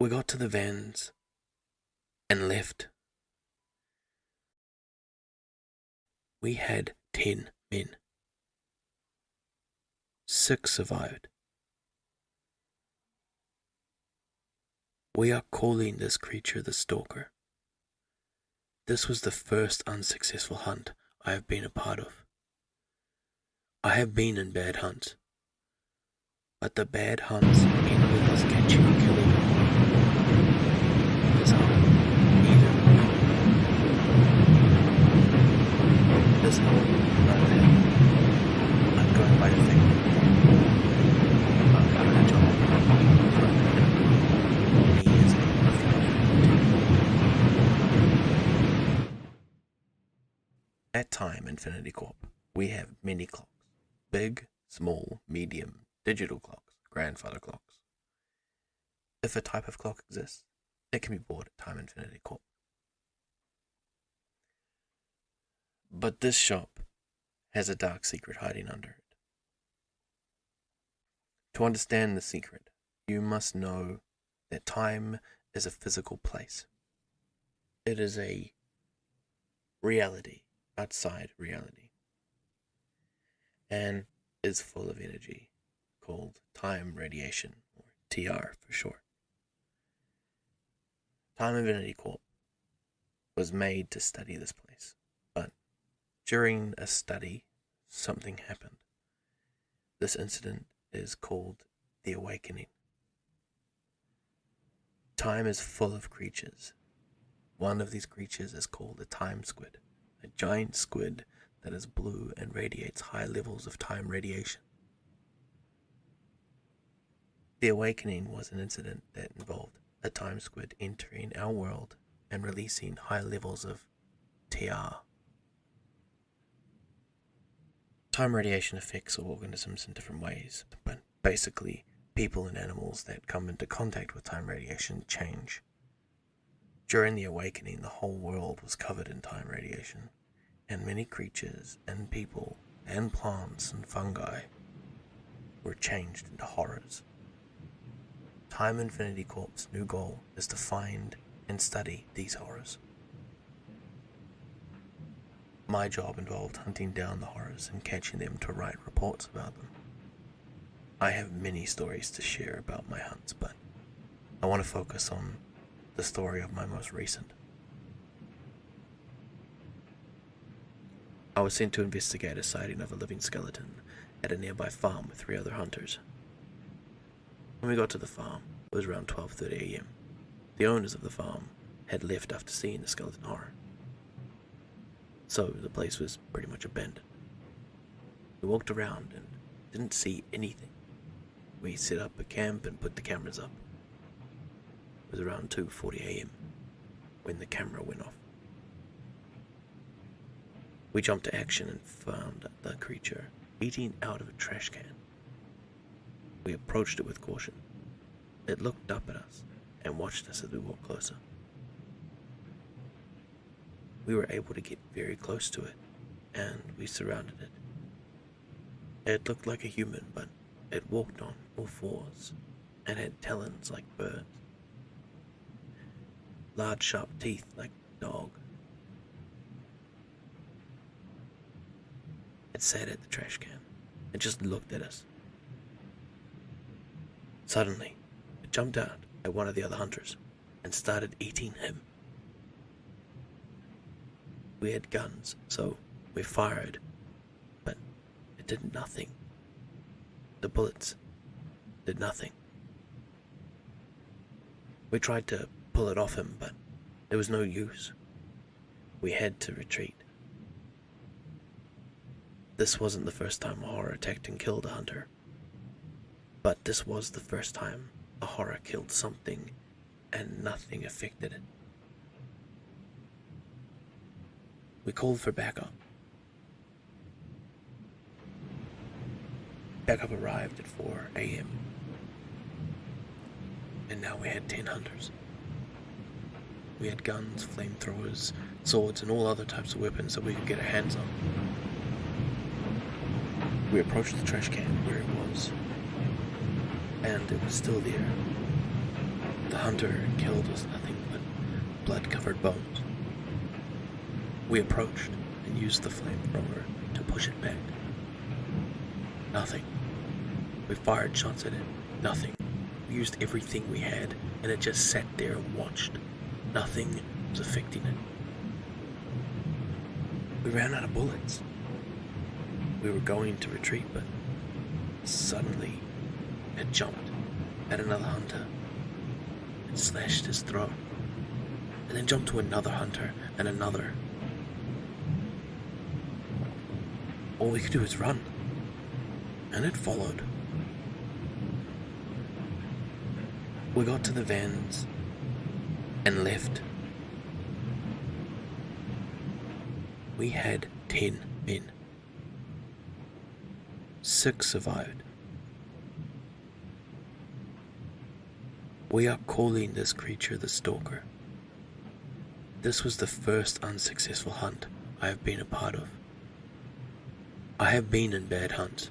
We got to the vans and left. We had 10 men. 6 survived. We are calling this creature the Stalker. This was the first unsuccessful hunt I have been a part of. I have been in bad hunts, but the bad hunts end with us catching and killing them. This hunt, either this hunt, rather than I'm going by the thing. I'm doing a job for many years ago. At Time Infinity Corp, we have many clocks. Big, small, medium, digital clocks, grandfather clocks. If a type of clock exists, it can be bought at Time Infinity Corp. But this shop has a dark secret hiding under it. To understand the secret, you must know that time is a physical place. It is a reality outside reality, and is full of energy called time radiation, or TR for short. Time Infinity Corp was made to study this place, but during a study, something happened. This incident is called the Awakening. Time is full of creatures. One of these creatures is called a time squid, a giant squid that is blue and radiates high levels of time radiation. The Awakening was an incident that involved a time squid entering our world and releasing high levels of TR. Time radiation affects organisms in different ways, but basically, people and animals that come into contact with time radiation change. During the Awakening, the whole world was covered in time radiation, and many creatures and people and plants and fungi were changed into horrors. Time Infinity Corp's new goal is to find and study these horrors. My job involved hunting down the horrors and catching them to write reports about them. I have many stories to share about my hunts, but I want to focus on the story of my most recent. I was sent to investigate a sighting of a living skeleton at a nearby farm with 3 other hunters. When we got to the farm, it was around 12:30 a.m. The owners of the farm had left after seeing the skeleton horror, so the place was pretty much abandoned. We walked around and didn't see anything. We set up a camp and put the cameras up. It was around 2:40 a.m. when the camera went off. We jumped to action and found the creature eating out of a trash can. We approached it with caution. It looked up at us and watched us as we walked closer. We were able to get very close to it, and we surrounded it. It looked like a human, but it walked on all fours and had talons like birds. Large sharp teeth like a dog. It sat at the trash can and just looked at us. Suddenly, it jumped out at one of the other hunters and started eating him. We had guns, so we fired, but it did nothing. The bullets did nothing. We tried to pull it off him, but there was no use. We had to retreat. This wasn't the first time a horror attacked and killed a hunter, but this was the first time a horror killed something and nothing affected it. We called for backup. Backup arrived at 4 a.m. and now we had 10 hunters. We had guns, flamethrowers, swords, and all other types of weapons that we could get our hands on. We approached the trash can where it was, and it was still there. The hunter killed was nothing but blood-covered bones. We approached and used the flamethrower to push it back. Nothing. We fired shots at it. Nothing. We used everything we had, and it just sat there and watched. Nothing was affecting it. We ran out of bullets. We were going to retreat, but suddenly it jumped at another hunter and slashed his throat, and then jumped to another hunter and another. All we could do was run, and it followed. We got to the vans and left. We had 10 men. 6 survived. We are calling this creature the Stalker. This was the first unsuccessful hunt I have been a part of. I have been in bad hunts,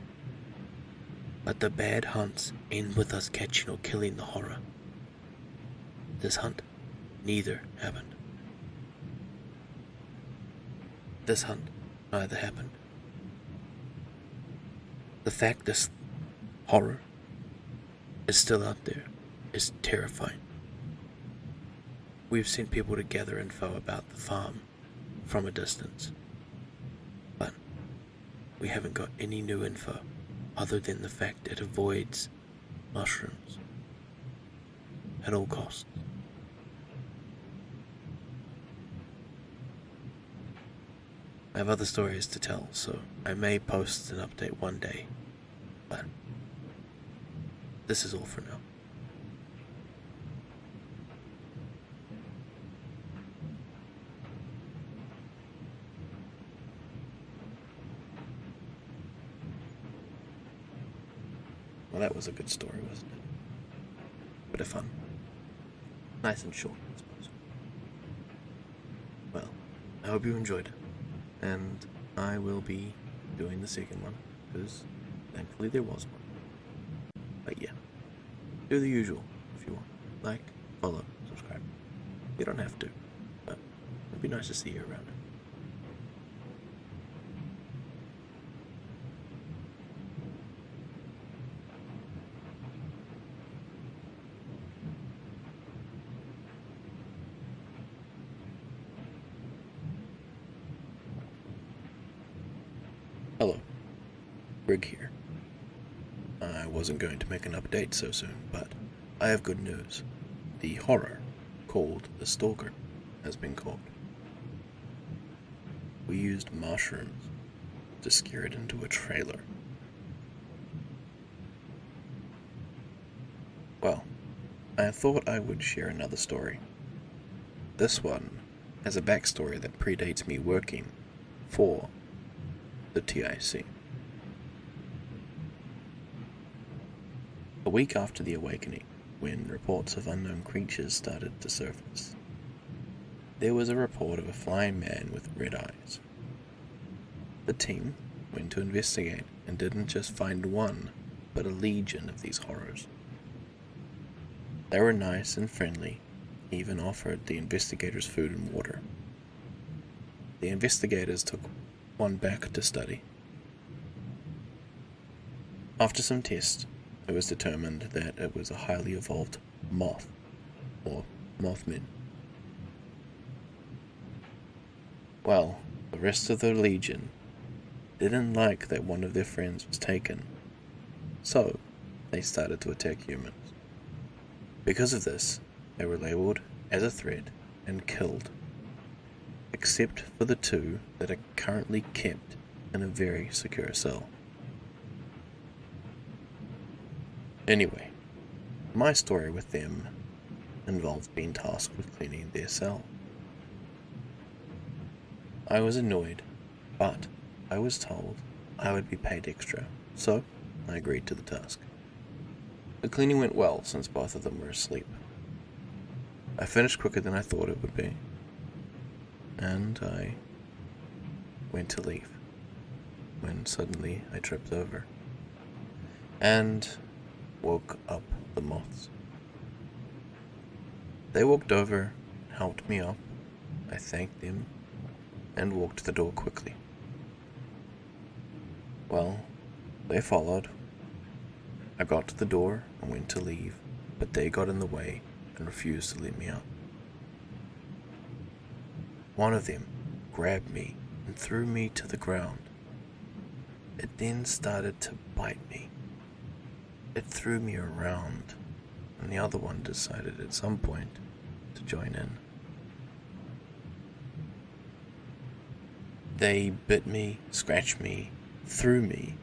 but the bad hunts end with us catching or killing the horror. This hunt, neither happened. This hunt, neither happened. The fact this horror is still out there is terrifying. We've seen people to gather info about the farm from a distance, but we haven't got any new info other than the fact it avoids mushrooms at all costs. I have other stories to tell, so I may post an update one day, but this is all for now. Well, that was a good story, wasn't it? Bit of fun. Nice and short, I suppose. Well, I hope you enjoyed it. And I will be doing the second one, because thankfully there was one. But yeah, do the usual if you want. Like, follow, subscribe. You don't have to, but it'd be nice to see you around. Hello, Brig here. I wasn't going to make an update so soon, but I have good news. The horror, called the Stalker, has been caught. We used mushrooms to scare it into a trailer. Well, I thought I would share another story. This one has a backstory that predates me working for the TIC. A week after the awakening, when reports of unknown creatures started to surface, there was a report of a flying man with red eyes. The team went to investigate and didn't just find one, but a legion of these horrors. They were nice and friendly, even offered the investigators food and water. The investigators took one back to study. After some tests, it was determined that it was a highly evolved moth, or mothman. Well, the rest of the Legion didn't like that one of their friends was taken, so they started to attack humans. Because of this, they were labeled as a threat and killed, except for the 2 that are currently kept in a very secure cell. Anyway, my story with them involved being tasked with cleaning their cell. I was annoyed, but I was told I would be paid extra, so I agreed to the task. The cleaning went well since both of them were asleep. I finished quicker than I thought it would be, and I went to leave when suddenly I tripped over and woke up the moths. They walked over, helped me up. I thanked them, and walked to the door quickly. Well, they followed. I got to the door and went to leave, but they got in the way and refused to let me out. One of them grabbed me and threw me to the ground. It then started to bite me. It threw me around, and the other one decided at some point to join in. They bit me, scratched me, threw me.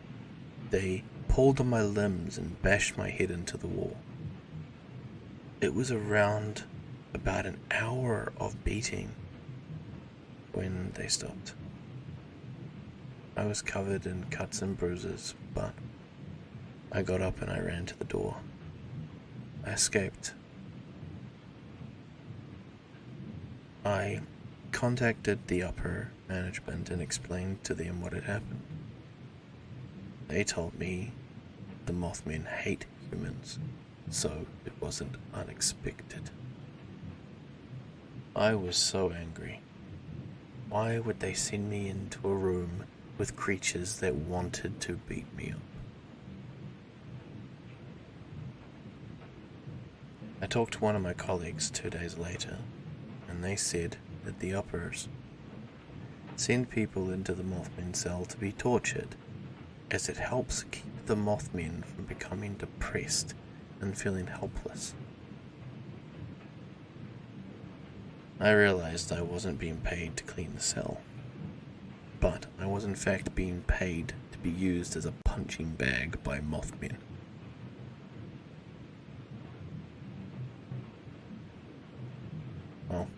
They pulled on my limbs and bashed my head into the wall. It was around about an hour of beating when they stopped. I was covered in cuts and bruises, but I got up and I ran to the door. I escaped. I contacted the upper management and explained to them what had happened. They told me the Mothmen hate humans, so it wasn't unexpected. I was so angry. Why would they send me into a room with creatures that wanted to beat me up? I talked to one of my colleagues 2 days later, and they said that the uppers send people into the Mothman cell to be tortured, as it helps keep the Mothmen from becoming depressed and feeling helpless. I realized I wasn't being paid to clean the cell, but I was in fact being paid to be used as a punching bag by Mothmen. Well,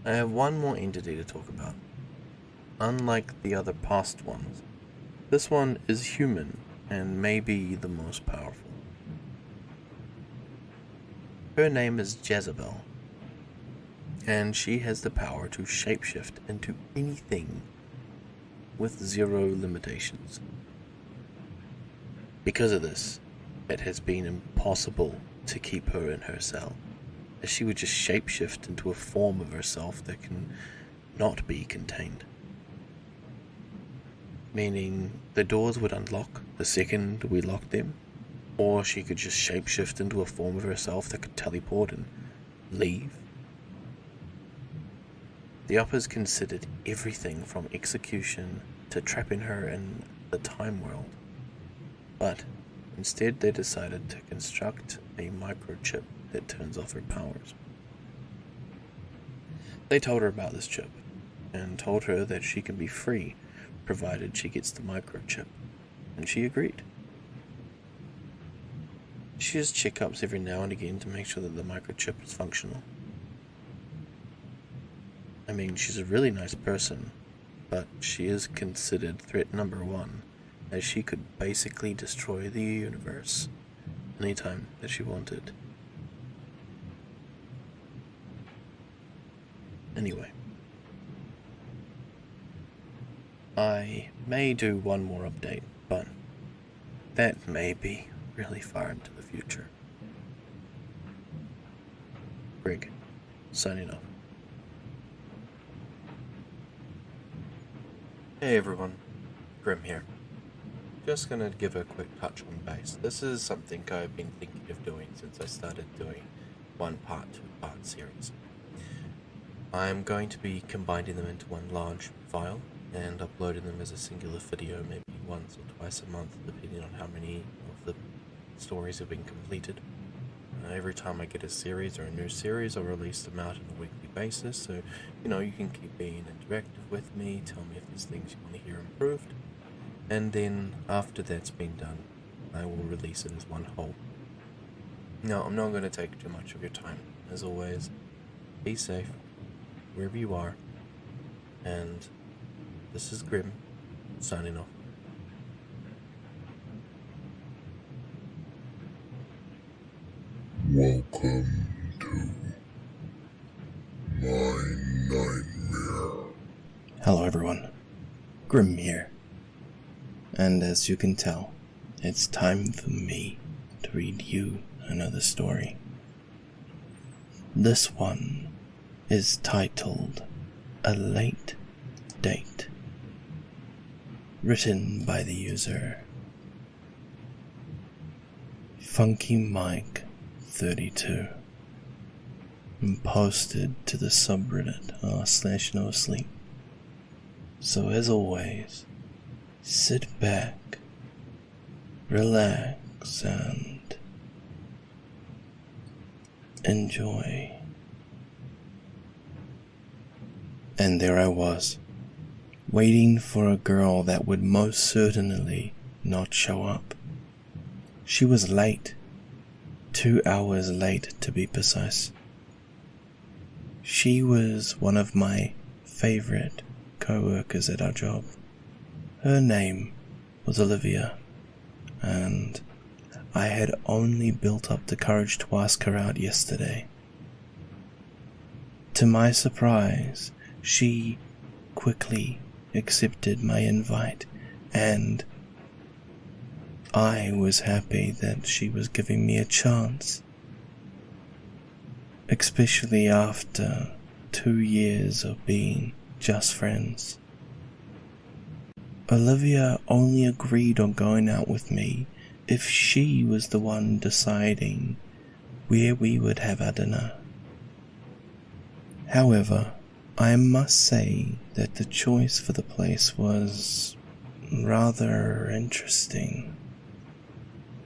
I have one more entity to talk about. Unlike the other past ones, this one is human and may be the most powerful. Her name is Jezebel, and she has the power to shapeshift into anything with zero limitations. Because of this, it has been impossible to keep her in her cell, as she would just shapeshift into a form of herself that can not be contained. Meaning the doors would unlock the second we locked them, or she could just shapeshift into a form of herself that could teleport and leave. The uppers considered everything from execution to trapping her in the time world, but instead they decided to construct a microchip that turns off her powers. They told her about this chip, and told her that she can be free provided she gets the microchip, and she agreed. She has checkups every now and again to make sure that the microchip is functional. I mean, she's a really nice person, but she is considered threat number one, as she could basically destroy the universe anytime that she wanted. Anyway, I may do one more update, but that may be really far into the future. Greg, signing off. Hey everyone, Grim here. Just gonna give a quick touch on base. This is something I've been thinking of doing since I started doing 1-part, 2-part series. I'm going to be combining them into one large file and uploading them as a singular video maybe once or twice a month, depending on how many of the stories have been completed. Every time I get a series or a new series, I'll release them out on a weekly basis, so you can keep being interactive with me, tell me if there's things you want to hear improved, and then after that's been done, I will release it as one whole. Now, I'm not going to take too much of your time. As always, be safe wherever you are, and this is Grim, signing off. Welcome to my nightmare. Hello everyone, Grim here, and as you can tell, it's time for me to read you another story. This one is titled A Late Date, written by the user Funky Mike 32 and posted to the subreddit r/nosleep. So as always, sit back, relax, and enjoy. And there I was, waiting for a girl that would most certainly not show up. She was late, 2 hours late to be precise. She was one of my favorite co-workers at our job. Her name was Olivia, and I had only built up the courage to ask her out yesterday. To my surprise, she quickly accepted my invite, and I was happy that she was giving me a chance, especially after 2 years of being just friends. Olivia only agreed on going out with me if she was the one deciding where we would have our dinner. However, I must say that the choice for the place was rather interesting.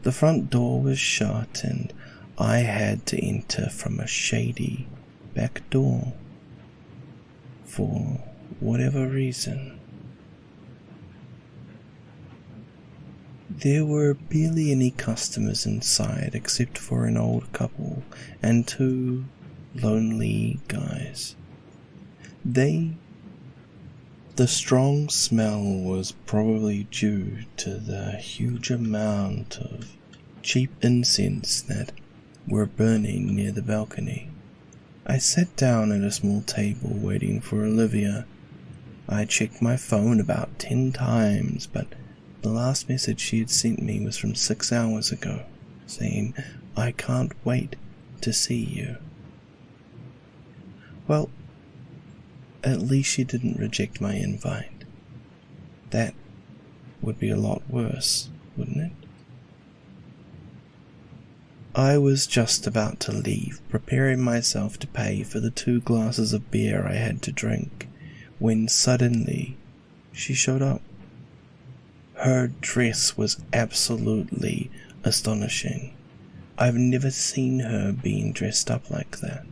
The front door was shut and I had to enter from a shady back door for whatever reason. There were barely any customers inside except for an old couple and 2 lonely guys. The strong smell was probably due to the huge amount of cheap incense that were burning near the balcony. I sat down at a small table waiting for Olivia. I checked my phone about 10 times, but the last message she had sent me was from 6 hours ago, saying, "I can't wait to see you." Well, at least she didn't reject my invite. That would be a lot worse, wouldn't it? I was just about to leave, preparing myself to pay for the 2 glasses of beer I had to drink, when suddenly she showed up. Her dress was absolutely astonishing. I've never seen her being dressed up like that.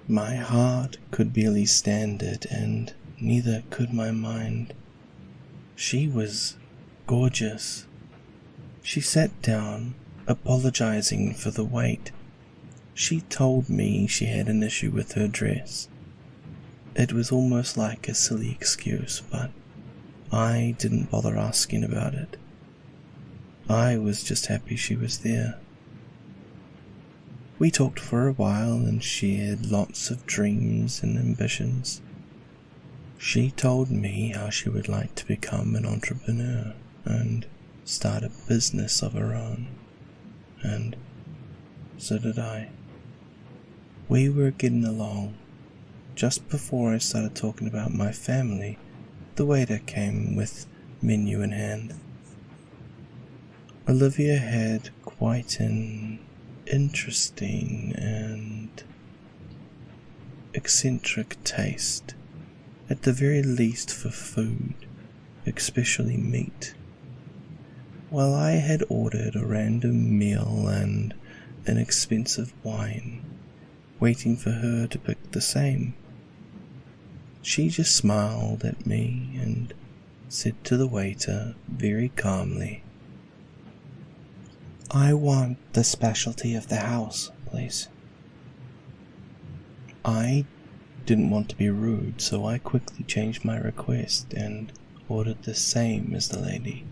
My heart could barely stand it, and neither could my mind. She was gorgeous. She sat down, apologizing for the wait. She told me she had an issue with her dress. It was almost like a silly excuse, but I didn't bother asking about it. I was just happy she was there. We talked for a while and shared lots of dreams and ambitions. She told me how she would like to become an entrepreneur and start a business of her own. And so did I. We were getting along. Just before I started talking about my family, the waiter came with menu in hand. Olivia had quite an interesting and eccentric taste, at the very least for food, especially meat. While I had ordered a random meal and an expensive wine, waiting for her to pick the same, she just smiled at me and said to the waiter very calmly, "I want the specialty of the house, please." I didn't want to be rude, so I quickly changed my request and ordered the same as the lady.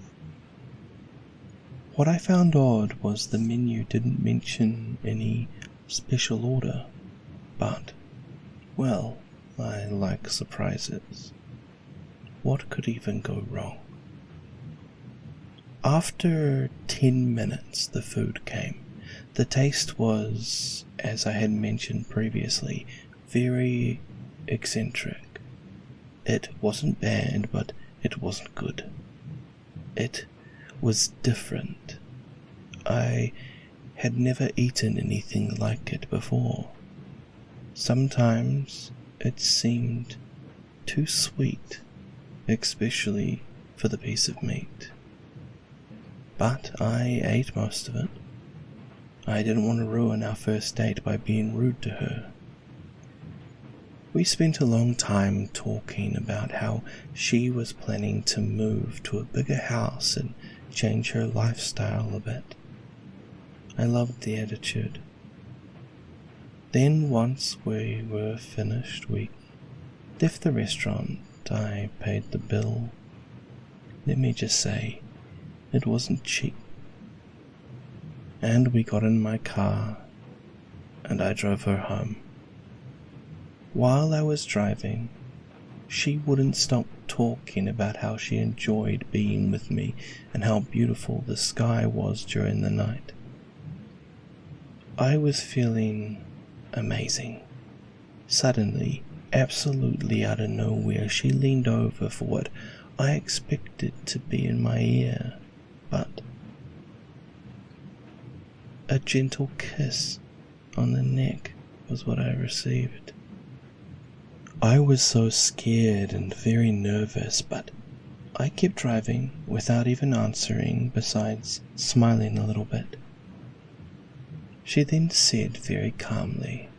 What I found odd was the menu didn't mention any special order, but, well, I like surprises. What could even go wrong? After 10 minutes, the food came. The taste was, as I had mentioned previously, very eccentric. It wasn't bad, but it wasn't good. It was different. I had never eaten anything like it before. Sometimes it seemed too sweet, especially for the piece of meat. But I ate most of it. I didn't want to ruin our first date by being rude to her. We spent a long time talking about how she was planning to move to a bigger house and change her lifestyle a bit. I loved the attitude. Then once we were finished, we left the restaurant. I paid the bill. Let me just say, it wasn't cheap. And we got in my car, and I drove her home. While I was driving, she wouldn't stop talking about how she enjoyed being with me and how beautiful the sky was during the night. I was feeling amazing. Suddenly, absolutely out of nowhere, she leaned over for what I expected to be in my ear, but a gentle kiss on the neck was what I received. I was so scared and very nervous, but I kept driving without even answering, besides smiling a little bit. She then said very calmly,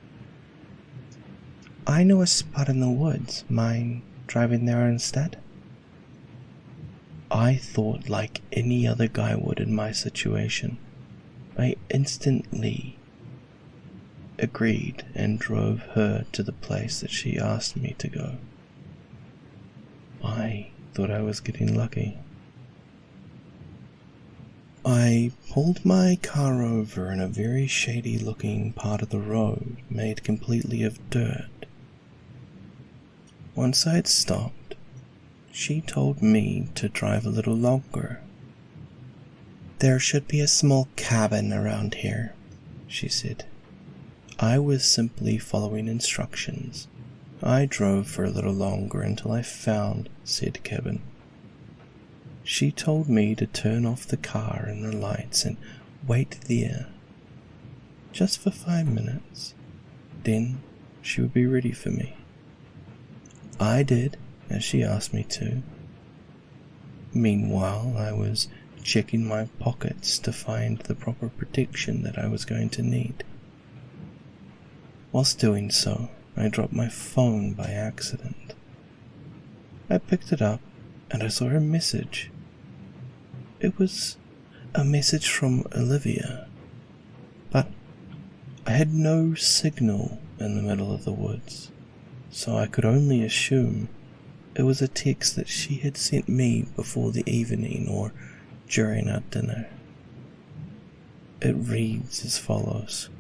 "I know a spot in the woods. Mind driving there instead?" I thought like any other guy would in my situation. I instantly agreed and drove her to the place that she asked me to go. I thought I was getting lucky. I pulled my car over in a very shady looking part of the road made completely of dirt. Once I had stopped, she told me to drive a little longer. "There should be a small cabin around here," she said. I was simply following instructions. I drove for a little longer until I found said cabin. She told me to turn off the car and the lights and wait there, just for 5 minutes. Then she would be ready for me. I did as she asked me to. Meanwhile, I was checking my pockets to find the proper protection that I was going to need. Whilst doing so, I dropped my phone by accident. I picked it up and I saw her message. It was a message from Olivia, but I had no signal in the middle of the woods, so I could only assume it was a text that she had sent me before the evening or during our dinner. It reads as follows: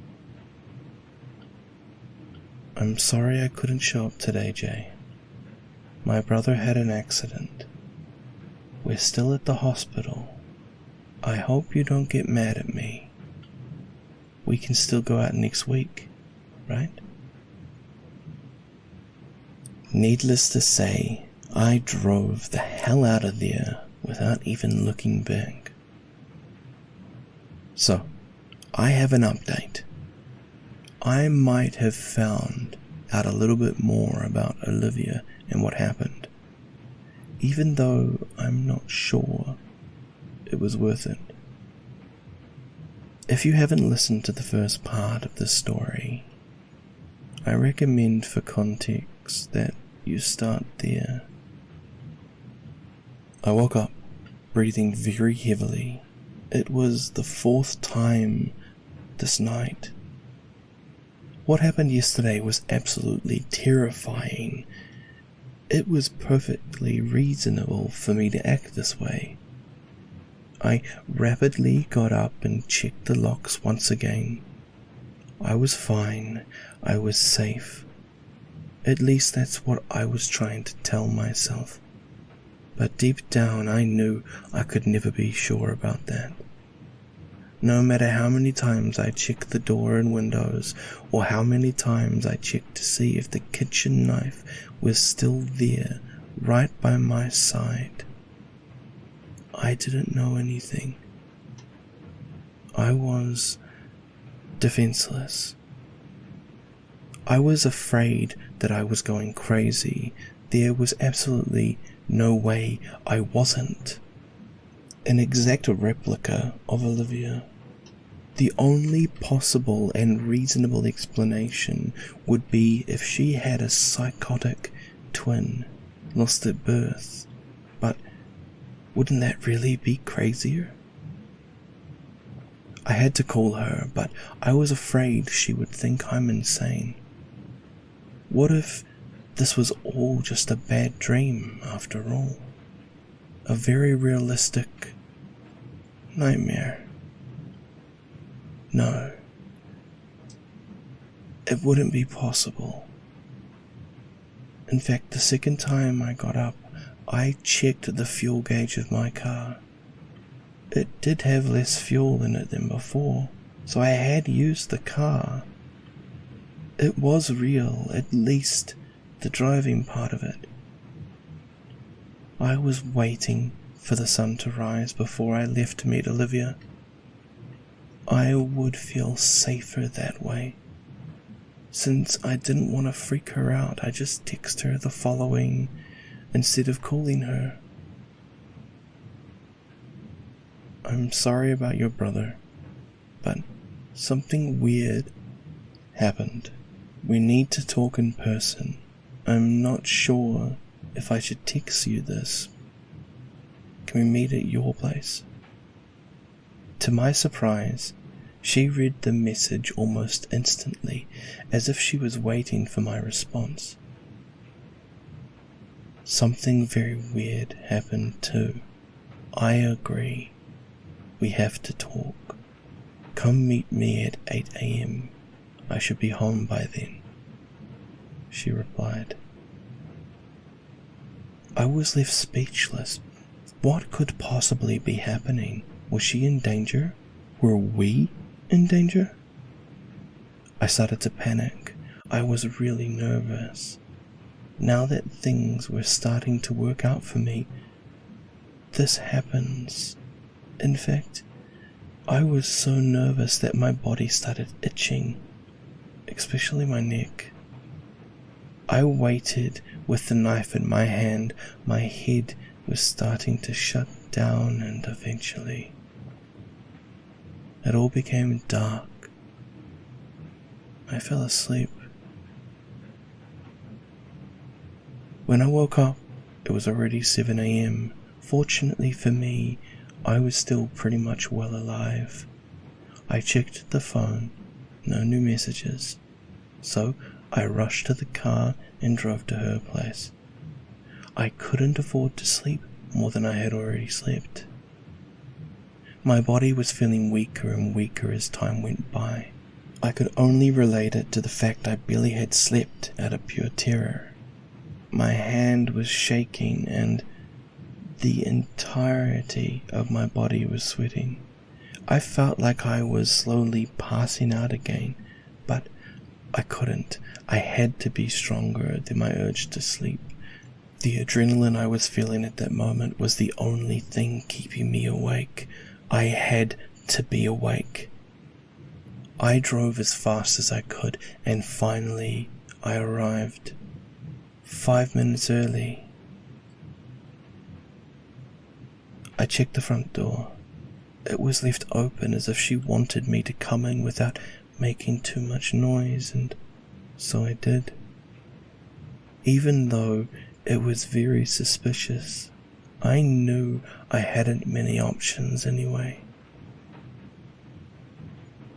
"I'm sorry I couldn't show up today, Jay. My brother had an accident. We're still at the hospital. I hope you don't get mad at me. We can still go out next week, right?" Needless to say, I drove the hell out of there without even looking back. So, I have an update. I might have found out a little bit more about Olivia and what happened, even though I'm not sure it was worth it. If you haven't listened to the first part of this story, I recommend for context that you start there. I woke up, breathing very heavily. It was the 4th time this night. What happened yesterday was absolutely terrifying. It was perfectly reasonable for me to act this way. I rapidly got up and checked the locks once again. I was fine. I was safe. At least that's what I was trying to tell myself. But deep down I knew I could never be sure about that. No matter how many times I checked the door and windows, or how many times I checked to see if the kitchen knife was still there, right by my side, I didn't know anything. I was defenseless. I was afraid that I was going crazy. There was absolutely no way I wasn't. An exact replica of Olivia. The only possible and reasonable explanation would be if she had a psychotic twin lost at birth. But wouldn't that really be crazier? I had to call her, but I was afraid she would think I'm insane. What if this was all just a bad dream after all? A very realistic nightmare. No, it wouldn't be possible. In fact, the second time I got up, I checked the fuel gauge of my car. It did have less fuel in it than before, so I had used the car. It was real, at least the driving part of it. I was waiting for the sun to rise before I left to meet Olivia. I would feel safer that way. Since I didn't want to freak her out, I just texted her the following instead of calling her. I'm sorry about your brother, but something weird happened. We need to talk in person. I'm not sure if I should text you this. Can we meet at your place? To my surprise, she read the message almost instantly, as if she was waiting for my response. Something very weird happened too. I agree. We have to talk. Come meet me at 8 a.m. I should be home by then, she replied. I was left speechless. What could possibly be happening? Was she in danger? Were we in danger? I started to panic. I was really nervous. Now that things were starting to work out for me, this happens. In fact, I was so nervous that my body started itching, especially my neck. I waited with the knife in my hand. My head was starting to shut down, and eventually it all became dark. I fell asleep. When I woke up, it was already 7 a.m. Fortunately for me, I was still pretty much well alive. I checked the phone, no new messages, so I rushed to the car and drove to her place. I couldn't afford to sleep more than I had already slept. My body was feeling weaker and weaker as time went by. I could only relate it to the fact I barely had slept out of pure terror. My hand was shaking and the entirety of my body was sweating. I felt like I was slowly passing out again, but I couldn't. I had to be stronger than my urge to sleep. The adrenaline I was feeling at that moment was the only thing keeping me awake. I had to be awake. I drove as fast as I could, and finally I arrived. 5 minutes early. I checked the front door. It was left open as if she wanted me to come in without making too much noise, and so I did. Even though it was very suspicious, I knew I hadn't many options anyway.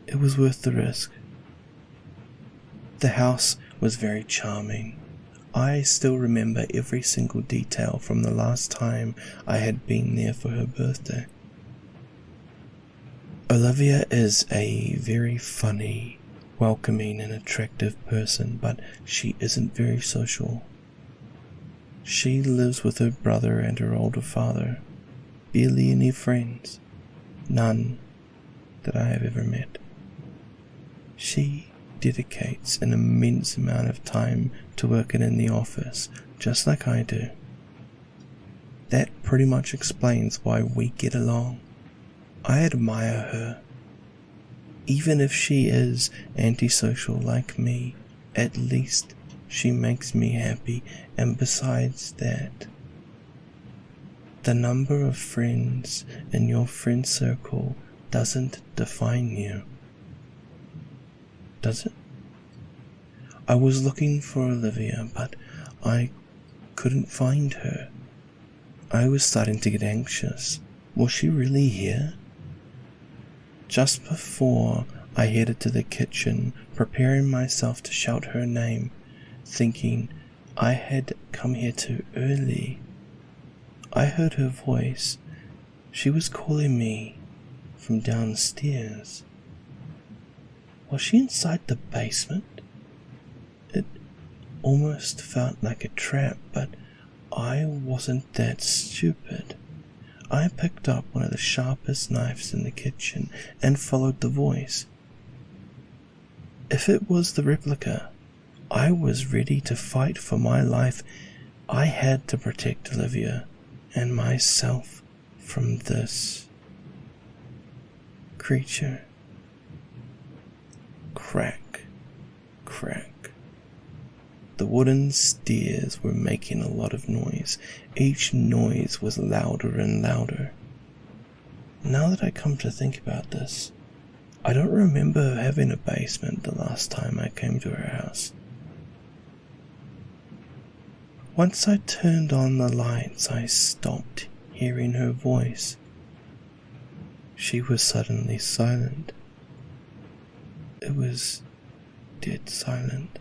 It was worth the risk. The house was very charming. I still remember every single detail from the last time I had been there for her birthday. Olivia is a very funny, welcoming and attractive person, but she isn't very social. She lives with her brother and her older father. Barely any friends. None. that I have ever met. She dedicates an immense amount of time to working in the office, just like I do. That pretty much explains why we get along. I admire her. Even if she is antisocial like me, at least she makes me happy, and besides that, the number of friends in your friend circle doesn't define you, does it? I was looking for Olivia, but I couldn't find her. I was starting to get anxious. Was she really here? Just before I headed to the kitchen, preparing myself to shout her name, thinking I had come here too early, I heard her voice. She was calling me from downstairs. Was she inside the basement? It almost felt like a trap, but I wasn't that stupid. I picked up one of the sharpest knives in the kitchen and followed the voice. If it was the replica, I was ready to fight for my life. I had to protect Olivia and myself from this creature. Crack, crack. The wooden stairs were making a lot of noise. Each noise was louder and louder. Now that I come to think about this, I don't remember having a basement the last time I came to her house. Once I turned on the lights, I stopped hearing her voice. She was suddenly silent. It was dead silent.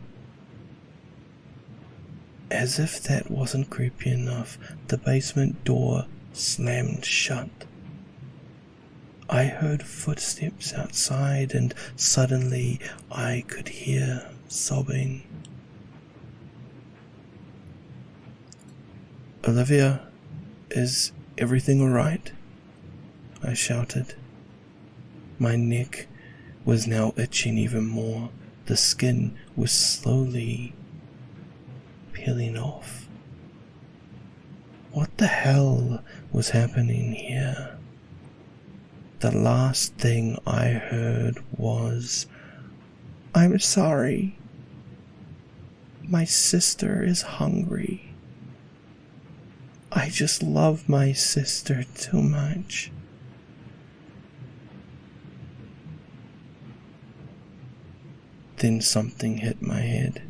As if that wasn't creepy enough, the basement door slammed shut. I heard footsteps outside, and suddenly I could hear sobbing. "Olivia, is everything all right?" I shouted. My neck was now itching even more. The skin was slowly peeling off. What the hell was happening here? The last thing I heard was, "I'm sorry. My sister is hungry. I just love my sister too much." Then something hit my head.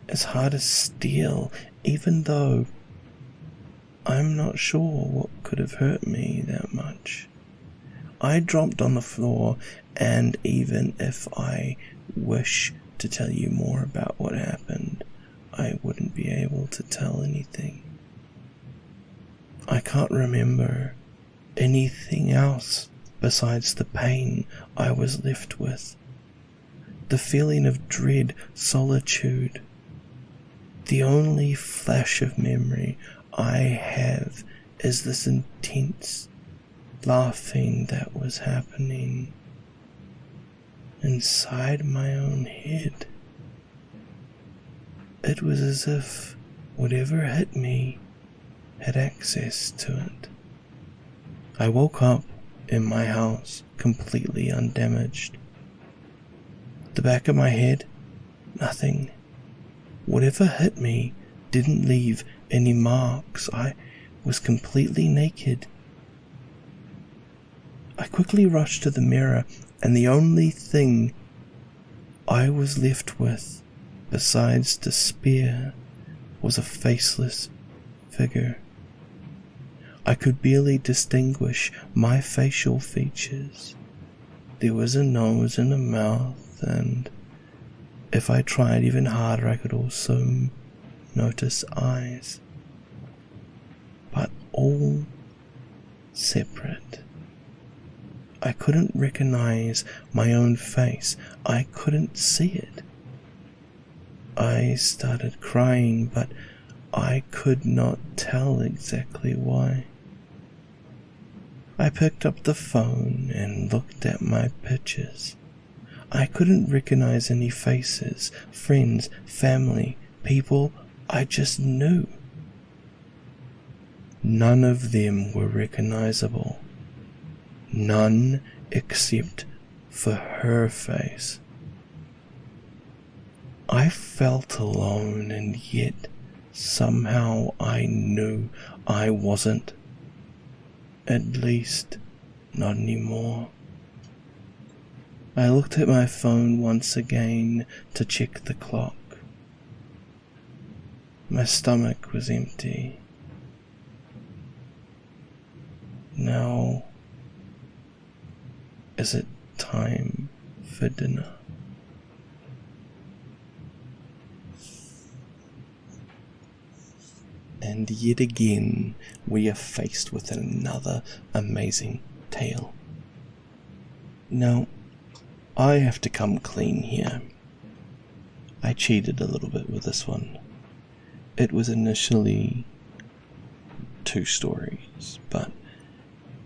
It's hard as steel, even though I'm not sure what could have hurt me that much. I dropped on the floor, and even if I wish to tell you more about what happened, I wouldn't be able to tell anything. I can't remember anything else besides the pain I was left with, the feeling of dread, solitude. The only flash of memory I have is this intense laughing that was happening inside my own head. It was as if whatever hit me had access to it. I woke up in my house completely undamaged. The back of my head, nothing. Whatever hit me didn't leave any marks. I was completely naked. I quickly rushed to the mirror, and the only thing I was left with, besides despair, was a faceless figure. I could barely distinguish my facial features. There was a nose and a mouth, and if I tried even harder, I could also notice eyes. But all separate. I couldn't recognize my own face. I couldn't see it. I started crying, but I could not tell exactly why. I picked up the phone and looked at my pictures. I couldn't recognize any faces, friends, family, people I just knew. None of them were recognizable. None except for her face. I felt alone, and yet somehow I knew I wasn't. At least, not anymore. I looked at my phone once again to check the clock. My stomach was empty. Now, is it time for dinner? And yet again, we are faced with another amazing tale. Now, I have to come clean here. I cheated a little bit with this one. It was initially 2 stories, but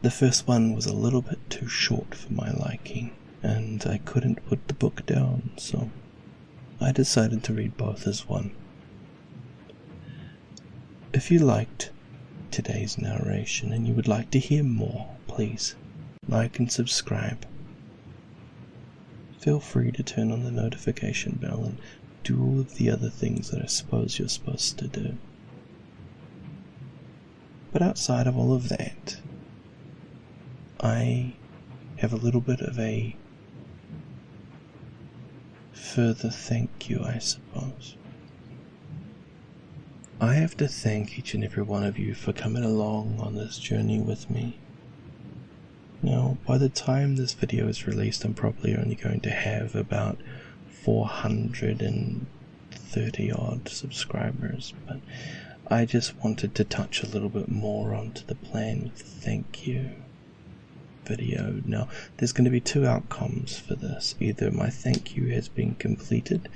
the first one was a little bit too short for my liking, and I couldn't put the book down, so I decided to read both as one. If you liked today's narration and you would like to hear more, please like and subscribe. Feel free to turn on the notification bell and do all of the other things that I suppose you're supposed to do. But outside of all of that, I have a little bit of a further thank you, I suppose. I have to thank each and every one of you for coming along on this journey with me. Now, by the time this video is released, I'm probably only going to have about 430 odd subscribers, but I just wanted to touch a little bit more onto the plan with the thank you video. Now, there's going to be 2 outcomes for this. Either my thank you has been completed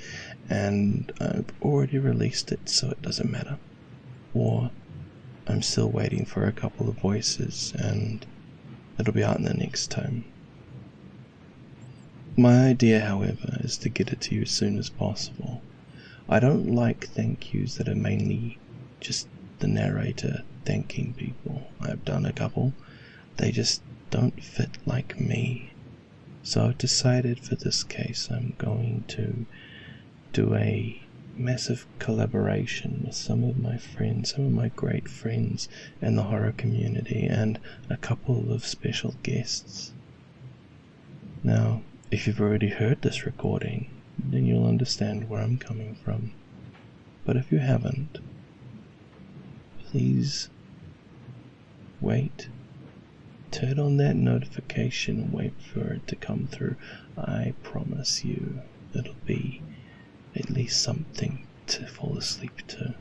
and I've already released it, so it doesn't matter, or I'm still waiting for a couple of voices and it'll be out in the next time. My idea, however, is to get it to you as soon as possible. I don't like thank yous that are mainly just the narrator thanking people. I've done a couple. They just don't fit like me. So I've decided for this case I'm going to do a massive collaboration with some of my friends, some of my great friends in the horror community, and a couple of special guests. Now, if you've already heard this recording, then you'll understand where I'm coming from. But if you haven't, please wait. Turn on that notification and wait for it to come through. I promise you it'll be at least something to fall asleep to.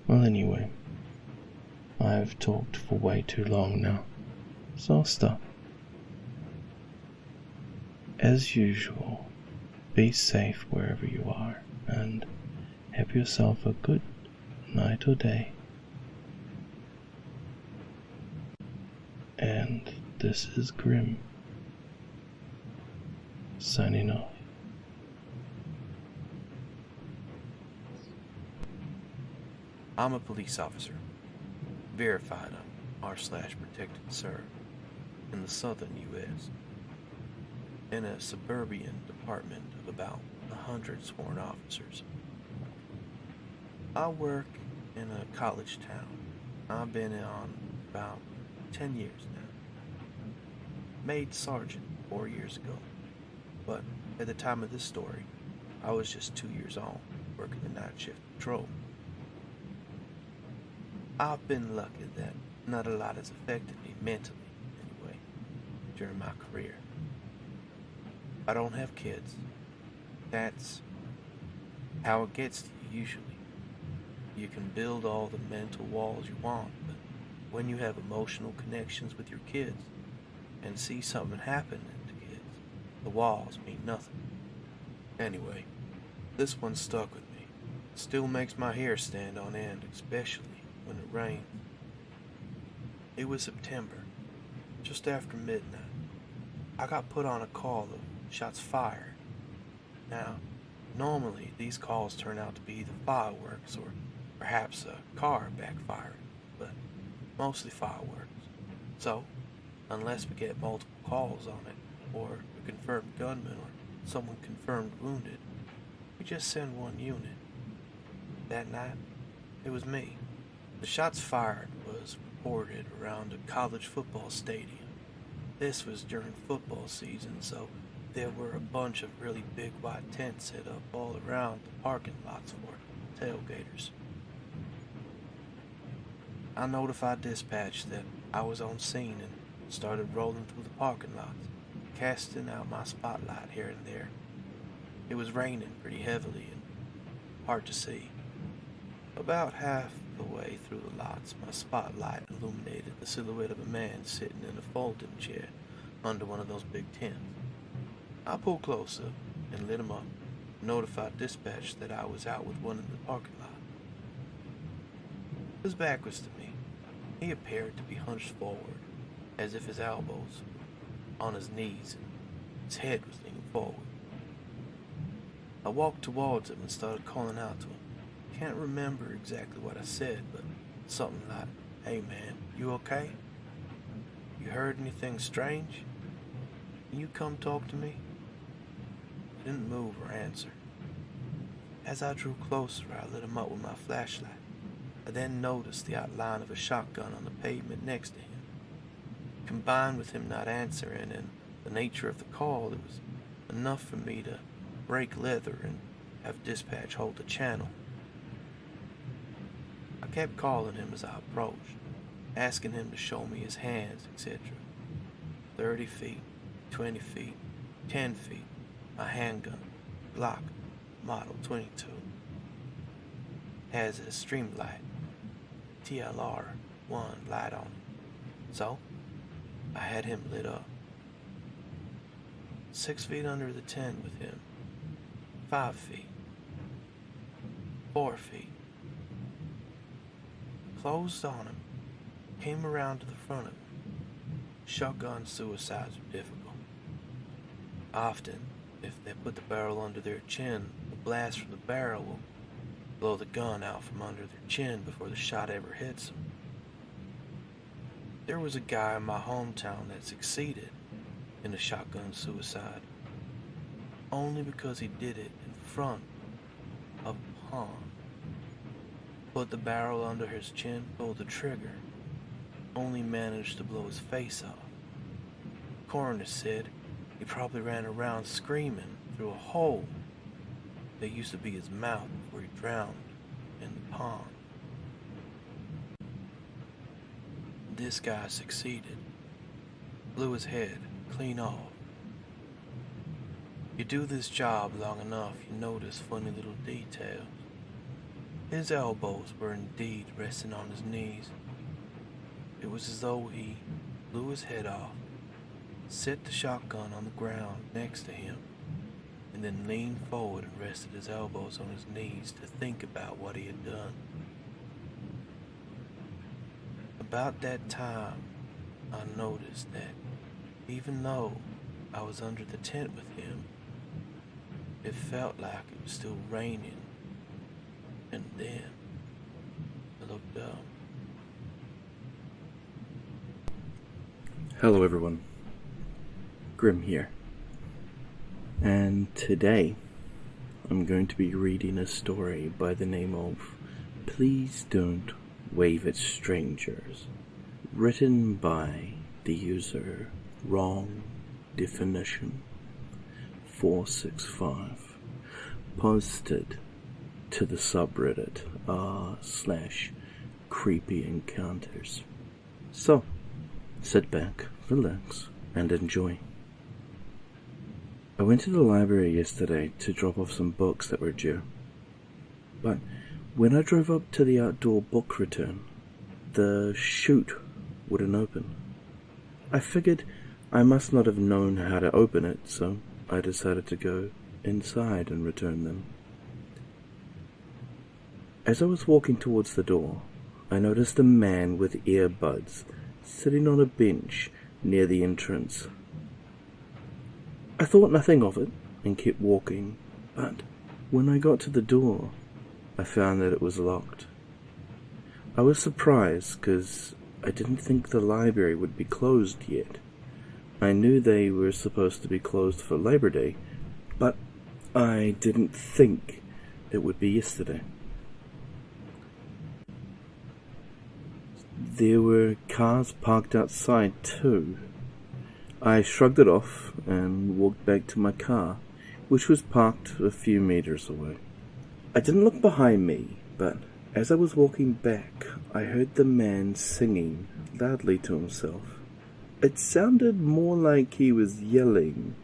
Well, anyway, I've talked for way too long now, so I'll stop. As usual, be safe wherever you are, and have yourself a good night or day. And this is Grim, signing off. I'm a police officer, verified on r/protected serve in the southern U.S. in a suburban department of about 100 sworn officers. I work in a college town. I've been on about 10 years now. Made sergeant 4 years ago, but at the time of this story, I was just 2 years old, working the night shift patrol. I've been lucky that not a lot has affected me mentally, anyway, during my career. I don't have kids. That's how it gets to you usually. You can build all the mental walls you want, but when you have emotional connections with your kids and see something happen to kids, the walls mean nothing. Anyway, this one stuck with me. It still makes my hair stand on end, especially when it rains. It was September, just after midnight. I got put on a call of shots fired. Now, normally these calls turn out to be either fireworks or perhaps a car backfiring, but mostly fireworks. So, unless we get multiple calls on it, or a confirmed gunman or someone confirmed wounded, we just send one unit. That night, it was me. The shots fired was reported around a college football stadium. This was during football season, so there were a bunch of really big white tents set up all around the parking lots for tailgaters. I notified dispatch that I was on scene and started rolling through the parking lots, casting out my spotlight here and there. It was raining pretty heavily and hard to see. About half the way through the lots, my spotlight illuminated the silhouette of a man sitting in a folding chair under one of those big tents. I pulled closer and lit him up, notified dispatch that I was out with one in the parking lot. His back was to me. He appeared to be hunched forward, as if his elbows were on his knees and his head was leaning forward. I walked towards him and started calling out to him. Can't remember exactly what I said, but something like, "Hey man, you okay? You heard anything strange? Can you come talk to me?" He didn't move or answer. As I drew closer, I lit him up with my flashlight. I then noticed the outline of a shotgun on the pavement next to him. Combined with him not answering and the nature of the call, it was enough for me to break leather and have dispatch hold the channel. I kept calling him as I approached, asking him to show me his hands, etc. 30 feet, 20 feet, 10 feet, my handgun, Glock, Model 22. Has a streamlight, TLR-1 light on it. So, I had him lit up. 6 feet under the tent with him. 5 feet. 4 feet. Closed on him. Came around to the front of him. Shotgun suicides are difficult. Often, if they put the barrel under their chin, the blast from the barrel will blow the gun out from under their chin before the shot ever hits them. There was a guy in my hometown that succeeded in a shotgun suicide, only because he did it in front of a pond. Put the barrel under his chin, pulled the trigger, only managed to blow his face off. Coroner said he probably ran around screaming through a hole that used to be his mouth before he drowned in the pond. This guy succeeded. Blew his head clean off. You do this job long enough, you notice funny little details. His elbows were indeed resting on his knees. It was as though he blew his head off, set the shotgun on the ground next to him, and then leaned forward and rested his elbows on his knees to think about what he had done. About that time, I noticed that even though I was under the tent with him, it felt like it was still raining. And then I looked up. Hello everyone, Grim here, and today I'm going to be reading a story by the name of Please Don't Wave at Strangers, written by the user Wrong Definition 465, posted to the subreddit r/creepy encounters. So, sit back, relax, and enjoy. I went to the library yesterday to drop off some books that were due. But when I drove up to the outdoor book return, the chute wouldn't open. I figured I must not have known how to open it, so I decided to go inside and return them. As I was walking towards the door, I noticed a man with earbuds sitting on a bench near the entrance. I thought nothing of it and kept walking, but when I got to the door, I found that it was locked. I was surprised because I didn't think the library would be closed yet. I knew they were supposed to be closed for Labor Day, but I didn't think it would be yesterday. There were cars parked outside too. I shrugged it off and walked back to my car, which was parked a few meters away. I didn't look behind me, but as I was walking back, I heard the man singing loudly to himself. It sounded more like he was yelling.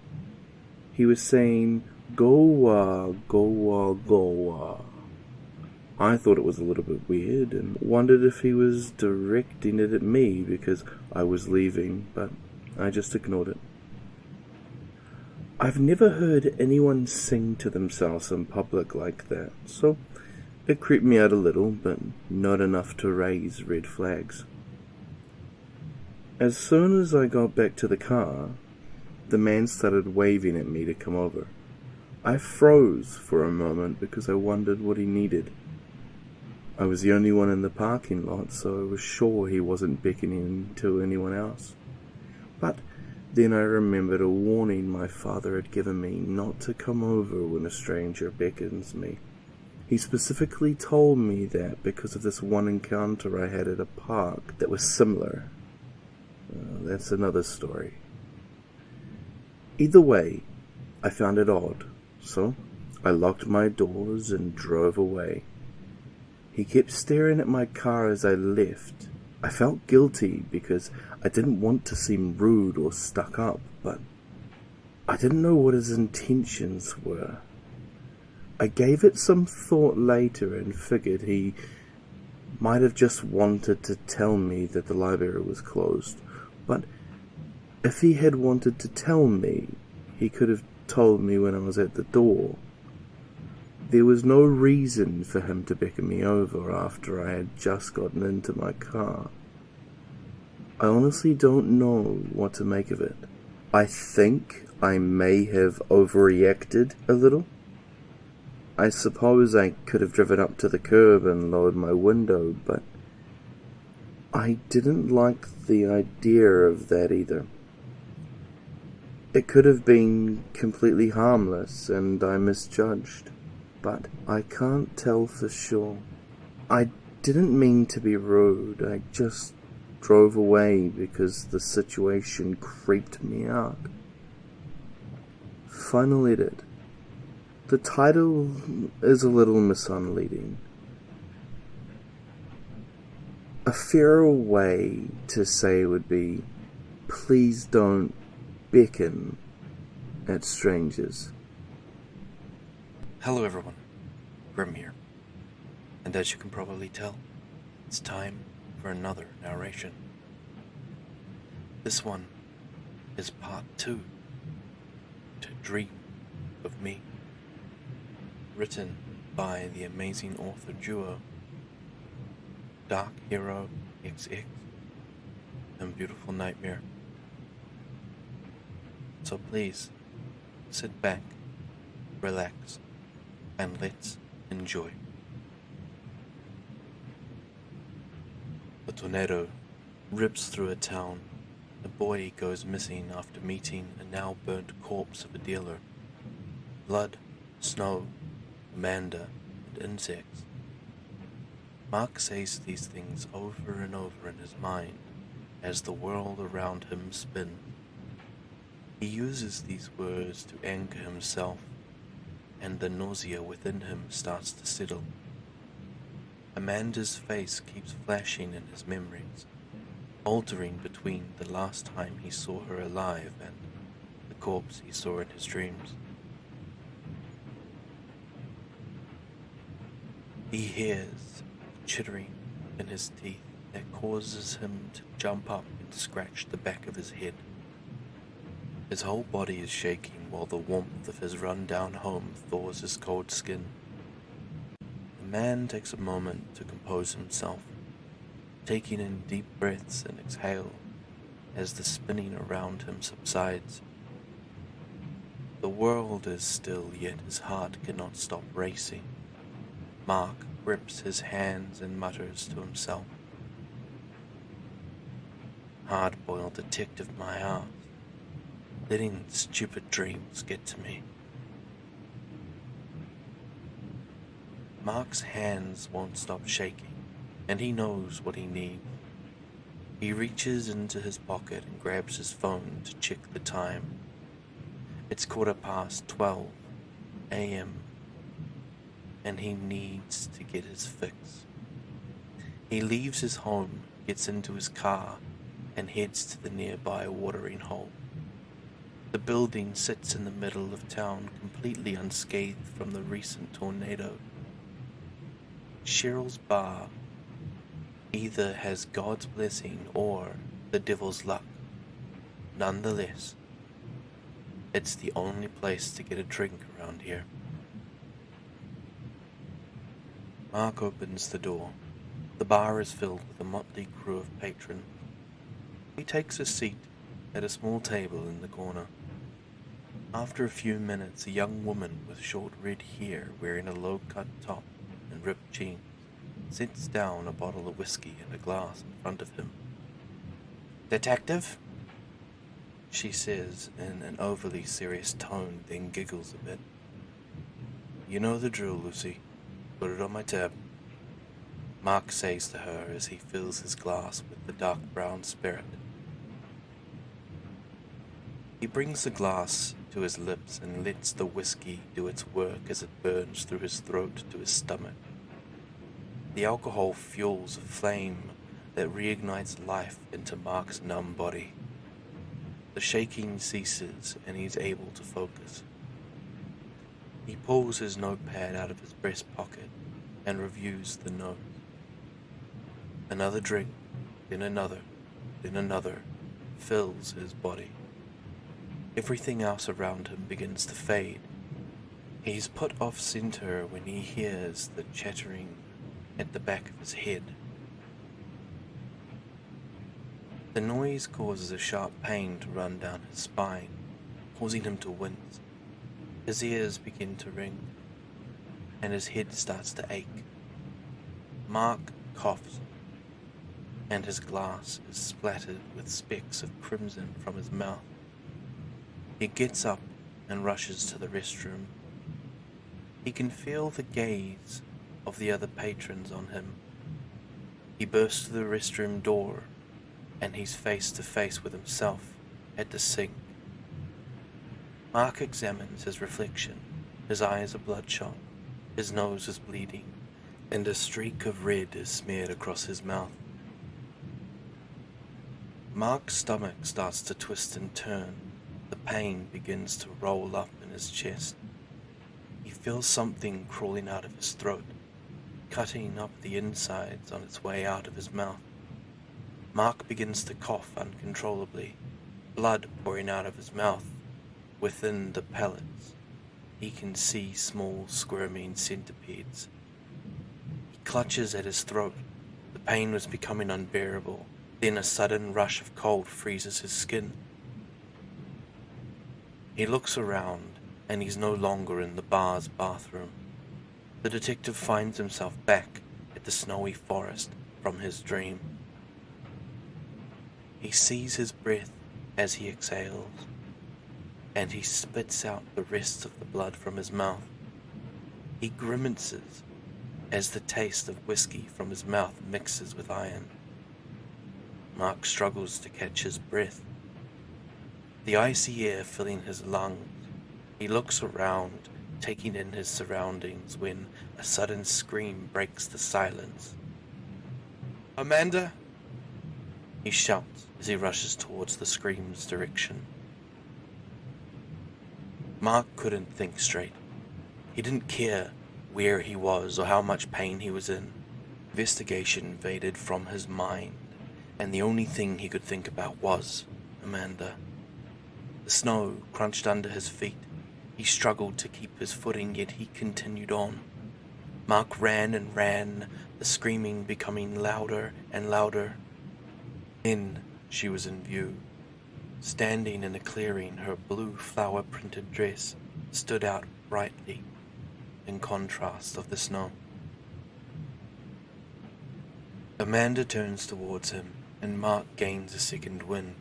He was saying, "Goa, Goa, Goa." I thought it was a little bit weird and wondered if he was directing it at me because I was leaving, but I just ignored it. I've never heard anyone sing to themselves in public like that, so it creeped me out a little, but not enough to raise red flags. As soon as I got back to the car, the man started waving at me to come over. I froze for a moment because I wondered what he needed. I was the only one in the parking lot, so I was sure he wasn't beckoning to anyone else. But then I remembered a warning my father had given me not to come over when a stranger beckons me. He specifically told me that because of this one encounter I had at a park that was similar. That's another story. Either way, I found it odd, so I locked my doors and drove away. He kept staring at my car as I left. I felt guilty because I didn't want to seem rude or stuck up, but I didn't know what his intentions were. I gave it some thought later and figured he might have just wanted to tell me that the library was closed. But if he had wanted to tell me, he could have told me when I was at the door. There was no reason for him to beckon me over after I had just gotten into my car. I honestly don't know what to make of it. I think I may have overreacted a little. I suppose I could have driven up to the curb and lowered my window, but I didn't like the idea of that either. It could have been completely harmless and I misjudged, but I can't tell for sure. I didn't mean to be rude, I just drove away because the situation creeped me out. Final edit. The title is a little misleading. A fairer way to say would be, please don't beckon at strangers. Hello everyone, Grim here, and as you can probably tell, it's time for another narration. This one is part 2 to Dream of Me, written by the amazing author duo Dark Hero XX and Beautiful Nightmare. So please, sit back, relax, and let's enjoy. A tornado rips through a town. A boy goes missing after meeting a now burnt corpse of a dealer. Blood, snow, Amanda, and insects. Mark says these things over and over in his mind as the world around him spins. He uses these words to anchor himself, and the nausea within him starts to settle. Amanda's face keeps flashing in his memories, altering between the last time he saw her alive and the corpse he saw in his dreams. He hears chittering in his teeth that causes him to jump up and scratch the back of his head. His whole body is shaking while the warmth of his run-down home thaws his cold skin. The man takes a moment to compose himself. taking in deep breaths and exhale as the spinning around him subsides. The world is still, yet his heart cannot stop racing. Mark grips his hands and mutters to himself. Hard-boiled detective my ass, letting stupid dreams get to me. Mark's hands won't stop shaking, and he knows what he needs. He reaches into his pocket and grabs his phone to check the time. It's 12:15 a.m., and he needs to get his fix. He leaves his home, gets into his car, and heads to the nearby watering hole. The building sits in the middle of town, completely unscathed from the recent tornado. Cheryl's bar either has God's blessing or the devil's luck. Nonetheless, it's the only place to get a drink around here. Mark opens the door. The bar is filled with a motley crew of patrons. He takes a seat at a small table in the corner. After a few minutes, a young woman with short red hair wearing a low-cut top and ripped jeans sets down a bottle of whiskey and a glass in front of him. "Detective?" she says in an overly serious tone, then giggles a bit. "You know the drill, Lucy. Put it on my tab," Mark says to her as he fills his glass with the dark brown spirit. He brings the glass to his lips and lets the whiskey do its work as it burns through his throat to his stomach. The alcohol fuels a flame that reignites life into Mark's numb body. The shaking ceases and he's able to focus. He pulls his notepad out of his breast pocket and reviews the notes. Another drink, then another fills his body. Everything else around him begins to fade. He's put off center when he hears the chattering at the back of his head. The noise causes a sharp pain to run down his spine, causing him to wince. His ears begin to ring, and his head starts to ache. Mark coughs, and his glass is splattered with specks of crimson from his mouth. He gets up and rushes to the restroom. He can feel the gaze of the other patrons on him. He bursts to the restroom door, and he's face to face with himself at the sink. Mark examines his reflection. His eyes are bloodshot, his nose is bleeding, and a streak of red is smeared across his mouth. Mark's stomach starts to twist and turn. The pain begins to roll up in his chest. He feels something crawling out of his throat, cutting up the insides on its way out of his mouth. Mark begins to cough uncontrollably, blood pouring out of his mouth. Within the pellets, he can see small squirming centipedes. He clutches at his throat. The pain was becoming unbearable. Then a sudden rush of cold freezes his skin. He looks around, and he's no longer in the bar's bathroom. The detective finds himself back at the snowy forest from his dream. He sees his breath as he exhales, and he spits out the rest of the blood from his mouth. He grimaces as the taste of whiskey from his mouth mixes with iron. Mark struggles to catch his breath, the icy air filling his lungs. He looks around, taking in his surroundings, when a sudden scream breaks the silence. "Amanda!" he shouts as he rushes towards the scream's direction. Mark couldn't think straight. He didn't care where he was or how much pain he was in. Investigation faded from his mind, and the only thing he could think about was Amanda. The snow crunched under his feet. He struggled to keep his footing, yet he continued on. Mark ran and ran, the screaming becoming louder and louder. Then she was in view. Standing in a clearing, her blue flower-printed dress stood out brightly in contrast of the snow. Amanda turns towards him, and Mark gains a second wind.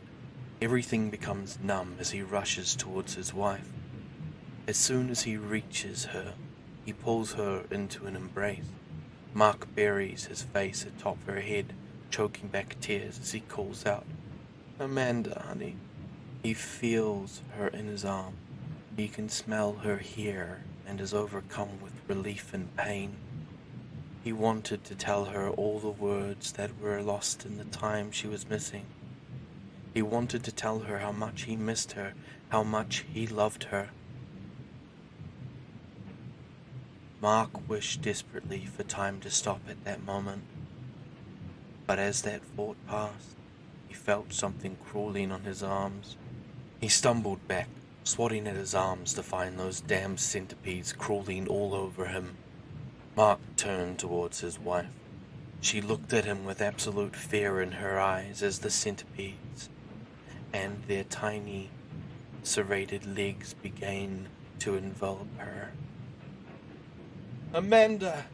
Everything becomes numb as he rushes towards his wife. As soon as he reaches her, he pulls her into an embrace. Mark buries his face atop her head, choking back tears as he calls out, "Amanda, honey." He feels her in his arm. He can smell her here and is overcome with relief and pain. He wanted to tell her all the words that were lost in the time she was missing. He wanted to tell her how much he missed her, how much he loved her. Mark wished desperately for time to stop at that moment. But as that thought passed, he felt something crawling on his arms. He stumbled back, swatting at his arms to find those damn centipedes crawling all over him. Mark turned towards his wife. She looked at him with absolute fear in her eyes as the centipedes and their tiny, serrated legs began to envelop her. "Amanda!"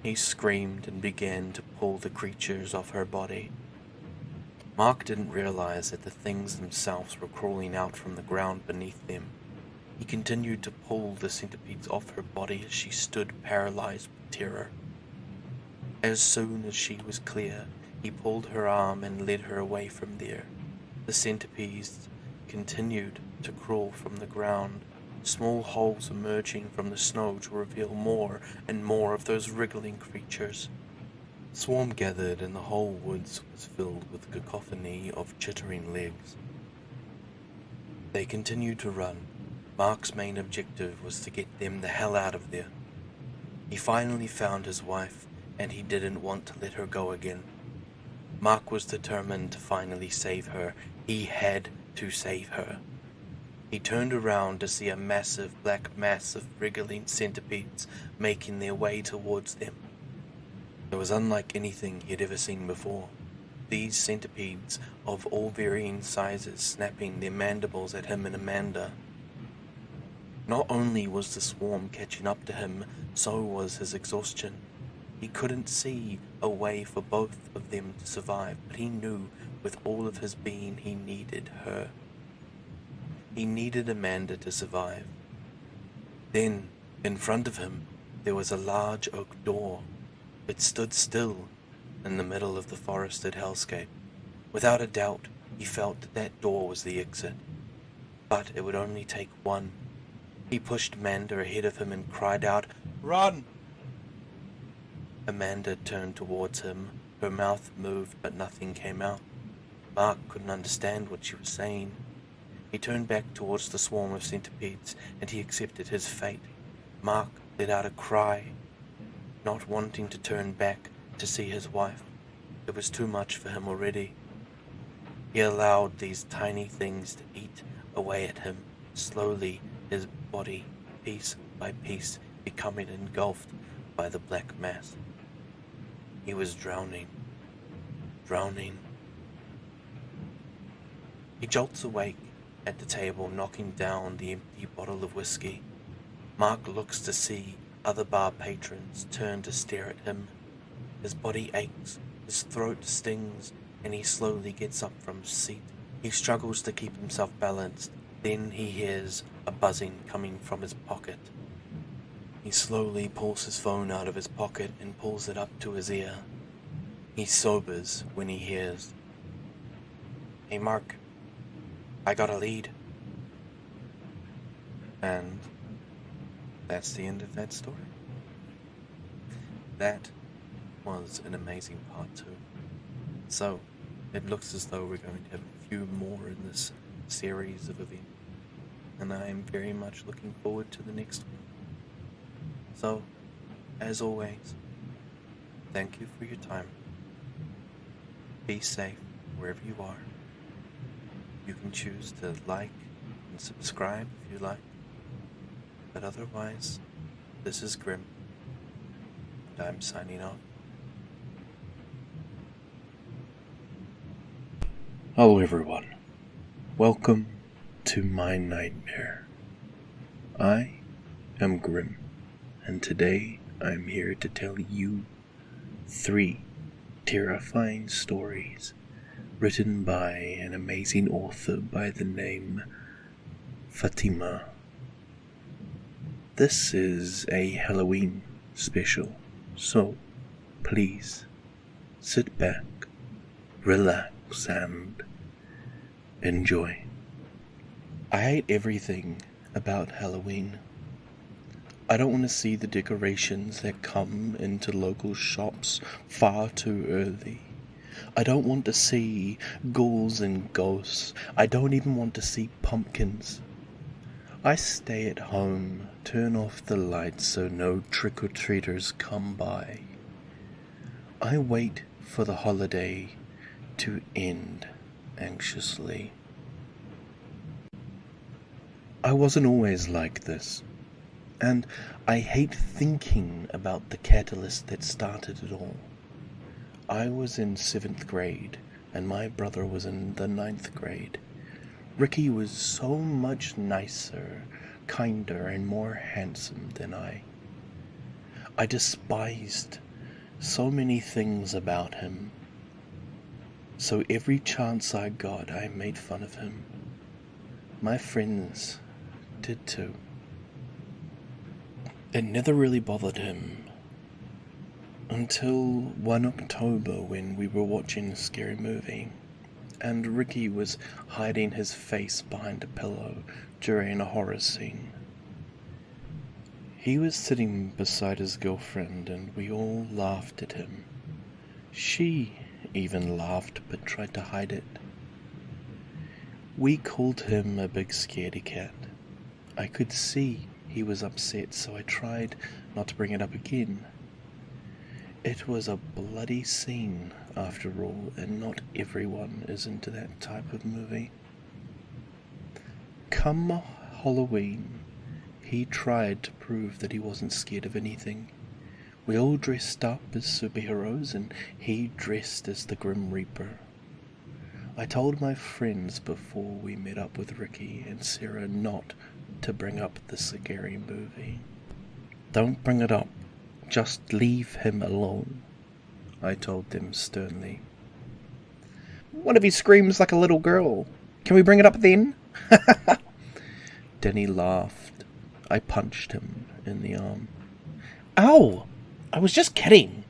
He screamed and began to pull the creatures off her body. Mark didn't realize that the things themselves were crawling out from the ground beneath them. He continued to pull the centipedes off her body as she stood paralyzed with terror. As soon as she was clear, he pulled her arm and led her away from there. The centipedes continued to crawl from the ground, small holes emerging from the snow to reveal more and more of those wriggling creatures. The swarm gathered and the whole woods was filled with a cacophony of chittering legs. They continued to run. Mark's main objective was to get them the hell out of there. He finally found his wife, and he didn't want to let her go again. Mark was determined to finally save her. He had to save her. He turned around to see a massive black mass of wriggling centipedes making their way towards them. It was unlike anything he had ever seen before. These centipedes of all varying sizes snapping their mandibles at him and Amanda. Not only was the swarm catching up to him, so was his exhaustion. He couldn't see a way for both of them to survive, but he knew with all of his being he needed her. He needed Amanda to survive. Then, in front of him, there was a large oak door. It stood still in the middle of the forested hellscape. Without a doubt, he felt that that door was the exit. But it would only take one. He pushed Amanda ahead of him and cried out, "Run!" Amanda turned towards him. Her mouth moved, but nothing came out. Mark couldn't understand what she was saying. He turned back towards the swarm of centipedes, and he accepted his fate. Mark let out a cry, not wanting to turn back to see his wife. It was too much for him already. He allowed these tiny things to eat away at him, slowly, his body, piece by piece, becoming engulfed by the black mass. He was drowning. He jolts awake at the table, knocking down the empty bottle of whiskey. Mark looks to see other bar patrons turn to stare at him. His body aches, his throat stings, and he slowly gets up from his seat. He struggles to keep himself balanced. Then he hears a buzzing coming from his pocket. He slowly pulls his phone out of his pocket and pulls it up to his ear. He sobers when he hears, "Hey Mark, I got a lead." And that's the end of that story. That was an amazing part 2. So, it looks as though we're going to have a few more in this series of events. And I am very much looking forward to the next one. So, as always, thank you for your time. Be safe wherever you are. You can choose to like and subscribe if you like. But otherwise, this is Grim, I'm signing off. Hello everyone, welcome to my nightmare. I am Grim, and today I'm here to tell you 3 terrifying stories written by an amazing author by the name Fatima. This is a Halloween special, so please sit back, relax, and enjoy. I hate everything about Halloween. I don't want to see the decorations that come into local shops far too early. I don't want to see ghouls and ghosts. I don't even want to see pumpkins. I stay at home, turn off the lights so no trick-or-treaters come by. I wait for the holiday to end anxiously. I wasn't always like this, and I hate thinking about the catalyst that started it all. I was in 7th grade, and my brother was in the 9th grade. Ricky was so much nicer, kinder, and more handsome than I. I despised so many things about him. So every chance I got, I made fun of him. My friends did too. It never really bothered him until one October when we were watching a scary movie, and Ricky was hiding his face behind a pillow during a horror scene. He was sitting beside his girlfriend, and we all laughed at him. She even laughed, but tried to hide it. We called him a big scaredy cat. I could see he was upset, so I tried not to bring it up again. It was a bloody scene, after all, and not everyone is into that type of movie. Come Halloween, he tried to prove that he wasn't scared of anything. We all dressed up as superheroes, and he dressed as the Grim Reaper. I told my friends before we met up with Ricky and Sarah not to bring up the scary movie. Don't bring it up. Just leave him alone, I told them sternly. What if he screams like a little girl? Can we bring it up then? Denny laughed. I punched him in the arm. Ow! I was just kidding,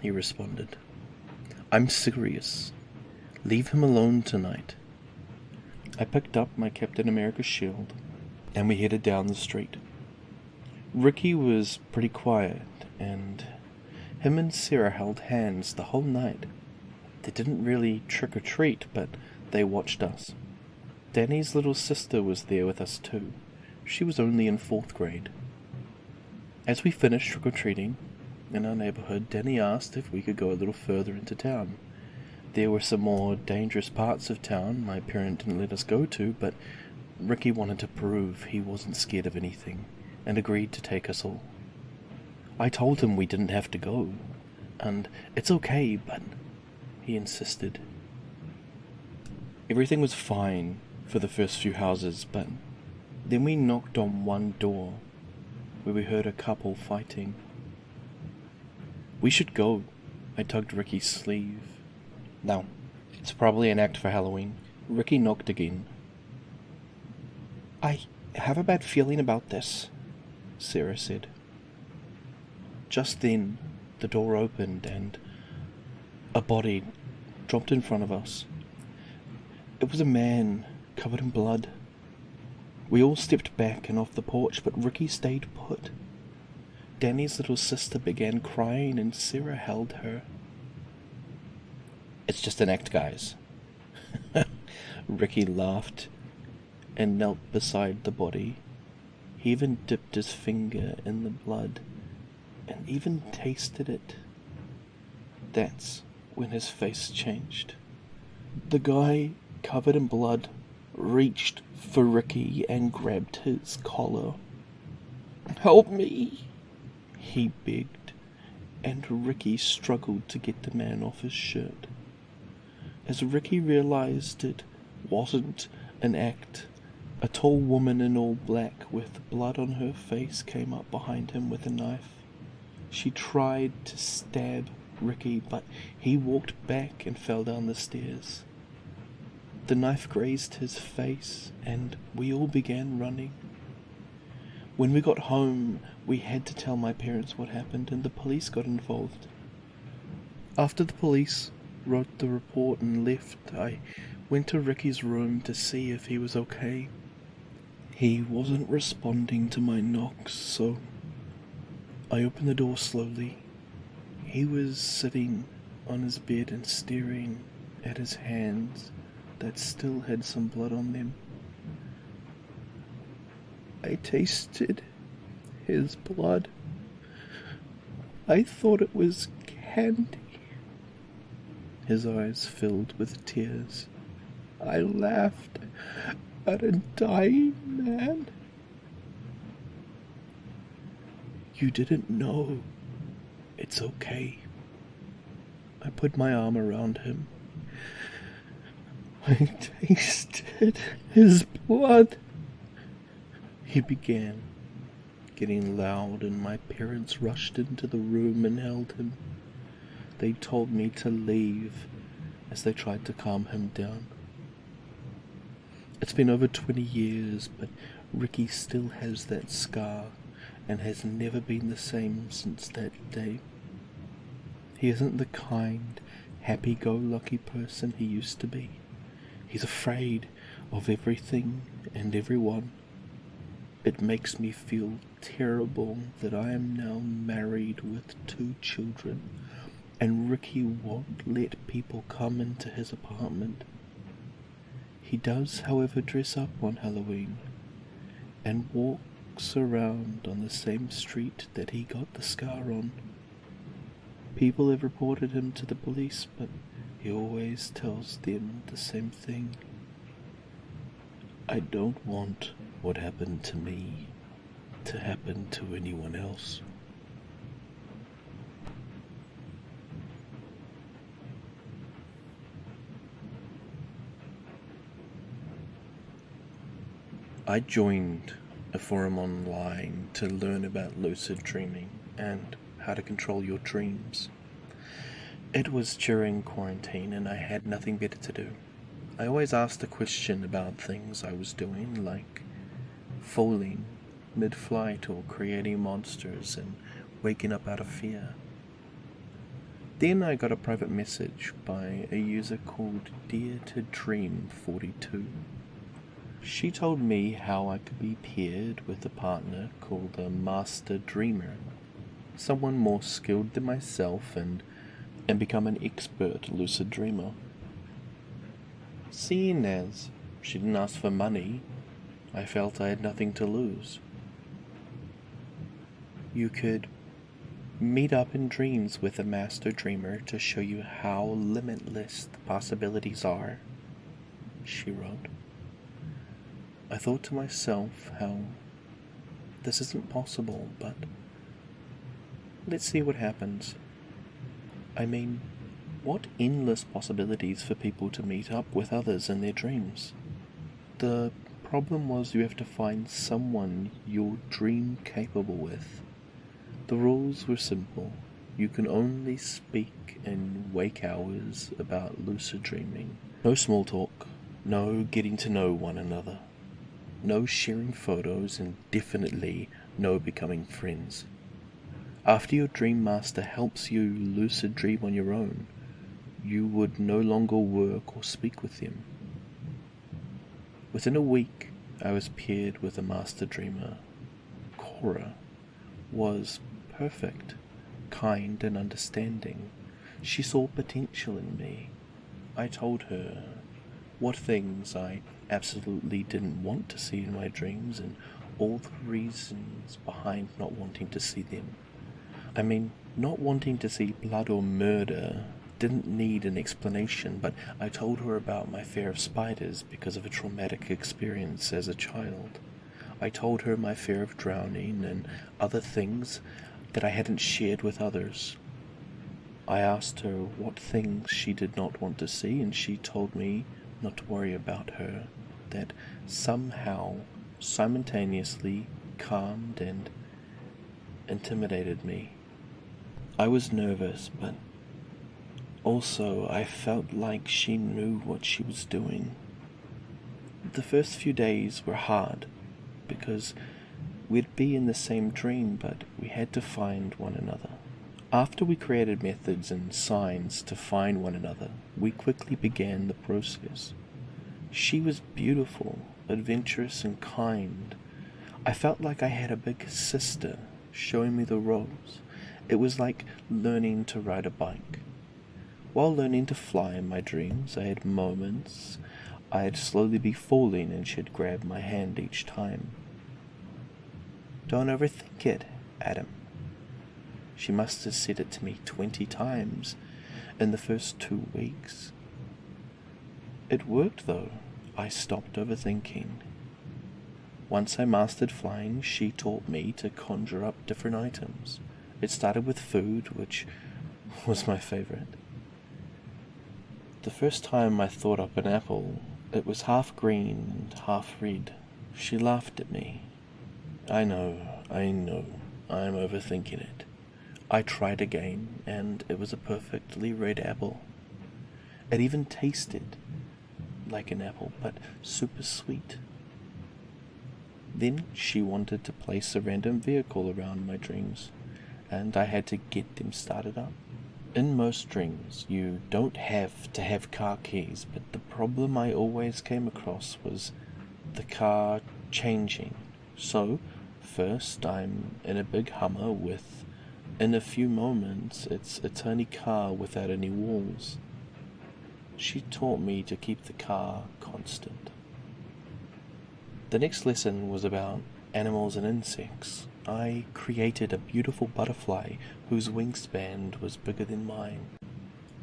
he responded. I'm serious. Leave him alone tonight. I picked up my Captain America shield, and we headed down the street. Ricky was pretty quiet, and him and Sarah held hands the whole night. They didn't really trick-or-treat, but they watched us. Danny's little sister was there with us too. She was only in 4th grade. As we finished trick-or-treating in our neighborhood, Danny asked if we could go a little further into town. There were some more dangerous parts of town my parent didn't let us go to, but Ricky wanted to prove he wasn't scared of anything, and agreed to take us all. I told him we didn't have to go, and it's okay, but he insisted. Everything was fine for the first few houses, but then we knocked on one door, where we heard a couple fighting. We should go, I tugged Ricky's sleeve. No, it's probably an act for Halloween. Ricky knocked again. I have a bad feeling about this, Sarah said. Just then, the door opened and a body dropped in front of us. It was a man covered in blood. We all stepped back and off the porch, but Ricky stayed put. Danny's little sister began crying and Sarah held her. It's just an act, guys. Ricky laughed and knelt beside the body. He even dipped his finger in the blood and even tasted it. That's when his face changed. The guy, covered in blood, reached for Ricky and grabbed his collar. "Help me," he begged. and Ricky struggled to get the man off his shirt. As Ricky realized it wasn't an act, a tall woman in all black with blood on her face came up behind him with a knife. She tried to stab Ricky, but he walked back and fell down the stairs. The knife grazed his face, and we all began running. When we got home, we had to tell my parents what happened, and the police got involved. After the police wrote the report and left, I went to Ricky's room to see if he was okay. He wasn't responding to my knocks, so I opened the door slowly. He was sitting on his bed and staring at his hands that still had some blood on them. I tasted his blood. I thought it was candy. His eyes filled with tears. I laughed at a dying man. You didn't know. It's okay. I put my arm around him. I tasted his blood. He began getting loud, and my parents rushed into the room and held him. They told me to leave as they tried to calm him down. It's been over 20 years, but Ricky still has that scar and has never been the same since that day. He isn't the kind, happy-go-lucky person he used to be. He's afraid of everything and everyone. It makes me feel terrible that I am now married with 2 children, and Ricky won't let people come into his apartment. He does, however, dress up on Halloween and walks around on the same street that he got the scar on. People have reported him to the police, but he always tells them the same thing. I don't want what happened to me to happen to anyone else. I joined a forum online to learn about lucid dreaming and how to control your dreams. It was during quarantine and I had nothing better to do. I always asked a question about things I was doing, like falling mid-flight or creating monsters and waking up out of fear. Then I got a private message by a user called Dare to Dream 42. She told me how I could be paired with a partner called a master dreamer, someone more skilled than myself, and become an expert lucid dreamer. Seeing as she didn't ask for money, I felt I had nothing to lose. You could meet up in dreams with a master dreamer to show you how limitless the possibilities are, she wrote. I thought to myself how this isn't possible, but let's see what happens. I mean, what endless possibilities for people to meet up with others in their dreams. The problem was you have to find someone you're dream capable with. The rules were simple. You can only speak in wake hours about lucid dreaming. No small talk, no getting to know one another, no sharing photos, and definitely no becoming friends. After your dream master helps you lucid dream on your own, you would no longer work or speak with them. Within a week, I was paired with a master dreamer. Cora was perfect, kind and understanding. She saw potential in me. I told her what things I absolutely didn't want to see in my dreams and all the reasons behind not wanting to see them. I mean, not wanting to see blood or murder didn't need an explanation, but I told her about my fear of spiders because of a traumatic experience as a child. I told her my fear of drowning and other things that I hadn't shared with others. I asked her what things she did not want to see, and she told me not to worry about her, that somehow simultaneously calmed and intimidated me. I was nervous, but also I felt like she knew what she was doing. The first few days were hard, because we'd be in the same dream, but we had to find one another. After we created methods and signs to find one another, we quickly began the process. She was beautiful, adventurous, and kind. I felt like I had a big sister showing me the ropes. It was like learning to ride a bike. While learning to fly in my dreams, I had moments I'd slowly be falling and she'd grab my hand each time. "Don't overthink it, Adam." She must have said it to me 20 times in the first 2 weeks. It worked though. I stopped overthinking. Once I mastered flying, she taught me to conjure up different items. It started with food, which was my favorite. The first time I thought up an apple, it was half green and half red. She laughed at me. I know, I'm overthinking it. I tried again, and it was a perfectly red apple. It even tasted like an apple, but super sweet. Then she wanted to place a random vehicle around my dreams, and I had to get them started up. In most dreams, you don't have to have car keys, but the problem I always came across was the car changing. So, first I'm in a big Hummer with, in a few moments, it's a tiny car without any walls. She taught me to keep the car constant. The next lesson was about animals and insects. I created a beautiful butterfly whose wingspan was bigger than mine.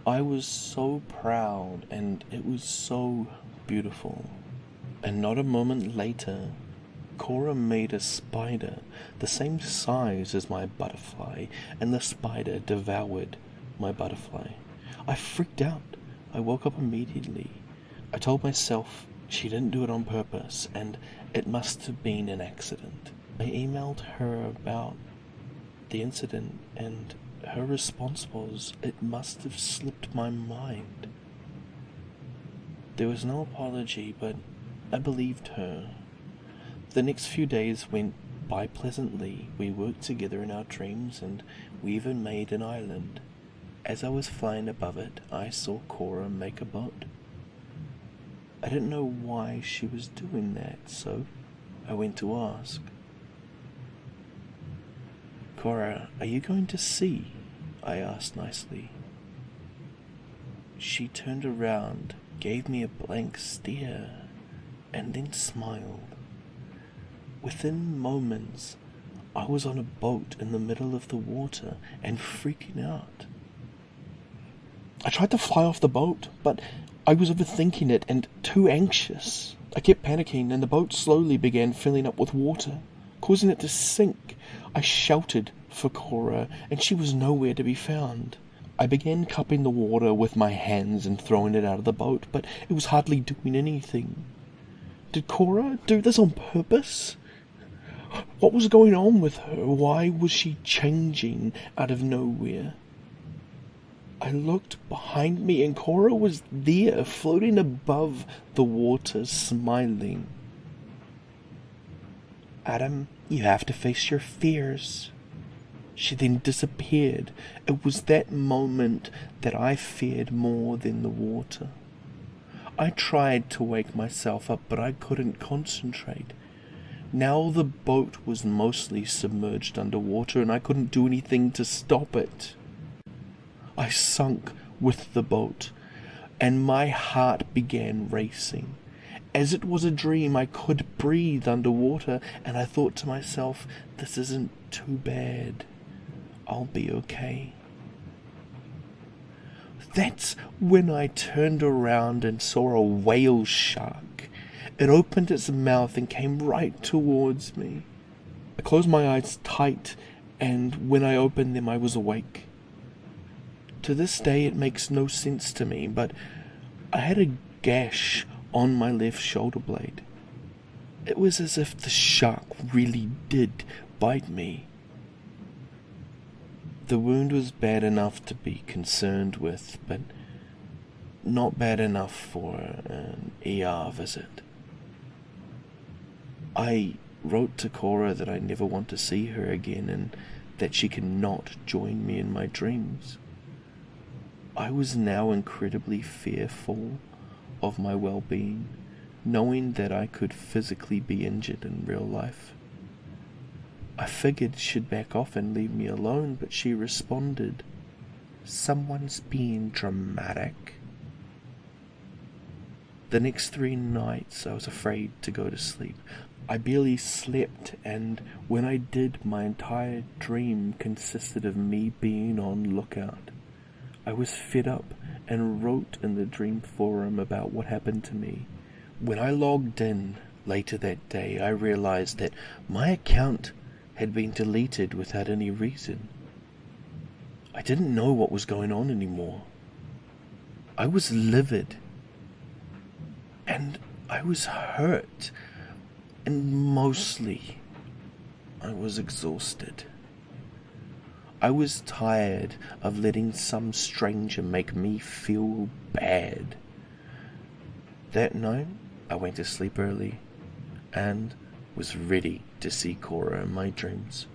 I was so proud, and it was so beautiful. And not a moment later, Cora made a spider the same size as my butterfly, and the spider devoured my butterfly. I freaked out. I woke up immediately. I told myself she didn't do it on purpose, and it must have been an accident. I emailed her about the incident, and her response was, "It must have slipped my mind." There was no apology, but I believed her. The next few days went by pleasantly. We worked together in our dreams, and we even made an island. As I was flying above it, I saw Cora make a boat. I didn't know why she was doing that, so I went to ask. "Cora, are you going to sea?" I asked nicely. She turned around, gave me a blank stare, and then smiled. Within moments, I was on a boat in the middle of the water and freaking out. I tried to fly off the boat, but I was overthinking it and too anxious. I kept panicking, and the boat slowly began filling up with water, causing it to sink. I shouted for Cora, and she was nowhere to be found. I began cupping the water with my hands and throwing it out of the boat, but it was hardly doing anything. Did Cora do this on purpose? What was going on with her? Why was she changing out of nowhere? I looked behind me, and Cora was there, floating above the water, smiling. "Adam, you have to face your fears." She then disappeared. It was that moment that I feared more than the water. I tried to wake myself up, but I couldn't concentrate. Now the boat was mostly submerged underwater, and I couldn't do anything to stop it. I sunk with the boat, and my heart began racing. As it was a dream, I could breathe underwater, and I thought to myself, this isn't too bad. I'll be okay. That's when I turned around and saw a whale shark. It opened its mouth and came right towards me. I closed my eyes tight, and when I opened them, I was awake. To this day it makes no sense to me, but I had a gash on my left shoulder blade. It was as if the shark really did bite me. The wound was bad enough to be concerned with, but not bad enough for an ER visit. I wrote to Cora that I never want to see her again and that she cannot join me in my dreams. I was now incredibly fearful of my well-being, knowing that I could physically be injured in real life. I figured she'd back off and leave me alone, but she responded, "Someone's being dramatic." The next 3 nights I was afraid to go to sleep. I barely slept, and when I did, my entire dream consisted of me being on lookout. I was fed up and wrote in the dream forum about what happened to me. When I logged in later that day, I realized that my account had been deleted without any reason. I didn't know what was going on anymore. I was livid, and I was hurt, and mostly I was exhausted. I was tired of letting some stranger make me feel bad. That night, I went to sleep early and was ready to see Cora in my dreams.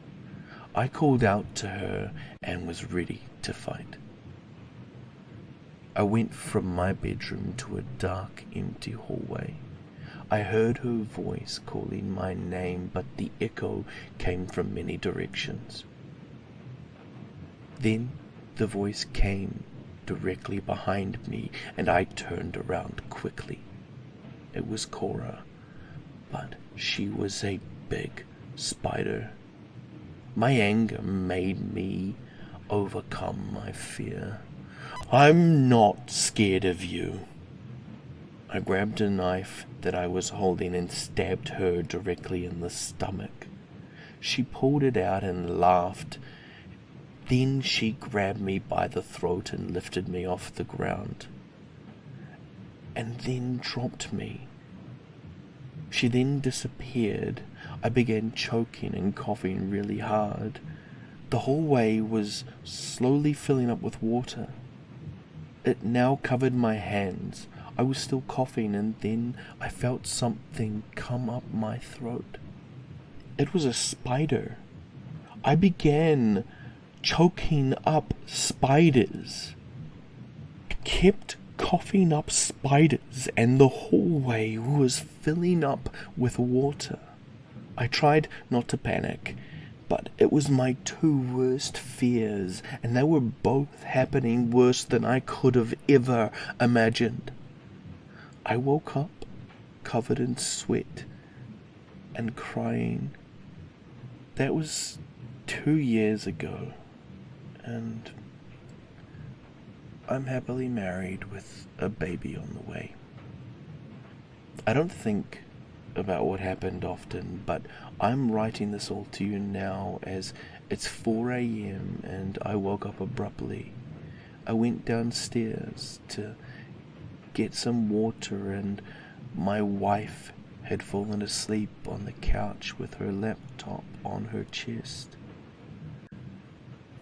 I called out to her and was ready to fight. I went from my bedroom to a dark, empty hallway. I heard her voice calling my name, but the echo came from many directions. Then the voice came directly behind me, and I turned around quickly. It was Cora, but she was a big spider. My anger made me overcome my fear. "I'm not scared of you." I grabbed a knife that I was holding and stabbed her directly in the stomach. She pulled it out and laughed. Then she grabbed me by the throat and lifted me off the ground, and then dropped me. She then disappeared. I began choking and coughing really hard. The hallway was slowly filling up with water. It now covered my hands. I was still coughing, and then I felt something come up my throat. It was a spider. I began choking up spiders. I kept coughing up spiders, and the hallway was filling up with water. I tried not to panic, but it was my 2 worst fears, and they were both happening worse than I could have ever imagined. I woke up covered in sweat and crying. That was 2 years ago, and I'm happily married with a baby on the way. I don't think about what happened often, but I'm writing this all to you now as it's 4 a.m. and I woke up abruptly. I went downstairs to get some water, and my wife had fallen asleep on the couch with her laptop on her chest.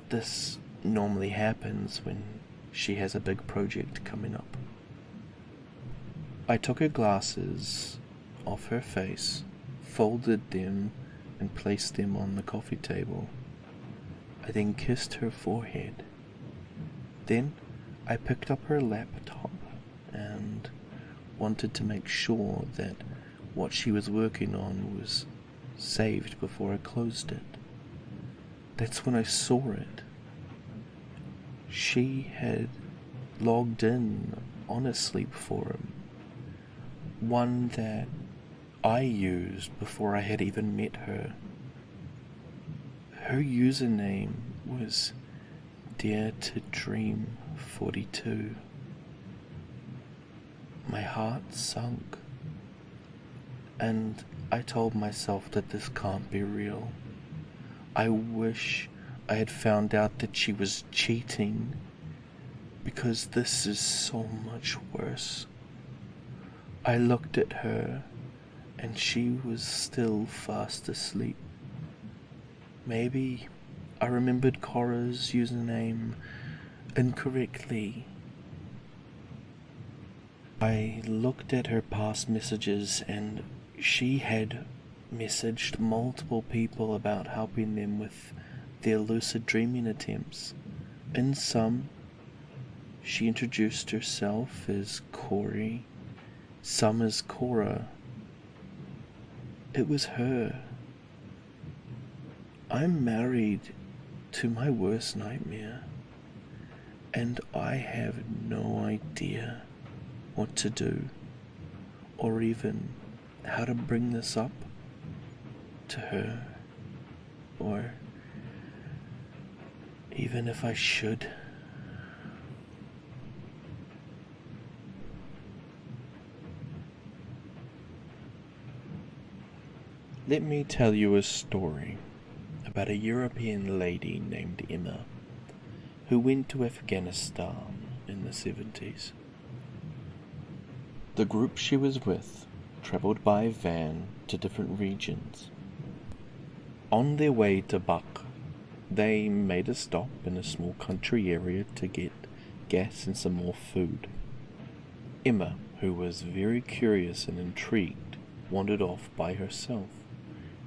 This normally happens when she has a big project coming up. I took her glasses off her face, folded them, and placed them on the coffee table. I then kissed her forehead. Then I picked up her laptop and wanted to make sure that what she was working on was saved before I closed it. That's when I saw it. She had logged in on a sleep forum, one that I used before I had even met her. Her username was Dare to Dream 42. My heart sunk, and I told myself that this can't be real. I wish I had found out that she was cheating because this is so much worse. I looked at her, and she was still fast asleep. Maybe I remembered Cora's username incorrectly. I looked at her past messages, and she had messaged multiple people about helping them with their lucid dreaming attempts. In some, she introduced herself as Corey, some as Cora. It was her. I'm married to my worst nightmare, and I have no idea what to do, or even how to bring this up to her, or even if I should. Let me tell you a story about a European lady named Emma who went to Afghanistan in the 70s. The group she was with traveled by van to different regions. On their way to Buck, they made a stop in a small country area to get gas and some more food. Emma, who was very curious and intrigued, wandered off by herself.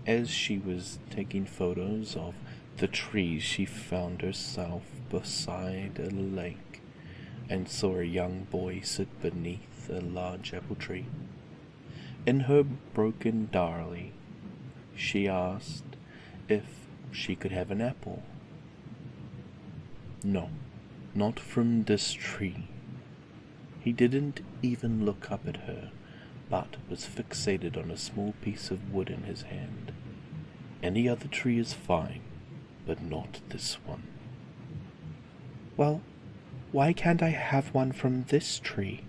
As she was taking photos of the trees, she found herself beside a lake and saw a young boy sit beneath a large apple tree. In her broken Darley, she asked if she could have an apple. No, not from this tree. He didn't even look up at her, but was fixated on a small piece of wood in his hand. Any other tree is fine, but not this one. Well, why can't I have one from this tree?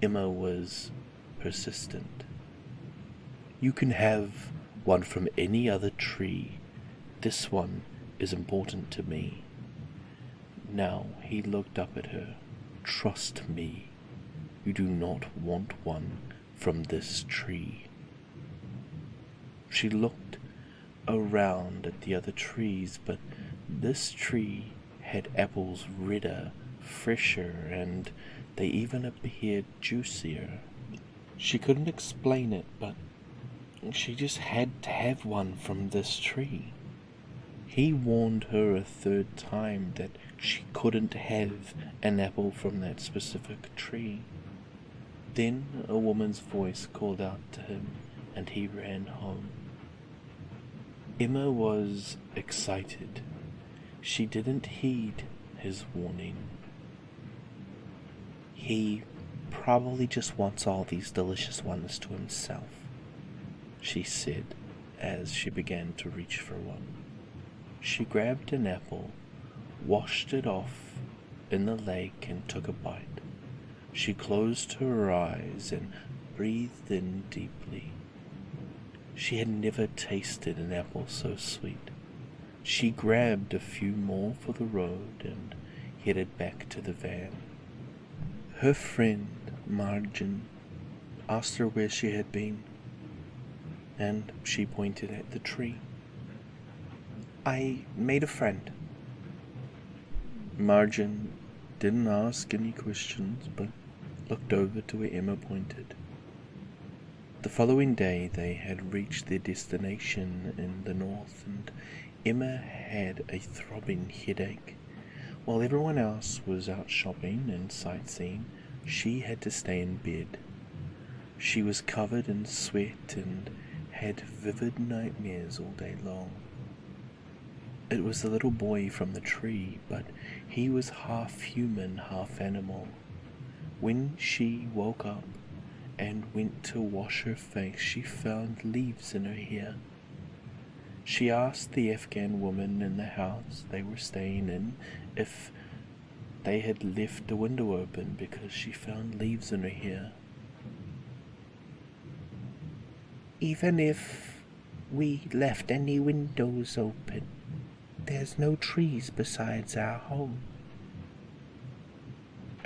Emma was persistent. You can have one from any other tree. This one is important to me. Now he looked up at her. Trust me, you do not want one from this tree. She looked around at the other trees, but this tree had apples redder, fresher, and they even appeared juicier. She couldn't explain it, but she just had to have one from this tree. He warned her a third time that she couldn't have an apple from that specific tree. Then a woman's voice called out to him, and he ran home. Emma was excited. She didn't heed his warning. He probably just wants all these delicious ones to himself, she said as she began to reach for one. She grabbed an apple, washed it off in the lake, and took a bite. She closed her eyes and breathed in deeply. She had never tasted an apple so sweet. She grabbed a few more for the road and headed back to the van. Her friend, Margin, asked her where she had been, and she pointed at the tree. I made a friend. Margin didn't ask any questions, but looked over to where Emma pointed. The following day they had reached their destination in the north, and Emma had a throbbing headache. While everyone else was out shopping and sightseeing, she had to stay in bed. She was covered in sweat and had vivid nightmares all day long. It was the little boy from the tree, but he was half human, half animal. When she woke up and went to wash her face, she found leaves in her hair. She asked the Afghan woman in the house they were staying in if they had left the window open because she found leaves in her hair. Even if we left any windows open, there's no trees besides our home.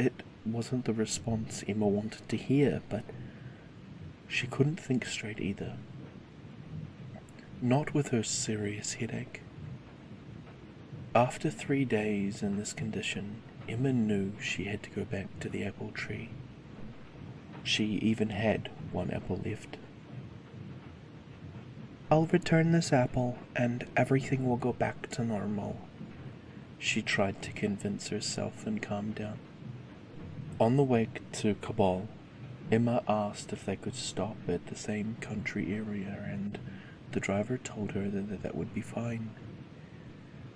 It wasn't the response Emma wanted to hear, but she couldn't think straight either. Not with her serious headache. After 3 days in this condition, Emma knew she had to go back to the apple tree. She even had 1 apple left. "I'll return this apple and everything will go back to normal," she tried to convince herself and calm down. On the way to Kabul, Emma asked if they could stop at the same country area, and the driver told her that would be fine.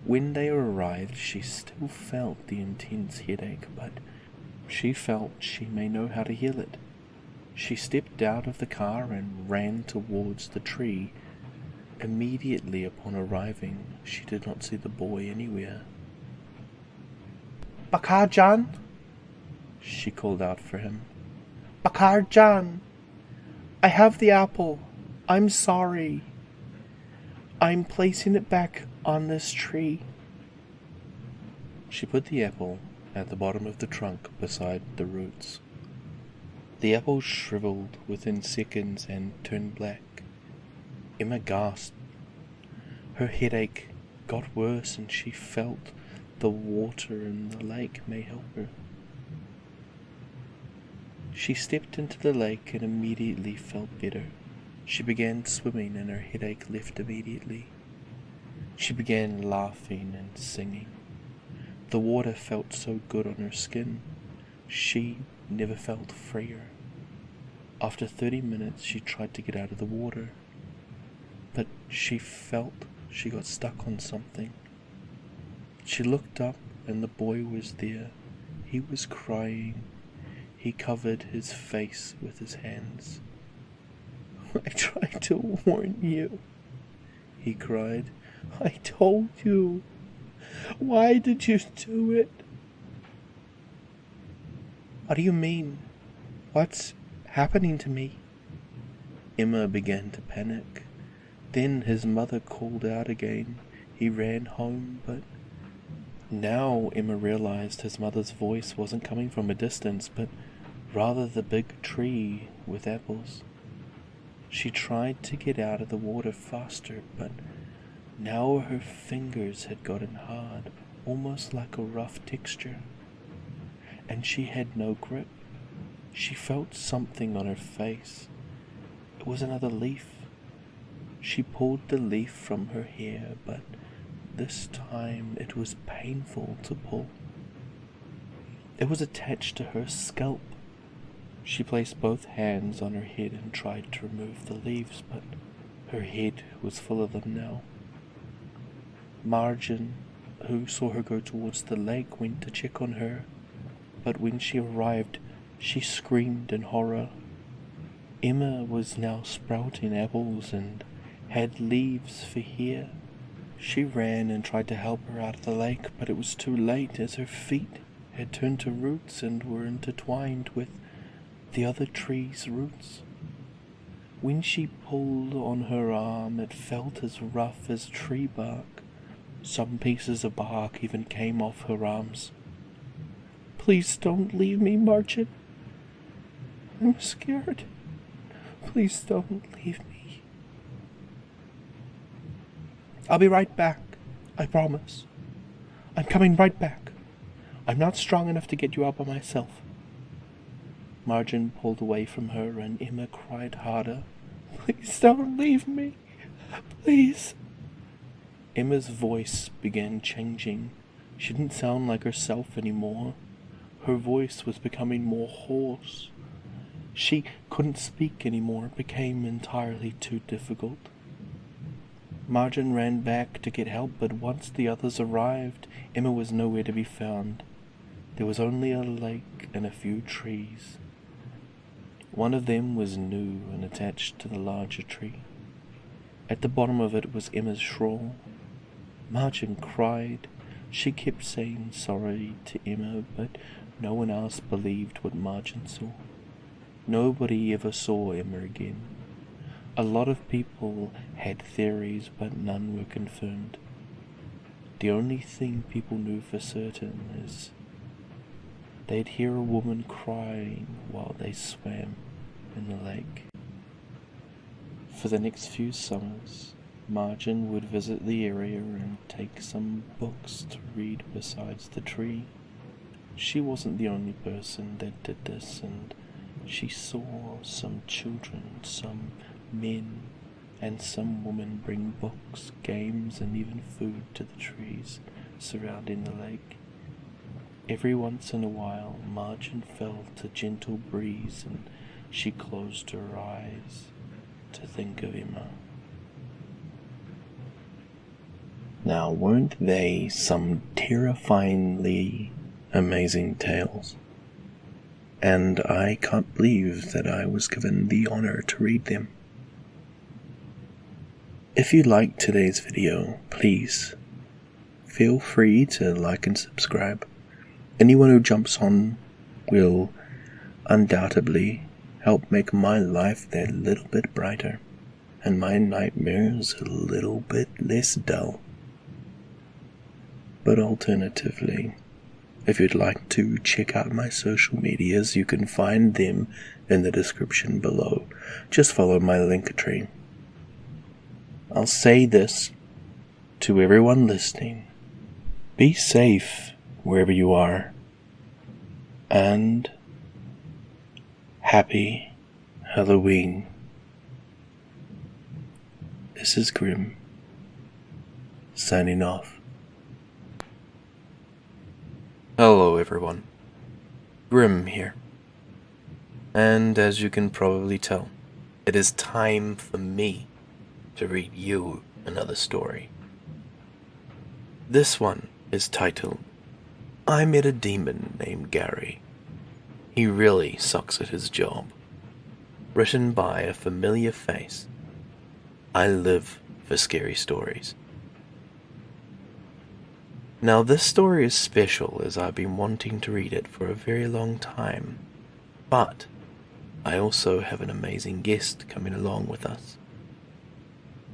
When they arrived, she still felt the intense headache, but she felt she may know how to heal it. She stepped out of the car and ran towards the tree. Immediately upon arriving, she did not see the boy anywhere. "Bakar-Jan?" she called out for him. "Bakar-Jan, I have the apple. I'm sorry. I'm placing it back on this tree." She put the apple at the bottom of the trunk beside the roots. The apple shriveled within seconds and turned black. Emma gasped. Her headache got worse and she felt the water in the lake may help her. She stepped into the lake and immediately felt better. She began swimming and her headache left immediately. She began laughing and singing. The water felt so good on her skin. She never felt freer. After 30 minutes, she tried to get out of the water, but she felt she got stuck on something. She looked up and the boy was there. He was crying. He covered his face with his hands. "I tried to warn you," he cried. "I told you. Why did you do it?" "What do you mean? What's happening to me?" Emma began to panic. Then his mother called out again. He ran home, but now Emma realized his mother's voice wasn't coming from a distance, but rather the big tree with apples. She tried to get out of the water faster, but now her fingers had gotten hard, almost like a rough texture, and she had no grip. She felt something on her face. It was another leaf. She pulled the leaf from her hair, but this time it was painful to pull. It was attached to her scalp. She placed both hands on her head and tried to remove the leaves, but her head was full of them now. Margin, who saw her go towards the lake, went to check on her, but when she arrived, she screamed in horror. Emma was now sprouting apples and had leaves for hair. She ran and tried to help her out of the lake, but it was too late, as her feet had turned to roots and were intertwined with the other tree's roots. When she pulled on her arm, it felt as rough as tree bark. Some pieces of bark even came off her arms. "Please don't leave me, Margin. I'm scared. Please don't leave me." "I'll be right back, I promise. I'm coming right back. I'm not strong enough to get you out by myself." Margin pulled away from her and Emma cried harder. "Please don't leave me. Please." Emma's voice began changing. She didn't sound like herself anymore. Her voice was becoming more hoarse. She couldn't speak anymore. It became entirely too difficult. Margin ran back to get help, but once the others arrived, Emma was nowhere to be found. There was only a lake and a few trees. One of them was new and attached to the larger tree. At the bottom of it was Emma's shawl. Margin cried. She kept saying sorry to Emma, but no one else believed what Margin saw. Nobody ever saw Emma again. A lot of people had theories, but none were confirmed. The only thing people knew for certain is they'd hear a woman crying while they swam in the lake. For the next few summers, Margin would visit the area and take some books to read besides the tree. She wasn't the only person that did this, and she saw some children, some men, and some women bring books, games, and even food to the trees surrounding the lake. Every once in a while, Margin felt a gentle breeze, and she closed her eyes to think of Emma. Now, weren't they some terrifyingly amazing tales? And I can't believe that I was given the honor to read them. If you liked today's video, please feel free to like and subscribe. Anyone who jumps on will undoubtedly help make my life that little bit brighter and my nightmares a little bit less dull. But alternatively, if you'd like to check out my social medias, you can find them in the description below. Just follow my Linktree. I'll say this to everyone listening: be safe wherever you are, and happy Halloween. This is Grim, signing off. Hello everyone, Grim here. And as you can probably tell, it is time for me to read you another story. This one is titled, I Met a Demon Named Gary. He Really Sucks at His Job. Written by a familiar face. I live for scary stories. Now this story is special as I've been wanting to read it for a very long time, but I also have an amazing guest coming along with us.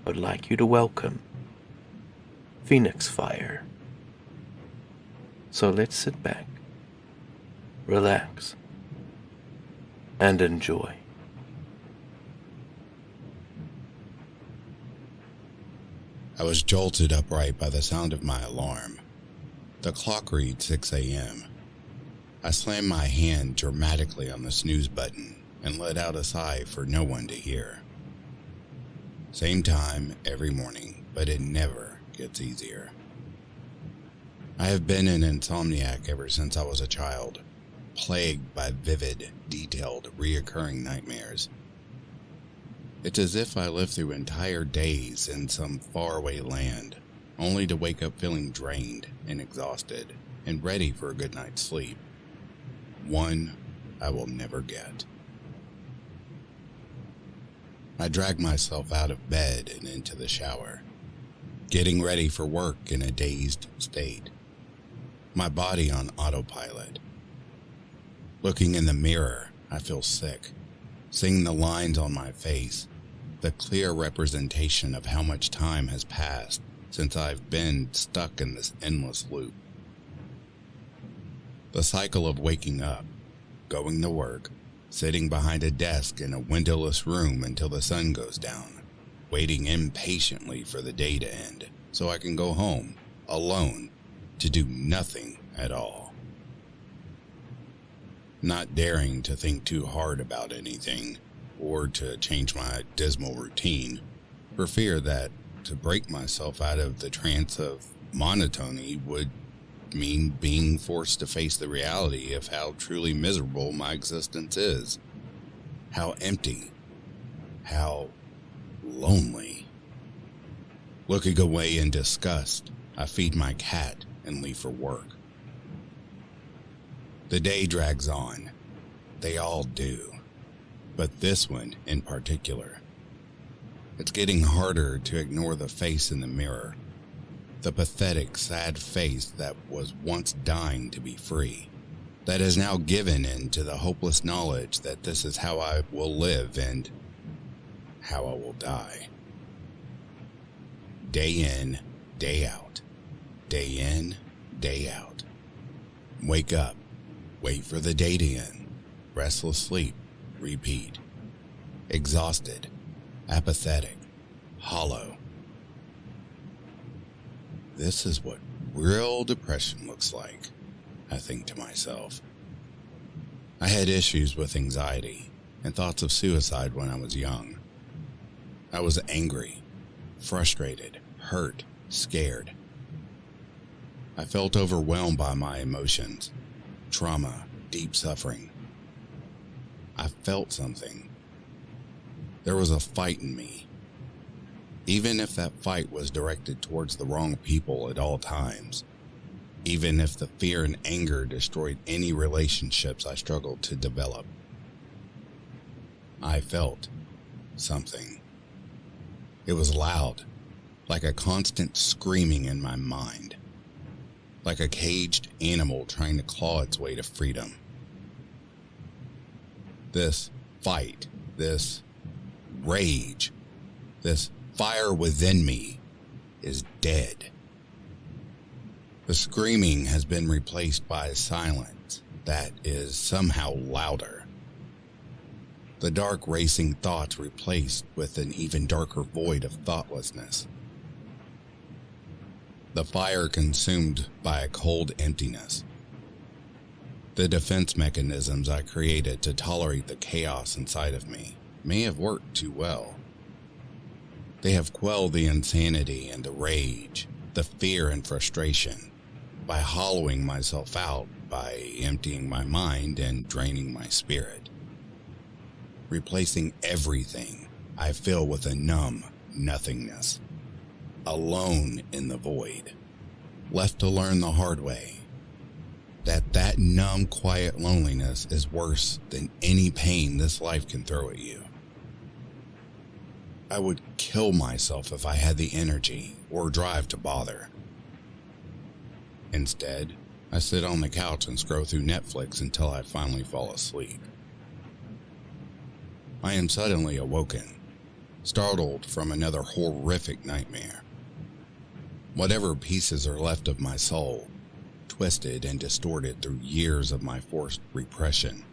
I'd like you to welcome Phoenix Fire. So let's sit back, relax, and enjoy. I was jolted upright by the sound of my alarm. The clock read 6 a.m. I slammed my hand dramatically on the snooze button and let out a sigh for no one to hear. Same time every morning, but it never gets easier. I have been an insomniac ever since I was a child, plagued by vivid, detailed, reoccurring nightmares. It's as if I lived through entire days in some faraway land, only to wake up feeling drained and exhausted and ready for a good night's sleep. One I will never get. I dragged myself out of bed and into the shower, getting ready for work in a dazed state, my body on autopilot. Looking in the mirror, I feel sick, seeing the lines on my face, the clear representation of how much time has passed since I've been stuck in this endless loop. The cycle of waking up, going to work, sitting behind a desk in a windowless room until the sun goes down, waiting impatiently for the day to end so I can go home, alone, to do nothing at all. Not daring to think too hard about anything, or to change my dismal routine, for fear that to break myself out of the trance of monotony would mean being forced to face the reality of how truly miserable my existence is. How empty. How lonely. Looking away in disgust, I feed my cat and leave for work. The day drags on. They all do. But this one in particular. It's getting harder to ignore the face in the mirror. The pathetic, sad face that was once dying to be free. That is now given in to the hopeless knowledge that this is how I will live and how I will die. Day in, day out. Day in, day out. Wake up, Wait for the day to end. Restless sleep. Repeat. Exhausted. Apathetic. Hollow. This is what real depression looks like, I think to myself. I had issues with anxiety and thoughts of suicide when I was young. I was angry, frustrated, hurt, scared. I felt overwhelmed by my emotions, trauma, deep suffering. I felt something. There was a fight in me. Even if that fight was directed towards the wrong people at all times. Even if the fear and anger destroyed any relationships I struggled to develop. I felt something. It was loud, like a constant screaming in my mind. Like a caged animal trying to claw its way to freedom. This fight, this rage, this fire within me is dead. The screaming has been replaced by a silence that is somehow louder. The dark racing thoughts replaced with an even darker void of thoughtlessness. The fire consumed by a cold emptiness. The defense mechanisms I created to tolerate the chaos inside of me may have worked too well. They have quelled the insanity and the rage, the fear and frustration, by hollowing myself out, by emptying my mind and draining my spirit. Replacing everything I feel with a numb nothingness. Alone in the void, left to learn the hard way that numb, quiet loneliness is worse than any pain this life can throw at you. I would kill myself if I had the energy or drive to bother. Instead, I sit on the couch and scroll through Netflix until I finally fall asleep. I am suddenly awoken, startled from another horrific nightmare. Whatever pieces are left of my soul, twisted and distorted through years of my forced repression,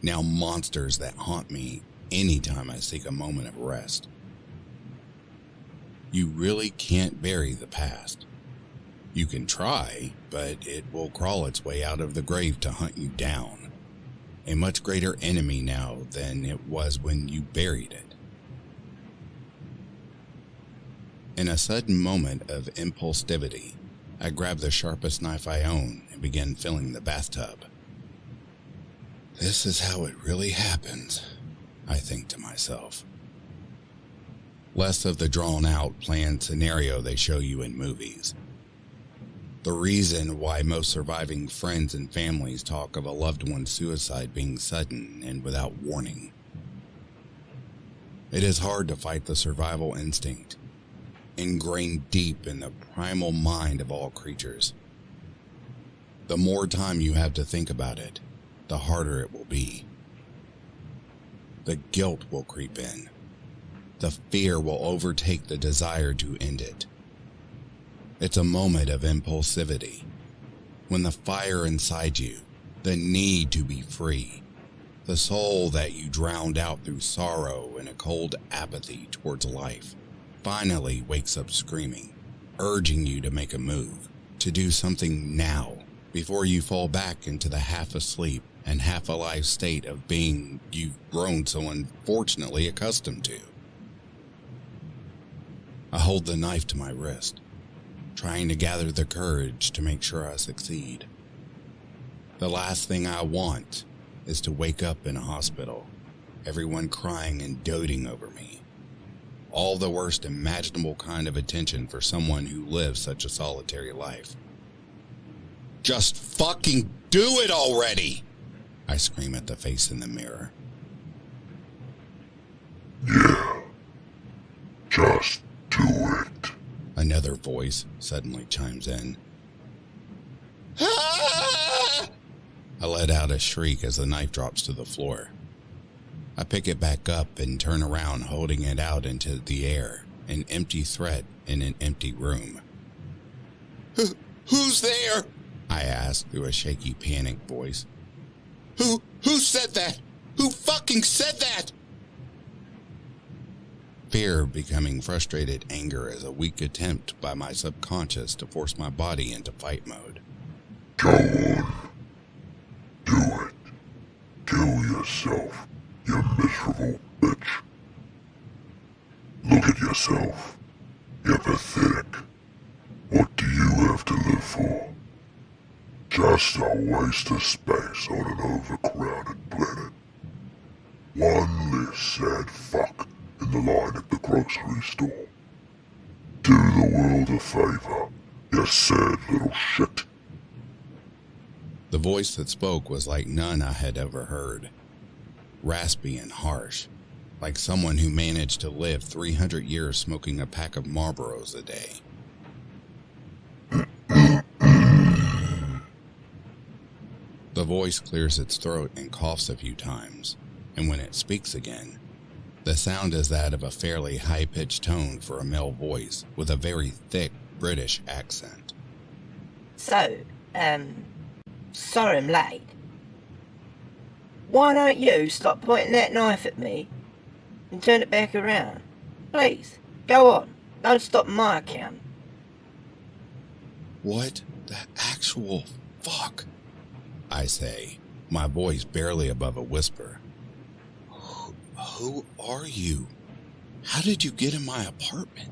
now monsters that haunt me anytime I seek a moment of rest. You really can't bury the past. You can try, but it will crawl its way out of the grave to hunt you down. A much greater enemy now than it was when you buried it. In a sudden moment of impulsivity, I grabbed the sharpest knife I own and began filling the bathtub. This is how it really happens, I think to myself. Less of the drawn-out, planned scenario they show you in movies. The reason why most surviving friends and families talk of a loved one's suicide being sudden and without warning. It is hard to fight the survival instinct, ingrained deep in the primal mind of all creatures. The more time you have to think about it, the harder it will be. The guilt will creep in. The fear will overtake the desire to end it. It's a moment of impulsivity, when the fire inside you, the need to be free, the soul that you drowned out through sorrow and a cold apathy towards life, finally wakes up screaming, urging you to make a move, to do something now, before you fall back into the half-asleep and half-alive state of being you've grown so unfortunately accustomed to. I hold the knife to my wrist, trying to gather the courage to make sure I succeed. The last thing I want is to wake up in a hospital, everyone crying and doting over me. All the worst imaginable kind of attention for someone who lives such a solitary life. Just fucking do it already! I scream at the face in the mirror. Yeah. Just do it. Another voice suddenly chimes in. Ah! I let out a shriek as the knife drops to the floor. I pick it back up and turn around, holding it out into the air, an empty threat in an empty room. Who's there? I ask through a shaky, panicked voice. Who said that? Who fucking said that? Fear becoming frustrated anger as a weak attempt by my subconscious to force my body into fight mode. Go on. Do it. Kill yourself, you miserable bitch. Look at yourself. You're pathetic. What do you have to live for? Just a waste of space on an overcrowded planet. One less sad fuck in the line at the grocery store. Do the world a favor, you sad little shit. The voice that spoke was like none I had ever heard. Raspy and harsh, like someone who managed to live 300 years smoking a pack of Marlboros a day. The voice clears its throat and coughs a few times, and when it speaks again, the sound is that of a fairly high-pitched tone for a male voice with a very thick British accent. So, sorry I'm late. Why don't you stop pointing that knife at me and turn it back around? Please, go on. Don't stop my account. What the actual fuck? I say, my voice barely above a whisper. Who are you? How did you get in my apartment?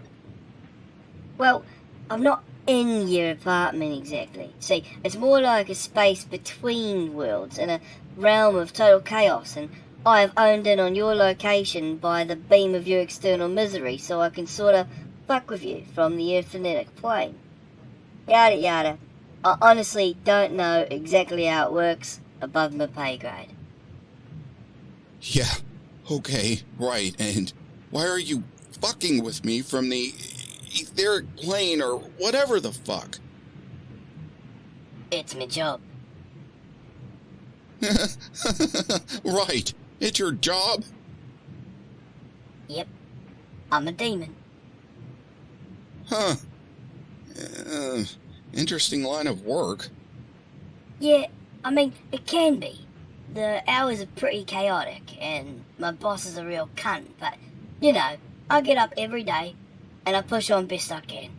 Well, I'm not in your apartment exactly. See, it's more like a space between worlds in a realm of total chaos, and I have owned in on your location by the beam of your external misery, so I can sort of fuck with you from the earthnetic plane. Yada yada. I honestly don't know exactly how it works above my pay grade. Yeah, okay, right, and why are you fucking with me from the etheric plane or whatever the fuck? It's my job. Right, it's your job? Yep, I'm a demon. Huh. Interesting line of work. Yeah, I mean, it can be. The hours are pretty chaotic, and my boss is a real cunt, but, you know, I get up every day, and I push on best I can.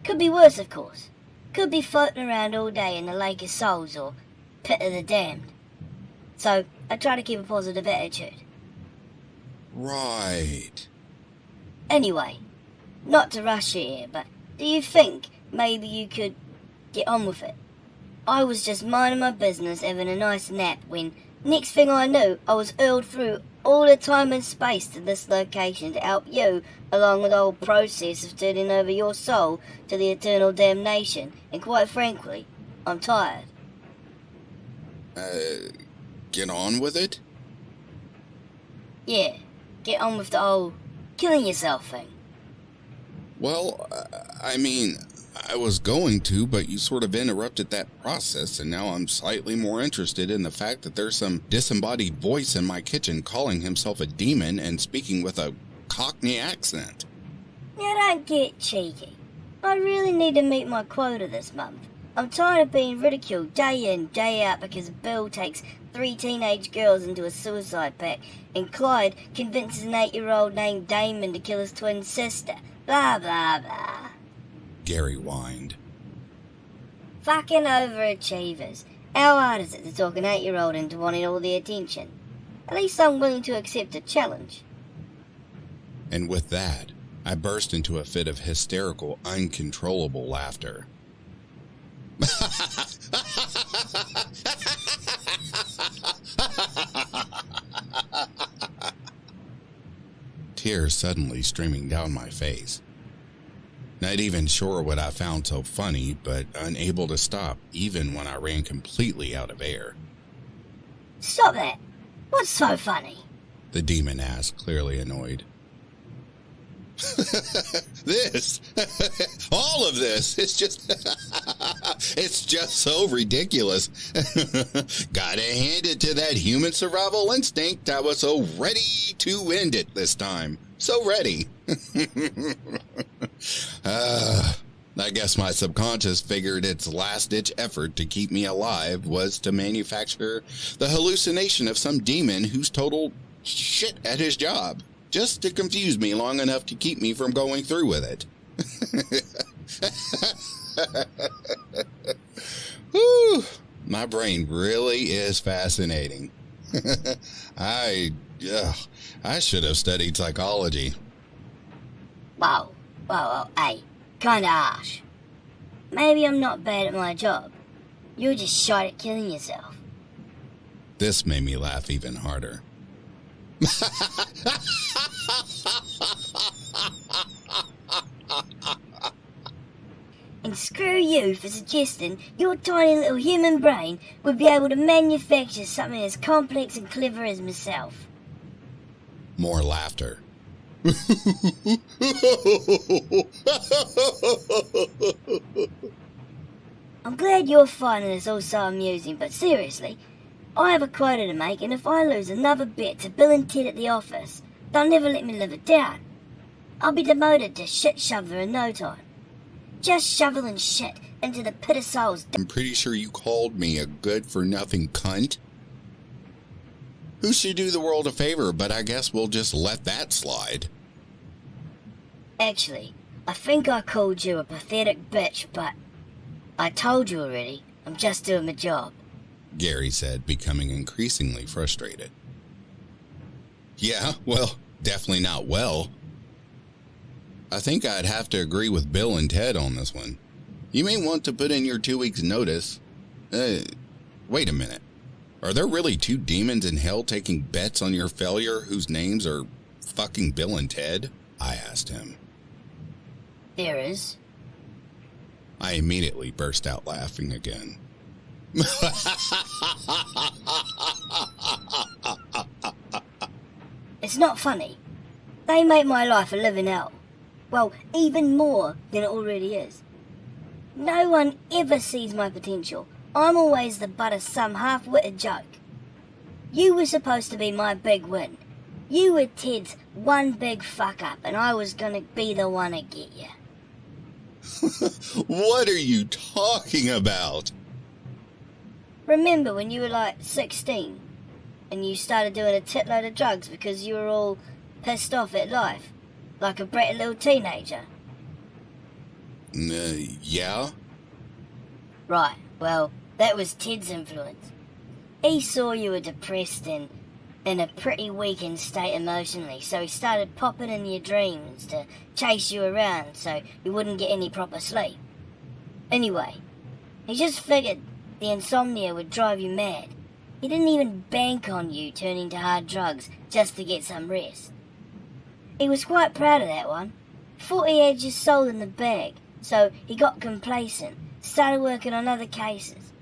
Could be worse, of course. Could be floating around all day in the Lake of Souls, or Pit of the Damned. So, I try to keep a positive attitude. Right. Anyway, not to rush you here, but do you think maybe you could get on with it? I was just minding my business, having a nice nap, when next thing I knew, I was hurled through all the time and space to this location to help you along with the whole process of turning over your soul to the eternal damnation. And quite frankly, I'm tired. Get on with it? Yeah, get on with the whole killing yourself thing. Well, I mean, I was going to, but you sort of interrupted that process, and now I'm slightly more interested in the fact that there's some disembodied voice in my kitchen calling himself a demon and speaking with a Cockney accent. Now don't get cheeky. I really need to meet my quota this month. I'm tired of being ridiculed day in, day out because Bill takes 3 teenage girls into a suicide pact, and Clyde convinces an 8-year-old named Damon to kill his twin sister. Blah, blah, blah. Gary whined. Fucking overachievers. How hard is it to talk an 8-year-old into wanting all the attention? At least I'm willing to accept a challenge. And with that, I burst into a fit of hysterical, uncontrollable laughter. Tears suddenly streaming down my face. Not even sure what I found so funny, but unable to stop even when I ran completely out of air. Stop that! What's so funny? The demon asked, clearly annoyed. This, all of this, it's just so ridiculous. Gotta hand it to that human survival instinct. I was so ready to end it this time. So ready. I guess my subconscious figured its last-ditch effort to keep me alive was to manufacture the hallucination of some demon who's total shit at his job, just to confuse me long enough to keep me from going through with it. Whew, my brain really is fascinating. I should have studied psychology. Whoa, hey, kinda harsh. Maybe I'm not bad at my job. You're just shot at killing yourself. This made me laugh even harder. And screw you for suggesting your tiny little human brain would be able to manufacture something as complex and clever as myself. More laughter. I'm glad you're finding this all so amusing, but seriously, I have a quota to make, and if I lose another bit to Bill and Ted at the office, they'll never let me live it down. I'll be demoted to shit shoveler in no time. Just shoveling shit into the pit of souls. I'm pretty sure you called me a good-for-nothing cunt. Who should do the world a favor, but I guess we'll just let that slide. Actually, I think I called you a pathetic bitch, but I told you already, I'm just doing my job. Gary said, becoming increasingly frustrated. Yeah, well, definitely not well. I think I'd have to agree with Bill and Ted on this one. You may want to put in your 2 weeks' notice. Wait a minute. Are there really 2 demons in hell taking bets on your failure whose names are fucking Bill and Ted? I asked him. There is. I immediately burst out laughing again. It's not funny. They make my life a living hell. Well, even more than it already is. No one ever sees my potential. I'm always the butt of some half-witted joke. You were supposed to be my big win. You were Ted's one big fuck-up, and I was gonna be the one to get you. What are you talking about? Remember when you were like 16, and you started doing a titload of drugs because you were all pissed off at life, like a bratty little teenager? Yeah? Right, well, that was Ted's influence. He saw you were depressed and in a pretty weakened state emotionally, so he started popping in your dreams to chase you around so you wouldn't get any proper sleep. Anyway, he just figured the insomnia would drive you mad. He didn't even bank on you turning to hard drugs just to get some rest. He was quite proud of that one. Thought he had your soul in the bag, so he got complacent, started working on other cases.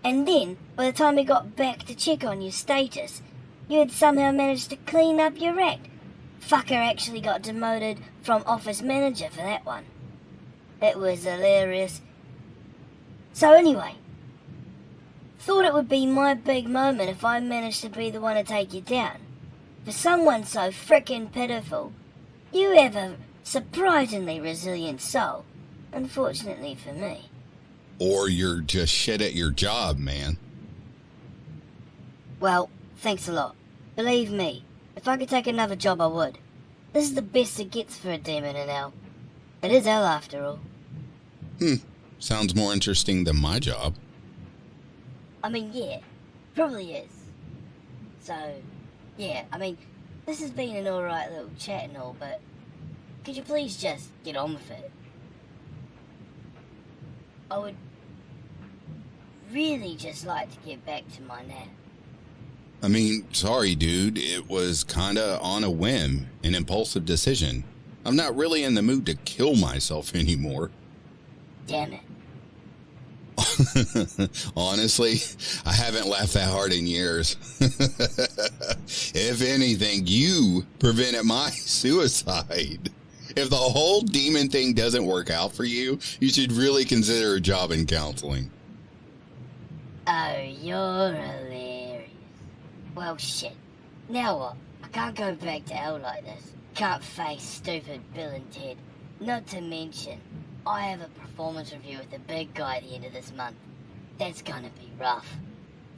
And then, by the time he got back to check on your status, you had somehow managed to clean up your act. Fucker actually got demoted from office manager for that one. It was hilarious. So anyway, thought it would be my big moment if I managed to be the one to take you down. For someone so frickin' pitiful, you have a surprisingly resilient soul, unfortunately for me. Or you're just shit at your job, man. Well, thanks a lot. Believe me, if I could take another job, I would. This is the best it gets for a demon in hell. It is hell after all. Sounds more interesting than my job. I mean, yeah, probably is. So, yeah, I mean, this has been an alright little chat and all, but could you please just get on with it? I would really just like to get back to my nap. I mean, sorry, dude. It was kinda on a whim, an impulsive decision. I'm not really in the mood to kill myself anymore. Damn it. Honestly, I haven't laughed that hard in years. If anything, you prevented my suicide. If the whole demon thing doesn't work out for you, you should really consider a job in counseling. Oh, you're hilarious. Well, shit. Now what? I can't go back to hell like this. Can't face stupid Bill and Ted. Not to mention, I have a performance review with the big guy at the end of this month. That's gonna be rough,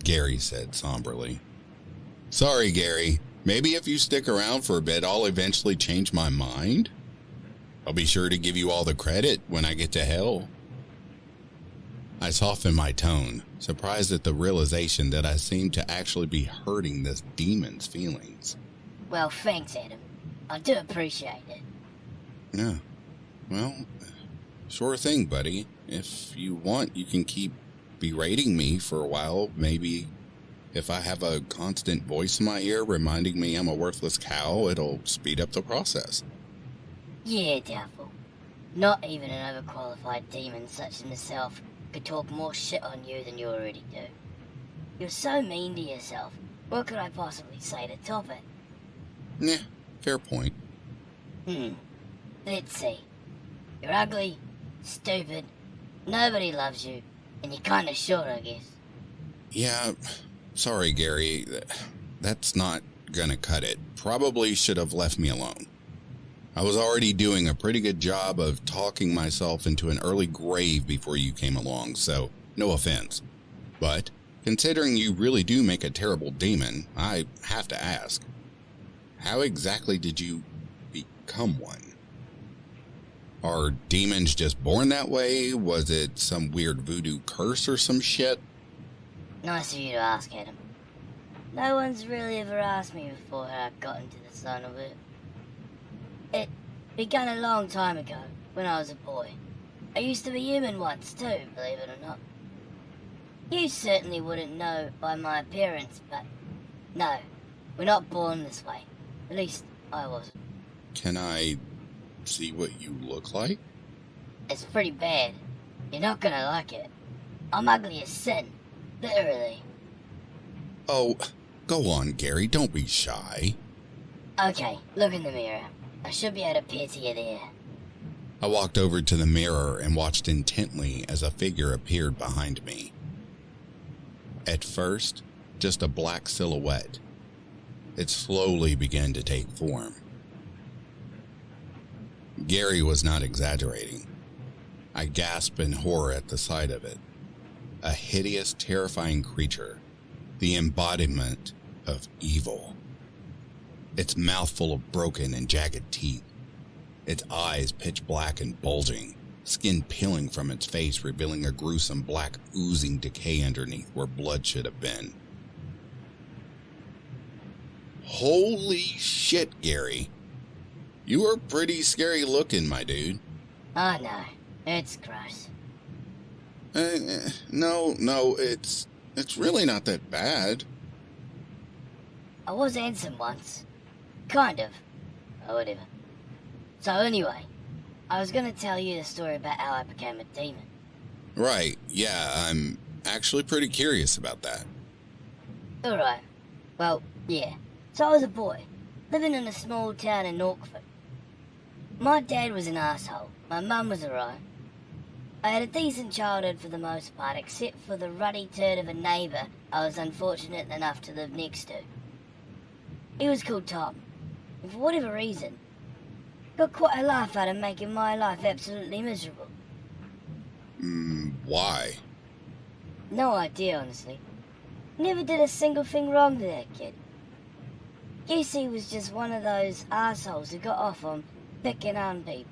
Gary said somberly. Sorry, Gary. Maybe if you stick around for a bit, I'll eventually change my mind. I'll be sure to give you all the credit when I get to hell. I softened my tone, surprised at the realization that I seemed to actually be hurting this demon's feelings. Well, thanks, Adam. I do appreciate it. Yeah, well, sure thing, buddy. If you want, you can keep berating me for a while. Maybe if I have a constant voice in my ear reminding me I'm a worthless cow, it'll speed up the process. Yeah, doubtful. Not even an overqualified demon such as myself could talk more shit on you than you already do. You're so mean to yourself. What could I possibly say to top it? Yeah, fair point. Let's see. You're ugly, stupid, nobody loves you, and you're kinda short, I guess. Yeah, sorry, Gary. That's not gonna cut it. Probably should have left me alone. I was already doing a pretty good job of talking myself into an early grave before you came along, so no offense. But considering you really do make a terrible demon, I have to ask, how exactly did you become one? Are demons just born that way? Was it some weird voodoo curse or some shit? Nice of you to ask, Adam. No one's really ever asked me before how I got into the son of it. It began a long time ago, when I was a boy. I used to be human once too, believe it or not. You certainly wouldn't know by my appearance, but no, we're not born this way. At least, I wasn't. Can I see what you look like? It's pretty bad. You're not gonna like it. I'm ugly as sin. Literally. Oh, go on, Gary. Don't be shy. Okay, look in the mirror. I should be able to picture you there. I walked over to the mirror and watched intently as a figure appeared behind me. At first, just a black silhouette. It slowly began to take form. Gary was not exaggerating. I gasped in horror at the sight of it. A hideous, terrifying creature, the embodiment of evil. Its mouth full of broken and jagged teeth, its eyes pitch black and bulging, skin peeling from its face, revealing a gruesome black oozing decay underneath where blood should have been. Holy shit, Gary. You are pretty scary looking, my dude. I know. It's gross. No, it's really not that bad. I was handsome once. Kind of. Or whatever. So anyway, I was gonna tell you the story about how I became a demon. Right, yeah, I'm actually pretty curious about that. Alright. Well, yeah. So I was a boy, living in a small town in Norfolk. My dad was an asshole. My mum was alright. I had a decent childhood for the most part, except for the ruddy turd of a neighbour I was unfortunate enough to live next to. He was called Tom, and for whatever reason, got quite a laugh out of making my life absolutely miserable. Why? No idea, honestly. Never did a single thing wrong to that kid. Guess he was just one of those assholes who got off on picking on people.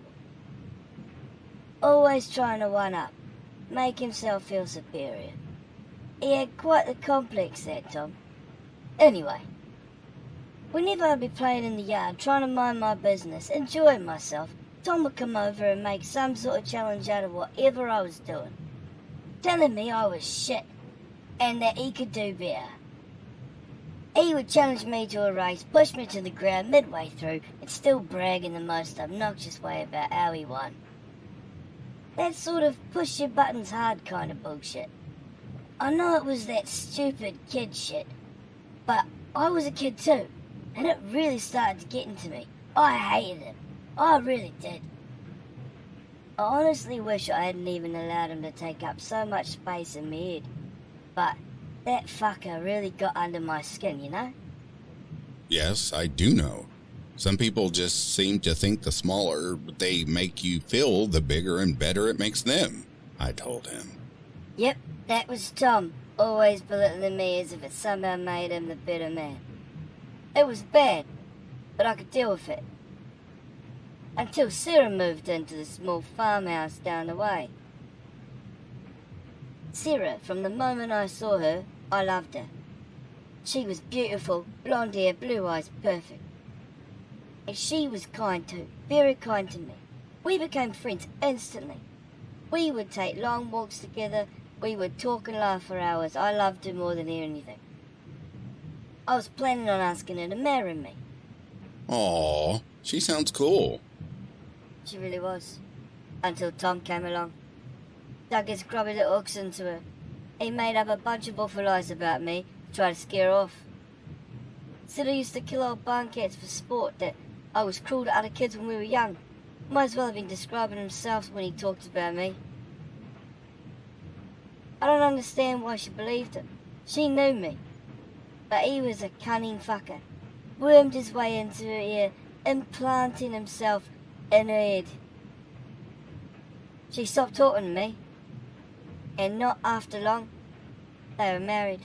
Always trying to one-up, make himself feel superior. He had quite the complex, that Tom. Anyway, whenever I'd be playing in the yard, trying to mind my business, enjoying myself, Tom would come over and make some sort of challenge out of whatever I was doing, telling me I was shit, and that he could do better. He would challenge me to a race, push me to the ground midway through, and still brag in the most obnoxious way about how he won. That sort of push your buttons hard kind of bullshit. I know it was that stupid kid shit, but I was a kid too, and it really started to get into me. I hated him. I really did. I honestly wish I hadn't even allowed him to take up so much space in my head, but that fucker really got under my skin, you know? Yes, I do know. Some people just seem to think the smaller they make you feel, the bigger and better it makes them, I told him. Yep, that was Tom, always belittling me as if it somehow made him the better man. It was bad, but I could deal with it. Until Sarah moved into the small farmhouse down the way. Sarah, from the moment I saw her, I loved her. She was beautiful, blonde hair, blue eyes, perfect. And she was kind too, very kind to me. We became friends instantly. We would take long walks together, we would talk and laugh for hours. I loved her more than anything. I was planning on asking her to marry me. Aw, she sounds cool. She really was. Until Tom came along. Dug his grubby little hooks into her. He made up a bunch of awful lies about me to try to scare her off. Said I used to kill old barn cats for sport, that I was cruel to other kids when we were young. Might as well have been describing himself when he talked about me. I don't understand why she believed him. She knew me. But he was a cunning fucker. Wormed his way into her ear, implanting himself in her head. She stopped talking to me. And not after long, they were married.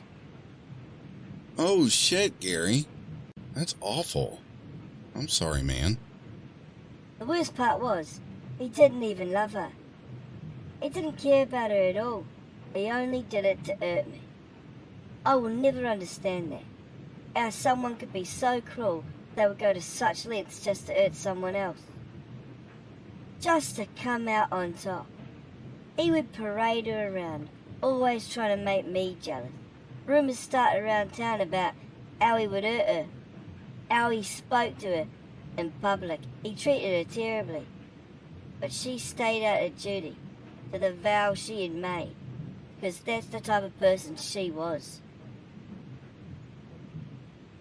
Oh shit, Gary. That's awful. I'm sorry, man. The worst part was, he didn't even love her. He didn't care about her at all. He only did it to hurt me. I will never understand that. How someone could be so cruel they would go to such lengths just to hurt someone else. Just to come out on top. He would parade her around, always trying to make me jealous. Rumours started around town about how he would hurt her, how he spoke to her in public. He treated her terribly. But she stayed out of duty to the vow she had made, because that's the type of person she was.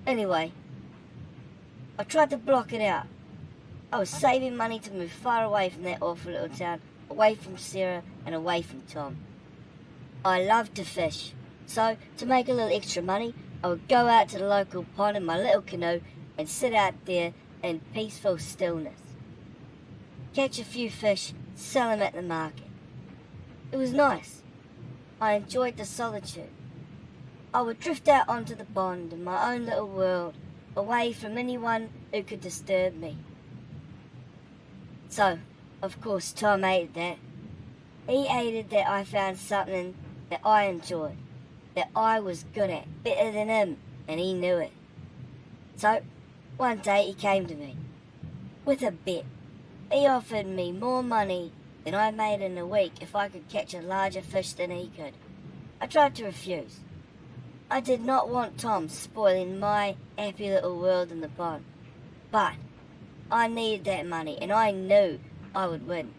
Anyway, I tried to block it out. I was saving money to move far away from that awful little town, away from Sarah and away from Tom. I loved to fish, so to make a little extra money, I would go out to the local pond in my little canoe and sit out there in peaceful stillness. Catch a few fish, sell them at the market. It was nice. I enjoyed the solitude. I would drift out onto the pond in my own little world, away from anyone who could disturb me. So, of course, Tom hated that. He hated that I found something that I enjoyed, that I was good at, better than him, and he knew it. So, one day he came to me, with a bet. He offered me more money than I made in a week if I could catch a larger fish than he could. I tried to refuse. I did not want Tom spoiling my happy little world in the pond. But I needed that money, and I knew I would win.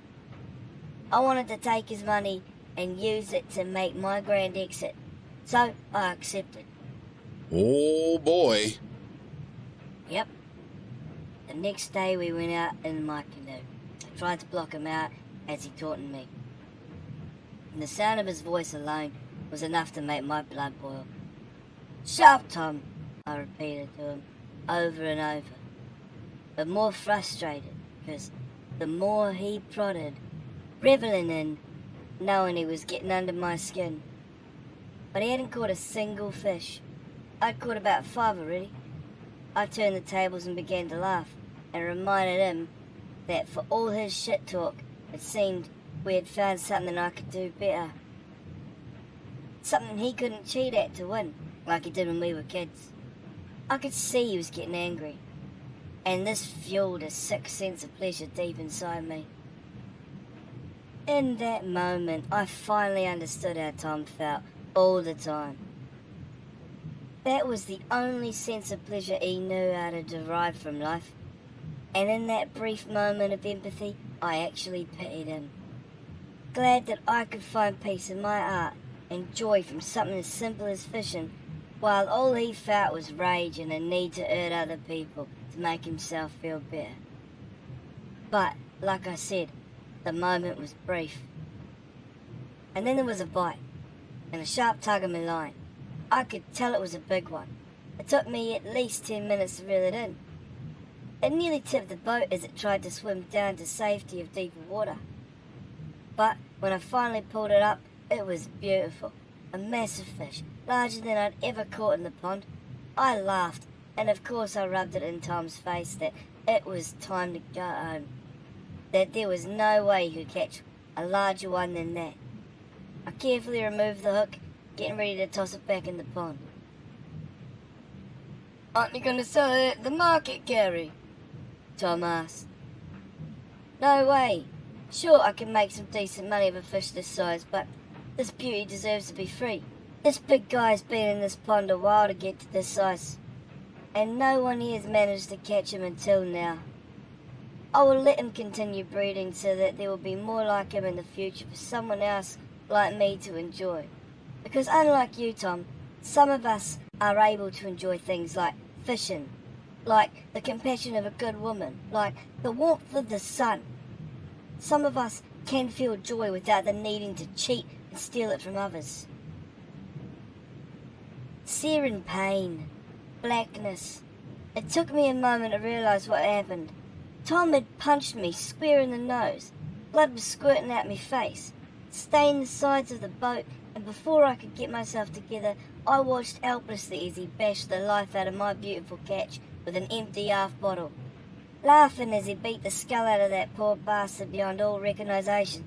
I wanted to take his money and use it to make my grand exit. So I accepted. Oh boy. Yep. The next day we went out in my canoe. I tried to block him out as he taunted me. And the sound of his voice alone was enough to make my blood boil. "Shut up, Tom," I repeated to him over and over, but more frustrated because the more he prodded, reveling in knowing he was getting under my skin. But he hadn't caught a single fish. I'd caught about 5 already. I turned the tables and began to laugh and reminded him that for all his shit talk, it seemed we had found something I could do better. Something he couldn't cheat at to win, like he did when we were kids. I could see he was getting angry, and this fueled a sick sense of pleasure deep inside me. In that moment, I finally understood how Tom felt all the time. That was the only sense of pleasure he knew how to derive from life. And in that brief moment of empathy, I actually pitied him. Glad that I could find peace in my art and joy from something as simple as fishing, while all he felt was rage and a need to hurt other people to make himself feel better. But, like I said, the moment was brief. And then there was a bite, and a sharp tug on my line. I could tell it was a big one. It took me at least 10 minutes to reel it in. It nearly tipped the boat as it tried to swim down to safety of deeper water. But when I finally pulled it up, it was beautiful. A massive fish, larger than I'd ever caught in the pond. I laughed, and of course I rubbed it in Tom's face that it was time to go home. That there was no way he could catch a larger one than that. I carefully removed the hook, getting ready to toss it back in the pond. "Aren't you going to sell it at the market, Gary?" Tom asked. "No way. Sure, I can make some decent money with a fish this size, but this beauty deserves to be free. This big guy's been in this pond a while to get to this size, and no one here's managed to catch him until now. I will let him continue breeding so that there will be more like him in the future for someone else like me to enjoy. Because unlike you, Tom, some of us are able to enjoy things like fishing, like the compassion of a good woman, like the warmth of the sun. Some of us can feel joy without the needing to cheat and steal it from others. Searing pain, blackness. It took me a moment to realise what happened. Tom had punched me square in the nose. Blood was squirting out my face, stained the sides of the boat, and before I could get myself together, I watched helplessly as he bashed the life out of my beautiful catch with an empty half bottle, laughing as he beat the skull out of that poor bastard beyond all recognition.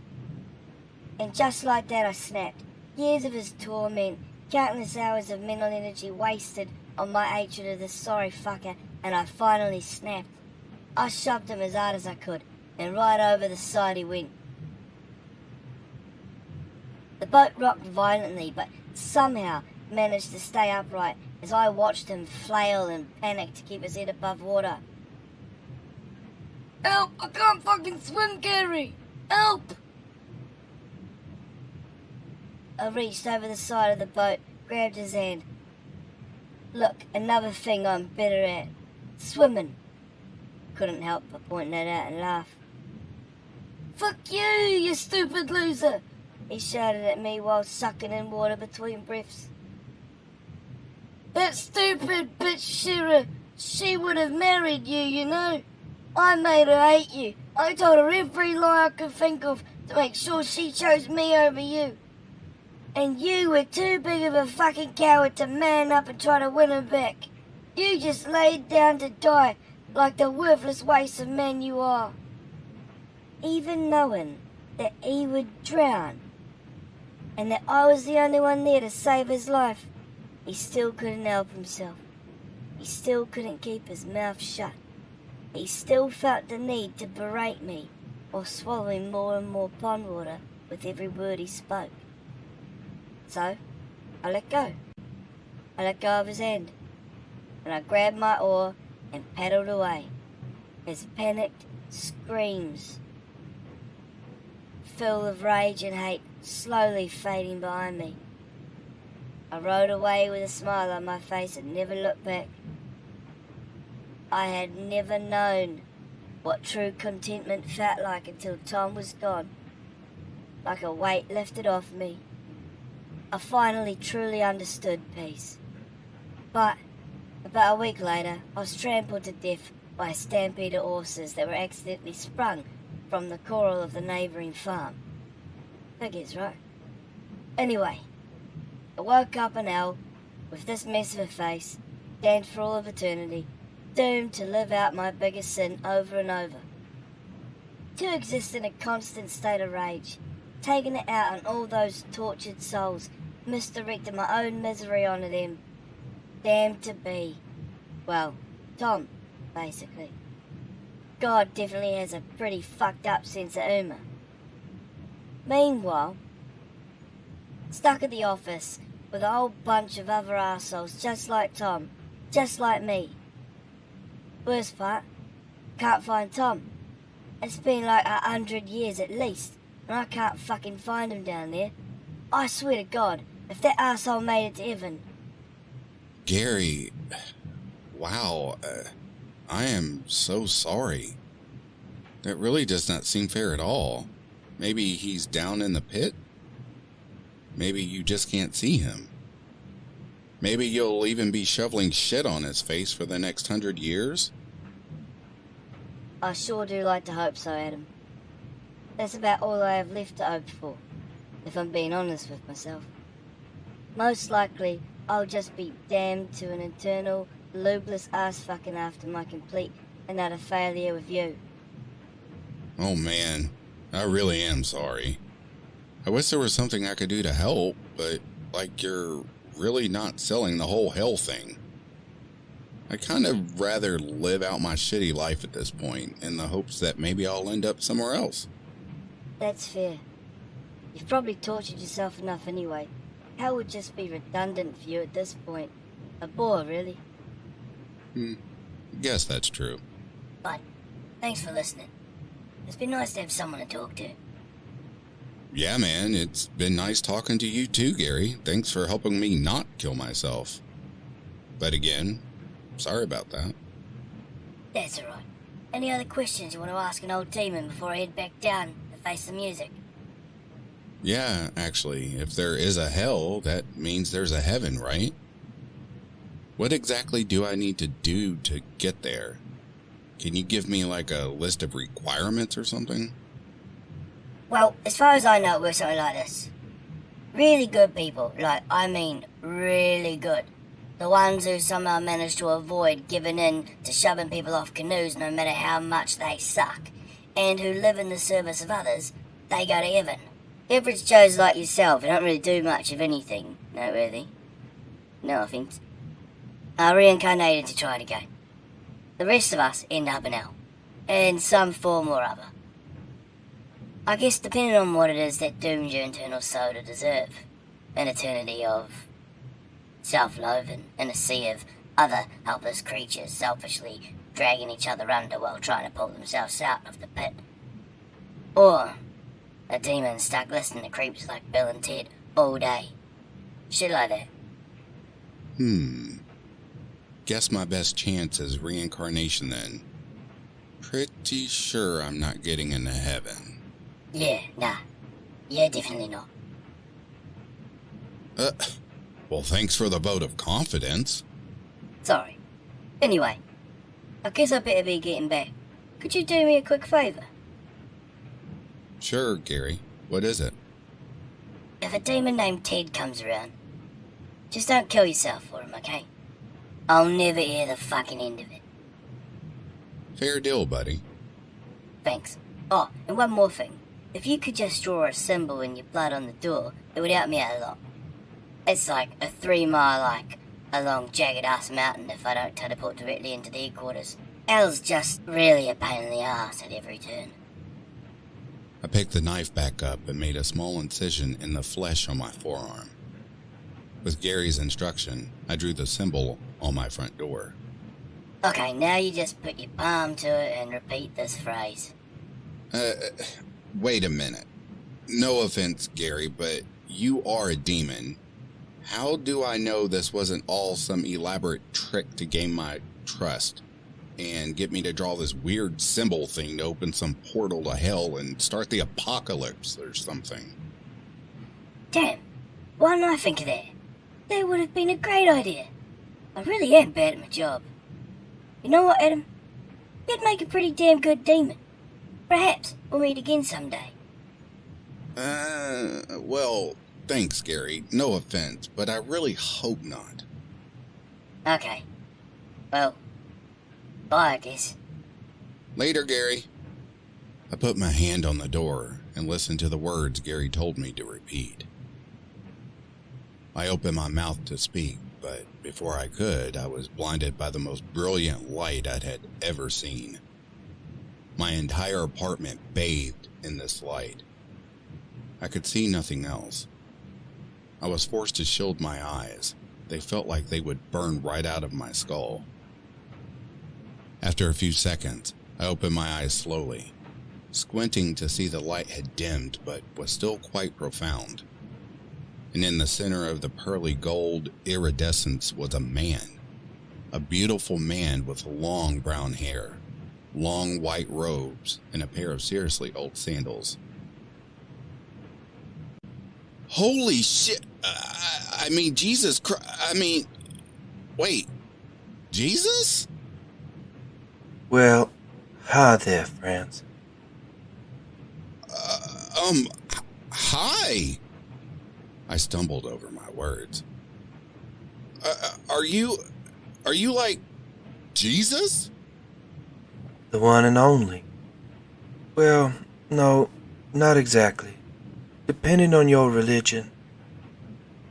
And just like that I snapped. Years of his torment, countless hours of mental energy wasted on my hatred of this sorry fucker, and I finally snapped. I shoved him as hard as I could, and right over the side he went. The boat rocked violently, but somehow managed to stay upright as I watched him flail and panic to keep his head above water. "Help! I can't fucking swim, Gary! Help!" I reached over the side of the boat, grabbed his hand. "Look, another thing I'm better at. Swimming." Couldn't help but point that out and laugh. "Fuck you, you stupid loser!" he shouted at me while sucking in water between breaths. "That stupid bitch Shira, she would have married you, you know. I made her hate you. I told her every lie I could think of to make sure she chose me over you. And you were too big of a fucking coward to man up and try to win her back. You just laid down to die like the worthless waste of man you are." Even knowing that he would drown and that I was the only one there to save his life, he still couldn't help himself. He still couldn't keep his mouth shut. He still felt the need to berate me while swallowing more and more pond water with every word he spoke. So, I let go. I let go of his hand, and I grabbed my oar and paddled away, his panicked screams, full of rage and hate, slowly fading behind me. I rode away with a smile on my face and never looked back. I had never known what true contentment felt like until Tom was gone. Like a weight lifted off me. I finally truly understood peace. But about a week later, I was trampled to death by a stampede of horses that were accidentally sprung from the corral of the neighbouring farm. Figures, right? Anyway, I woke up in hell with this mess of a face, damned for all of eternity, doomed to live out my biggest sin over and over. To exist in a constant state of rage, taking it out on all those tortured souls, misdirecting my own misery onto them. Damned to be. Well, Tom, basically. God definitely has a pretty fucked up sense of humour. Meanwhile, stuck at the office with a whole bunch of other arseholes just like Tom, just like me. Worst part, can't find Tom. It's been like 100 years at least, and I can't fucking find him down there. I swear to God, if that arsehole made it to heaven. Gary, wow, I am so sorry. That really does not seem fair at all. Maybe he's down in the pit? Maybe you just can't see him. Maybe you'll even be shoveling shit on his face for the next 100 years? I sure do like to hope so, Adam. That's about all I have left to hope for, if I'm being honest with myself. Most likely, I'll just be damned to an eternal, lubeless ass-fucking after my complete and utter failure with you. Oh man, I really am sorry. I wish there was something I could do to help, but, like, you're really not selling the whole hell thing. I kind of rather live out my shitty life at this point, in the hopes that maybe I'll end up somewhere else. That's fair. You've probably tortured yourself enough anyway. Hell would just be redundant for you at this point. A bore, really. Guess that's true. But, thanks for listening. It's been nice to have someone to talk to. Yeah, man, it's been nice talking to you too, Gary. Thanks for helping me not kill myself. But again, sorry about that. That's alright. Any other questions you want to ask an old demon before I head back down to face the music? Yeah, actually, if there is a hell, that means there's a heaven, right? What exactly do I need to do to get there? Can you give me like a list of requirements or something? Well, as far as I know, it works something like this. Really good people, really good. The ones who somehow manage to avoid giving in to shoving people off canoes no matter how much they suck, and who live in the service of others, they go to heaven. Average Joes like yourself who don't really do much of anything, no really. No offense. Are reincarnated to try it again. The rest of us end up in hell, in some form or other. I guess depending on what it is that dooms your internal soul to deserve an eternity of self-loathing in a sea of other helpless creatures selfishly dragging each other under while trying to pull themselves out of the pit. Or a demon stuck listening to creeps like Bill and Ted all day. Shit like that. Guess my best chance is reincarnation then. Pretty sure I'm not getting into heaven. Yeah, nah. Yeah, definitely not. Well, thanks for the vote of confidence. Sorry. Anyway, I guess I better be getting back. Could you do me a quick favour? Sure, Gary. What is it? If a demon named Ted comes around, just don't kill yourself for him, okay? I'll never hear the fucking end of it. Fair deal, buddy. Thanks. Oh, and one more thing. If you could just draw a symbol in your blood on the door, it would help me out a lot. It's like a 3-mile, a long jagged-ass mountain if I don't teleport directly into the headquarters. Hell's just really a pain in the ass at every turn. I picked the knife back up and made a small incision in the flesh on my forearm. With Gary's instruction, I drew the symbol on my front door. Okay, now you just put your palm to it and repeat this phrase. Wait a minute. No offense, Gary, but you are a demon. How do I know this wasn't all some elaborate trick to gain my trust and get me to draw this weird symbol thing to open some portal to hell and start the apocalypse or something? Damn, why didn't I think of that? That would have been a great idea. I really am bad at my job. You know what, Adam? You'd make a pretty damn good demon. Perhaps we'll meet again someday. Well, thanks, Gary. No offense, but I really hope not. Okay. Well, bye, I guess. Later, Gary. I put my hand on the door and listened to the words Gary told me to repeat. I opened my mouth to speak, but before I could, I was blinded by the most brilliant light I'd had ever seen. My entire apartment bathed in this light. I could see nothing else. I was forced to shield my eyes. They felt like they would burn right out of my skull. After a few seconds, I opened my eyes slowly, squinting to see the light had dimmed but was still quite profound. And in the center of the pearly gold iridescence was a man. A beautiful man with long brown hair, long white robes, and a pair of seriously old sandals. Holy shit! I mean, Jesus Christ! Wait, Jesus? Well, Hi there, Franz. Hi! I stumbled over my words. Are you like Jesus? The one and only. Well, no, not exactly. Depending on your religion.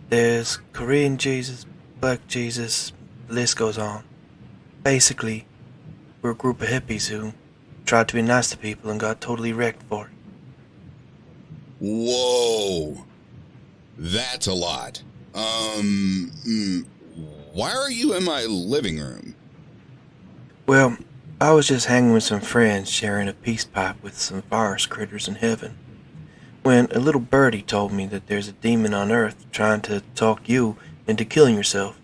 There's Korean Jesus, Black Jesus, the list goes on. Basically, we're a group of hippies who tried to be nice to people and got totally wrecked for it. Whoa. That's a lot. Why are you in my living room? Well, I was just hanging with some friends sharing a peace pipe with some forest critters in heaven, when a little birdie told me that there's a demon on Earth trying to talk you into killing yourself.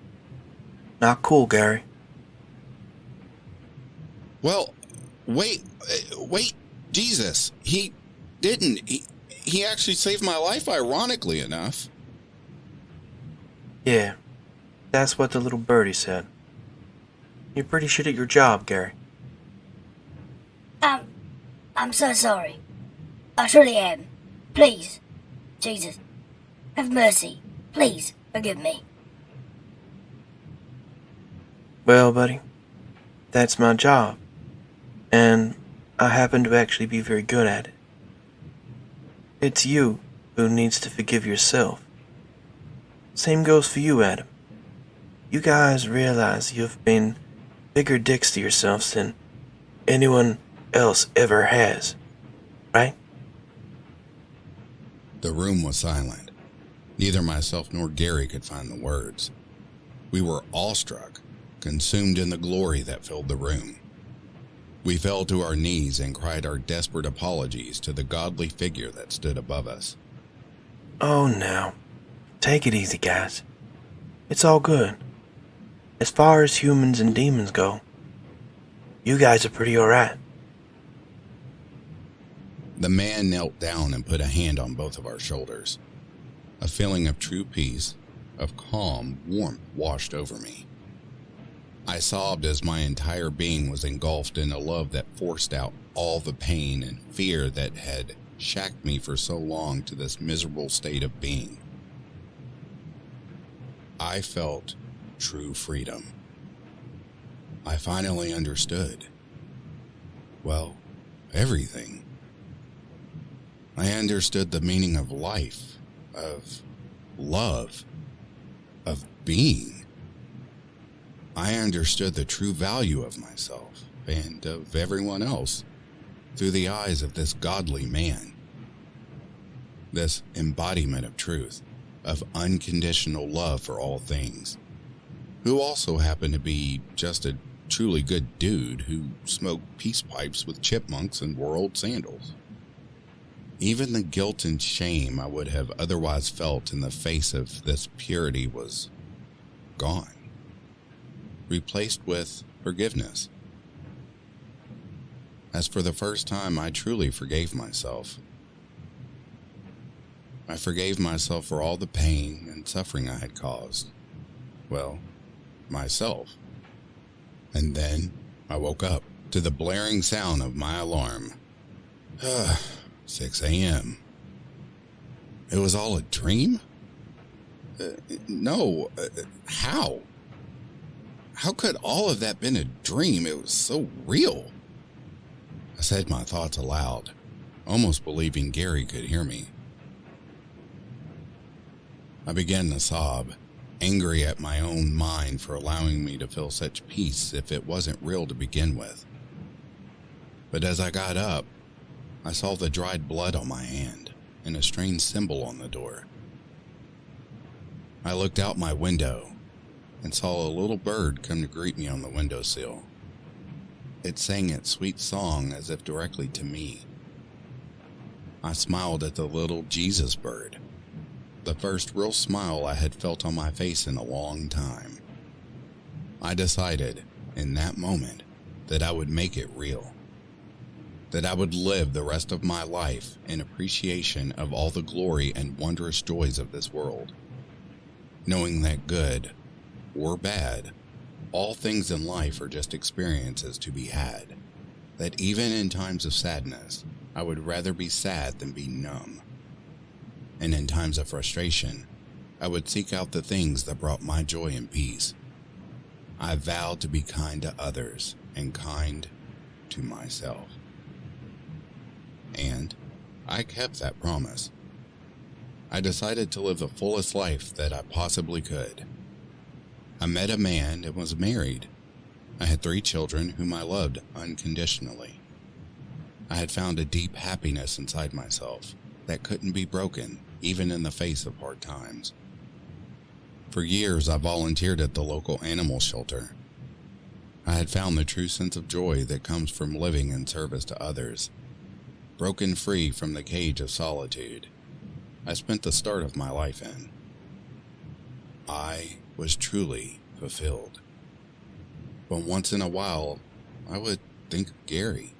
Not cool, Gary. Well, wait, Jesus, he didn't. He actually saved my life, ironically enough. Yeah, that's what the little birdie said. You're pretty shit at your job, Gary. I'm so sorry. I truly am. Please, Jesus, have mercy. Please, forgive me. Well, buddy, that's my job. And I happen to actually be very good at it. It's you who needs to forgive yourself. Same goes for you, Adam. You guys realize you've been bigger dicks to yourselves than anyone else ever has, right? The room was silent. Neither myself nor Gary could find the words. We were awestruck, consumed in the glory that filled the room. We fell to our knees and cried our desperate apologies to the godly figure that stood above us. Oh, now, take it easy, guys. It's all good. As far as humans and demons go, you guys are pretty alright. The man knelt down and put a hand on both of our shoulders. A feeling of true peace, of calm warmth washed over me. I sobbed as my entire being was engulfed in a love that forced out all the pain and fear that had shacked me for so long to this miserable state of being. I felt true freedom. I finally understood. Well, everything. I understood the meaning of life, of love, of being. I understood the true value of myself and of everyone else through the eyes of this godly man. This embodiment of truth, of unconditional love for all things, who also happened to be just a truly good dude who smoked peace pipes with chipmunks and wore old sandals. Even the guilt and shame I would have otherwise felt in the face of this purity was gone, replaced with forgiveness. As for the first time, I truly forgave myself. I forgave myself for all the pain and suffering I had caused. Well, myself. And then I woke up to the blaring sound of my alarm. 6 a.m. It was all a dream? No. How? How could all of that been a dream? It was so real. I said my thoughts aloud, almost believing Gary could hear me. I began to sob, angry at my own mind for allowing me to feel such peace if it wasn't real to begin with. But as I got up, I saw the dried blood on my hand and a strange symbol on the door. I looked out my window and saw a little bird come to greet me on the windowsill. It sang its sweet song as if directly to me. I smiled at the little Jesus bird, the first real smile I had felt on my face in a long time. I decided, in that moment, that I would make it real. That I would live the rest of my life in appreciation of all the glory and wondrous joys of this world, knowing that good or bad, all things in life are just experiences to be had, that even in times of sadness, I would rather be sad than be numb. And in times of frustration, I would seek out the things that brought my joy and peace. I vowed to be kind to others and kind to myself. And I kept that promise. I decided to live the fullest life that I possibly could. I met a man and was married. I had 3 children whom I loved unconditionally. I had found a deep happiness inside myself that couldn't be broken, even in the face of hard times. For years, I volunteered at the local animal shelter. I had found the true sense of joy that comes from living in service to others. Broken free from the cage of solitude, I spent the start of my life in. I was truly fulfilled. But once in a while, I would think of Gary.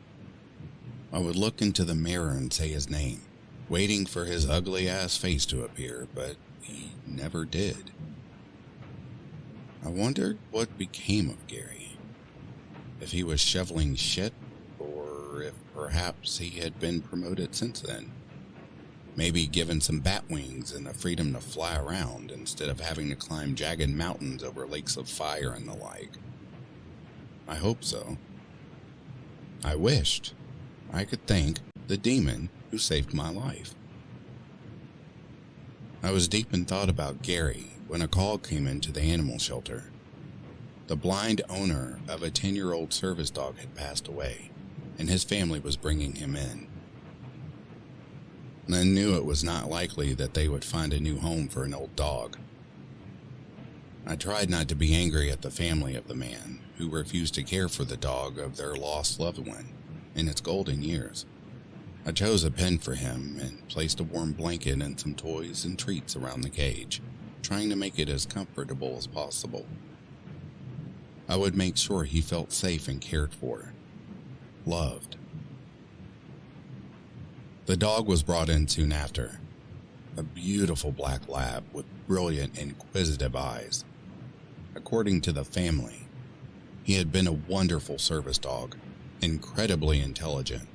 I would look into the mirror and say his name, waiting for his ugly-ass face to appear, but he never did. I wondered what became of Gary. If he was shoveling shit, or if perhaps he had been promoted since then. Maybe given some bat wings and the freedom to fly around instead of having to climb jagged mountains over lakes of fire and the like. I hope so. I wished I could thank the demon who saved my life. I was deep in thought about Gary when a call came into the animal shelter. The blind owner of a 10-year-old service dog had passed away, and his family was bringing him in. I knew it was not likely that they would find a new home for an old dog. I tried not to be angry at the family of the man who refused to care for the dog of their lost loved one in its golden years. I chose a pen for him and placed a warm blanket and some toys and treats around the cage, trying to make it as comfortable as possible. I would make sure he felt safe and cared for, loved. The dog was brought in soon after, a beautiful black lab with brilliant, inquisitive eyes. According to the family, he had been a wonderful service dog, incredibly intelligent,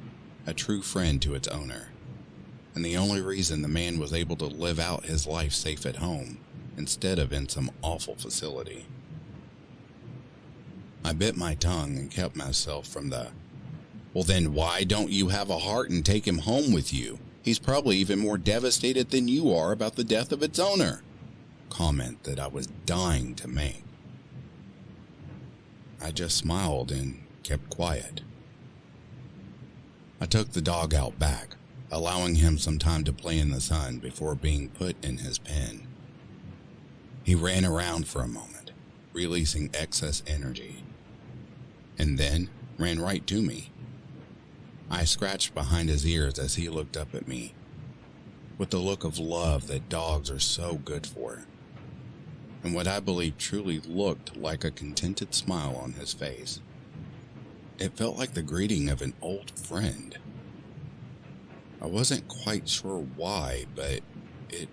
a true friend to its owner, and the only reason the man was able to live out his life safe at home instead of in some awful facility. I bit my tongue and kept myself from the, "Well then why don't you have a heart and take him home with you? He's probably even more devastated than you are about the death of its owner," comment that I was dying to make. I just smiled and kept quiet. I took the dog out back, allowing him some time to play in the sun before being put in his pen. He ran around for a moment, releasing excess energy, and then ran right to me. I scratched behind his ears as he looked up at me, with the look of love that dogs are so good for, and what I believe truly looked like a contented smile on his face. It felt like the greeting of an old friend. I wasn't quite sure why, but it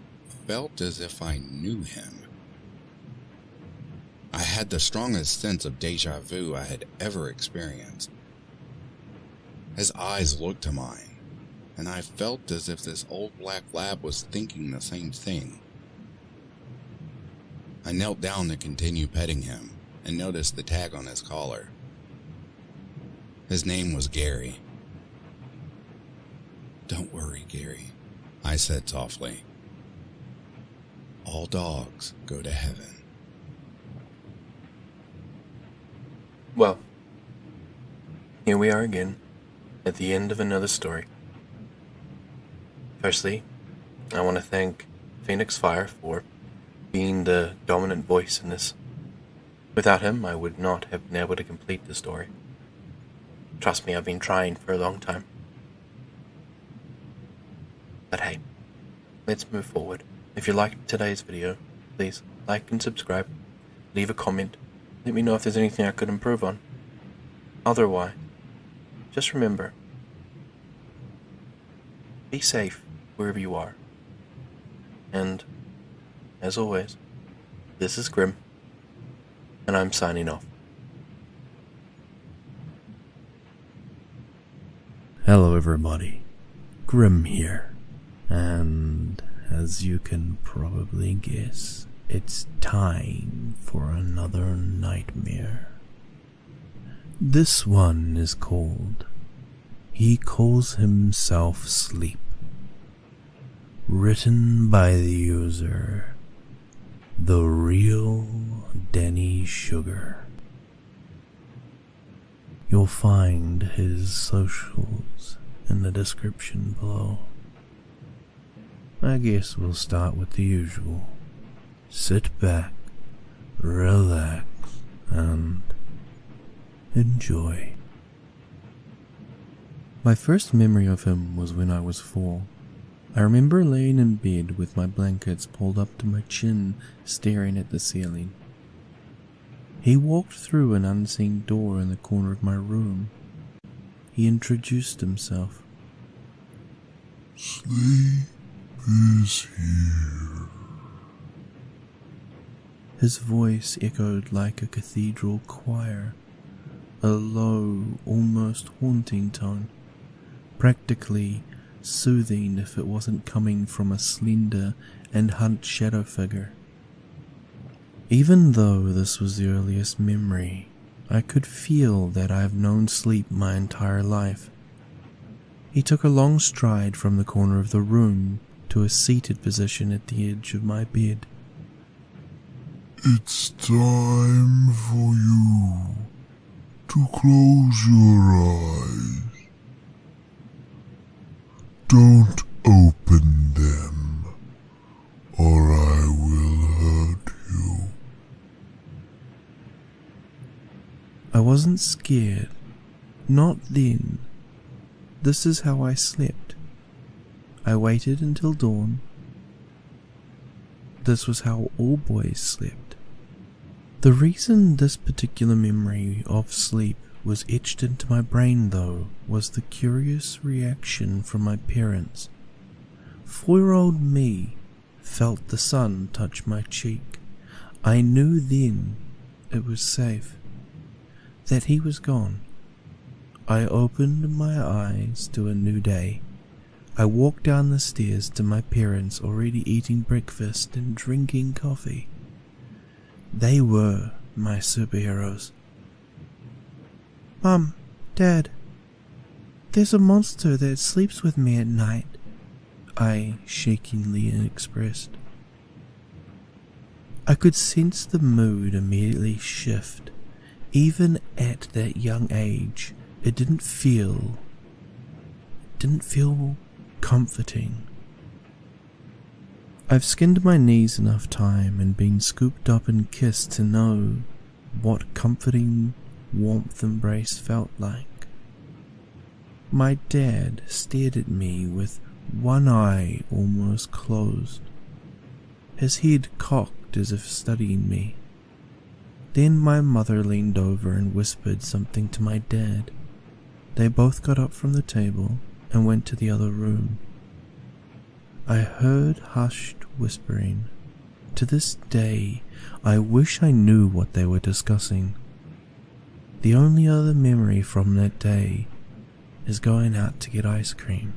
felt as if I knew him. I had the strongest sense of déjà vu I had ever experienced. His eyes looked to mine, and I felt as if this old black lab was thinking the same thing. I knelt down to continue petting him and noticed the tag on his collar. His name was Gary. "Don't worry, Gary," I said softly. "All dogs go to heaven." Well, here we are again, at the end of another story. Firstly, I want to thank Phoenix Fire for being the dominant voice in this. Without him, I would not have been able to complete the story. Trust me, I've been trying for a long time. But hey, let's move forward. If you liked today's video, please like and subscribe. Leave a comment. Let me know if there's anything I could improve on. Otherwise, just remember, be safe wherever you are. And, as always, this is Grim, and I'm signing off. Hello everybody, Grim here, and as you can probably guess, it's time for another nightmare. This one is called He Calls Himself Sleep, written by the user The Real Denny Sugar. You'll find his socials in the description below. I guess we'll start with the usual. Sit back, relax, and enjoy. My first memory of him was when I was 4. I remember laying in bed with my blankets pulled up to my chin, staring at the ceiling. He walked through an unseen door in the corner of my room. He introduced himself. Sleep is here. His voice echoed like a cathedral choir, a low, almost haunting tone, practically soothing if it wasn't coming from a slender and hunched shadow figure. Even though this was the earliest memory, I could feel that I've known sleep my entire life. He took a long stride from the corner of the room to a seated position at the edge of my bed. It's time for you to close your eyes. Don't open them, or I will hurt you. I wasn't scared. Not then. This is how I slept. I waited until dawn. This was how all boys slept. The reason this particular memory of sleep was etched into my brain, though, was the curious reaction from my parents. 4-year-old me felt the sun touch my cheek. I knew then it was safe, that he was gone. I opened my eyes to a new day. I walked down the stairs to my parents already eating breakfast and drinking coffee. They were my superheroes. Mum, Dad, there's a monster that sleeps with me at night, I shakingly expressed. I could sense the mood immediately shift. Even at that young age, it didn't feel comforting. I've skinned my knees enough time and been scooped up and kissed to know what comforting warmth embrace felt like. My dad stared at me with one eye almost closed, his head cocked as if studying me. Then my mother leaned over and whispered something to my dad. They both got up from the table and went to the other room. I heard hushed whispering. To this day, I wish I knew what they were discussing. The only other memory from that day is going out to get ice cream.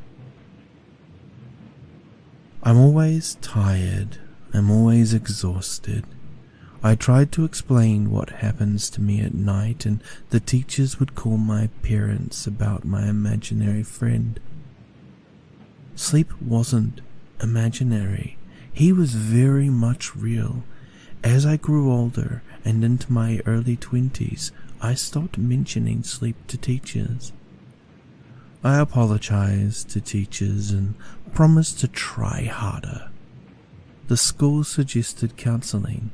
I'm always tired. I'm always exhausted. I tried to explain what happens to me at night, and the teachers would call my parents about my imaginary friend. Sleep wasn't imaginary. He was very much real. As I grew older and into my early 20s, I stopped mentioning sleep to teachers. I apologized to teachers and promised to try harder. The school suggested counseling.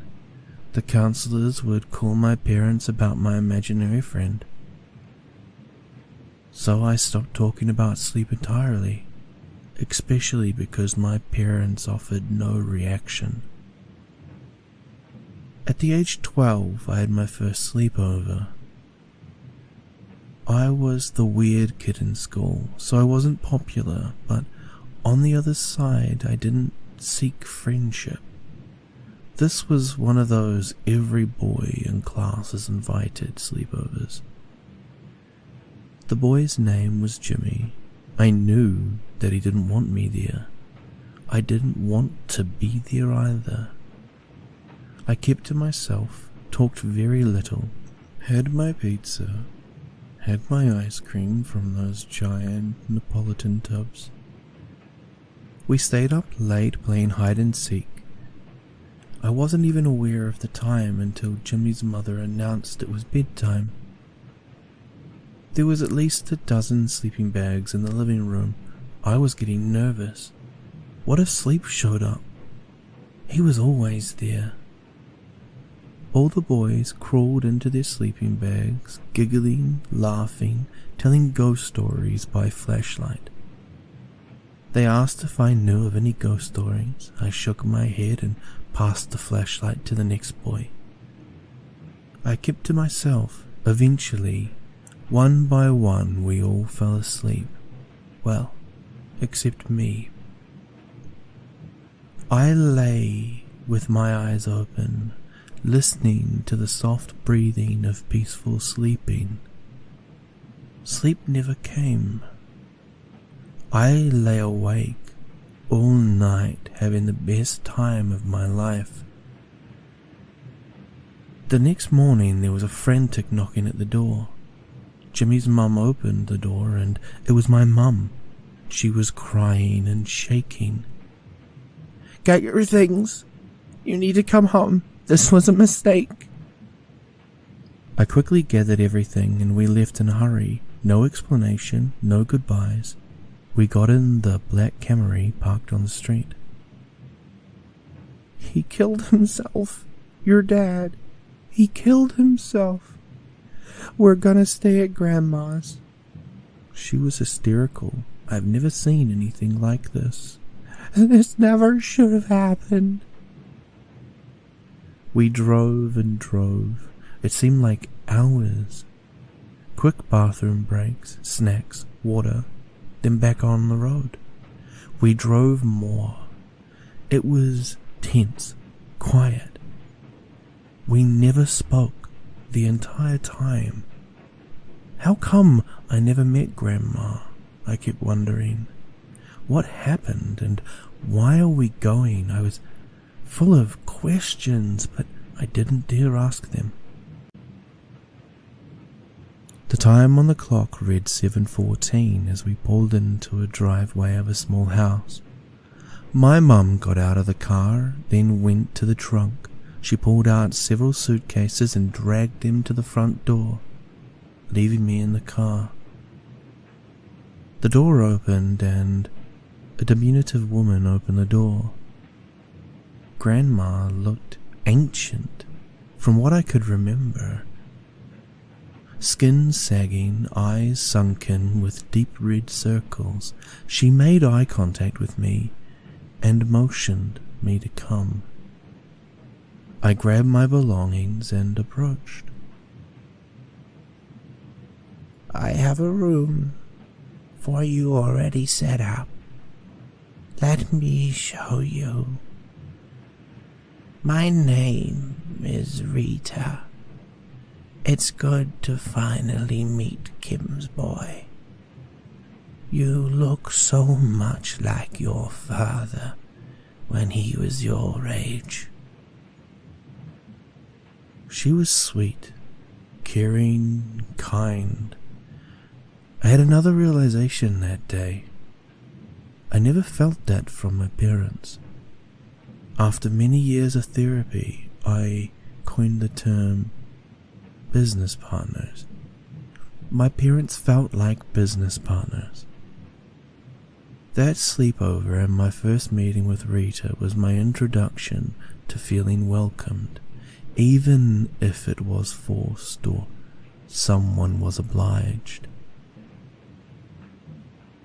The counselors would call my parents about my imaginary friend. So I stopped talking about sleep entirely, especially because my parents offered no reaction. At the age of 12, I had my first sleepover. I was the weird kid in school, so I wasn't popular, but on the other side, I didn't seek friendship. This was one of those every boy in class is invited sleepovers. The boy's name was Jimmy, I knew that he didn't want me there. I didn't want to be there either. I kept to myself, talked very little, had my pizza, had my ice cream from those giant Neapolitan tubs. We stayed up late playing hide and seek. I wasn't even aware of the time until Jimmy's mother announced it was bedtime. There was at least a dozen sleeping bags in the living room. I was getting nervous. What if Sleep showed up? He was always there. All the boys crawled into their sleeping bags, giggling, laughing, telling ghost stories by flashlight. They asked if I knew of any ghost stories. I shook my head and passed the flashlight to the next boy. I kept to myself. Eventually, one by one, we all fell asleep. Well, except me. I lay with my eyes open, listening to the soft breathing of peaceful sleeping. Sleep never came. I lay awake all night, having the best time of my life. The next morning there was a frantic knocking at the door. Jimmy's mum opened the door and it was my mum. She was crying and shaking. "Get your things. You need to come home. This was a mistake." I quickly gathered everything and we left in a hurry. No explanation, no goodbyes. We got in the black Camry parked on the street. "He killed himself. Your dad. He killed himself. We're gonna stay at Grandma's." She was hysterical. I've never seen anything like this. "This never should have happened." We drove and drove. It seemed like hours. Quick bathroom breaks, snacks, water, then back on the road. We drove more. It was tense, quiet. We never spoke the entire time. How come I never met Grandma? I kept wondering. What happened and why are we going? I was full of questions, but I didn't dare ask them. The time on the clock read 7:14 as we pulled into a driveway of a small house. My mum got out of the car, then went to the trunk. She pulled out several suitcases and dragged them to the front door, leaving me in the car. The door opened and a diminutive woman opened the door. Grandma looked ancient, from what I could remember. Skin sagging, eyes sunken with deep red circles, she made eye contact with me and motioned me to come. I grabbed my belongings and approached. "I have a room for you already set up. Let me show you. My name is Rita. It's good to finally meet Kim's boy. You look so much like your father when he was your age." She was sweet, caring, kind. I had another realization that day. I never felt that from my parents. After many years of therapy, I coined the term business partners. My parents felt like business partners. That sleepover and my first meeting with Rita was my introduction to feeling welcomed, even if it was forced or someone was obliged.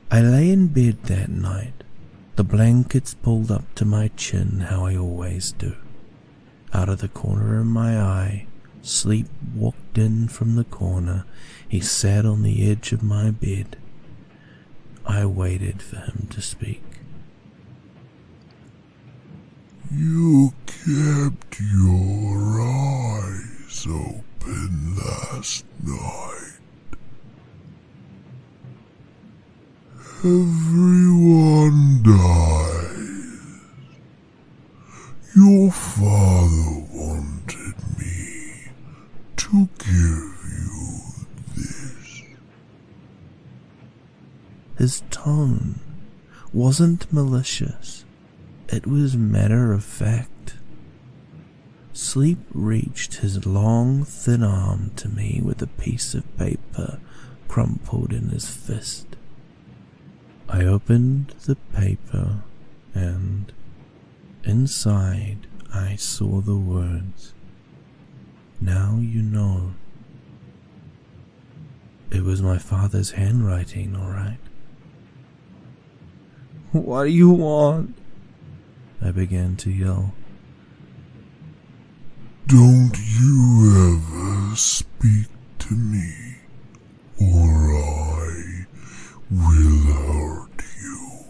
I lay in bed that night, the blankets pulled up to my chin how I always do. Out of the corner of my eye, Sleep walked in from the corner. He sat on the edge of my bed. I waited for him to speak. "You kept your eyes open last night. Everyone dies. Your father wanted me to give you this. His tone wasn't malicious. It was matter of fact. Sleep reached his long, thin arm to me with a piece of paper crumpled in his fist. I opened the paper and inside I saw the words, "Now you know." It was my father's handwriting, all right. "What do you want?" I began to yell. Don't you ever speak to me, or I will hurt you.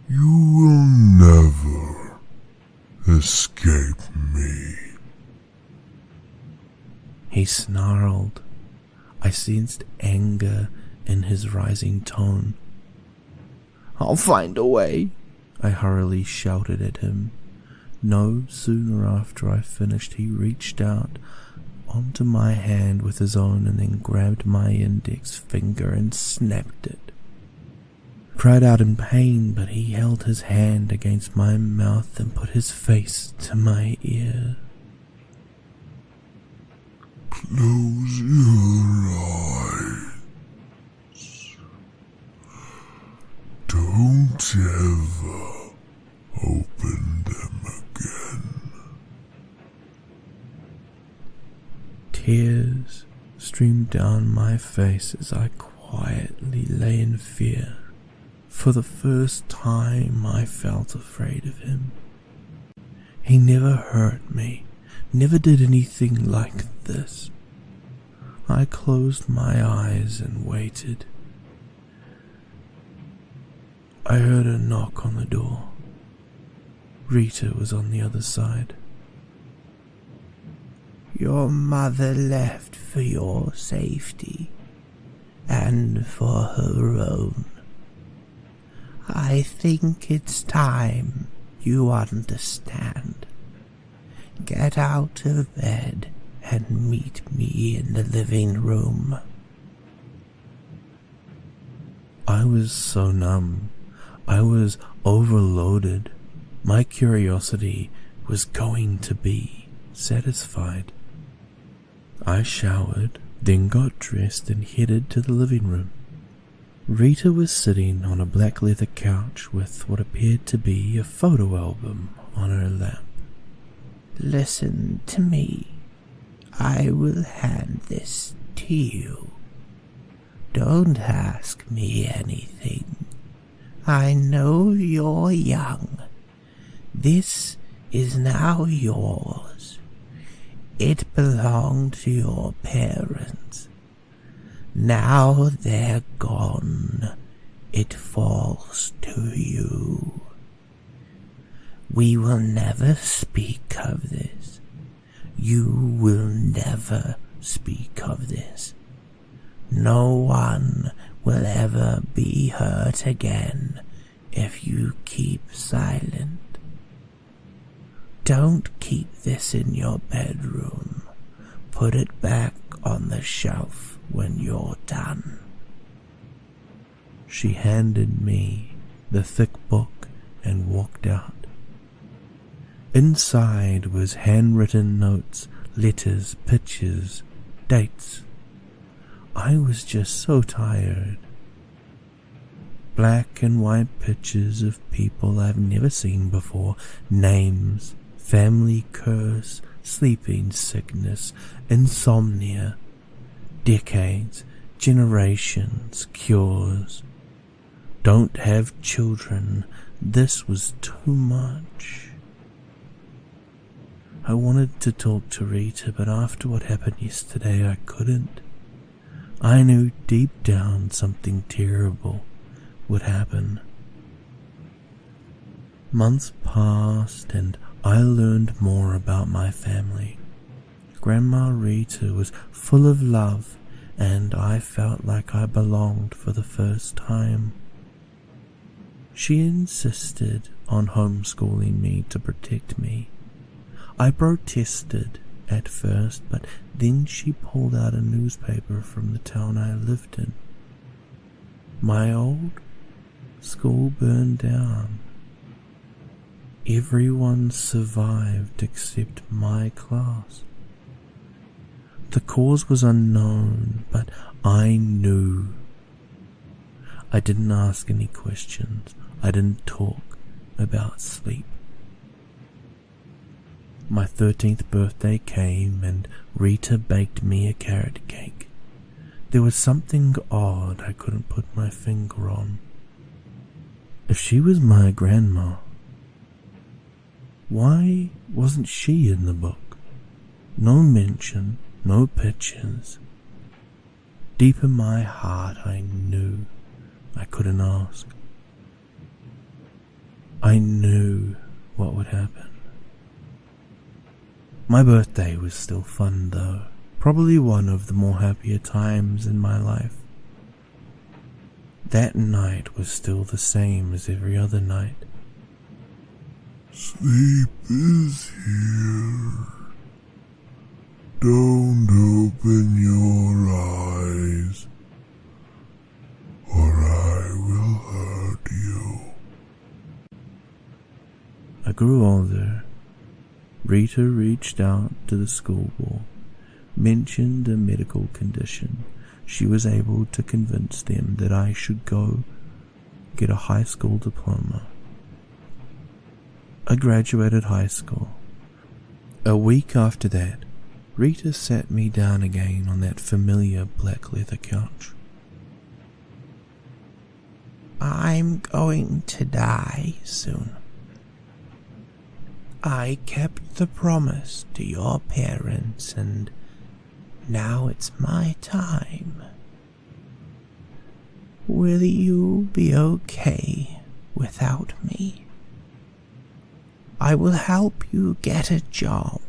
You will never escape me. He snarled. I sensed anger in his rising tone. "I'll find a way," I hurriedly shouted at him. No sooner after I finished, he reached out onto my hand with his own and then grabbed my index finger and snapped it. I cried out in pain, but he held his hand against my mouth and put his face to my ear. Close your eyes. Don't ever open them again. Tears streamed down my face as I quietly lay in fear. For the first time I felt afraid of him. He never hurt me, never did anything like this. I closed my eyes and waited. I heard a knock on the door. Rita was on the other side. "Your mother left for your safety, and for her own. I think it's time you understand. Get out of bed and meet me in the living room." I was so numb. I was overloaded. My curiosity was going to be satisfied. I showered, then got dressed and headed to the living room. Rita was sitting on a black leather couch with what appeared to be a photo album on her lap. "Listen to me. I will hand this to you. Don't ask me anything. I know you're young. This is now yours. It belonged to your parents. Now they're gone. It falls to you. We will never speak of this. You will never speak of this. No one will ever be hurt again if you keep silent. Don't keep this in your bedroom. Put it back on the shelf when you're done." She handed me the thick book and walked out. Inside was handwritten notes, letters, pictures, dates. I was just so tired. Black and white pictures of people I've never seen before, names, family curse, sleeping sickness, insomnia, decades, generations, cures. Don't have children. This was too much. I wanted to talk to Rita, but after what happened yesterday, I couldn't. I knew deep down something terrible would happen. Months passed and I learned more about my family. Grandma Rita was full of love and I felt like I belonged for the first time. She insisted on homeschooling me to protect me. I protested at first, but then she pulled out a newspaper from the town I lived in. My old school burned down. Everyone survived except my class. The cause was unknown, but I knew. I didn't ask any questions. I didn't talk about sleep. My 13th birthday came and Rita baked me a carrot cake. There was something odd I couldn't put my finger on. If she was my grandma, why wasn't she in the book? No mention, no pictures. Deep in my heart I knew I couldn't ask. I knew what would happen. My birthday was still fun though, probably one of the more happier times in my life. That night was still the same as every other night. Sleep is here. Don't open your eyes, or I will hurt you. I grew older. Rita reached out to the school board, mentioned a medical condition. She was able to convince them that I should go get a high school diploma. I graduated high school. A week after that, Rita sat me down again on that familiar black leather couch. I'm going to die soon. I kept the promise to your parents, and now it's my time. Will you be okay without me? I will help you get a job.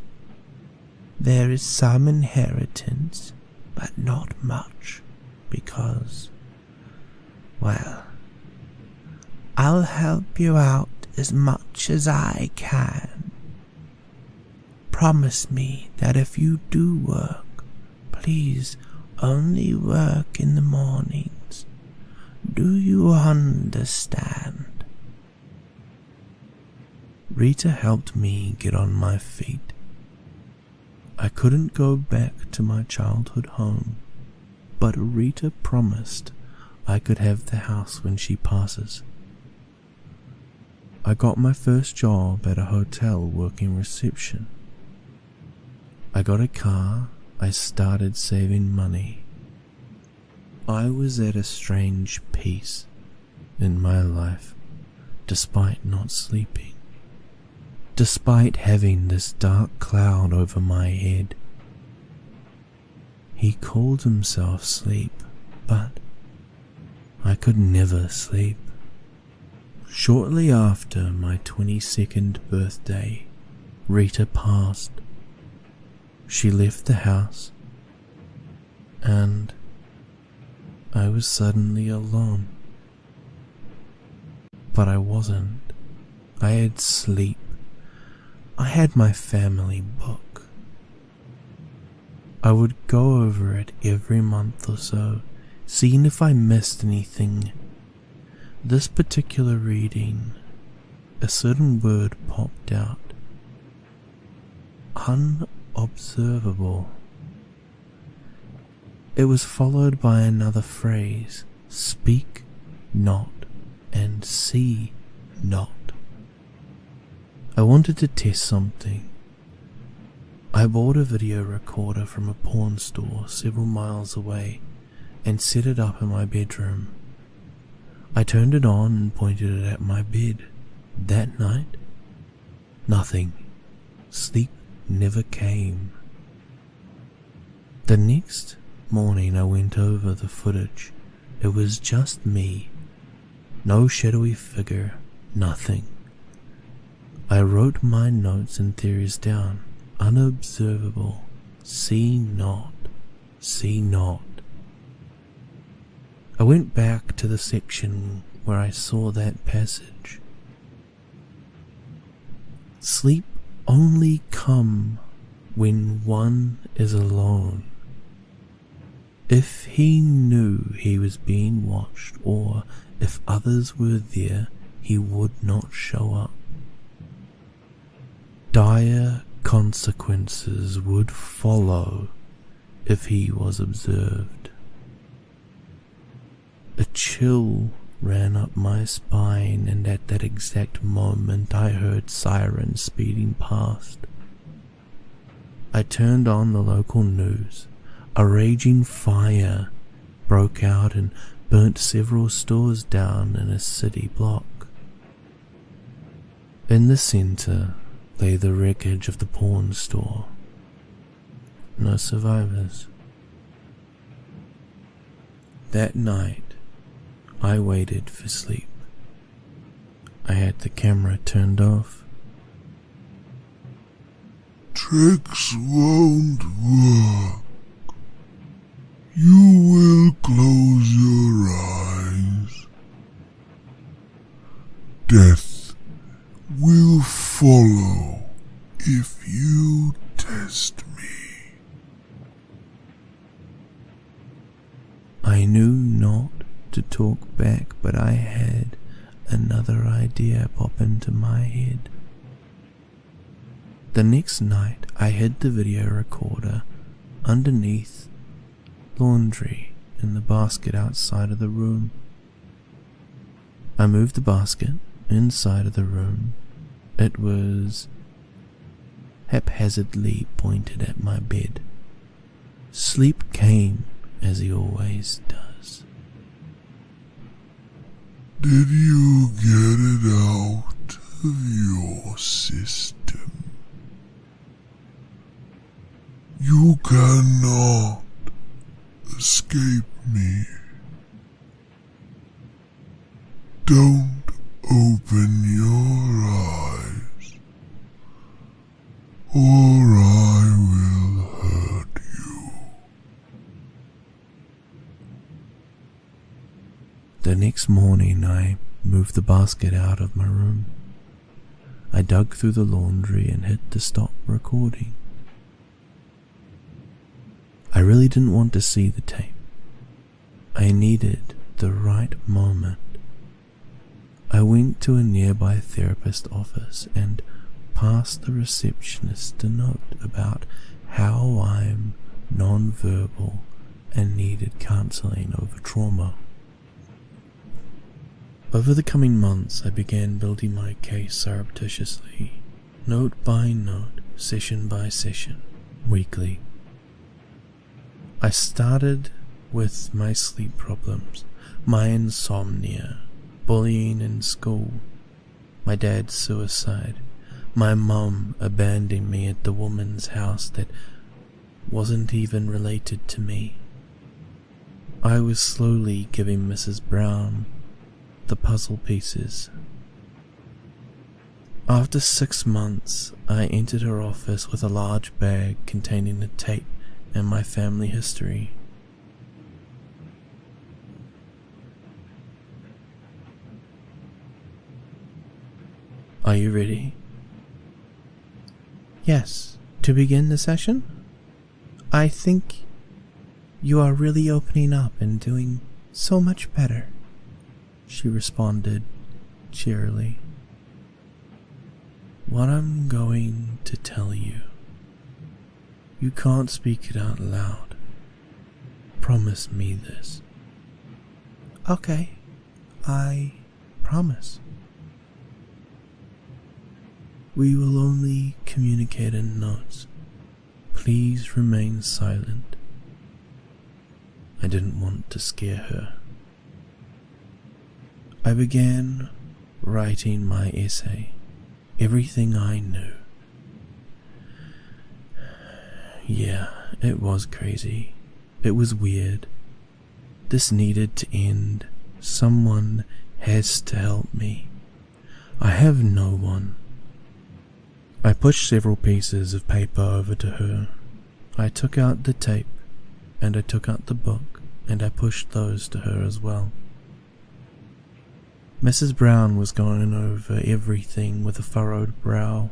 There is some inheritance, but not much, because, well, I'll help you out as much as I can. Promise me that if you do work, please only work in the mornings. Do you understand? Rita helped me get on my feet. I couldn't go back to my childhood home, but Rita promised I could have the house when she passes. I got my first job at a hotel working reception. I got a car. I started saving money. I was at a strange peace in my life, despite not sleeping, despite having this dark cloud over my head. He called himself sleep, but I could never sleep. Shortly after my 22nd birthday, Rita passed. She left the house, and I was suddenly alone. But I wasn't. I had sleep. I had my family book. I would go over it every month or so, seeing if I missed anything. This particular reading, a certain word popped out. Unobservable. It was followed by another phrase, speak not and see not. I wanted to test something. I bought a video recorder from a pawn store several miles away and set it up in my bedroom. I turned it on and pointed it at my bed. That night, nothing. Sleep never came. The next morning I went over the footage. It was just me. No shadowy figure, nothing. I wrote my notes and theories down. Unobservable. See not. See not. I went back to the section where I saw that passage. Sleep only come when one is alone. If he knew he was being watched, or if others were there, he would not show up. Dire consequences would follow if he was observed. A chill ran up my spine, and at that exact moment I heard sirens speeding past. I turned on the local news. A raging fire broke out and burnt several stores down in a city block. In the center lay the wreckage of the pawn store. No survivors. That night, I waited for sleep. I had the camera turned off. Tricks won't work. You will close your eyes. Death will follow if you test me. I knew not to talk back, but I had another idea pop into my head. The next night, I hid the video recorder underneath laundry in the basket outside of the room. I moved the basket inside of the room. It was haphazardly pointed at my bed. Sleep came as he always does. Did you get it out of your system? You cannot escape me. Don't open your eyes, or I will hurt you. The next morning, I moved the basket out of my room. I dug through the laundry and hit the stop recording. I really didn't want to see the tape. I needed the right moment. I went to a nearby therapist's office and passed the receptionist a note about how I'm non-verbal and needed counseling over trauma. Over the coming months, I began building my case surreptitiously, note by note, session by session, weekly. I started with my sleep problems, my insomnia, bullying in school, my dad's suicide, my mum abandoning me at the woman's house that wasn't even related to me. I was slowly giving Mrs. Brown the puzzle pieces. After 6 months, I entered her office with a large bag containing the tape and my family history. Are you ready? Yes. To begin the session? I think you are really opening up and doing so much better, she responded cheerily. What I'm going to tell you, you can't speak it out loud. Promise me this. Okay, I promise. We will only communicate in notes. Please remain silent. I didn't want to scare her. I began writing my essay, everything I knew. Yeah, it was crazy. It was weird. This needed to end. Someone has to help me. I have no one. I pushed several pieces of paper over to her. I took out the tape, and I took out the book and I pushed those to her as well. Mrs. Brown was going over everything with a furrowed brow,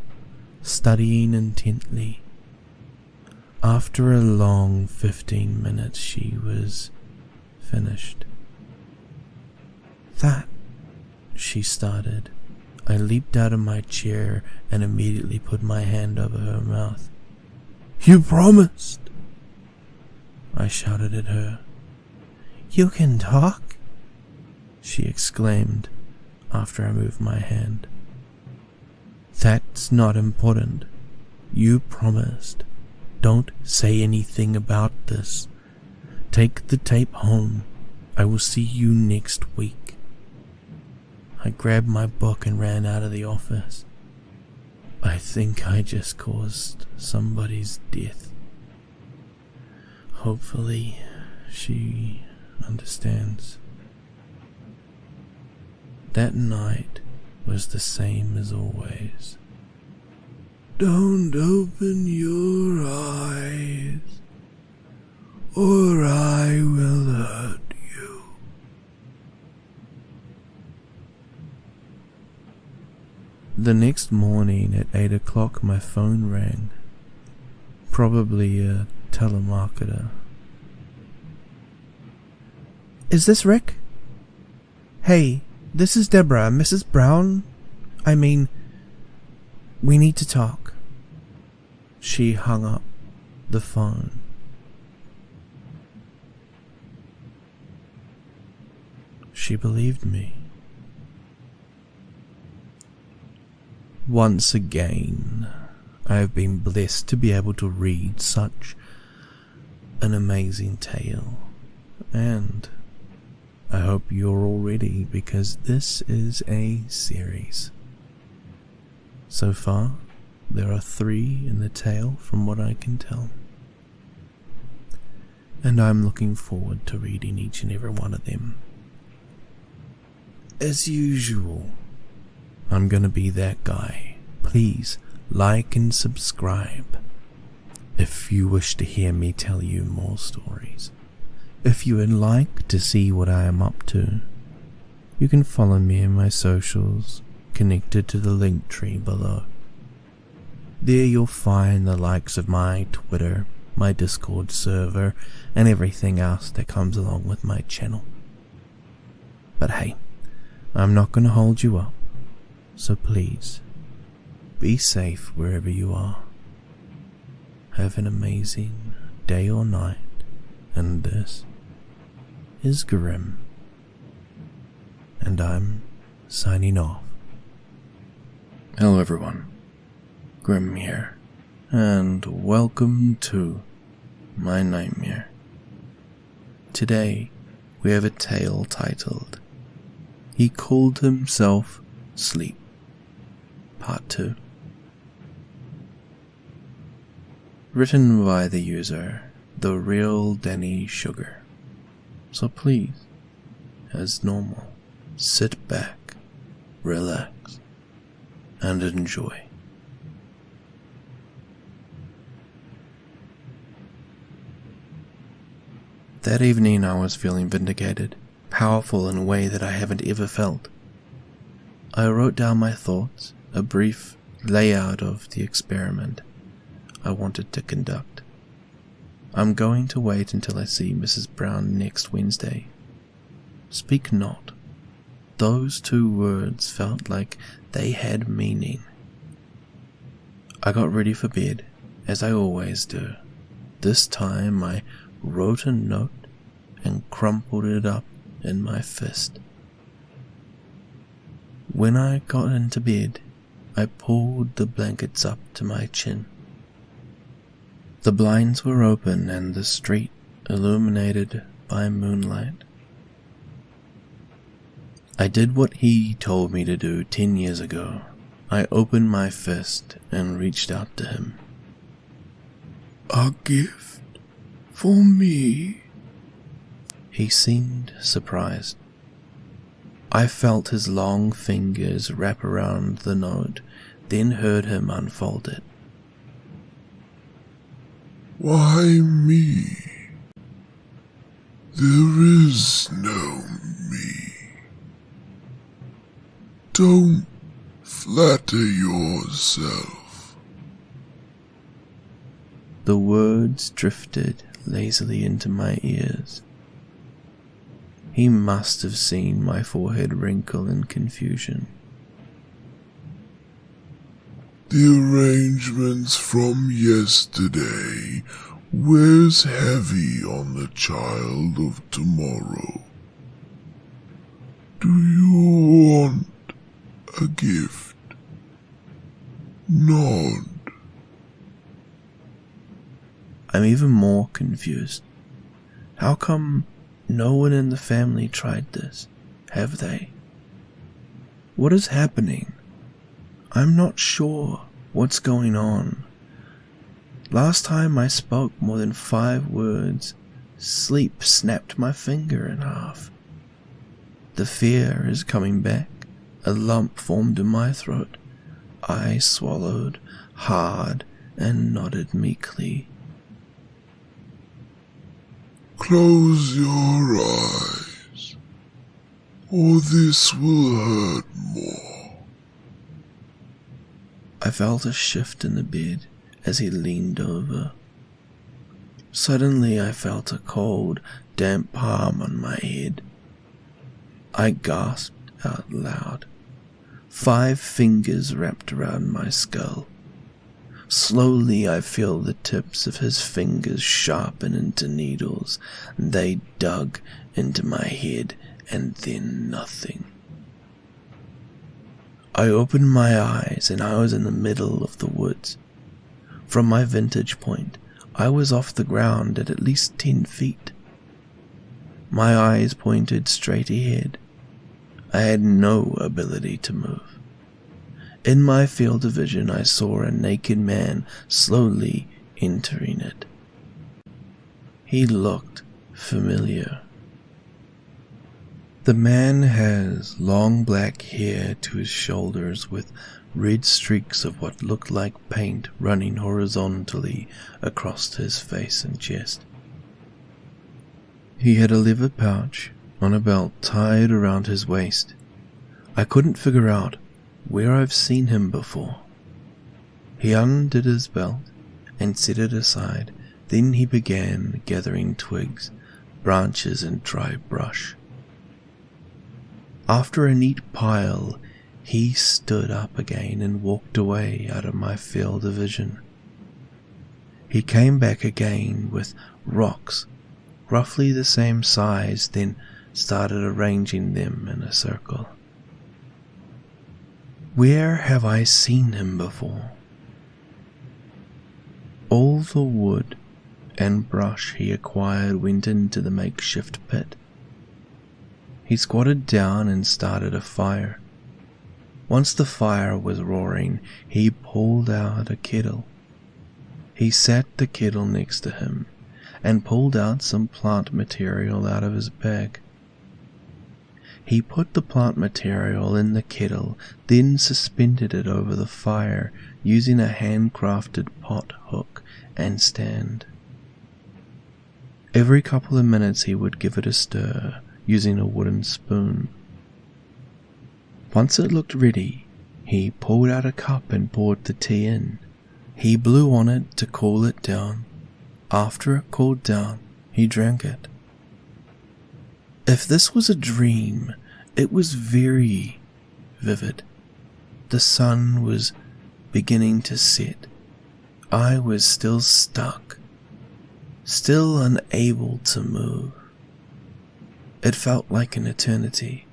studying intently. After a long 15 minutes, she was finished. "That," she started. I leaped out of my chair and immediately put my hand over her mouth. "You promised!" I shouted at her. "You can talk?" she exclaimed after I moved my hand. "That's not important. You promised. Don't say anything about this. Take the tape home. I will see you next week." I grabbed my book and ran out of the office. I think I just caused somebody's death. Hopefully, she understands. That night was the same as always. "Don't open your eyes, or I will hurt you." The next morning at 8 o'clock my phone rang. Probably a telemarketer. "Is this Rick? Hey, this is Deborah. Mrs. Brown? We need to talk." She hung up the phone. She believed me. Once again, I have been blessed to be able to read such an amazing tale, and I hope you're all ready because this is a series. So far, there are 3 in the tale from what I can tell, and I'm looking forward to reading each and every one of them. As usual, I'm gonna be that guy. Please like and subscribe if you wish to hear me tell you more stories. If you would like to see what I am up to, you can follow me in my socials connected to the link tree below. There you'll find the likes of my Twitter, my Discord server, and everything else that comes along with my channel. But hey, I'm not going to hold you up, so please, be safe wherever you are. Have an amazing day or night, and this is Grim, and I'm signing off. Hello everyone, Grim here, and welcome to my nightmare. Today we have a tale titled He Called Himself Sleep, Part 2. Written by the user, The Real Denny Sugar. So please, as normal, sit back, relax, and enjoy. That evening I was feeling vindicated, powerful in a way that I haven't ever felt. I wrote down my thoughts, a brief layout of the experiment I wanted to conduct. I'm going to wait until I see Mrs. Brown next Wednesday. Speak not. Those 2 words felt like they had meaning. I got ready for bed, as I always do. This time I wrote a note and crumpled it up in my fist. When I got into bed, I pulled the blankets up to my chin. The blinds were open and the street illuminated by moonlight. I did what he told me to do 10 years ago. I opened my fist and reached out to him. "A gift for me?" He seemed surprised. I felt his long fingers wrap around the note, then heard him unfold it. Why me? There is no me. Don't flatter yourself. The words drifted lazily into my ears. He must have seen my forehead wrinkle in confusion. The arrangements from yesterday wears heavy on the child of tomorrow. Do you want a gift? Nod. I'm even more confused. How come no one in the family tried this? Have they? What is happening? I'm not sure what's going on. Last time I spoke more than 5 words, sleep snapped my finger in half. The fear is coming back. A lump formed in my throat. I swallowed hard and nodded meekly. Close your eyes, or this will hurt more. I felt a shift in the bed as he leaned over. Suddenly I felt a cold, damp palm on my head. I gasped out loud. 5 fingers wrapped around my skull. Slowly I feel the tips of his fingers sharpen into needles. They dug into my head and then nothing. I opened my eyes and I was in the middle of the woods. From my vantage point, I was off the ground at least 10 feet. My eyes pointed straight ahead. I had no ability to move. In my field of vision, I saw a naked man slowly entering it. He looked familiar. The man has long black hair to his shoulders with red streaks of what looked like paint running horizontally across his face and chest. He had a leather pouch on a belt tied around his waist. I couldn't figure out where I've seen him before. He undid his belt and set it aside. Then he began gathering twigs, branches, and dry brush. After a neat pile, he stood up again and walked away out of my field of vision. He came back again with rocks roughly the same size, then started arranging them in a circle. Where have I seen him before? All the wood and brush he acquired went into the makeshift pit. He squatted down and started a fire. Once the fire was roaring, he pulled out a kettle. He sat the kettle next to him and pulled out some plant material out of his bag. He put the plant material in the kettle, then suspended it over the fire using a handcrafted pot hook and stand. Every couple of minutes he would give it a stir using a wooden spoon. Once it looked ready, he pulled out a cup and poured the tea in. He blew on it to cool it down. After it cooled down, he drank it. If this was a dream, it was very vivid. The sun was beginning to set. I was still stuck, still unable to move. It felt like an eternity.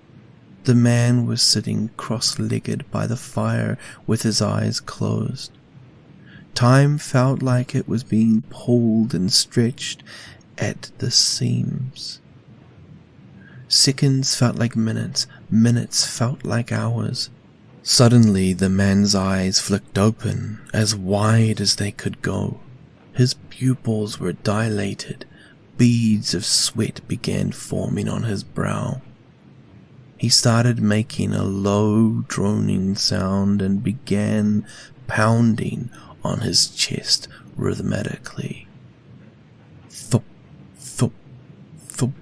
The man was sitting cross-legged by the fire with his eyes closed. Time felt like it was being pulled and stretched at the seams. Seconds felt like minutes, minutes felt like hours. Suddenly the man's eyes flicked open, as wide as they could go. His pupils were dilated. Beads of sweat began forming on his brow. He started making a low, droning sound and began pounding on his chest rhythmically. Thump, thump, thump,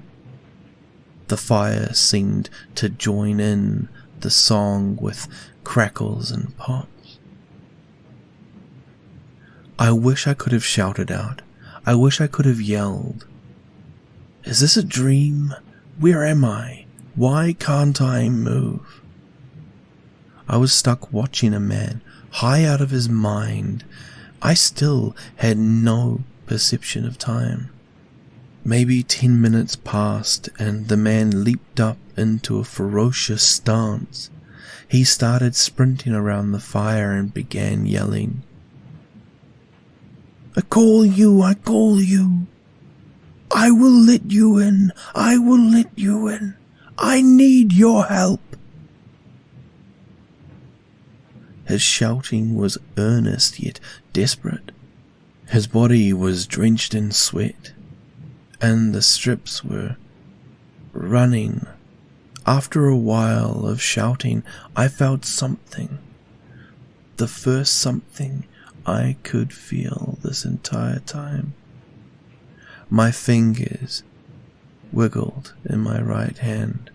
The fire seemed to join in the song with crackles and pops. I wish I could have shouted out. I wish I could have yelled. Is this a dream? Where am I? Why can't I move? I was stuck watching a man, high out of his mind. I still had no perception of time. Maybe 10 minutes passed, and the man leaped up into a ferocious stance. He started sprinting around the fire and began yelling, I call you, I call you. I will let you in, I will let you in. I need your help. His shouting was earnest yet desperate. His body was drenched in sweat, and the strips were running. After a while of shouting, I felt something. The first something I could feel this entire time. My fingers wiggled in my right hand.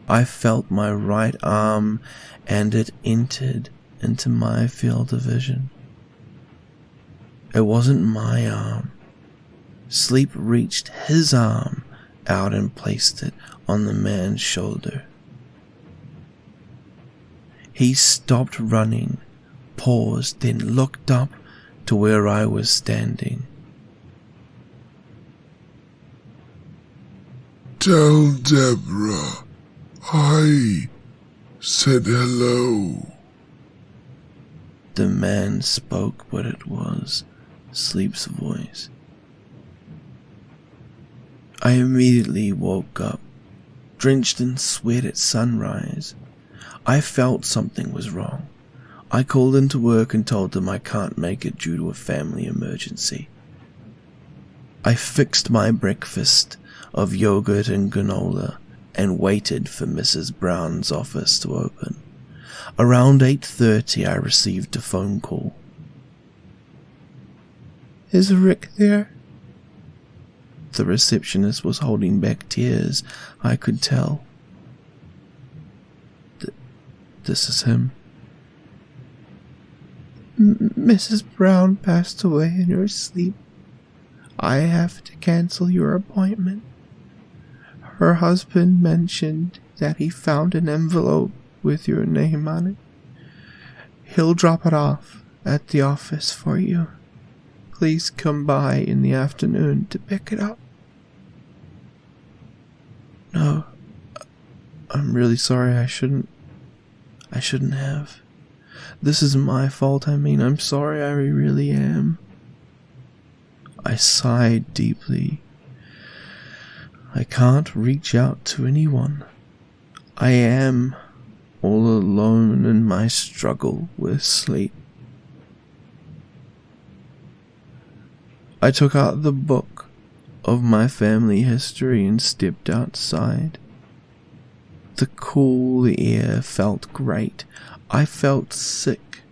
I felt my right arm, and it entered into my field of vision. It wasn't my arm. Sleep reached his arm out and placed it on the man's shoulder. He stopped running, paused, then looked up to where I was standing. Tell Deborah I said hello. The man spoke, but it was Sleep's voice. I immediately woke up, drenched in sweat at sunrise. I felt something was wrong. I called into work and told them I can't make it due to a family emergency. I fixed my breakfast of yogurt and granola and waited for Mrs. Brown's office to open. Around 8:30 I received a phone call. Is Rick there? The receptionist was holding back tears, I could tell. This is him. Mrs. Brown passed away in her sleep. I have to cancel your appointment. Her husband mentioned that he found an envelope with your name on it. He'll drop it off at the office for you. Please come by in the afternoon to pick it up. No, I'm really sorry. I shouldn't have. This is my fault. I'm sorry. I really am. I sighed deeply. I can't reach out to anyone. I am all alone in my struggle with sleep. I took out the book of my family history and stepped outside. The cool air felt great. I felt sick.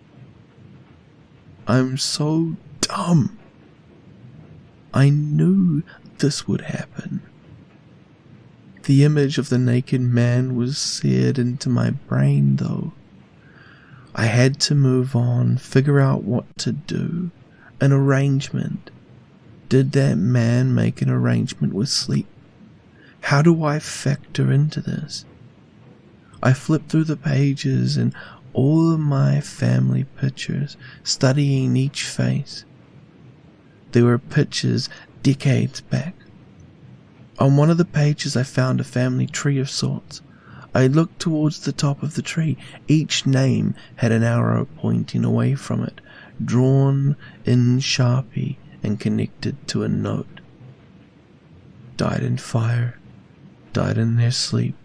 I'm so dumb. I knew this would happen. The image of the naked man was seared into my brain, though. I had to move on, figure out what to do. An arrangement. Did that man make an arrangement with sleep? How do I factor into this? I flipped through the pages and all of my family pictures, studying each face. There were pictures decades back. On one of the pages I found a family tree of sorts. I looked towards the top of the tree. Each name had an arrow pointing away from it, drawn in Sharpie and connected to a note. Died in fire, died in their sleep,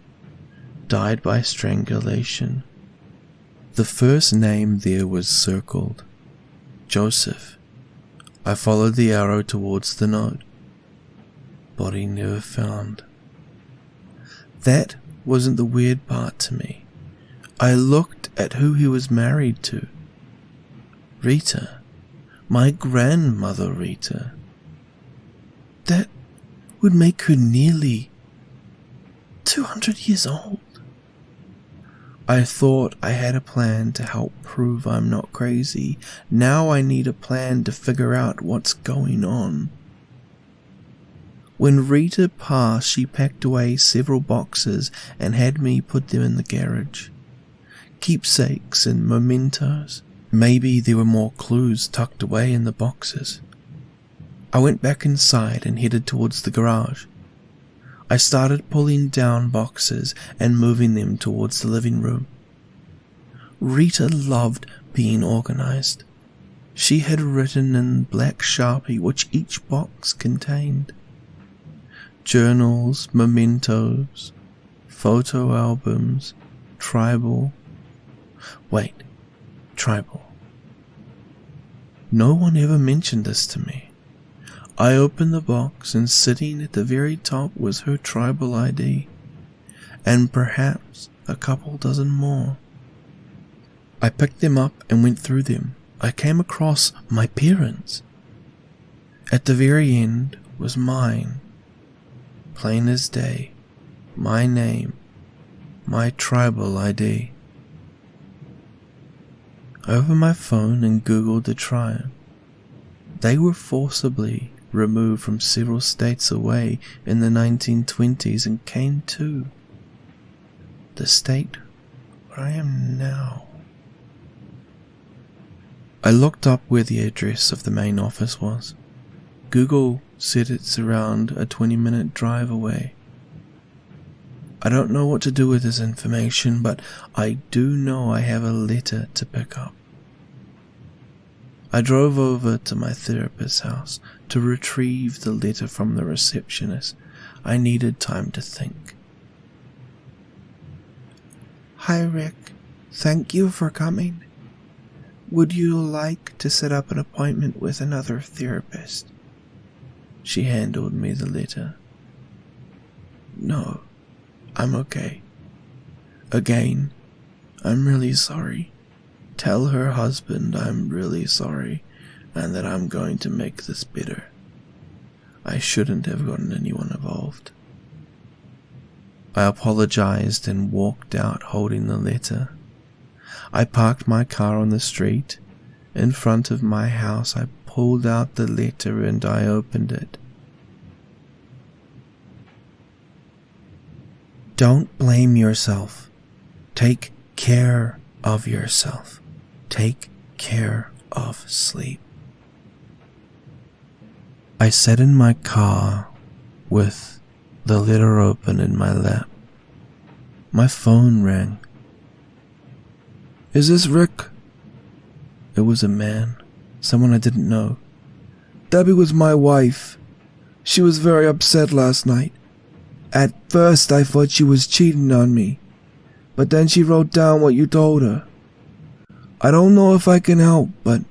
died by strangulation. The first name there was circled, Joseph. I followed the arrow towards the note. Body never found. That wasn't the weird part to me. I looked at who he was married to. Rita. My grandmother Rita. That would make her nearly 200 years old. I thought I had a plan to help prove I'm not crazy. Now I need a plan to figure out what's going on. When Rita passed, she packed away several boxes and had me put them in the garage. Keepsakes and mementos. Maybe there were more clues tucked away in the boxes. I went back inside and headed towards the garage. I started pulling down boxes and moving them towards the living room. Rita loved being organized. She had written in black Sharpie what each box contained. Journals, mementos, photo albums, tribal. No one ever mentioned this to me. I opened the box, and sitting at the very top was her tribal ID, and perhaps a couple dozen more. I picked them up and went through them. I came across my parents. At the very end was mine, plain as day, my name, my tribal ID. I opened my phone and Googled the tribe. They were forcibly removed from several states away in the 1920s and came to the state where I am now. I looked up where the address of the main office was. Google said it's around a 20-minute drive away. I don't know what to do with this information, but I do know I have a letter to pick up. I drove over to my therapist's house to retrieve the letter from the receptionist. I needed time to think. Hi Rick, thank you for coming. Would you like to set up an appointment with another therapist? She handed me the letter. No, I'm okay. Again, I'm really sorry. Tell her husband I'm really sorry and that I'm going to make this better. I shouldn't have gotten anyone involved. I apologized and walked out holding the letter. I parked my car on the street. In front of my house, I pulled out the letter and I opened it. Don't blame yourself. Take care of yourself. Take care of sleep. I sat in my car with the letter open in my lap. My phone rang. Is this Rick? It was a man, someone I didn't know. Debbie was my wife. She was very upset last night. At first I thought she was cheating on me, but then she wrote down what you told her. I don't know if I can help, but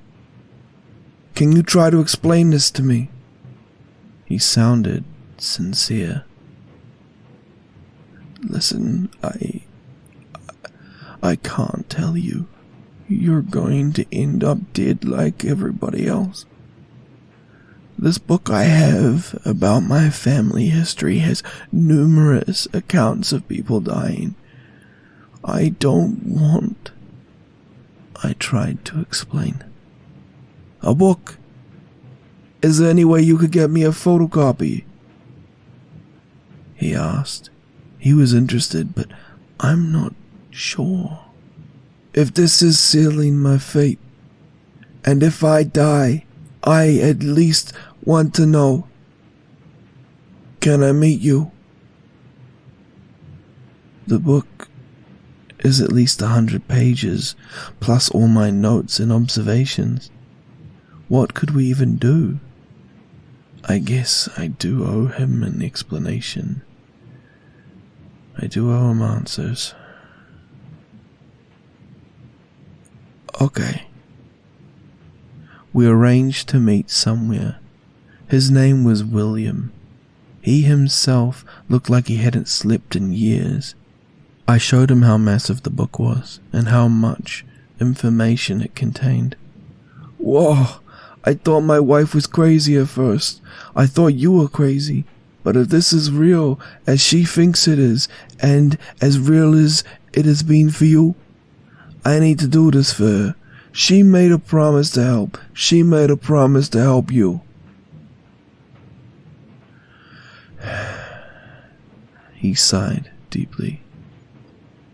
can you try to explain this to me? He sounded sincere. Listen, I can't tell you. You're going to end up dead like everybody else. This book I have about my family history has numerous accounts of people dying. I don't want... I tried to explain. A book? Is there any way you could get me a photocopy? He asked. He was interested, but I'm not sure. If this is sealing my fate, and if I die, I at least want to know. Can I meet you? The book is at least 100 pages, plus all my notes and observations. What could we even do? I guess I do owe him an explanation. I do owe him answers. Okay. We arranged to meet somewhere. His name was William. He himself looked like he hadn't slept in years. I showed him how massive the book was and how much information it contained. Whoa, I thought my wife was crazy at first. I thought you were crazy. But if this is real as she thinks it is, and as real as it has been for you, I need to do this for her. She made a promise to help. She made a promise to help you. He sighed deeply.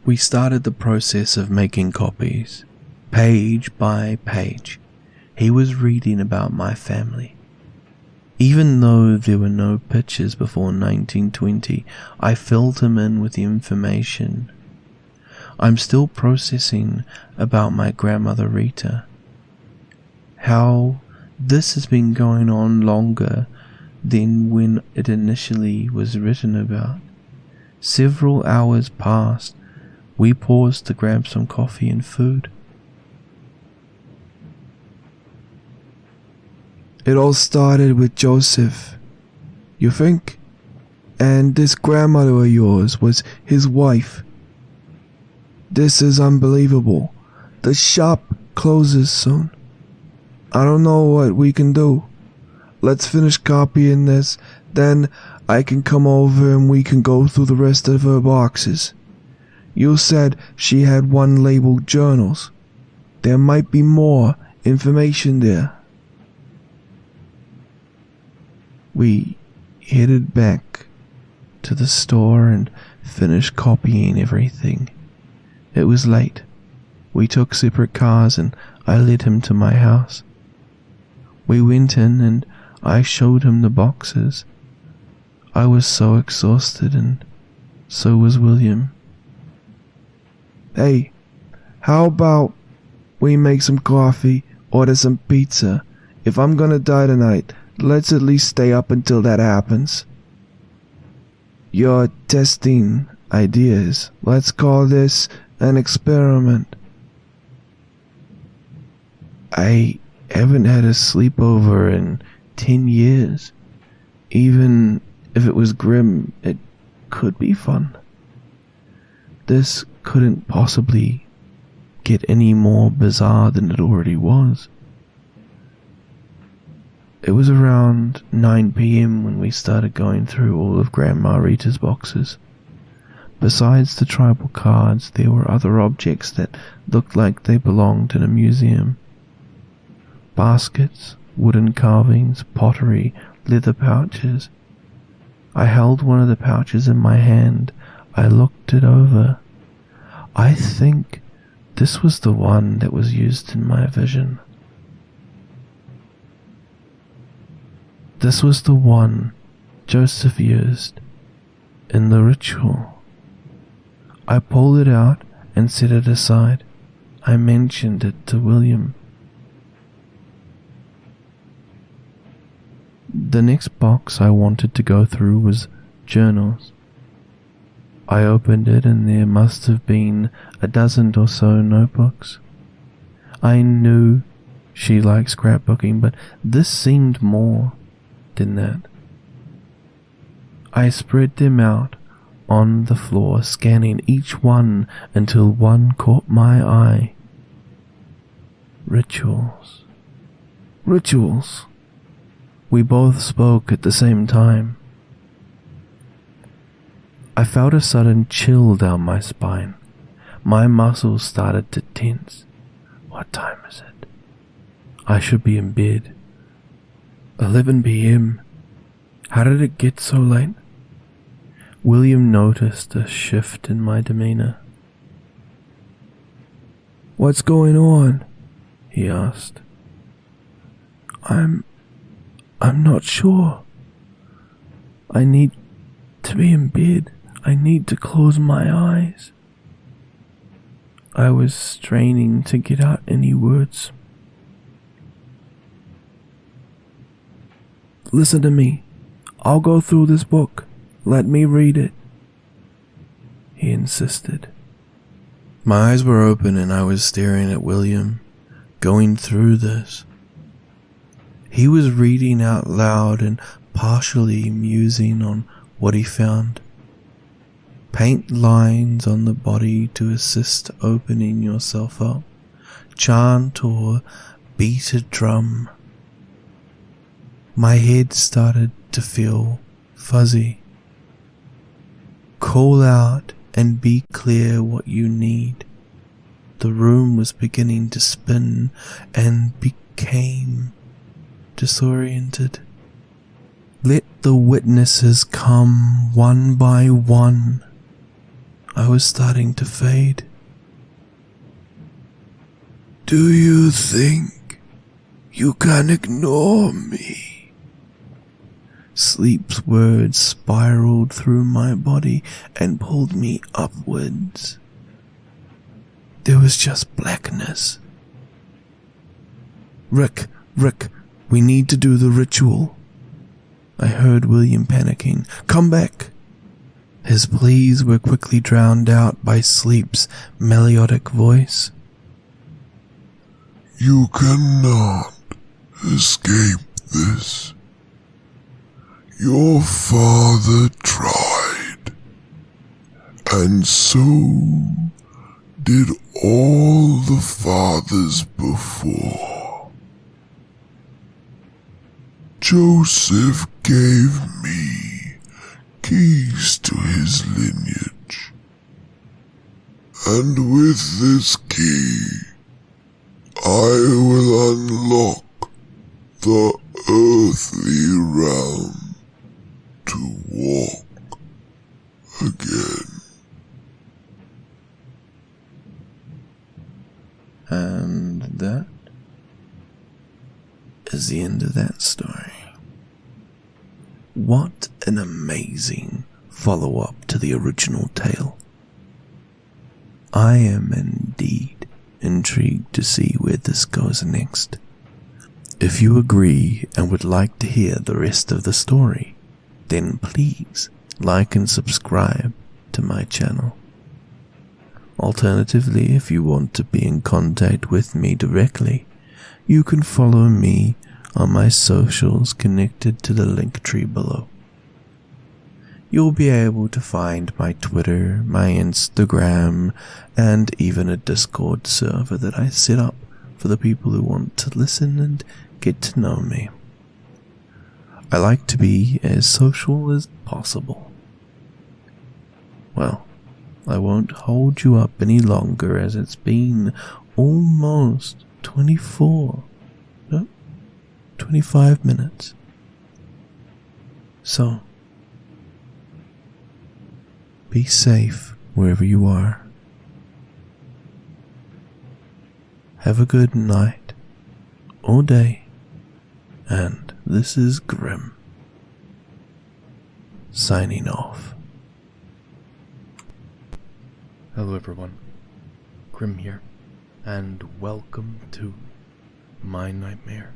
We started the process of making copies, page by page. He was reading about my family. Even though there were no pictures before 1920, I filled him in with the information. I'm still processing about my grandmother Rita. How this has been going on longer than when it initially was written about. Several hours passed. We paused to grab some coffee and food. It all started with Joseph, you think? And this grandmother of yours was his wife. This is unbelievable. The shop closes soon. I don't know what we can do. Let's finish copying this, then I can come over and we can go through the rest of her boxes. You said she had one labeled journals. There might be more information there. We headed back to the store and finished copying everything. It was late. We took separate cars and I led him to my house. We went in and I showed him the boxes. I was so exhausted and so was William. Hey, how about we make some coffee, order some pizza? If I'm gonna die tonight, let's at least stay up until that happens. You're testing ideas. Let's call this an experiment. I haven't had a sleepover in 10 years. Even if it was grim, it could be fun. This couldn't possibly get any more bizarre than it already was. It was around 9 p.m. when we started going through all of Grandma Rita's boxes. Besides the tribal cards, there were other objects that looked like they belonged in a museum. Baskets, wooden carvings, pottery, leather pouches. I held one of the pouches in my hand. I looked it over. I think this was the one that was used in my vision. This was the one Joseph used in the ritual. I pulled it out and set it aside. I mentioned it to William. The next box I wanted to go through was journals. I opened it and there must have been a dozen or so notebooks. I knew she liked scrapbooking, but this seemed more than that. I spread them out on the floor, scanning each one until one caught my eye. Rituals. Rituals. We both spoke at the same time. I felt a sudden chill down my spine. My muscles started to tense. What time is it? I should be in bed. 11 p.m. How did it get so late? William noticed a shift in my demeanor. What's going on? He asked. I'm not sure. I need to be in bed. I need to close my eyes. I was straining to get out any words. Listen to me. I'll go through this book. Let me read it, he insisted. My eyes were open and I was staring at William, going through this. He was reading out loud and partially musing on what he found. Paint lines on the body to assist opening yourself up. Chant or beat a drum. My head started to feel fuzzy. Call out and be clear what you need. The room was beginning to spin and became disoriented. Let the witnesses come one by one. I was starting to fade. Do you think you can ignore me? Sleep's words spiraled through my body and pulled me upwards. There was just blackness. Rick, we need to do the ritual. I heard William panicking. Come back. His pleas were quickly drowned out by Sleep's melodic voice. You cannot escape this. Your father tried, and so did all the fathers before. Joseph gave me keys to his lineage, and with this key, I will unlock the earthly realm to walk again. And that is the end of that story. What an amazing follow-up to the original tale. I am indeed intrigued to see where this goes next. If you agree and would like to hear the rest of the story, then please like and subscribe to my channel. Alternatively, if you want to be in contact with me directly, you can follow me on my socials connected to the link tree below. You'll be able to find my Twitter, my Instagram, and even a Discord server that I set up for the people who want to listen and get to know me. I like to be as social as possible. Well, I won't hold you up any longer as it's been almost 25 minutes. So, be safe wherever you are. Have a good night or day, and this is Grim, signing off. Hello everyone, Grim here, and welcome to My Nightmare.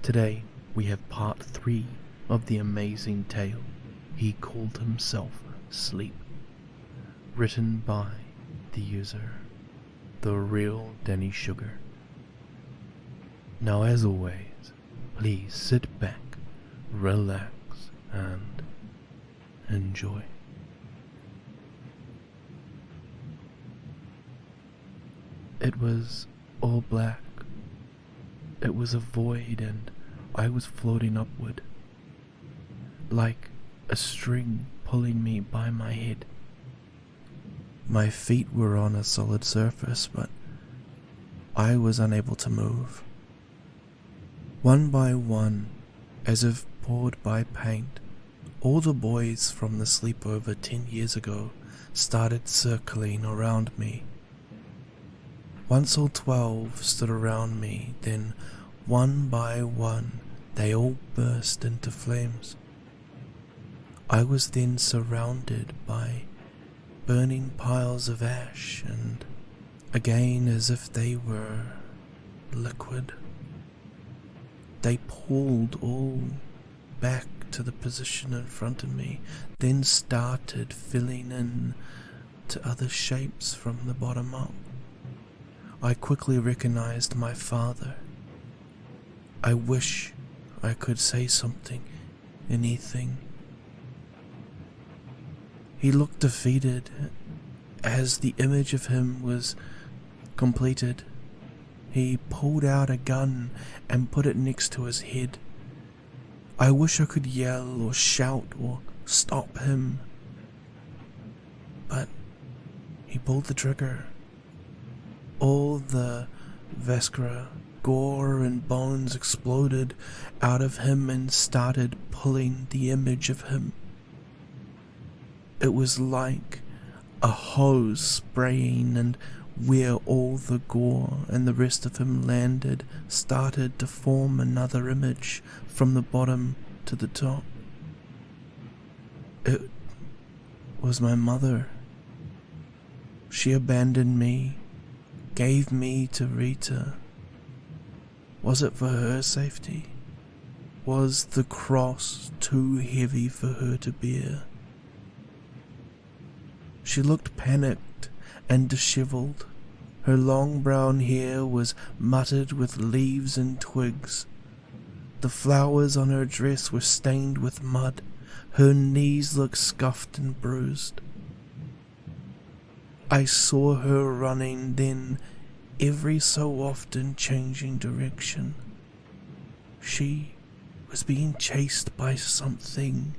Today we have part 3 of the amazing tale He Called Himself Sleep, written by the user, The Real Denny Sugar. Now as always, please sit back, relax, and enjoy. It was all black. It was a void, and I was floating upward, like a string pulling me by my head. My feet were on a solid surface, but I was unable to move. One by one, as if poured by paint, all the boys from the sleepover 10 years ago started circling around me. Once all 12 stood around me, then one by one they all burst into flames. I was then surrounded by burning piles of ash, and again as if they were liquid, they pulled all back to the position in front of me, then started filling in to other shapes from the bottom up. I quickly recognized my father. I wish I could say something, anything. He looked defeated as the image of him was completed. He pulled out a gun and put it next to his head. I wish I could yell or shout or stop him. But he pulled the trigger. All the viscera, gore and bones exploded out of him and started pulling the image of him. It was like a hose spraying, and where all the gore and the rest of him landed started to form another image from the bottom to the top. It was my mother. She abandoned me, gave me to Rita. Was it for her safety? Was the cross too heavy for her to bear? She looked panicked and disheveled. Her long brown hair was matted with leaves and twigs. The flowers on her dress were stained with mud. Her knees looked scuffed and bruised. I saw her running, then every so often changing direction. She was being chased by something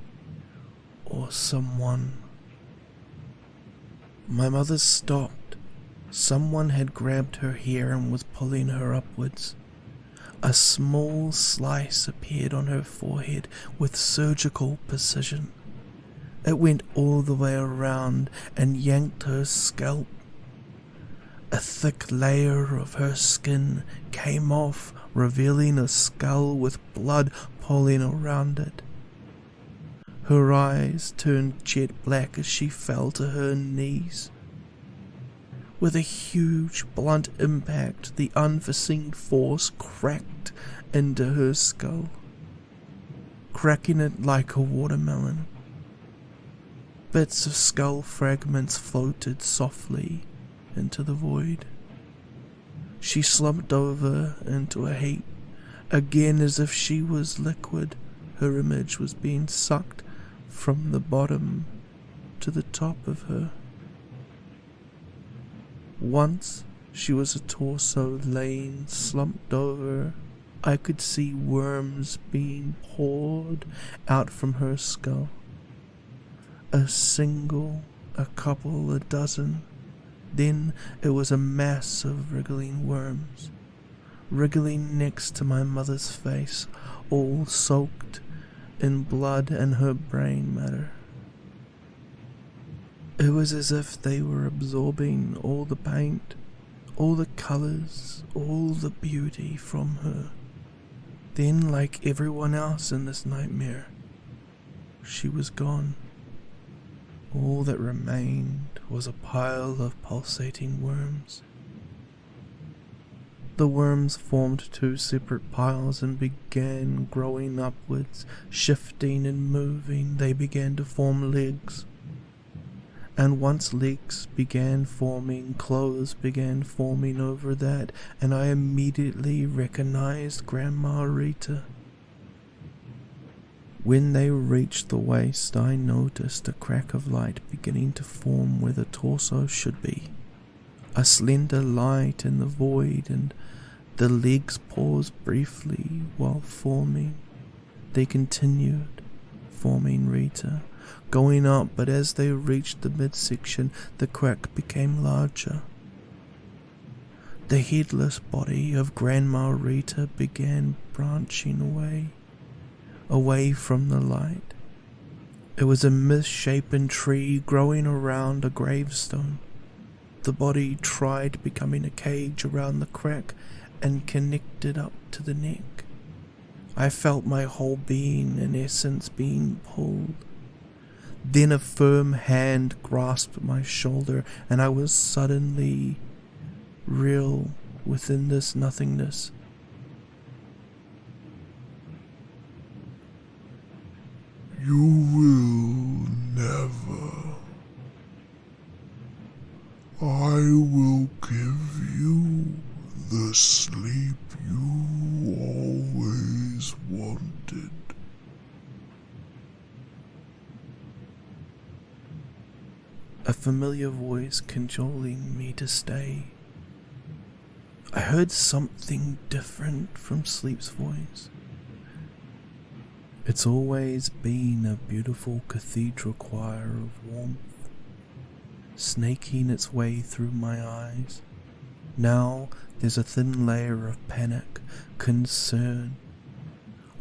or someone. My mother stopped. Someone had grabbed her hair and was pulling her upwards. A small slice appeared on her forehead with surgical precision. It went all the way around and yanked her scalp. A thick layer of her skin came off, revealing a skull with blood pooling around it. Her eyes turned jet black as she fell to her knees. With a huge, blunt impact, the unforeseen force cracked into her skull, cracking it like a watermelon. Bits of skull fragments floated softly into the void. She slumped over into a heap, again as if she was liquid. Her image was being sucked from the bottom to the top of her. Once she was a torso laying slumped over. I could see worms being poured out from her skull. A single, a couple, a dozen. Then it was a mass of wriggling worms, wriggling next to my mother's face, all soaked in blood and her brain matter. It was as if they were absorbing all the paint, all the colors, all the beauty from her. Then, like everyone else in this nightmare, she was gone. All that remained was a pile of pulsating worms. The worms formed two separate piles and began growing upwards, shifting and moving. They began to form legs. And once legs began forming, clothes began forming over that, and I immediately recognized Grandma Rita. When they reached the waist, I noticed a crack of light beginning to form where the torso should be. A slender light in the void, and the legs paused briefly while forming. They continued, forming Rita, going up, but as they reached the midsection, the crack became larger. The headless body of Grandma Rita began branching away from the light. It was a misshapen tree growing around a gravestone. The body tried becoming a cage around the crack and connected up to the neck. I felt my whole being, in essence, being pulled. Then a firm hand grasped my shoulder, and I was suddenly real within this nothingness. You will never. I will give you the sleep you always wanted. A familiar voice cajoling me to stay. I heard something different from Sleep's voice. It's always been a beautiful cathedral choir of warmth, snaking its way through my eyes. Now there's a thin layer of panic, concern.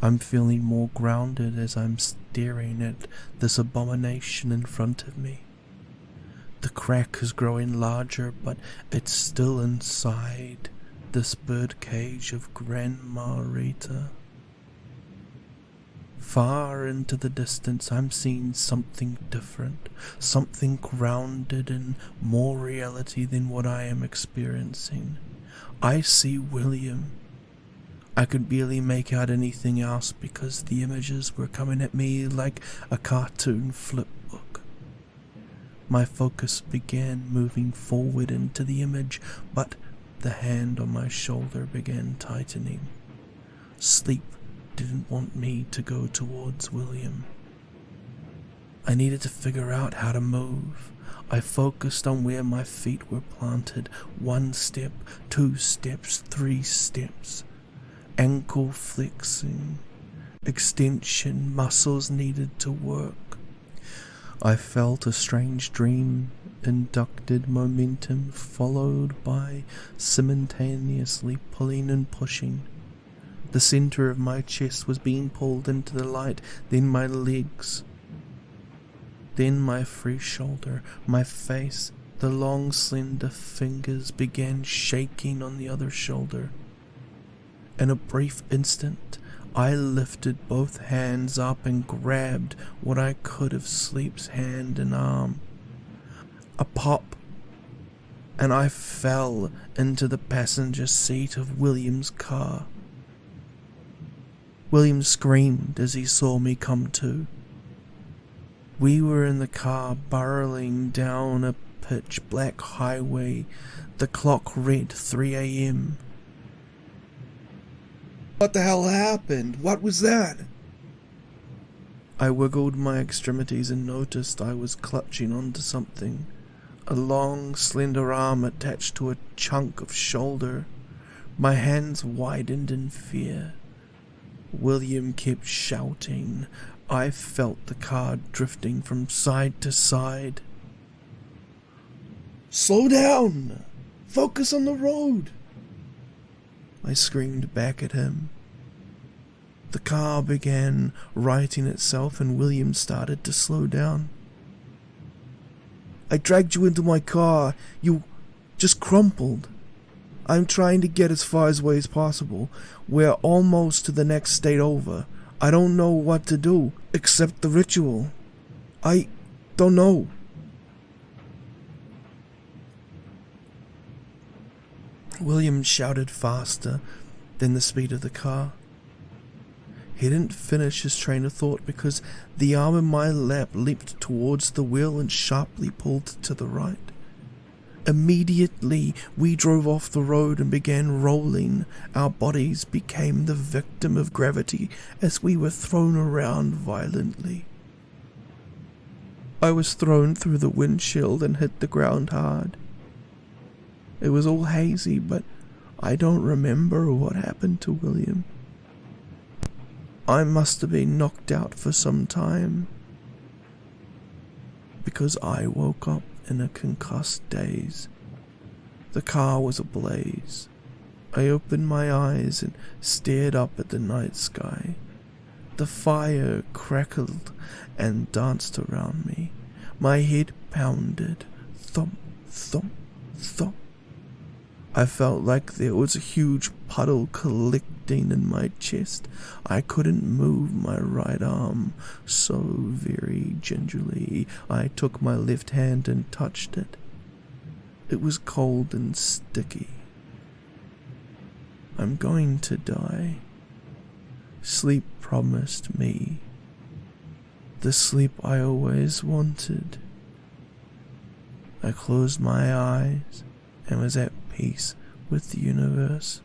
I'm feeling more grounded as I'm staring at this abomination in front of me. The crack is growing larger, but it's still inside this birdcage of Grandma Rita. Far into the distance, I'm seeing something different, something grounded in more reality than what I am experiencing. I see William. I could barely make out anything else because the images were coming at me like a cartoon flip book. My focus began moving forward into the image, but the hand on my shoulder began tightening. Sleep didn't want me to go towards William. I needed to figure out how to move. I focused on where my feet were planted. 1 step, 2 steps, 3 steps. Ankle flexing, extension, muscles needed to work. I felt a strange dream, inducted momentum followed by simultaneously pulling and pushing. The center of my chest was being pulled into the light, then my legs, then my free shoulder, my face. The long slender fingers began shaking on the other shoulder. In a brief instant, I lifted both hands up and grabbed what I could of Sleep's hand and arm. A pop, and I fell into the passenger seat of William's car. William screamed as he saw me come to. We were in the car barreling down a pitch-black highway. The clock read 3 a.m. What the hell happened? What was that? I wiggled my extremities and noticed I was clutching onto something. A long, slender arm attached to a chunk of shoulder. My hands widened in fear. William kept shouting. I felt the car drifting from side to side. Slow down! Focus on the road! I screamed back at him. The car began righting itself and William started to slow down. I dragged you into my car. You just crumpled. I'm trying to get as far away as possible. We're almost to the next state over. I don't know what to do except the ritual. I don't know. William shouted faster than the speed of the car. He didn't finish his train of thought because the arm in my lap leaped towards the wheel and sharply pulled to the right. Immediately, we drove off the road and began rolling. Our bodies became the victim of gravity as we were thrown around violently. I was thrown through the windshield and hit the ground hard. It was all hazy, but I don't remember what happened to William. I must have been knocked out for some time, because I woke up in a concussed daze. The car was ablaze. I opened my eyes and stared up at the night sky. The fire crackled and danced around me. My head pounded. Thump, thump, thump. I felt like there was a huge puddle collecting in my chest. I couldn't move my right arm, so very gingerly I took my left hand and touched it. It was cold and sticky. I'm going to die. Sleep promised me. The sleep I always wanted. I closed my eyes and was at peace with the universe.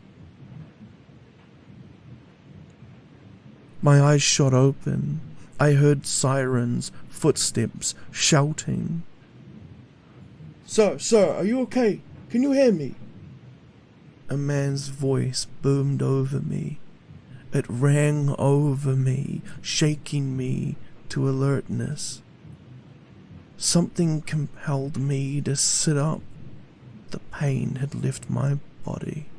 My eyes shot open. I heard sirens, footsteps, shouting. Sir, are you okay? Can you hear me? A man's voice boomed over me. It rang over me, shaking me to alertness. Something compelled me to sit up. The pain had left my body.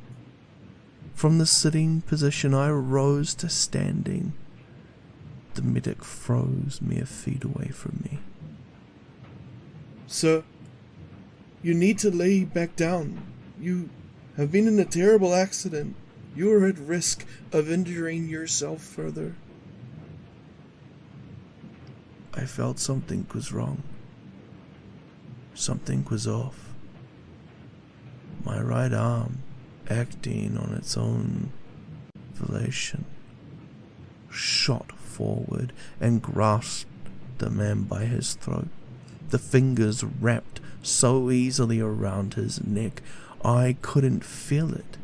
From the sitting position, I rose to standing. The medic froze mere feet away from me. Sir, you need to lay back down. You have been in a terrible accident. You are at risk of injuring yourself further. I felt something was wrong. Something was off. My right arm, acting on its own volition, shot forward and grasped the man by his throat. The fingers wrapped so easily around his neck, I couldn't feel it.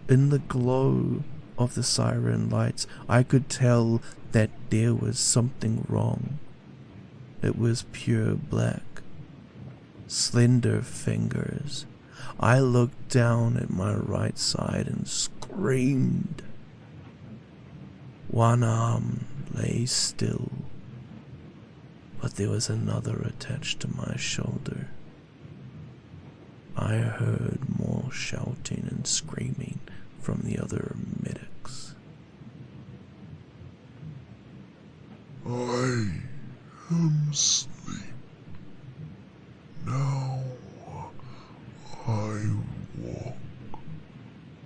In the glow of the siren lights, I could tell that there was something wrong. It was pure black. Slender fingers. I looked down at my right side and screamed. One arm lay still, but there was another attached to my shoulder. I heard more shouting and screaming from the other medics. I am asleep. Now I walk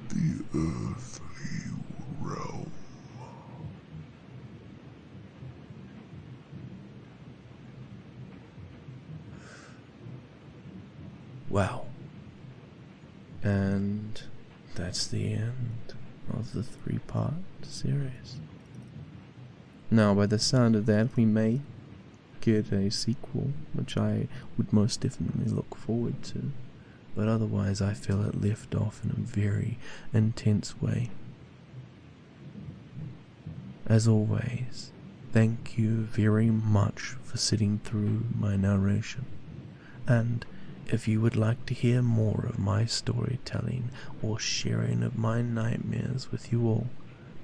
the earthly realm. Wow. And that's the end of the 3-part series. Now, by the sound of that, we may get a sequel, which I would most definitely look forward to. But otherwise, I feel it left off in a very intense way. As always, thank you very much for sitting through my narration. And if you would like to hear more of my storytelling or sharing of my nightmares with you all,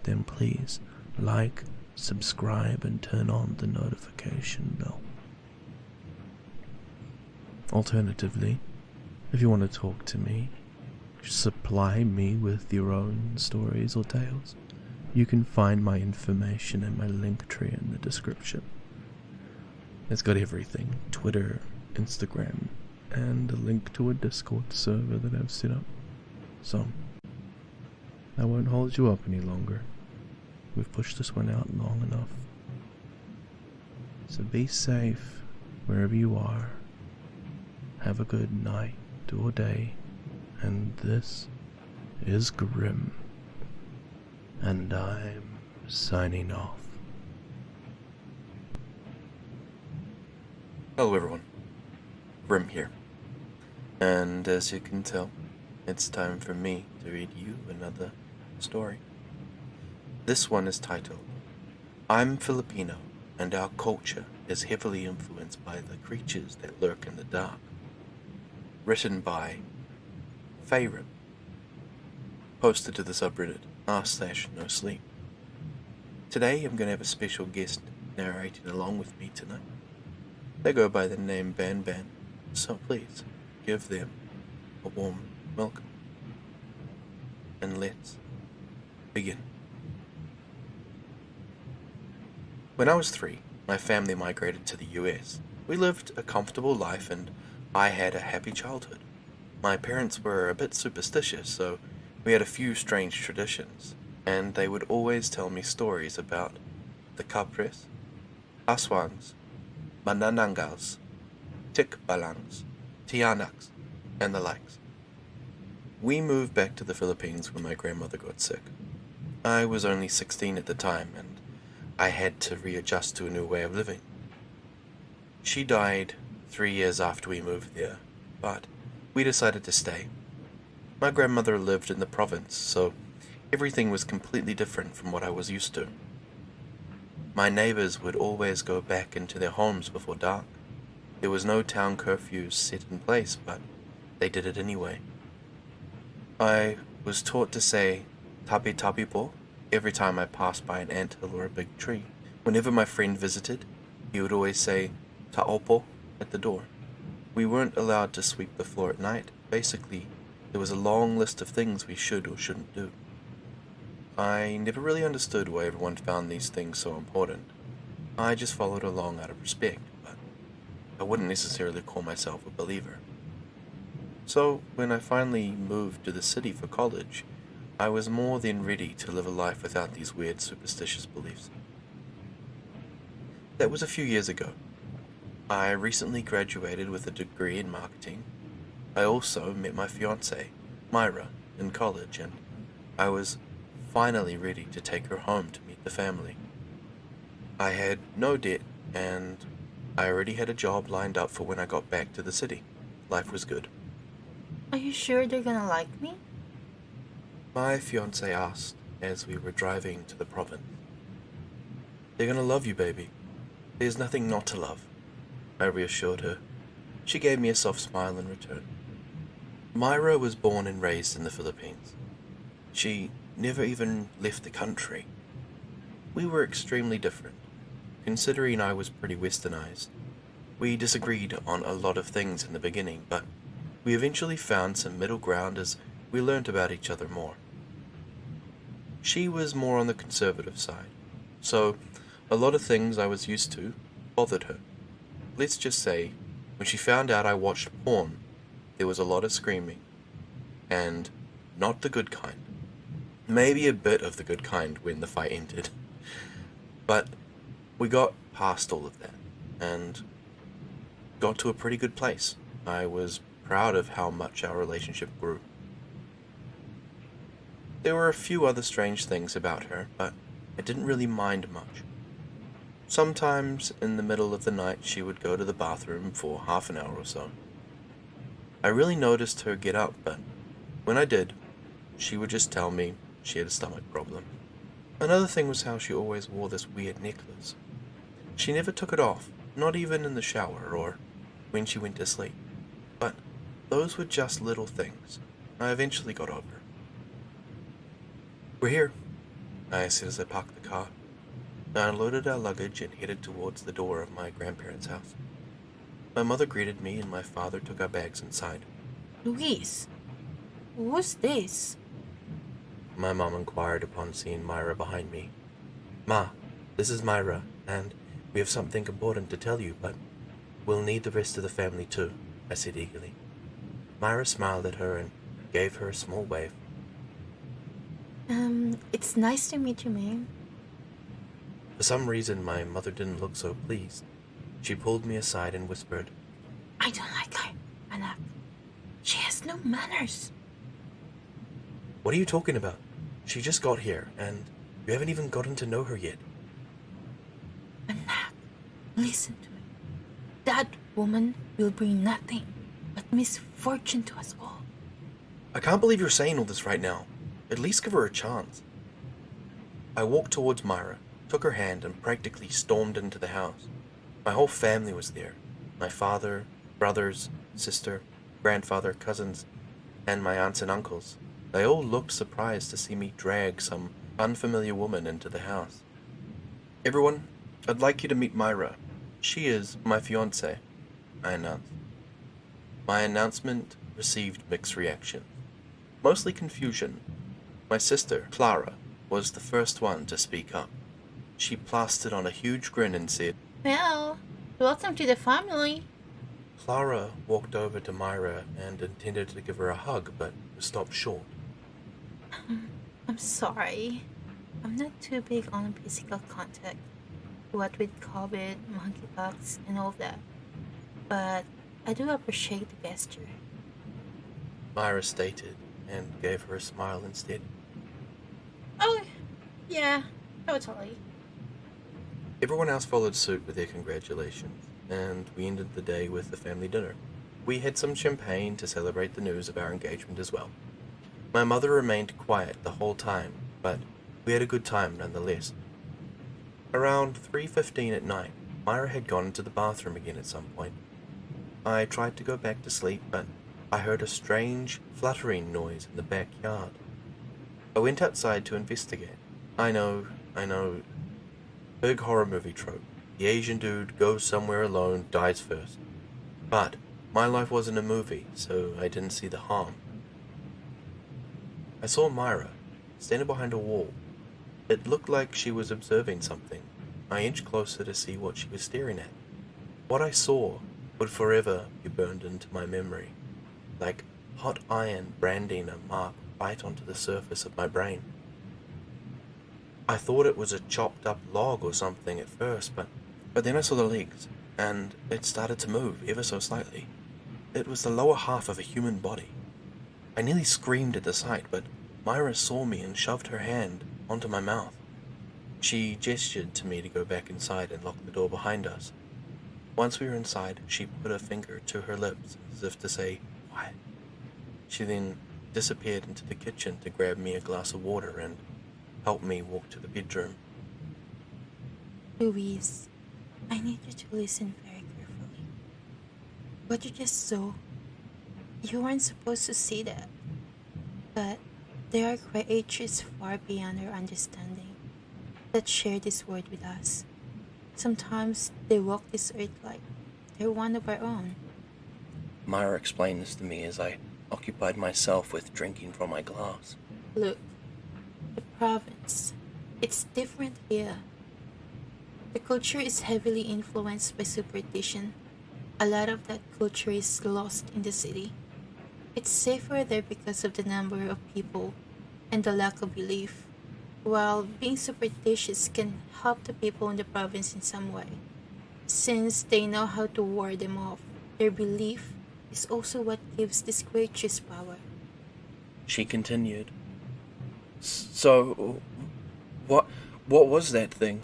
then please like, subscribe, and turn on the notification bell. Alternatively, if you want to talk to me, supply me with your own stories or tales, you can find my information in my link tree in the description. It's got everything: Twitter, Instagram, and a link to a Discord server that I've set up. So, I won't hold you up any longer. We've pushed this one out long enough. So be safe wherever you are. Have a good night or day. And this is Grim. And I'm signing off. Hello everyone, Grim here. And as you can tell, it's time for me to read you another story. This one is titled, I'm Filipino, and our culture is heavily influenced by the creatures that lurk in the dark. Written by Favorite. Posted to the subreddit r/nosleep. Today I'm going to have a special guest narrating along with me tonight. They go by the name Ban Ban, so please give them a warm welcome. And let's begin. When I was 3, my family migrated to the US. We lived a comfortable life and I had a happy childhood. My parents were a bit superstitious, so we had a few strange traditions, and they would always tell me stories about the Kapres, Aswans, Mananangals, Tikbalangs, Tianaks, and the likes. We moved back to the Philippines when my grandmother got sick. I was only 16 at the time, and I had to readjust to a new way of living. She died 3 years after we moved there, but we decided to stay. My grandmother lived in the province, so everything was completely different from what I was used to. My neighbors would always go back into their homes before dark. There was no town curfews set in place, but they did it anyway. I was taught to say tabi tabi po every time I passed by an anthill or a big tree. Whenever my friend visited, he would always say, "Ta'opo," at the door. We weren't allowed to sweep the floor at night. Basically, there was a long list of things we should or shouldn't do. I never really understood why everyone found these things so important. I just followed along out of respect, but I wouldn't necessarily call myself a believer. So, when I finally moved to the city for college, I was more than ready to live a life without these weird superstitious beliefs. That was a few years ago. I recently graduated with a degree in marketing. I also met my fiancée, Myra, in college, and I was finally ready to take her home to meet the family. I had no debt, and I already had a job lined up for when I got back to the city. Life was good. Are you sure they're gonna like me? My fiancé asked as we were driving to the province. "They're gonna love you, baby. There's nothing not to love," I reassured her. She gave me a soft smile in return. Myra was born and raised in the Philippines. She never even left the country. We were extremely different, considering I was pretty westernized. We disagreed on a lot of things in the beginning, but we eventually found some middle ground as we learned about each other more. She was more on the conservative side, so a lot of things I was used to bothered her. Let's just say, when she found out I watched porn, there was a lot of screaming, and not the good kind. Maybe a bit of the good kind when the fight ended. But we got past all of that, and got to a pretty good place. I was proud of how much our relationship grew. There were a few other strange things about her, but I didn't really mind much. Sometimes in the middle of the night she would go to the bathroom for half an hour or so. I really noticed her get up, but when I did, she would just tell me she had a stomach problem. Another thing was how she always wore this weird necklace. She never took it off, not even in the shower or when she went to sleep. But those were just little things I eventually got over. "We're here," I said as I parked the car. I unloaded our luggage and headed towards the door of my grandparents' house. My mother greeted me and my father took our bags inside. Luis, what's this? My mom inquired upon seeing Myra behind me. "Ma, this is Myra, and we have something important to tell you, but we'll need the rest of the family too," I said eagerly. Myra smiled at her and gave her a small wave. It's nice to meet you, ma'am. For some reason, my mother didn't look so pleased. She pulled me aside and whispered, I don't like her, anak. She has no manners. "What are you talking about? She just got here, and you haven't even gotten to know her yet." Anak, listen to me. That woman will bring nothing but misfortune to us all. "I can't believe you're saying all this right now. At least give her a chance." I walked towards Myra, took her hand, and practically stormed into the house. My whole family was there. My father, brothers, sister, grandfather, cousins, and my aunts and uncles. They all looked surprised to see me drag some unfamiliar woman into the house. "Everyone, I'd like you to meet Myra. She is my fiancée," I announced. My announcement received mixed reactions, mostly confusion. My sister, Clara, was the first one to speak up. She plastered on a huge grin and said, Well, welcome to the family. Clara walked over to Myra and intended to give her a hug, but was stopped short. I'm sorry. I'm not too big on physical contact, what with COVID, monkeypox, and all that. But I do appreciate the gesture. Myra stated, and gave her a smile instead. Oh, yeah, totally. Everyone else followed suit with their congratulations, and we ended the day with a family dinner. We had some champagne to celebrate the news of our engagement as well. My mother remained quiet the whole time, but we had a good time nonetheless. Around 3:15 at night, Myra had gone into the bathroom again at some point. I tried to go back to sleep, but I heard a strange, fluttering noise in the backyard. I went outside to investigate. I know. Big horror movie trope. The Asian dude goes somewhere alone, dies first. But my life wasn't a movie, so I didn't see the harm. I saw Myra, standing behind a wall. It looked like she was observing something. I inched closer to see what she was staring at. What I saw would forever be burned into my memory, like hot iron branding a mark right onto the surface of my brain. I thought it was a chopped up log or something at first, but then I saw the legs, and it started to move ever so slightly. It was the lower half of a human body. I nearly screamed at the sight, but Myra saw me and shoved her hand onto my mouth. She gestured to me to go back inside and lock the door behind us. Once we were inside, she put her finger to her lips as if to say, "Quiet." She then disappeared into the kitchen to grab me a glass of water and help me walk to the bedroom. Louise, I need you to listen very carefully. What you just saw, you weren't supposed to see that. But there are creatures far beyond our understanding that share this world with us. Sometimes they walk this earth like they're one of our own. Myra explained this to me as I occupied myself with drinking from my glass. Look, the province, it's different here. The culture is heavily influenced by superstition. A lot of that culture is lost in the city. It's safer there because of the number of people and the lack of belief, while being superstitious can help the people in the province in some way. Since they know how to ward them off, their belief is also what gives these creatures power. She continued. So, what was that thing?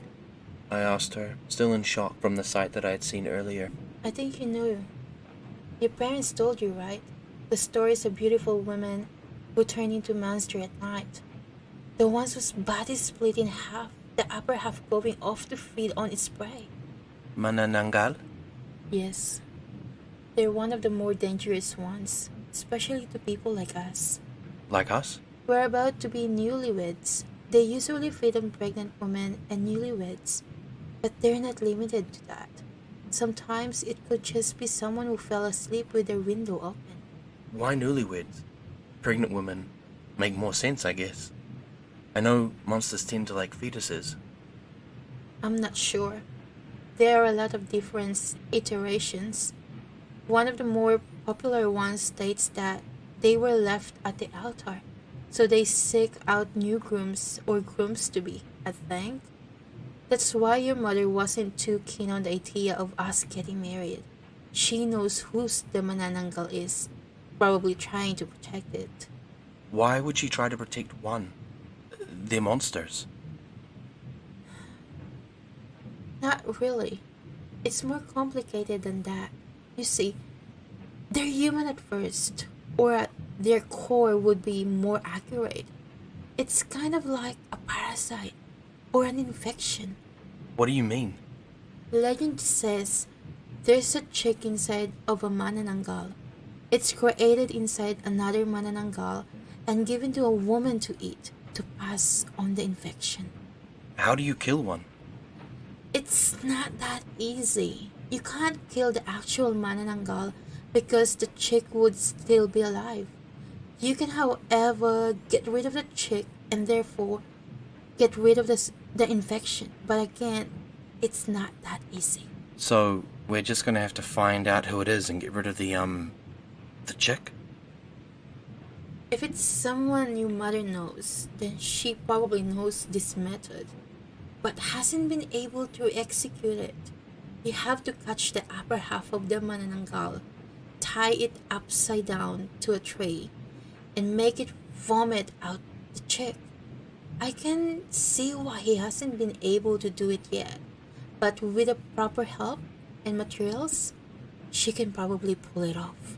I asked her, still in shock from the sight that I had seen earlier. I think you knew. Your parents told you, right? The stories of beautiful women who turn into monsters at night. The ones whose bodies split in half, the upper half going off to feed on its prey. Manananggal? Yes. They're one of the more dangerous ones, especially to people like us. Like us? We're about to be newlyweds. They usually feed on pregnant women and newlyweds, but they're not limited to that. Sometimes it could just be someone who fell asleep with their window open. Why newlyweds? Pregnant women make more sense, I guess. I know monsters tend to like fetuses. I'm not sure. There are a lot of different iterations. One of the more popular ones states that they were left at the altar, so they seek out new grooms or grooms to be, I think. That's why your mother wasn't too keen on the idea of us getting married. She knows whose the Manananggal is, probably trying to protect it. Why would she try to protect one? They're monsters. Not really. It's more complicated than that. You see, they're human at first, or at their core would be more accurate. It's kind of like a parasite or an infection. What do you mean? Legend says there's a chick inside of a Manananggal. It's created inside another Manananggal and given to a woman to eat to pass on the infection. How do you kill one? It's not that easy. You can't kill the actual Manananggal because the chick would still be alive. You can, however, get rid of the chick and therefore get rid of the infection. But again, it's not that easy. So, we're just gonna have to find out who it is and get rid of the chick? If it's someone your mother knows, then she probably knows this method, but hasn't been able to execute it. You have to catch the upper half of the Manananggal, tie it upside down to a tray, and make it vomit out the chick. I can see why he hasn't been able to do it yet, but with the proper help and materials, she can probably pull it off.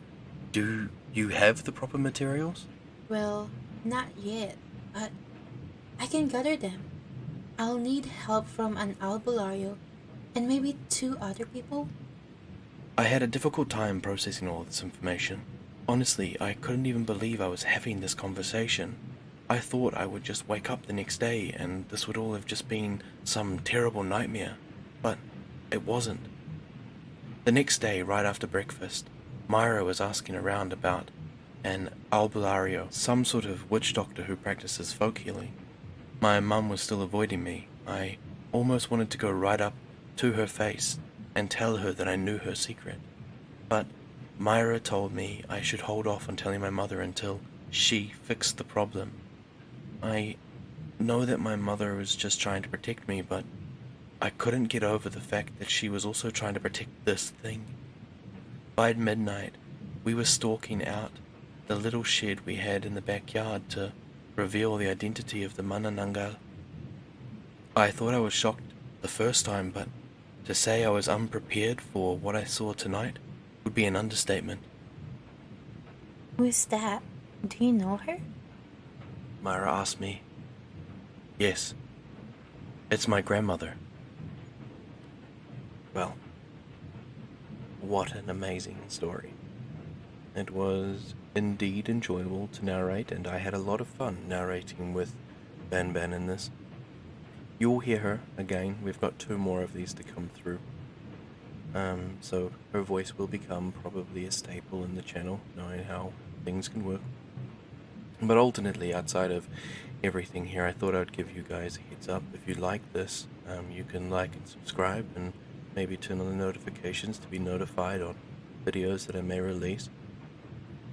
Do you have the proper materials? Well, not yet, but I can gather them. I'll need help from an albulario and maybe 2 other people. I had a difficult time processing all this information. Honestly, I couldn't even believe I was having this conversation. I thought I would just wake up the next day and this would all have just been some terrible nightmare, but it wasn't. The next day, right after breakfast, Myra was asking around about an albulario, some sort of witch doctor who practices folk healing. My mum was still avoiding me. I almost wanted to go right up to her face and tell her that I knew her secret. But Myra told me I should hold off on telling my mother until she fixed the problem. I know that my mother was just trying to protect me, but I couldn't get over the fact that she was also trying to protect this thing. By midnight, we were stalking out the little shed we had in the backyard to reveal the identity of the Mananangal. I thought I was shocked the first time, but to say I was unprepared for what I saw tonight would be an understatement. Who is that? Do you know her? Myra asked me. Yes, it's my grandmother. Well, what an amazing story. It was indeed enjoyable to narrate, and I had a lot of fun narrating with Ban Ban in this. You'll hear her again. We've got 2 more of these to come through. So her voice will become probably a staple in the channel, knowing how things can work. But ultimately, outside of everything here, I thought I'd give you guys a heads up. If you like this, you can like and subscribe, and maybe turn on the notifications to be notified on videos that I may release.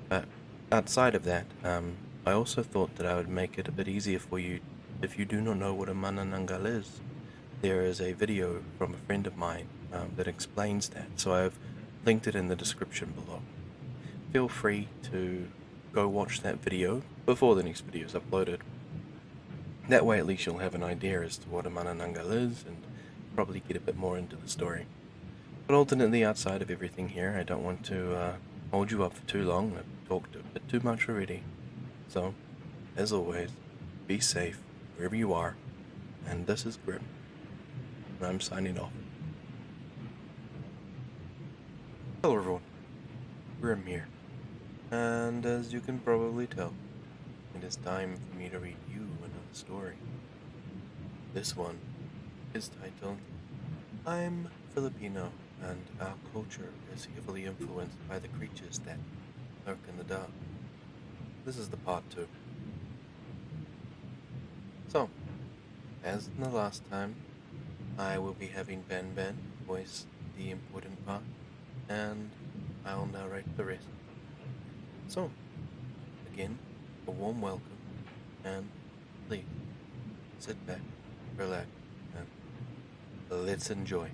But outside of that, I also thought that I would make it a bit easier for you if you do not know what a Mananangal is. There is a video from a friend of mine that explains that, so I've linked it in the description below. Feel free to go watch that video before the next video is uploaded. That way at least you'll have an idea as to what a Mananangal is and probably get a bit more into the story. But ultimately, outside of everything here, I don't want to hold you up for too long. I've talked a bit too much already. So, as always, be safe wherever you are, and this is Grim, and I'm signing off. Hello everyone, Grim here, and as you can probably tell, it is time for me to read you another story. This one is titled, I'm Filipino, and our culture is heavily influenced by the creatures that lurk in the dark. This is the part 2. So, as in the last time, I will be having Ban Ban voice the important part, and I'll narrate the rest. So, again, a warm welcome, and please, sit back, relax, and let's enjoy.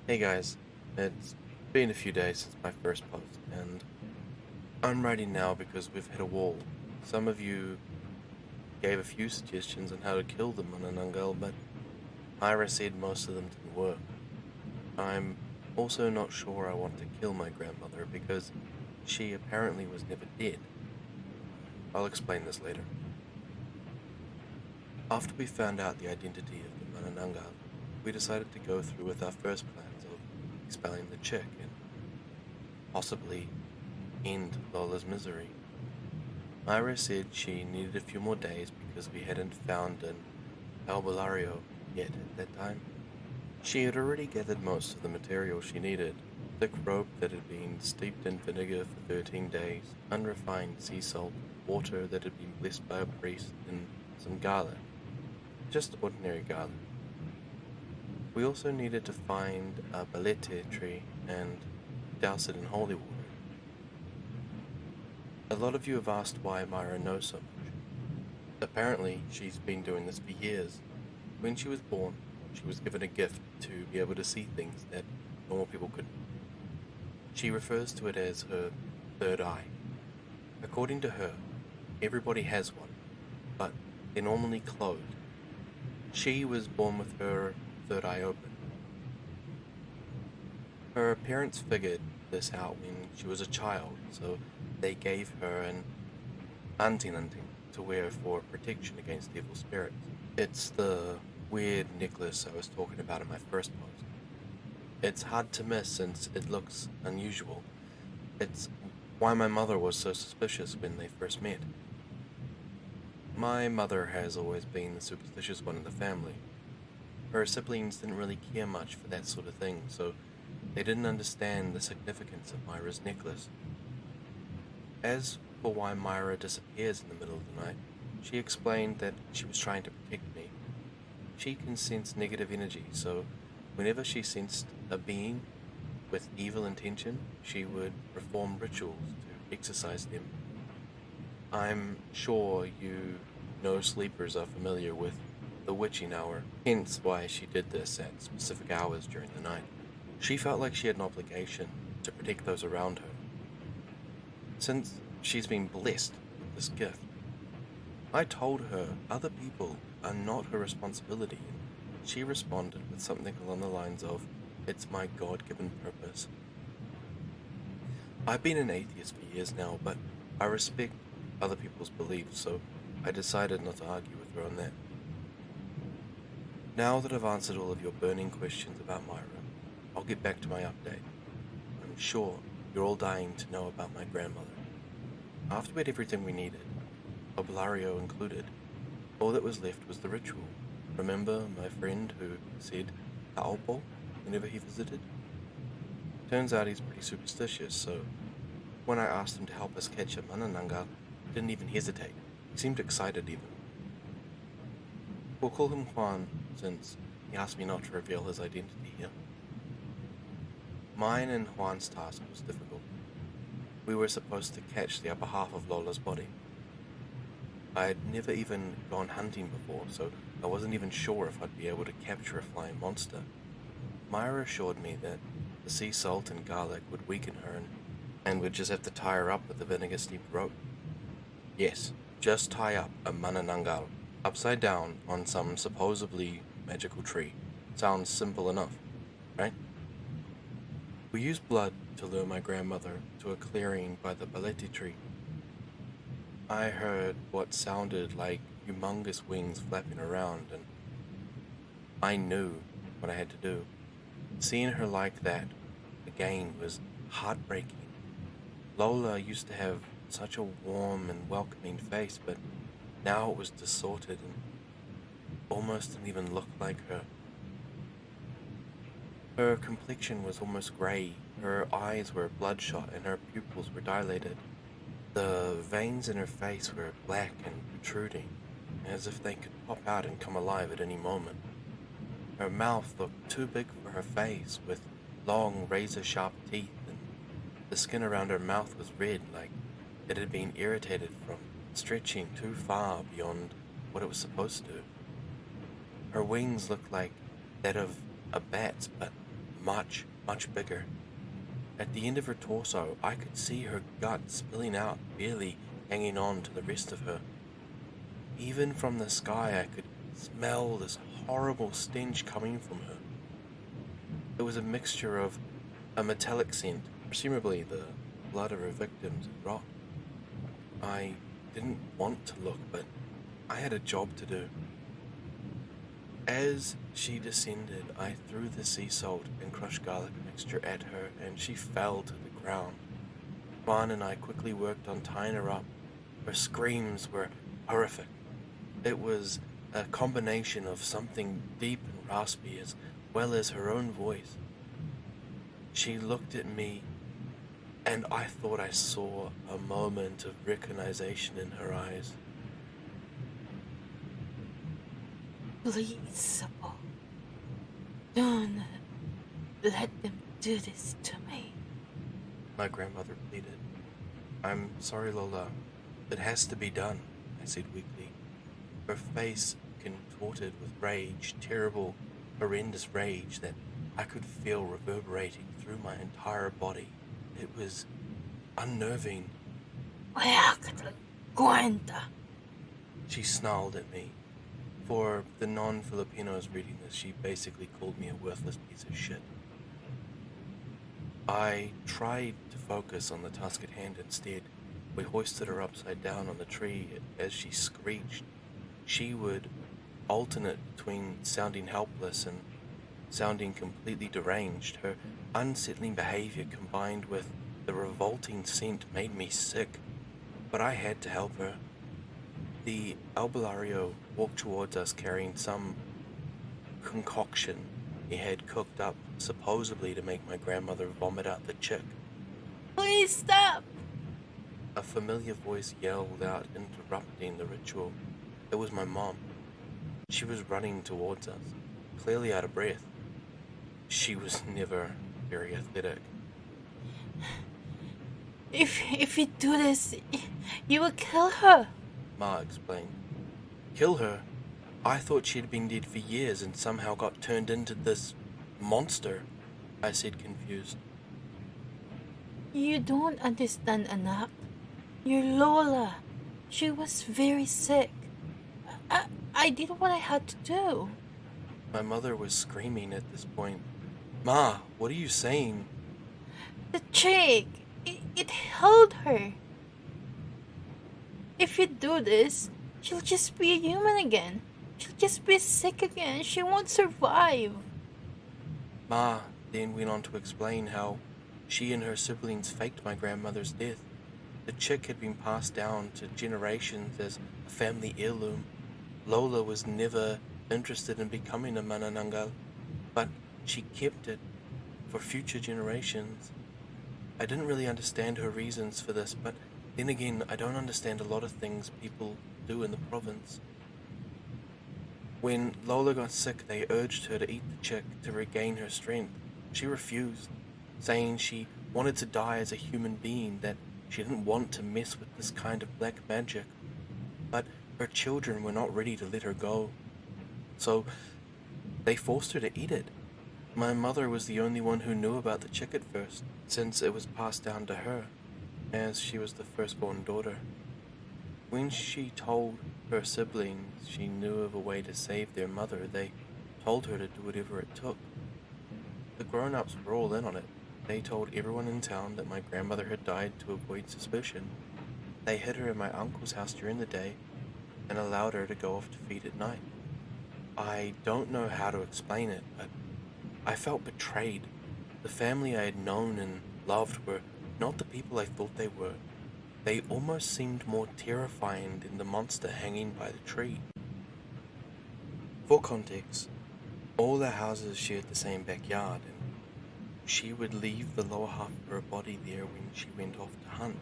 Hey guys, it's been a few days since my first post, and I'm writing now because we've hit a wall. Some of you gave a few suggestions on how to kill them on an Mananangal, but Myra said most of them didn't work. I'm also not sure I want to kill my grandmother because she apparently was never dead. I'll explain this later. After we found out the identity of the Mananangal, we decided to go through with our first plans of expelling the chick and possibly end Lola's misery. Myra said she needed a few more days because we hadn't found an albulario yet at that time. She had already gathered most of the material she needed: thick rope that had been steeped in vinegar for 13 days, unrefined sea salt, water that had been blessed by a priest, and some garlic. Just ordinary garlic. We also needed to find a balete tree and douse it in holy water. A lot of you have asked why Myra knows so much. Apparently, she's been doing this for years. When she was born, she was given a gift to be able to see things that normal people couldn't. She refers to it as her third eye. According to her, everybody has one, but they're normally closed. She was born with her third eye open. Her parents figured this out when she was a child, so they gave her an anting to wear for protection against evil spirits. It's the weird necklace I was talking about in my first post. It's hard to miss since it looks unusual. It's why my mother was so suspicious when they first met. My mother has always been the superstitious one in the family. Her siblings didn't really care much for that sort of thing, so they didn't understand the significance of Myra's necklace. As for why Myra disappears in the middle of the night, she explained that she was trying to protect me. She can sense negative energy, so whenever she sensed a being with evil intention, she would perform rituals to exorcise them. I'm sure you no-sleepers are familiar with the witching hour, hence why she did this at specific hours during the night. She felt like she had an obligation to protect those around her, since she's been blessed with this gift. I told her other people are not her responsibility, and she responded with something along the lines of, "It's my God-given purpose." I've been an atheist for years now, but I respect other people's beliefs, so I decided not to argue with her on that. Now that I've answered all of your burning questions about Myra, I'll get back to my update. I'm sure you're all dying to know about my grandmother. After we had everything we needed, Oblario included, all that was left was the ritual. Remember my friend who said Aopo whenever he visited? Turns out he's pretty superstitious, so when I asked him to help us catch a mananangal, he didn't even hesitate. He seemed excited even. We'll call him Juan, since he asked me not to reveal his identity here. Mine and Juan's task was difficult. We were supposed to catch the upper half of Lola's body. I had never even gone hunting before, so I wasn't even sure if I'd be able to capture a flying monster. Myra assured me that the sea salt and garlic would weaken her and we'd just have to tie her up with a vinegar-steeped rope. Yes, just tie up a mananangal upside down on some supposedly magical tree. Sounds simple enough, right? We used blood to lure my grandmother to a clearing by the balete tree. I heard what sounded like humongous wings flapping around, and I knew what I had to do. Seeing her like that again was heartbreaking. Lola used to have such a warm and welcoming face, but now it was distorted and almost didn't even look like her. Her complexion was almost grey, her eyes were bloodshot and her pupils were dilated. The veins in her face were black and protruding, as if they could pop out and come alive at any moment. Her mouth looked too big for her face, with long razor-sharp teeth, and the skin around her mouth was red, like it had been irritated from stretching too far beyond what it was supposed to. Her wings looked like that of a bat's, but much, much bigger. At the end of her torso, I could see her gut spilling out, barely hanging on to the rest of her. Even from the sky, I could smell this horrible stench coming from her. It was a mixture of a metallic scent, presumably the blood of her victims had rot. I didn't want to look, but I had a job to do. As she descended, I threw the sea salt and crushed garlic mixture at her, and she fell to the ground. Juan and I quickly worked on tying her up. Her screams were horrific. It was a combination of something deep and raspy as well as her own voice. She looked at me, and I thought I saw a moment of recognition in her eyes. Please, Sabo. Don't let them do this to me. My grandmother pleaded. "I'm sorry, Lola. It has to be done," I said weakly. Her face contorted with rage, terrible, horrendous rage that I could feel reverberating through my entire body. It was unnerving. She snarled at me. For the non-Filipinos reading this, she basically called me a worthless piece of shit. I tried to focus on the task at hand instead. We hoisted her upside down on the tree. As she screeched, she would alternate between sounding helpless and sounding completely deranged. Her unsettling behavior combined with the revolting scent made me sick, but I had to help her. The albulario walked towards us carrying some concoction he had cooked up supposedly to make my grandmother vomit out the chick. Please stop! A familiar voice yelled out, interrupting the ritual. It was my mom. She was running towards us, clearly out of breath. She was never very athletic. If you do this, you will kill her. Ma explained. Kill her? I thought she'd been dead for years and somehow got turned into this monster, I said, confused. You don't understand, Anak. You're Lola. She was very sick. I did what I had to do. My mother was screaming at this point. Ma, what are you saying? The chick, it held her. If you do this, she'll just be a human again. She'll just be sick again. She won't survive. Ma then went on to explain how she and her siblings faked my grandmother's death. The chick had been passed down to generations as a family heirloom. Lola was never interested in becoming a manananggal, but she kept it for future generations. I didn't really understand her reasons for this, but then again, I don't understand a lot of things people do in the province. When Lola got sick, they urged her to eat the chick to regain her strength. She refused, saying she wanted to die as a human being, that she didn't want to mess with this kind of black magic. But her children were not ready to let her go, so they forced her to eat it. My mother was the only one who knew about the chick at first, since it was passed down to her, as she was the firstborn daughter. When she told her siblings she knew of a way to save their mother, they told her to do whatever it took. The grown-ups were all in on it. They told everyone in town that my grandmother had died to avoid suspicion. They hid her in my uncle's house during the day and allowed her to go off to feed at night. I don't know how to explain it, but I felt betrayed. The family I had known and loved were not the people I thought they were. They almost seemed more terrifying than the monster hanging by the tree. For context, all the houses shared the same backyard, and she would leave the lower half of her body there when she went off to hunt.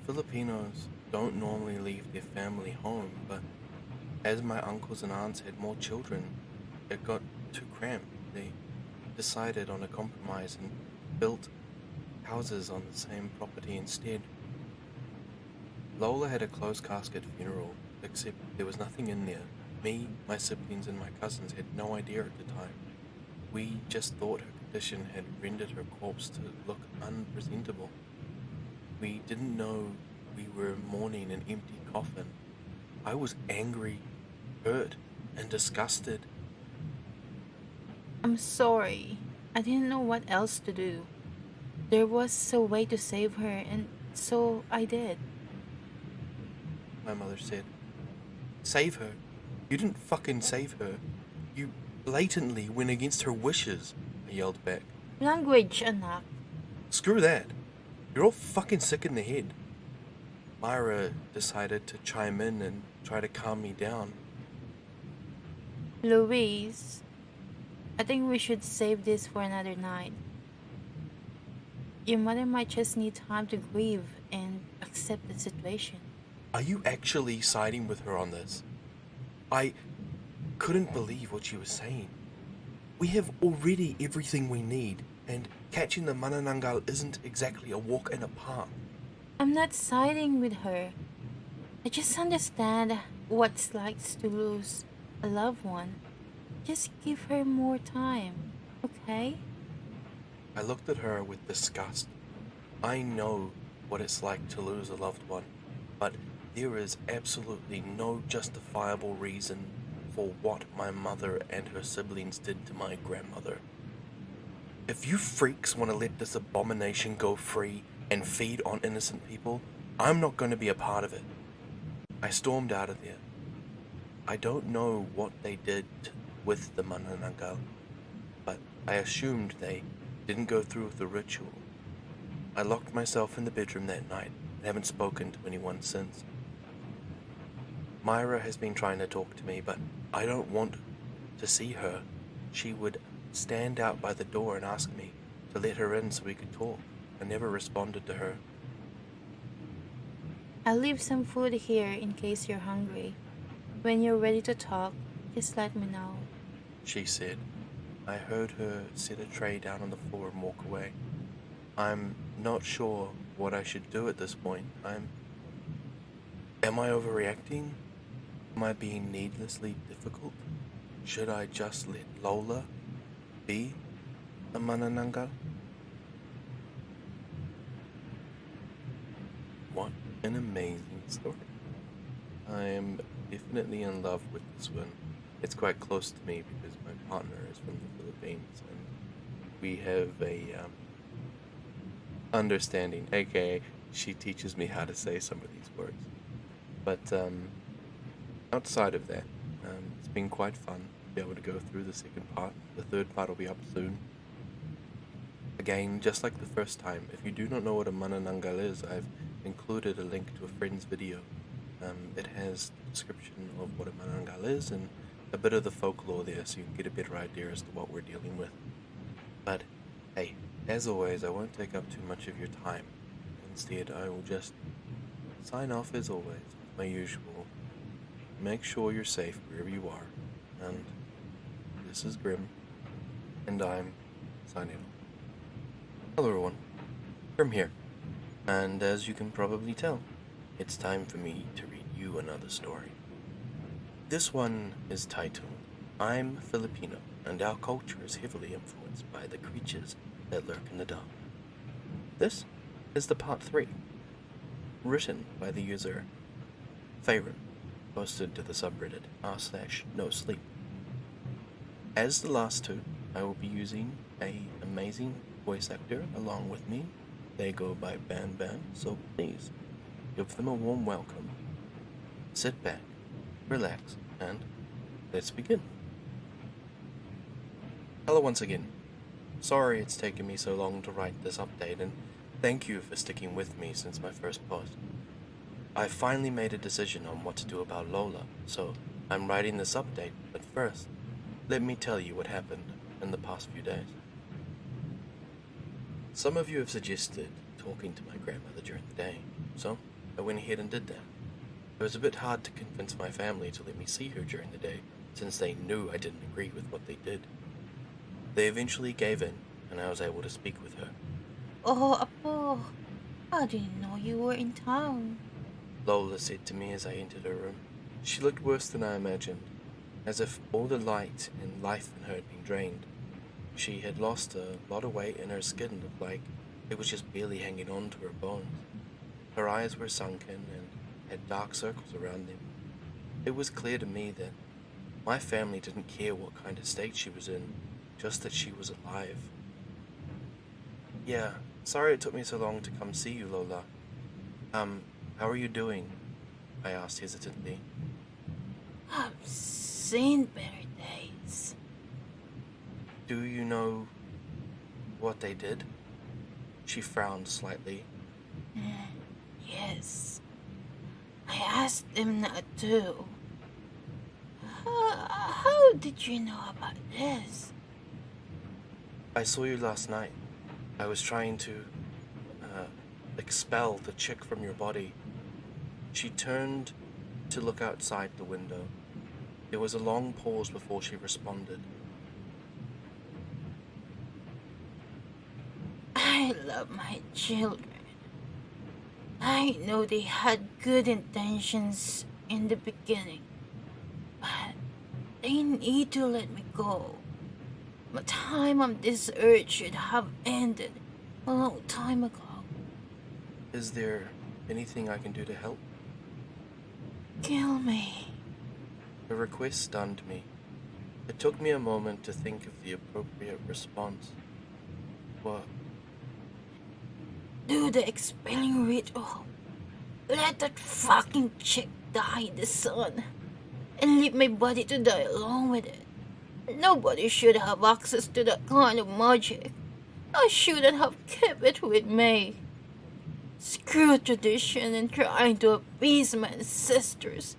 Filipinos don't normally leave their family home, but as my uncles and aunts had more children, it got too cramped. They decided on a compromise and built houses on the same property instead. Lola had a closed casket funeral, except there was nothing in there. Me, my siblings, and my cousins had no idea at the time. We just thought her condition had rendered her corpse to look unpresentable. We didn't know we were mourning an empty coffin. I was angry, hurt, and disgusted. I'm sorry. I didn't know what else to do. There was a way to save her, and so I did. My mother said. Save her? You didn't fucking save her. You blatantly went against her wishes, I yelled back. Language, anak. Screw that. You're all fucking sick in the head. Myra decided to chime in and try to calm me down. Louise, I think we should save this for another night. Your mother might just need time to grieve and accept the situation. Are you actually siding with her on this? I couldn't believe what she was saying. We have already everything we need, and catching the manananggal isn't exactly a walk in a park. I'm not siding with her. I just understand what it's like to lose a loved one. Just give her more time, okay? I looked at her with disgust. I know what it's like to lose a loved one, but there is absolutely no justifiable reason for what my mother and her siblings did to my grandmother. If you freaks want to let this abomination go free and feed on innocent people, I'm not going to be a part of it. I stormed out of there. I don't know what they did with the manananggal, but I assumed they didn't go through with the ritual. I locked myself in the bedroom that night and haven't spoken to anyone since. Myra has been trying to talk to me, but I don't want to see her. She would stand out by the door and ask me to let her in so we could talk. I never responded to her. I'll leave some food here in case you're hungry. When you're ready to talk, just let me know. She said. I heard her set a tray down on the floor and walk away. I'm not sure what I should do at this point. Am I overreacting? Am I being needlessly difficult? Should I just let Lola be a manananggal? What an amazing story. I am definitely in love with this one. It's quite close to me because my partner is from the Philippines and we have a understanding, aka she teaches me how to say some of these words. But outside of that, it's been quite fun to be able to go through the second part. The third part will be up soon. Again, just like the first time, if you do not know what a manananggal is, I've included a link to a friend's video. It has a description of what a manananggal is and a bit of the folklore there so you can get a better idea as to what we're dealing with. But hey, as always, I won't take up too much of your time. Instead, I will just sign off as always with my usual. Make sure you're safe wherever you are. And this is Grim, and I'm signing off. Hello everyone, Grim here. And as you can probably tell, it's time for me to read you another story. This one is titled, I'm Filipino, and our culture is heavily influenced by the creatures that lurk in the dark. This is the part 3, written by the user Faerun, posted to the subreddit r/nosleep. As the last two, I will be using an amazing voice actor along with me. They go by Ban Ban, so please give them a warm welcome. Sit back, relax, and let's begin. Hello once again. Sorry it's taken me so long to write this update, and thank you for sticking with me since my first post. I finally made a decision on what to do about Lola, so I'm writing this update, but first, let me tell you what happened in the past few days. Some of you have suggested talking to my grandmother during the day, so I went ahead and did that. It was a bit hard to convince my family to let me see her during the day, since they knew I didn't agree with what they did. They eventually gave in, and I was able to speak with her. Oh, Apo, I didn't know you were in town. Lola said to me as I entered her room. She looked worse than I imagined, as if all the light and life in her had been drained. She had lost a lot of weight and her skin looked like it was just barely hanging on to her bones. Her eyes were sunken and had dark circles around them. It was clear to me that my family didn't care what kind of state she was in, just that she was alive. Yeah, sorry it took me so long to come see you, Lola. How are you doing? I asked hesitantly. I've seen better days. Do you know what they did? She frowned slightly. Yes. I asked them not to. How did you know about this? I saw you last night. I was trying to expel the chick from your body. She turned to look outside the window. There was a long pause before she responded. I love my children. I know they had good intentions in the beginning, but they need to let me go. My time on this earth should have ended a long time ago. Is there anything I can do to help? Kill me. The request stunned me. It took me a moment to think of the appropriate response. What? Do the expelling ritual. Let that fucking chick die in the sun. And leave my body to die along with it. Nobody should have access to that kind of magic. I shouldn't have kept it with me. Screw tradition and trying to appease my ancestors.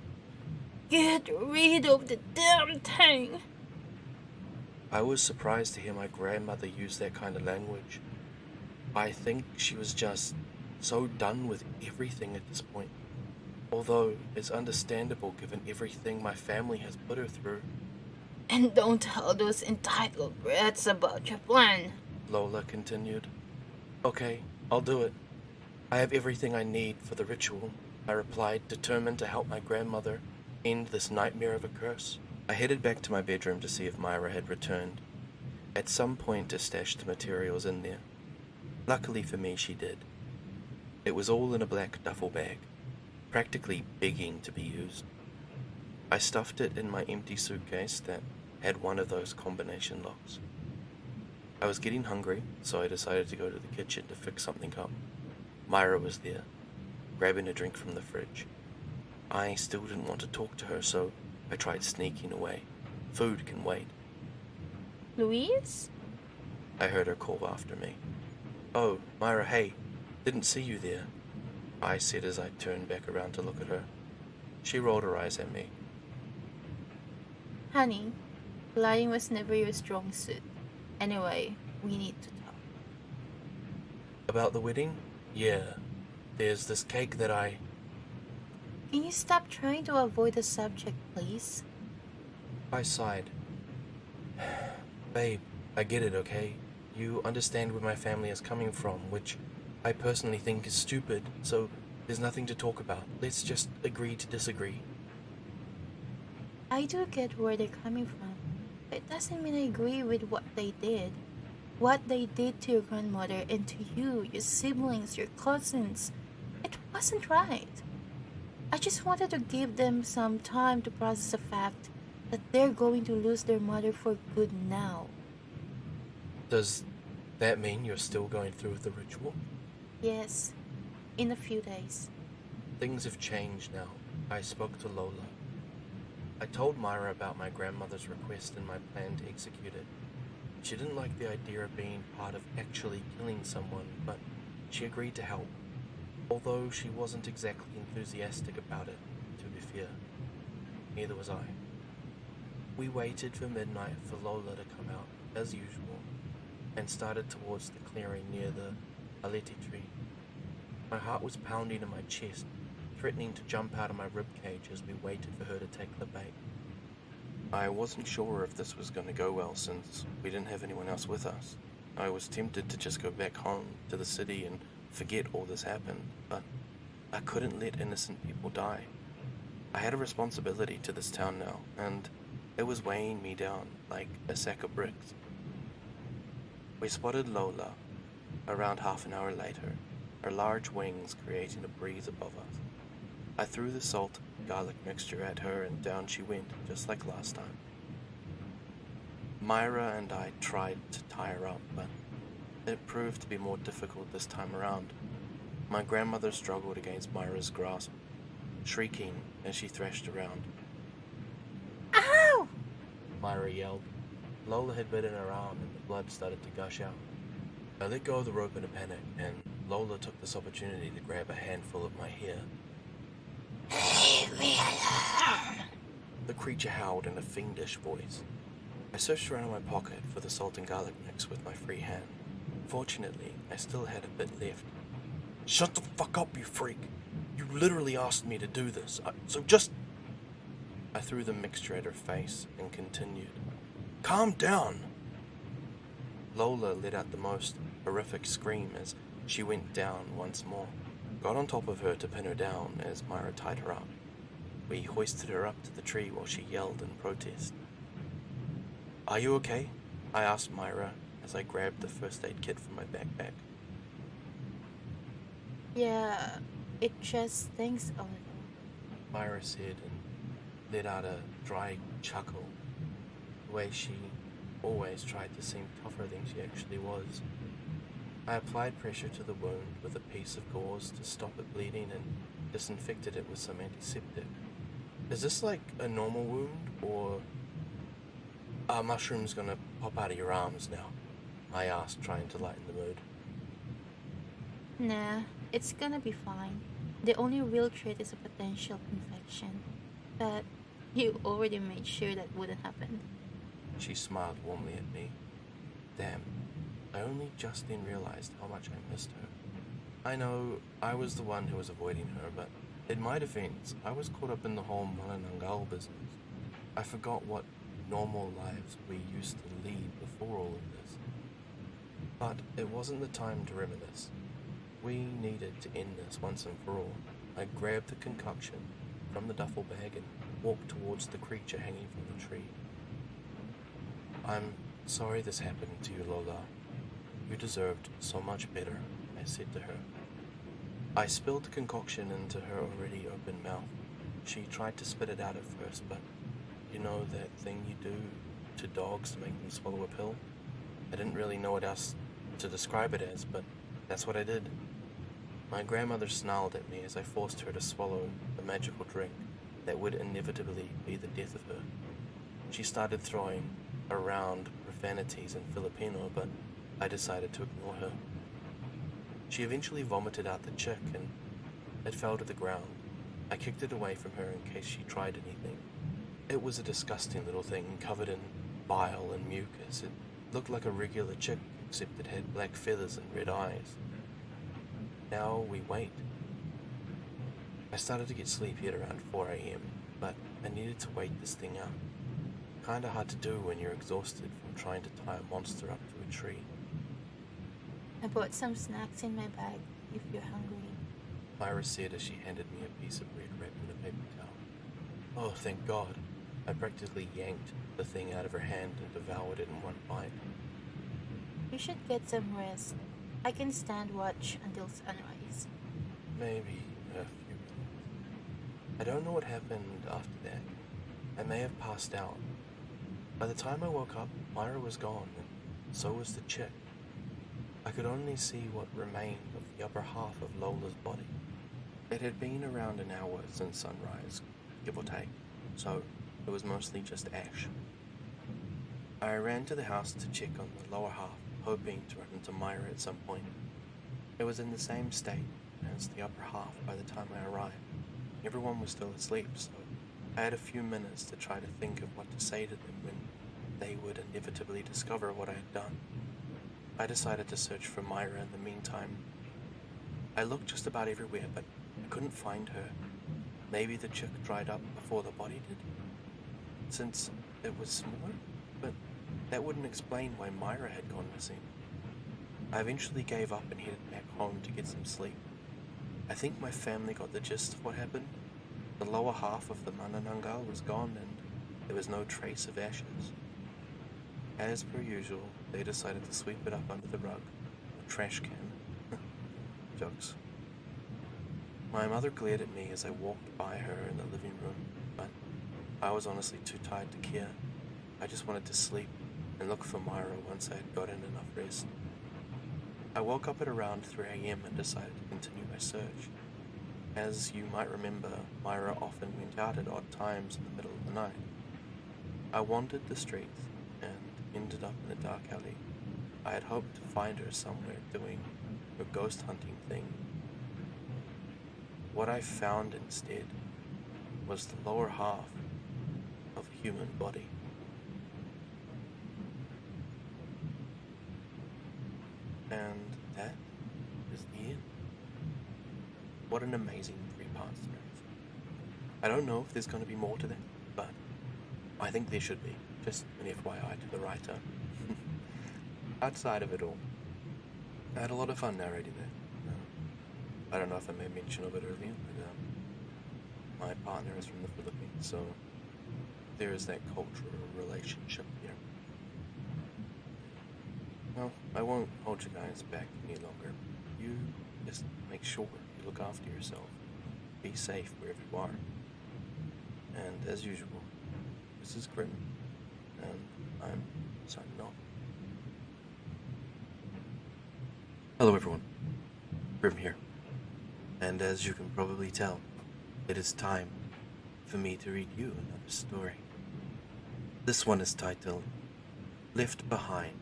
Get rid of the damn thing! I was surprised to hear my grandmother use that kind of language. I think she was just so done with everything at this point. Although it's understandable given everything my family has put her through. And don't tell those entitled brats about your plan. Lola continued. Okay, I'll do it. I have everything I need for the ritual, I replied, determined to help my grandmother end this nightmare of a curse. I headed back to my bedroom to see if Myra had returned. At some point to stash the materials in there. Luckily for me, she did. It was all in a black duffel bag, practically begging to be used. I stuffed it in my empty suitcase that had one of those combination locks. I was getting hungry, so I decided to go to the kitchen to fix something up. Myra was there, grabbing a drink from the fridge. I still didn't want to talk to her, so I tried sneaking away. Food can wait. Louise? I heard her call after me. Oh, Myra, hey, didn't see you there, I said as I turned back around to look at her. She rolled her eyes at me. Honey, lying was never your strong suit. Anyway, we need to talk. About the wedding? Yeah. There's this cake that Can you stop trying to avoid the subject, please? I sighed. Babe, I get it, okay? You understand where my family is coming from, which I personally think is stupid, so there's nothing to talk about. Let's just agree to disagree. I do get where they're coming from, but it doesn't mean I agree with what they did. What they did to your grandmother and to you, your siblings, your cousins. It wasn't right. I just wanted to give them some time to process the fact that they're going to lose their mother for good now. Does that mean you're still going through with the ritual? Yes, in a few days. Things have changed now. I spoke to Lola. I told Myra about my grandmother's request and my plan to execute it. She didn't like the idea of being part of actually killing someone, but she agreed to help, although she wasn't exactly enthusiastic about it, to be fair. Neither was I. We waited for midnight for Lola to come out, as usual, and started towards the clearing near the aleti tree. My heart was pounding in my chest, threatening to jump out of my ribcage as we waited for her to take the bait. I wasn't sure if this was going to go well since we didn't have anyone else with us. I was tempted to just go back home to the city and forget all this happened, but I couldn't let innocent people die. I had a responsibility to this town now, and it was weighing me down like a sack of bricks. We spotted Lola around half an hour later, her large wings creating a breeze above us. I threw the salt garlic mixture at her and down she went, just like last time. Myra and I tried to tie her up, but it proved to be more difficult this time around. My grandmother struggled against Myra's grasp, shrieking as she thrashed around. Ow! Myra yelled. Lola had bitten her arm and the blood started to gush out. I let go of the rope in a panic, and Lola took this opportunity to grab a handful of my hair. Leave me alone. The creature howled in a fiendish voice. I searched around in my pocket for the salt and garlic mix with my free hand. Fortunately, I still had a bit left. Shut the fuck up, you freak! You literally asked me to do this, so just... I threw the mixture at her face and continued. Calm down! Lola let out the most horrific scream as she went down once more. Got on top of her to pin her down as Myra tied her up. We hoisted her up to the tree while she yelled in protest. Are you okay? I asked Myra as I grabbed the first aid kit from my backpack. Yeah, it just stinks a little. Myra said and let out a dry chuckle, the way she always tried to seem tougher than she actually was. I applied pressure to the wound with a piece of gauze to stop it bleeding and disinfected it with some antiseptic. Is this like a normal wound, or are mushrooms gonna pop out of your arms now? I asked, trying to lighten the mood. Nah, it's gonna be fine. The only real threat is a potential infection. But You already made sure that wouldn't happen. She smiled warmly at me. Damn, I only just then realized how much I missed her. I know I was the one who was avoiding her, but in my defense, I was caught up in the whole Manananggal business. I forgot what normal lives we used to lead before all of this. But it wasn't the time to reminisce. We needed to end this once and for all. I grabbed the concoction from the duffel bag and walked towards the creature hanging from the tree. I'm sorry this happened to you, Lola. You deserved so much better, I said to her. I spilled the concoction into her already open mouth. She tried to spit it out at first, but you know that thing you do to dogs to make them swallow a pill? I didn't really know what else to describe it as, but that's what I did. My grandmother snarled at me as I forced her to swallow the magical drink that would inevitably be the death of her. She started throwing around profanities in Filipino, but I decided to ignore her. She eventually vomited out the chick and it fell to the ground. I kicked it away from her in case she tried anything. It was a disgusting little thing covered in bile and mucus. It looked like a regular chick, except it had black feathers and red eyes. Now we wait. I started to get sleepy at around 4 a.m, but I needed to wait this thing out. Kinda hard to do when you're exhausted from trying to tie a monster up to a tree. I brought some snacks in my bag if you're hungry. Myra said as she handed me a piece of bread wrapped in a paper towel. Oh, thank God. I practically yanked the thing out of her hand and devoured it in one bite. You should get some rest. I can stand watch until sunrise. Maybe a few minutes. I don't know what happened after that. I may have passed out. By the time I woke up, Myra was gone, and so was the chick. I could only see what remained of the upper half of Lola's body. It had been around an hour since sunrise, give or take, so it was mostly just ash. I ran to the house to check on the lower half, hoping to run into Myra at some point. It was in the same state as the upper half by the time I arrived. Everyone was still asleep, so I had a few minutes to try to think of what to say to them when they would inevitably discover what I had done. I decided to search for Myra in the meantime. I looked just about everywhere, but I couldn't find her. Maybe the chick dried up before the body did, since it was smaller, but that wouldn't explain why Myra had gone missing. I eventually gave up and headed back home to get some sleep. I think my family got the gist of what happened. The lower half of the Manananggal was gone and there was no trace of ashes. As per usual, they decided to sweep it up under the rug, a trash can. Jokes. My mother glared at me as I walked by her in the living room, but I was honestly too tired to care. I just wanted to sleep and look for Myra once I had gotten enough rest. I woke up at around 3 a.m. and decided to continue my search. As you might remember, Myra often went out at odd times in the middle of the night. I wandered the streets and ended up in a dark alley. I had hoped to find her somewhere doing her ghost hunting thing. What I found instead was the lower half of a human body. And that is the end. What an amazing 3-part series. I don't know if there's going to be more to that, but I think there should be. Just an FYI to the writer. Outside of it all, I had a lot of fun narrating it. I don't know if I made mention of it earlier, but my partner is from the Philippines, so there is that cultural relationship here. Well, I won't hold you guys back any longer. You just make sure you look after yourself. Be safe wherever you are. And as usual, this is Grim, and I'm signing off. Hello everyone, Grim here. And as you can probably tell, it is time for me to read you another story. This one is titled Left Behind,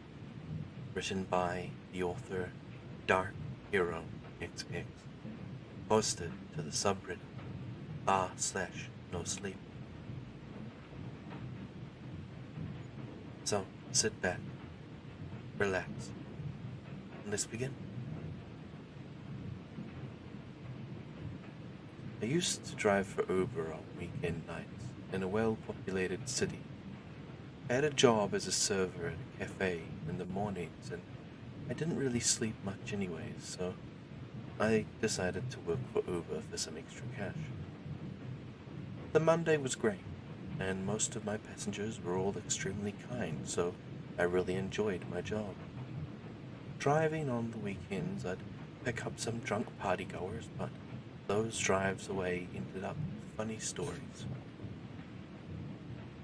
written by the author Dark Hero XX, posted to the subreddit r/nosleep. So, sit back, relax, and let's begin. I used to drive for Uber on weekend nights in a well-populated city. I had a job as a server at a cafe in the mornings, and I didn't really sleep much anyways, so I decided to work for Uber for some extra cash. The Monday was great, and most of my passengers were all extremely kind, so I really enjoyed my job. Driving on the weekends, I'd pick up some drunk partygoers, but those drives away ended up with funny stories.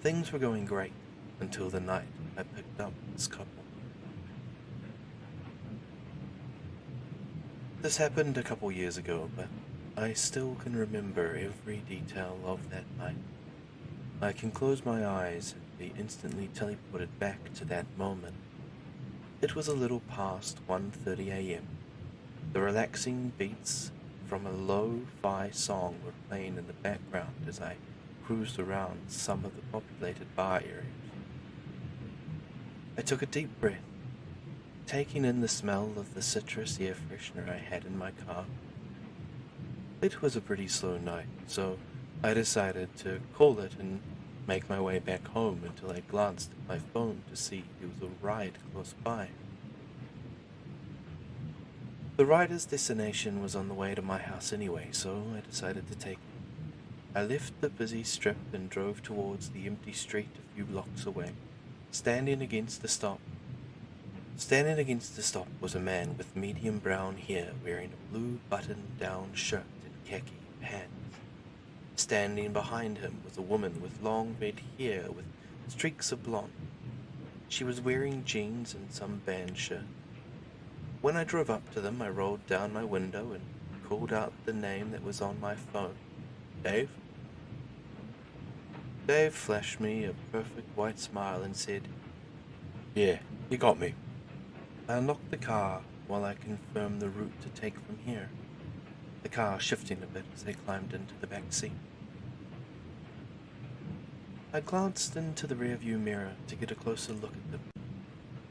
Things were going great until the night I picked up this couple. This happened a couple years ago, but I still can remember every detail of that night. I can close my eyes and be instantly teleported back to that moment. It was a little past 1:30 a.m. The relaxing beats from a lo-fi song were playing in the background as I cruised around some of the populated bar areas. I took a deep breath, taking in the smell of the citrus air freshener I had in my car. It was a pretty slow night, so I decided to call it and make my way back home until I glanced at my phone to see there was a ride close by. The rider's destination was on the way to my house anyway, so I decided to take it. I left the busy strip and drove towards the empty street a few blocks away. Standing against the stop was a man with medium brown hair wearing a blue button-down shirt and khaki pants. Standing behind him was a woman with long red hair with streaks of blonde. She was wearing jeans and some band shirt. When I drove up to them, I rolled down my window and called out the name that was on my phone. Dave? Dave flashed me a perfect white smile and said, "Yeah, you got me." I unlocked the car while I confirmed the route to take from here, the car shifting a bit as I climbed into the back seat. I glanced into the rearview mirror to get a closer look at them.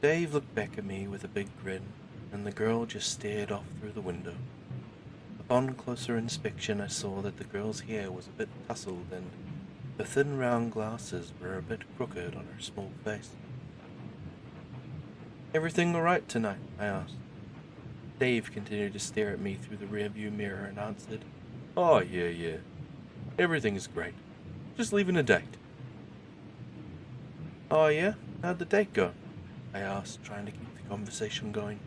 Dave looked back at me with a big grin, and the girl just stared off through the window. Upon closer inspection, I saw that the girl's hair was a bit tousled and the thin round glasses were a bit crooked on her small face. "Everything all right tonight?" I asked. Dave continued to stare at me through the rearview mirror and answered, "Oh, yeah. Everything's great. Just leaving a date." "Oh, yeah? How'd the date go?" I asked, trying to keep the conversation going.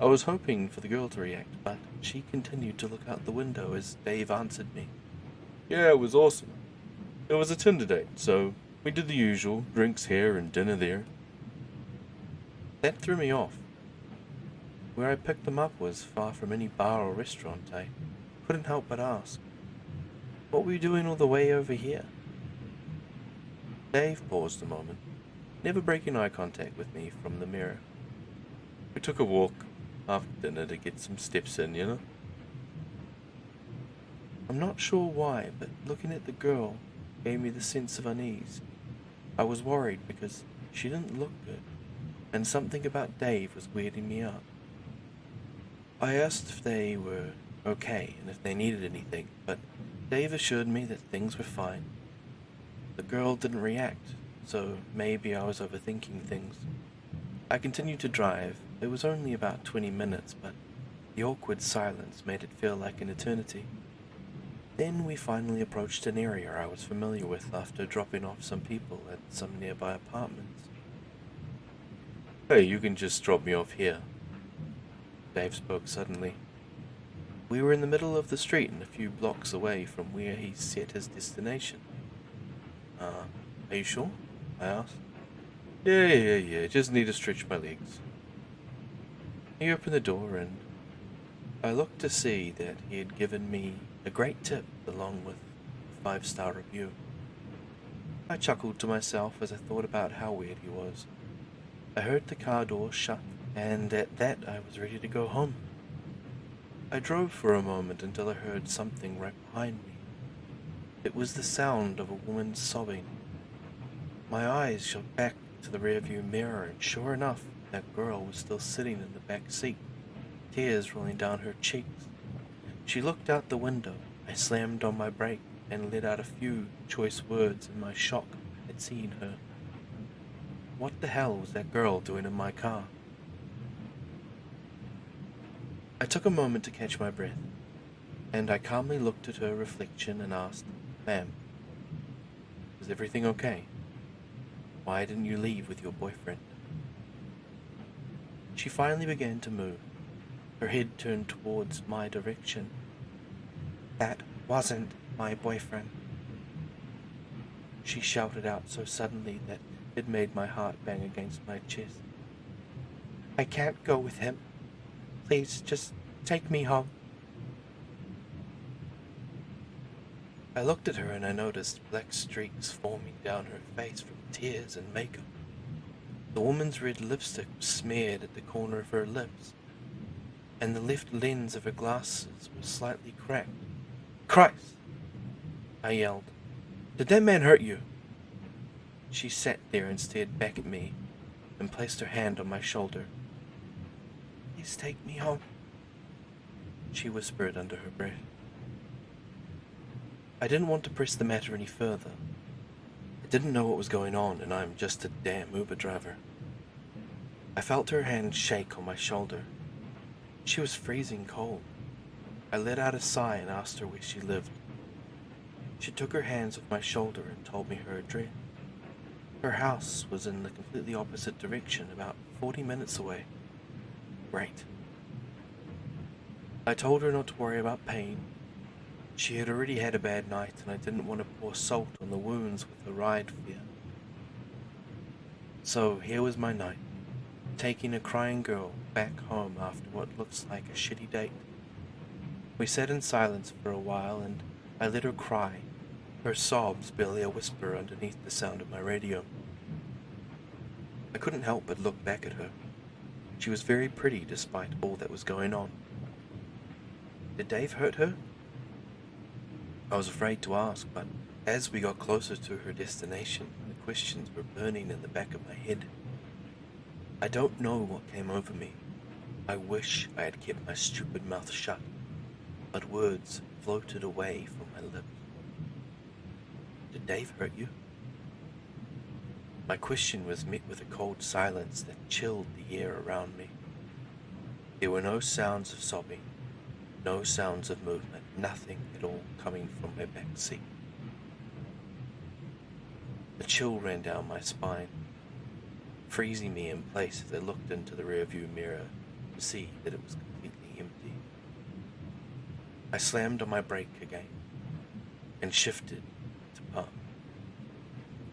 I was hoping for the girl to react, but she continued to look out the window as Dave answered me. "Yeah, it was awesome. It was a Tinder date, so we did the usual, drinks here and dinner there." That threw me off. Where I picked them up was far from any bar or restaurant. I couldn't help but ask, "What were you doing all the way over here?" Dave paused a moment, never breaking eye contact with me from the mirror. "We took a walk after dinner to get some steps in, you know?" I'm not sure why, but looking at the girl gave me the sense of unease. I was worried because she didn't look good, and something about Dave was weirding me out. I asked if they were okay and if they needed anything, but Dave assured me that things were fine. The girl didn't react, so maybe I was overthinking things. I continued to drive. It was only about 20 minutes, but the awkward silence made it feel like an eternity. Then we finally approached an area I was familiar with after dropping off some people at some nearby apartments. "Hey, you can just drop me off here." Dave spoke suddenly. We were in the middle of the street and a few blocks away from where he set his destination. Are you sure?" I asked. Yeah, just need to stretch my legs." He opened the door and I looked to see that he had given me a great tip along with a 5-star review. I chuckled to myself as I thought about how weird he was. I heard the car door shut, and at that I was ready to go home. I drove for a moment until I heard something right behind me. It was the sound of a woman sobbing. My eyes shot back to the rearview mirror, and sure enough, that girl was still sitting in the back seat, tears rolling down her cheeks. She looked out the window. I slammed on my brake and let out a few choice words in my shock at seeing her. What the hell was that girl doing in my car? I took a moment to catch my breath, and I calmly looked at her reflection and asked, "Ma'am, is everything okay? Why didn't you leave with your boyfriend?" She finally began to move, her head turned towards my direction. "That wasn't my boyfriend," she shouted out so suddenly that it made my heart bang against my chest. "I can't go with him. Please, just take me home." I looked at her and I noticed black streaks forming down her face from tears and makeup. The woman's red lipstick was smeared at the corner of her lips, and the left lens of her glasses was slightly cracked. "Christ!" I yelled. "Did that man hurt you?" She sat there and stared back at me and placed her hand on my shoulder. "Please take me home," she whispered under her breath. I didn't want to press the matter any further. I didn't know what was going on, and I'm just a damn Uber driver. I felt her hand shake on my shoulder. She was freezing cold. I let out a sigh and asked her where she lived. She took her hands off my shoulder and told me her address. Her house was in the completely opposite direction, about 40 minutes away. Great. I told her not to worry about pain. She had already had a bad night, and I didn't want to pour salt on the wounds with the ride fear. So here was my night, taking a crying girl back home after what looks like a shitty date. We sat in silence for a while, and I let her cry, her sobs barely a whisper underneath the sound of my radio. I couldn't help but look back at her. She was very pretty despite all that was going on. Did Dave hurt her? I was afraid to ask, but as we got closer to her destination, the questions were burning in the back of my head. I don't know what came over me. I wish I had kept my stupid mouth shut, but words floated away from my lips. Did Dave hurt you? My question was met with a cold silence that chilled the air around me. There were no sounds of sobbing, no sounds of movement, nothing at all coming from my back seat. A chill ran down my spine, freezing me in place as I looked into the rearview mirror to see that it was completely empty. I slammed on my brake again and shifted to park.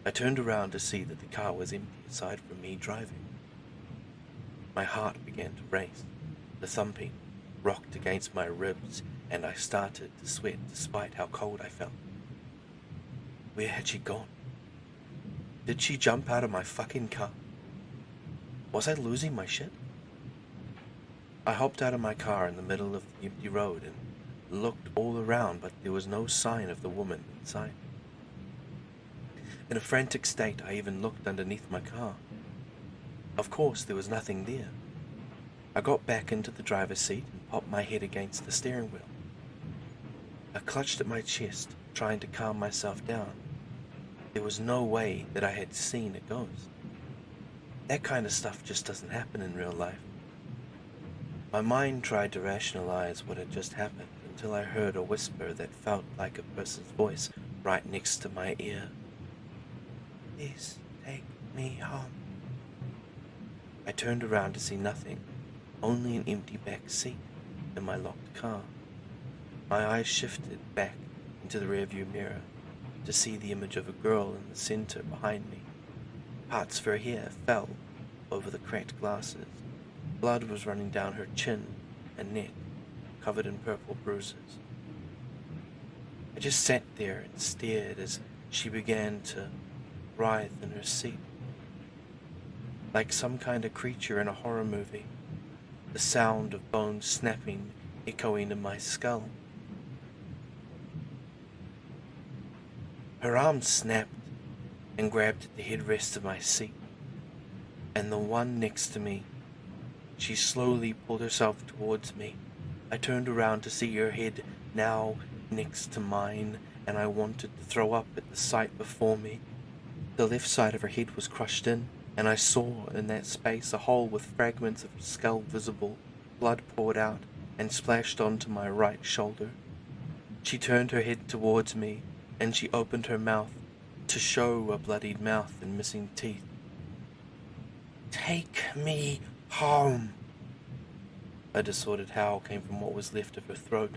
I turned around to see that the car was empty aside from me driving. My heart began to race. The thumping rocked against my ribs, and I started to sweat despite how cold I felt. Where had she gone? Did she jump out of my fucking car? Was I losing my shit? I hopped out of my car in the middle of the empty road and looked all around, but there was no sign of the woman inside. In a frantic state, I even looked underneath my car. Of course, there was nothing there. I got back into the driver's seat and popped my head against the steering wheel. I clutched at my chest, trying to calm myself down. There was no way that I had seen a ghost. That kind of stuff just doesn't happen in real life. My mind tried to rationalize what had just happened until I heard a whisper that felt like a person's voice right next to my ear. "Please take me home." I turned around to see nothing, only an empty back seat in my locked car. My eyes shifted back into the rearview mirror to see the image of a girl in the center behind me. Parts of her hair fell over the cracked glasses. Blood was running down her chin and neck, covered in purple bruises. I just sat there and stared as she began to writhe in her seat. Like some kind of creature in a horror movie, the sound of bones snapping echoing in my skull. Her arm snapped, and grabbed at the headrest of my seat, and the one next to me. She slowly pulled herself towards me. I turned around to see her head now next to mine, and I wanted to throw up at the sight before me. The left side of her head was crushed in, and I saw in that space a hole with fragments of skull visible. Blood poured out and splashed onto my right shoulder. She turned her head towards me, and she opened her mouth to show a bloodied mouth and missing teeth. "Take me home!" A disordered howl came from what was left of her throat,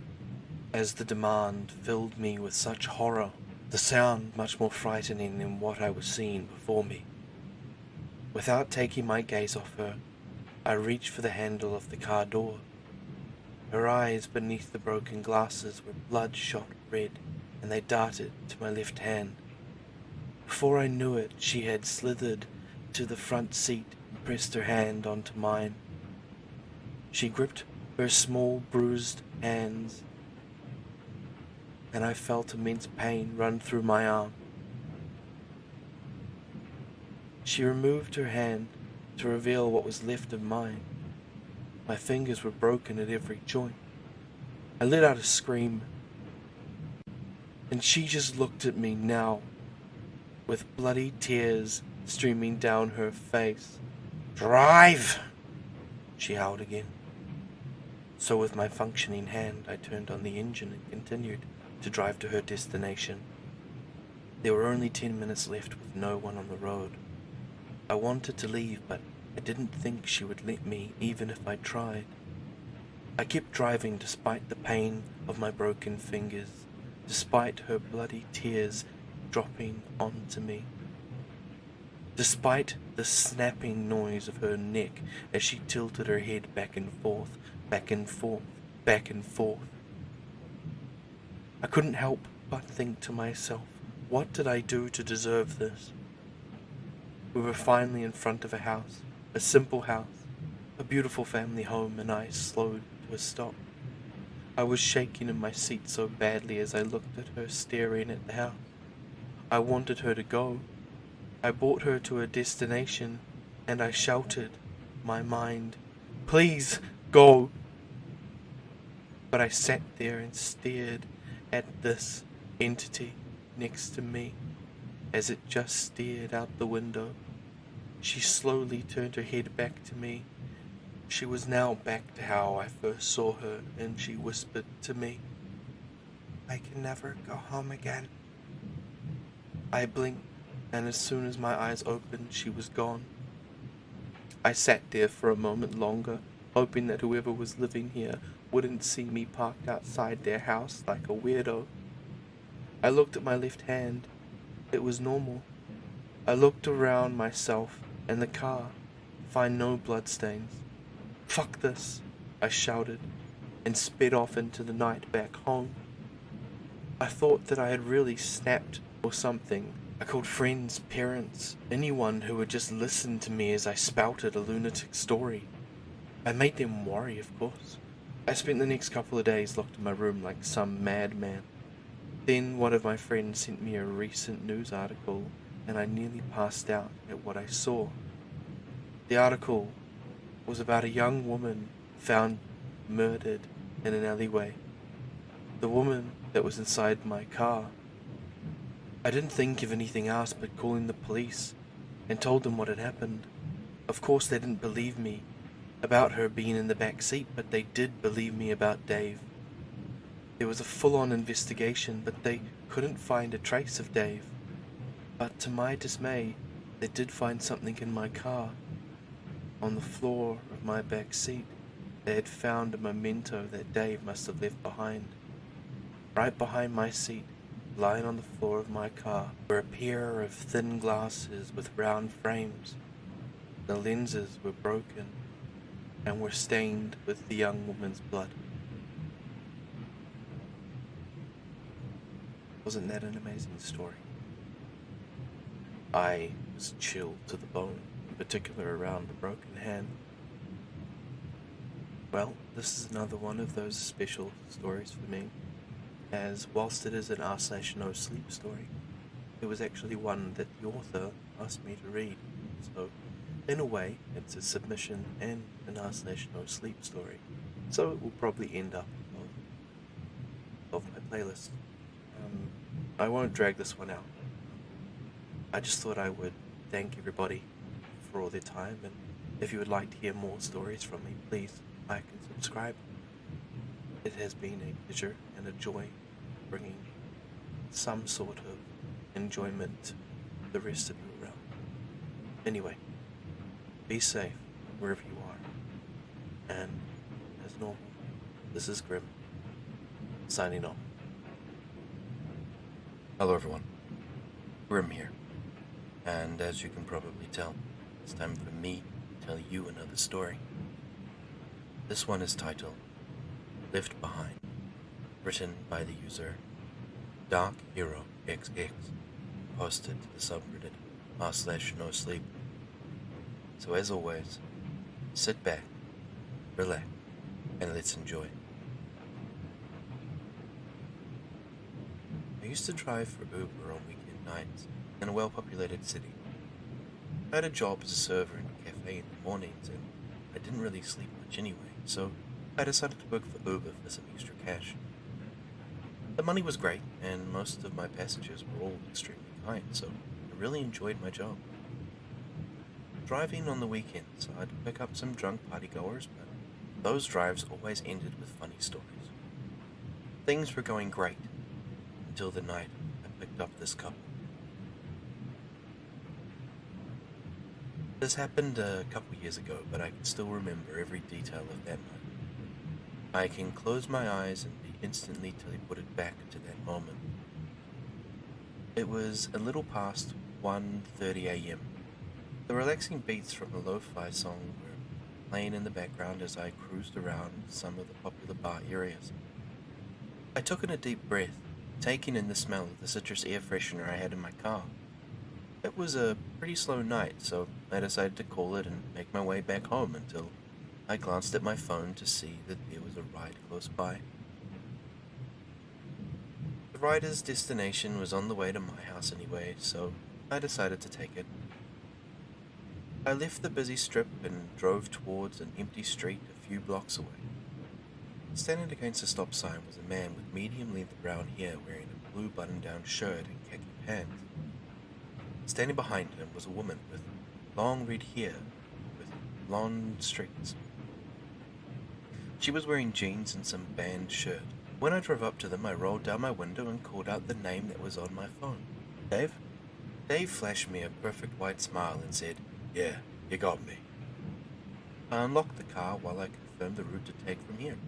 as the demand filled me with such horror, the sound much more frightening than what I was seeing before me. Without taking my gaze off her, I reached for the handle of the car door. Her eyes beneath the broken glasses were bloodshot red, and they darted to my left hand. Before I knew it, she had slithered to the front seat and pressed her hand onto mine. She gripped her small, bruised hands, and I felt immense pain run through my arm. She removed her hand to reveal what was left of mine. My fingers were broken at every joint. I let out a scream, and she just looked at me now, with bloody tears streaming down her face. "Drive!" she howled again. So with my functioning hand, I turned on the engine and continued to drive to her destination. There were only 10 minutes left with no one on the road. I wanted to leave, but I didn't think she would let me, even if I tried. I kept driving despite the pain of my broken fingers, despite her bloody tears dropping onto me, despite the snapping noise of her neck as she tilted her head back and forth, back and forth, back and forth. I couldn't help but think to myself, what did I do to deserve this? We were finally in front of a house, a simple house, a beautiful family home, and I slowed to a stop. I was shaking in my seat so badly as I looked at her staring at the house. I wanted her to go. I brought her to her destination, and I shouted, my mind, "Please, go!" But I sat there and stared at this entity next to me as it just stared out the window. She slowly turned her head back to me. She was now back to how I first saw her, and she whispered to me, "I can never go home again." I blinked, and as soon as my eyes opened, she was gone. I sat there for a moment longer, hoping that whoever was living here wouldn't see me parked outside their house like a weirdo. I looked at my left hand. It was normal. I looked around myself and the car, find no bloodstains. "Fuck this," I shouted, and sped off into the night back home. I thought that I had really snapped or something. I called friends, parents, anyone who would just listen to me as I spouted a lunatic story. I made them worry, of course. I spent the next couple of days locked in my room like some madman. Then one of my friends sent me a recent news article, and I nearly passed out at what I saw. The article was about a young woman found murdered in an alleyway. The woman that was inside my car. I didn't think of anything else but calling the police and told them what had happened. Of course they didn't believe me about her being in the back seat, but they did believe me about Dave. There was a full-on investigation, but they couldn't find a trace of Dave. But to my dismay, they did find something in my car. On the floor of my back seat, they had found a memento that Dave must have left behind. Right behind my seat, lying on the floor of my car, were a pair of thin glasses with round frames. The lenses were broken and were stained with the young woman's blood. Wasn't that an amazing story? I was chilled to the bone, in particular around the broken hand. Well, this is another one of those special stories for me, as whilst it is an r/no sleep story, it was actually one that the author asked me to read. So, in a way, it's a submission and an /nosleep story. So it will probably end up of my playlist. I won't drag this one out. I just thought I would thank everybody for all their time, and if you would like to hear more stories from me, please like and subscribe. It has been a pleasure and a joy bringing some sort of enjoyment to the rest of you around. Anyway, be safe wherever you are. And as normal, this is Grim, signing off. Hello everyone, Grim here, and as you can probably tell, it's time for me to tell you another story. This one is titled Left Behind, written by the user Dark Hero XX, posted to the subreddit r/nosleep. So as always, sit back, relax, and let's enjoy. I used to drive for Uber on weekend nights in a well-populated city. I had a job as a server in a cafe in the mornings, and I didn't really sleep much anyway, so I decided to work for Uber for some extra cash. The money was great, and most of my passengers were all extremely kind, so I really enjoyed my job. Driving on the weekends, I'd pick up some drunk partygoers, but those drives always ended with funny stories. Things were going great until the night I picked up this couple. This happened a couple years ago, but I can still remember every detail of that night. I can close my eyes and be instantly teleported back to that moment. It was a little past 1:30 a.m. The relaxing beats from a lo-fi song were playing in the background as I cruised around some of the popular bar areas. I took in a deep breath, taking in the smell of the citrus air freshener I had in my car. It was a pretty slow night, so I decided to call it and make my way back home until I glanced at my phone to see that there was a ride close by. The rider's destination was on the way to my house anyway, so I decided to take it. I left the busy strip and drove towards an empty street a few blocks away. Standing against a stop sign was a man with medium-length brown hair wearing a blue button-down shirt and khaki pants. Standing behind him was a woman with long red hair with blonde streaks. She was wearing jeans and some band shirt. When I drove up to them, I rolled down my window and called out the name that was on my phone. Dave? Dave flashed me a perfect white smile and said, "Yeah, you got me." I unlocked the car while I confirmed the route to take from here.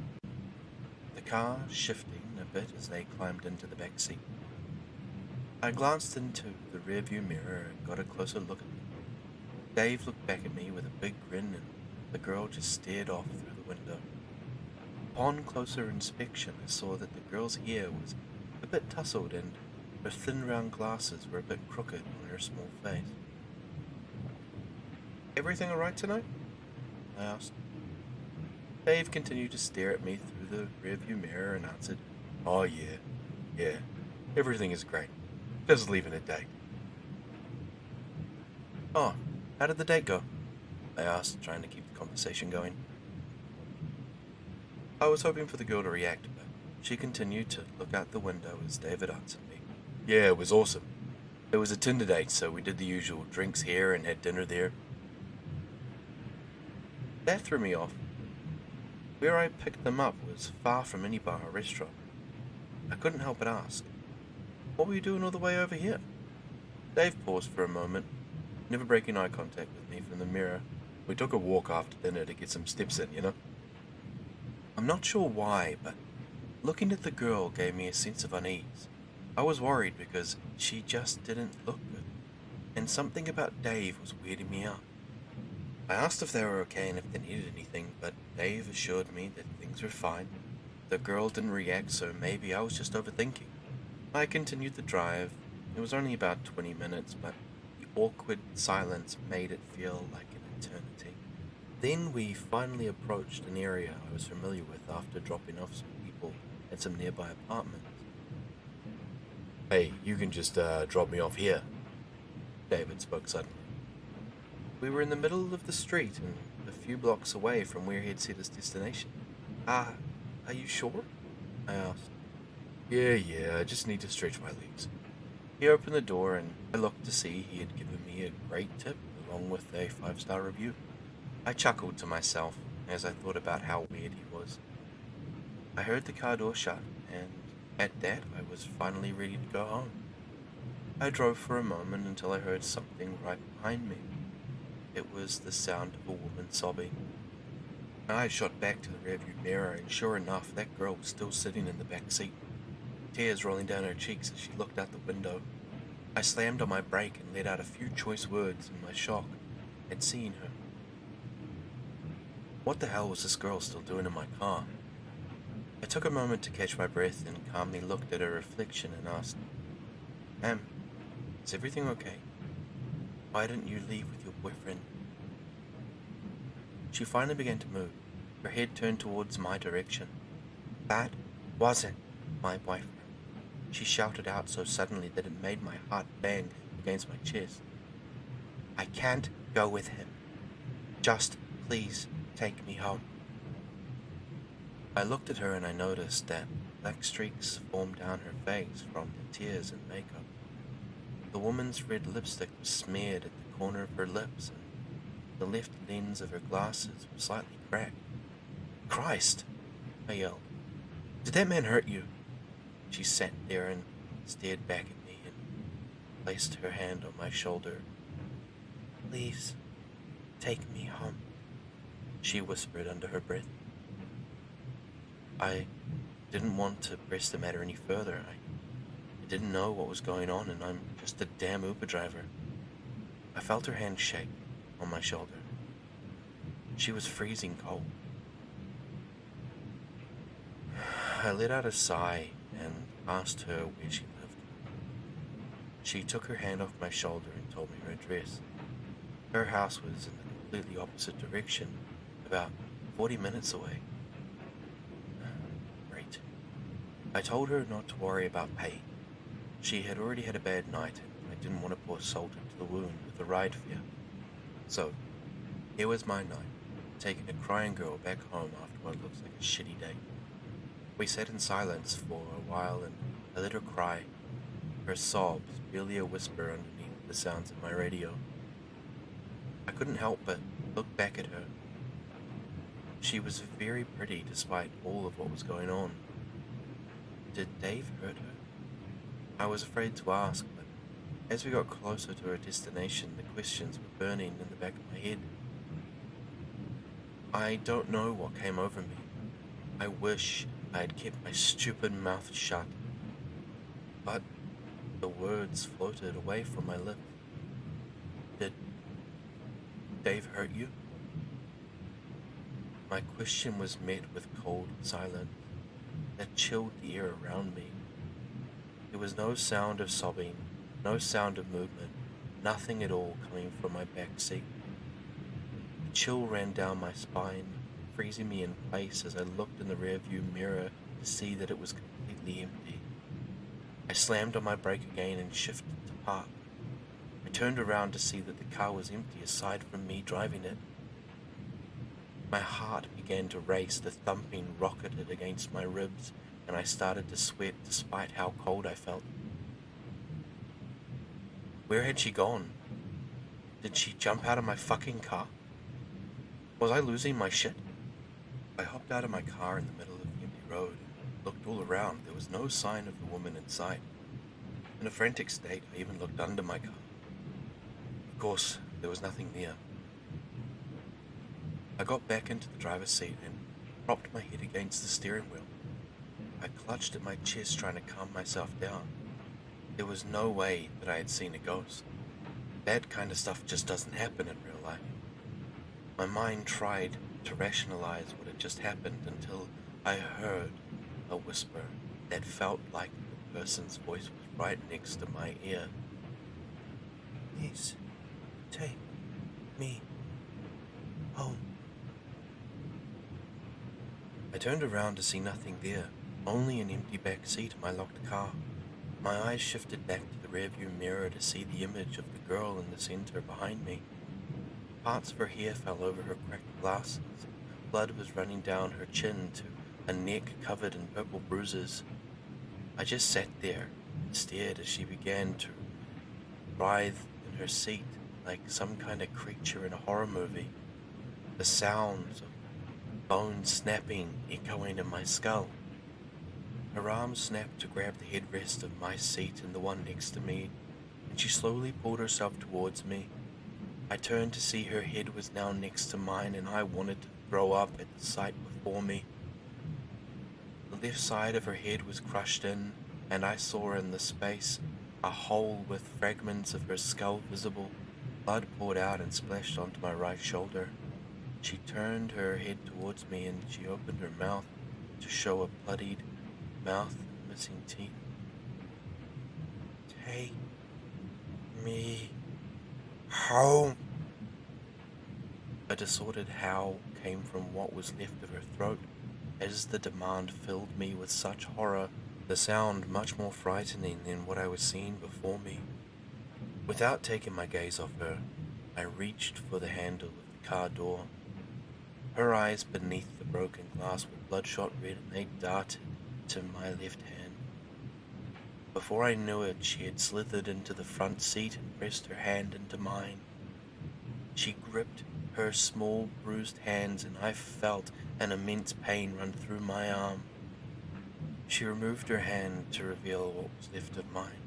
The car shifting a bit as they climbed into the back seat. I glanced into the rearview mirror and got a closer look at them. Dave looked back at me with a big grin, and the girl just stared off through the window. Upon closer inspection, I saw that the girl's hair was a bit tousled and her thin round glasses were a bit crooked on her small face. "Everything alright tonight?" I asked. Dave continued to stare at me through the rearview mirror and answered, "Oh yeah, everything is great. Just leaving a date." "Oh, how did the date go?" I asked, trying to keep the conversation going. I was hoping for the girl to react, but she continued to look out the window as David answered me. "Yeah, it was awesome. It was a Tinder date, so we did the usual drinks here and had dinner there." That threw me off. Where I picked them up was far from any bar or restaurant. I couldn't help but ask, "What were you doing all the way over here?" Dave paused for a moment, never breaking eye contact with me from the mirror. "We took a walk after dinner to get some steps in, you know?" I'm not sure why, but looking at the girl gave me a sense of unease. I was worried because she just didn't look good, and something about Dave was weirding me out. I asked if they were okay and if they needed anything, but Dave assured me that things were fine. The girl didn't react, so maybe I was just overthinking. I continued the drive. It was only about 20 minutes, but the awkward silence made it feel like an eternity. Then we finally approached an area I was familiar with after dropping off some people at some nearby apartments. Hey, you can just drop me off here, David spoke suddenly. We were in the middle of the street and a few blocks away from where he had set his destination. Are you sure? I asked. Yeah, I just need to stretch my legs. He opened the door and I looked to see he had given me a great tip along with a 5-star review. I chuckled to myself as I thought about how weird he was. I heard the car door shut, and at that I was finally ready to go home. I drove for a moment until I heard something right behind me. It was the sound of a woman sobbing. My eyes shot back to the rearview mirror, and sure enough, that girl was still sitting in the back seat, tears rolling down her cheeks as she looked out the window. I slammed on my brake and let out a few choice words in my shock at seeing her. What the hell was this girl still doing in my car? I took a moment to catch my breath and calmly looked at her reflection and asked, Ma'am, is everything okay? Why didn't you leave with your boyfriend? She finally began to move, her head turned towards my direction. That wasn't my boyfriend. She shouted out so suddenly that it made my heart bang against my chest. I can't go with him. Just please take me home. I looked at her and I noticed that black streaks formed down her face from the tears and makeup. The woman's red lipstick was smeared at the corner of her lips, and the left lens of her glasses was slightly cracked. Christ! I yelled. Did that man hurt you? She sat there and stared back at me and placed her hand on my shoulder. Please, take me home, she whispered under her breath. I didn't want to press the matter any further. I didn't know what was going on, and I'm just a damn Uber driver. I felt her hand shake on my shoulder. She was freezing cold. I let out a sigh and asked her where she lived. She took her hand off my shoulder and told me her address. Her house was in the completely opposite direction, about 40 minutes away. Great. I told her not to worry about pay. She had already had a bad night, and I didn't want to pour salt into the wound with the ride fare. So, here was my night, taking a crying girl back home after what looks like a shitty day. We sat in silence for a while, and I let her cry, her sobs barely a whisper underneath the sounds of my radio. I couldn't help but look back at her. She was very pretty despite all of what was going on. Did Dave hurt her? I was afraid to ask, but as we got closer to her destination, the questions were burning in the back of my head. I don't know what came over me. I wish I had kept my stupid mouth shut. But the words floated away from my lips. Did Dave hurt you? My question was met with cold silence that chilled the air around me. There was no sound of sobbing, no sound of movement, nothing at all coming from my back seat. A chill ran down my spine, freezing me in place as I looked in the rearview mirror to see that it was completely empty. I slammed on my brake again and shifted to park. I turned around to see that the car was empty aside from me driving it. My heart began to race, the thumping rocketed against my ribs, and I started to sweat despite how cold I felt. Where had she gone? Did she jump out of my fucking car? Was I losing my shit? I hopped out of my car in the middle of the empty road and looked all around. There was no sign of the woman in sight. In a frantic state, I even looked under my car. Of course, there was nothing there. I got back into the driver's seat and propped my head against the steering wheel. I clutched at my chest trying to calm myself down. There was no way that I had seen a ghost. That kind of stuff just doesn't happen in real life. My mind tried to rationalize what had just happened until I heard a whisper that felt like the person's voice was right next to my ear. Please, take me home. I turned around to see nothing there, only an empty back seat in my locked car. My eyes shifted back to the rearview mirror to see the image of the girl in the center behind me. Parts of her hair fell over her cracked glasses. Blood was running down her chin to a neck covered in purple bruises. I just sat there and stared as she began to writhe in her seat like some kind of creature in a horror movie. The sounds of bones snapping echoing in my skull. Her arm snapped to grab the headrest of my seat and the one next to me, and she slowly pulled herself towards me. I turned to see her head was now next to mine, and I wanted to throw up at the sight before me. The left side of her head was crushed in, and I saw in the space a hole with fragments of her skull visible. Blood poured out and splashed onto my right shoulder. She turned her head towards me and she opened her mouth to show a bloodied mouth and missing teeth. "Take me home." A distorted howl came from what was left of her throat. As the demand filled me with such horror, the sound much more frightening than what I was seeing before me. Without taking my gaze off her, I reached for the handle of the car door. Her eyes beneath the broken glass were bloodshot red and they darted to my left hand. Before I knew it, she had slithered into the front seat and pressed her hand into mine. She gripped her small bruised hands and I felt an immense pain run through my arm. She removed her hand to reveal what was left of mine.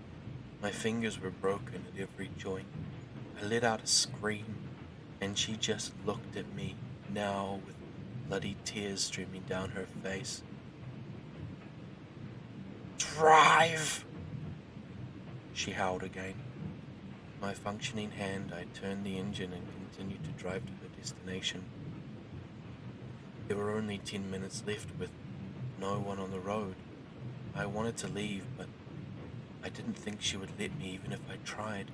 My fingers were broken at every joint. I let out a scream and she just looked at me, now with bloody tears streaming down her face. "Drive!" she howled again. With my functioning hand, I turned the engine and continued to drive to her destination. There were only 10 minutes left with no one on the road. I wanted to leave, but I didn't think she would let me even if I tried.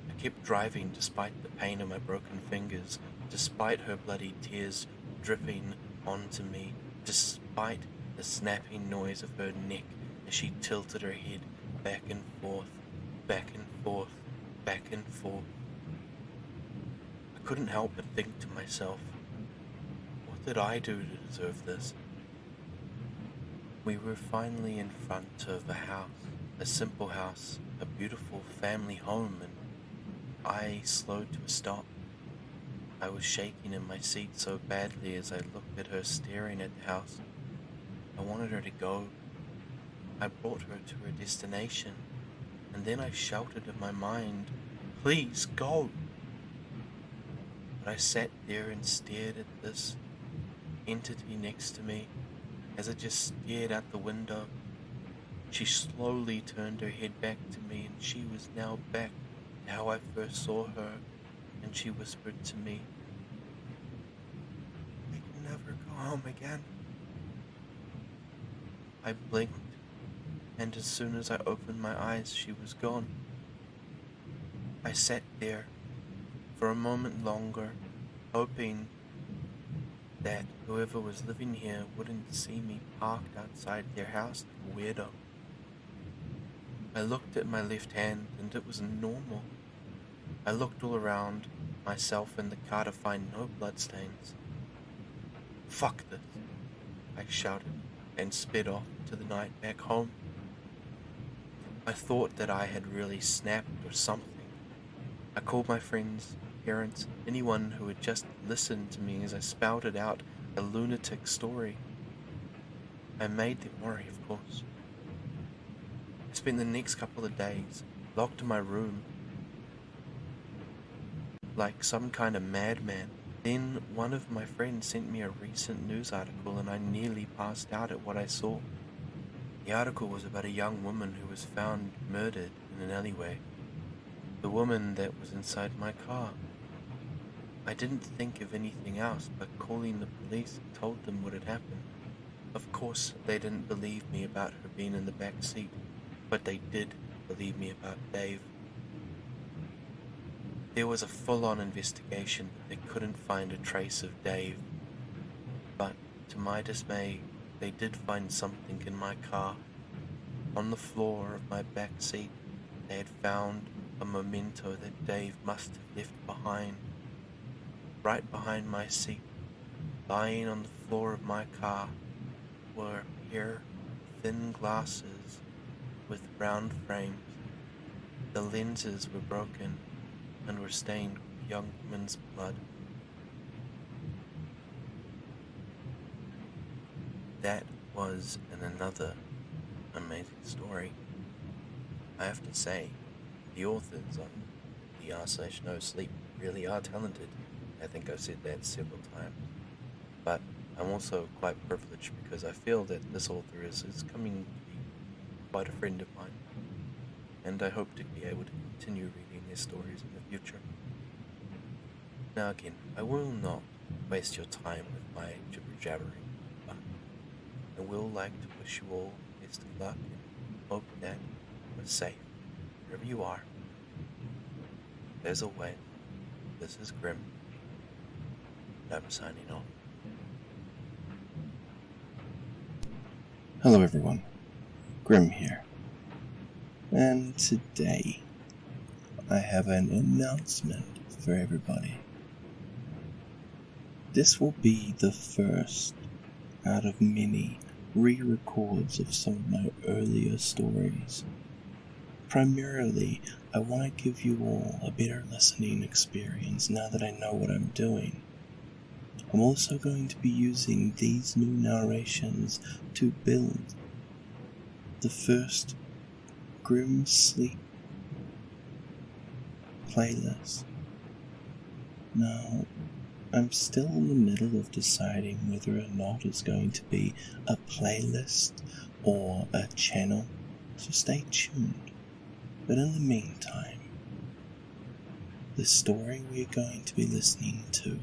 I kept driving despite the pain of my broken fingers, despite her bloody tears dripping onto me, despite the snapping noise of her neck as she tilted her head back and forth, back and forth, back and forth. I couldn't help but think to myself, what did I do to deserve this? We were finally in front of a house, a simple house, a beautiful family home, and I slowed to a stop. I was shaking in my seat so badly as I looked at her staring at the house. I wanted her to go. I brought her to her destination, and then I shouted in my mind, "Please go!" But I sat there and stared at this entity next to me as it just stared out the window. She slowly turned her head back to me, and she was now back to how I first saw her, and she whispered to me, "I can never go home again." I blinked, and as soon as I opened my eyes, she was gone. I sat there for a moment longer, hoping that whoever was living here wouldn't see me parked outside their house like a weirdo. I looked at my left hand and it was normal. I looked all around myself in the car to find no bloodstains. "Fuck this," I shouted and sped off into the night back home. I thought that I had really snapped or something. I called my friends, parents, anyone who had just listened to me as I spouted out a lunatic story. I made them worry, of course. I spent the next couple of days locked in my room like some kind of madman. Then one of my friends sent me a recent news article and I nearly passed out at what I saw. The article was about a young woman who was found murdered in an alleyway. The woman that was inside my car. I didn't think of anything else but calling the police and told them what had happened. Of course, they didn't believe me about her being in the back seat, but they did believe me about Dave. There was a full-on investigation, but they couldn't find a trace of Dave. But, to my dismay, they did find something in my car. On the floor of my back seat, they had found a memento that Dave must have left behind. Right behind my seat, lying on the floor of my car, were a pair of thin glasses with round frames. The lenses were broken and were stained with young woman's blood. That was another amazing story. I have to say, the authors on the r/nosleep really are talented. I think I've said that several times. But I'm also quite privileged because I feel that this author is coming to be quite a friend of mine. And I hope to be able to continue reading their stories in the future. Now again, I will not waste your time with my jibber-jabbering, but I will like to wish you all best of luck and hope that you're safe wherever you are. As always, this is Grim, and I'm signing off. Hello everyone, Grim here, and today I have an announcement for everybody. This will be the first out of many re-records of some of my earlier stories. Primarily, I want to give you all a better listening experience now that I know what I'm doing. I'm also going to be using these new narrations to build the first Grim Sleep playlist. Now, I'm still in the middle of deciding whether or not it's going to be a playlist or a channel, so stay tuned. But in the meantime, the story we're going to be listening to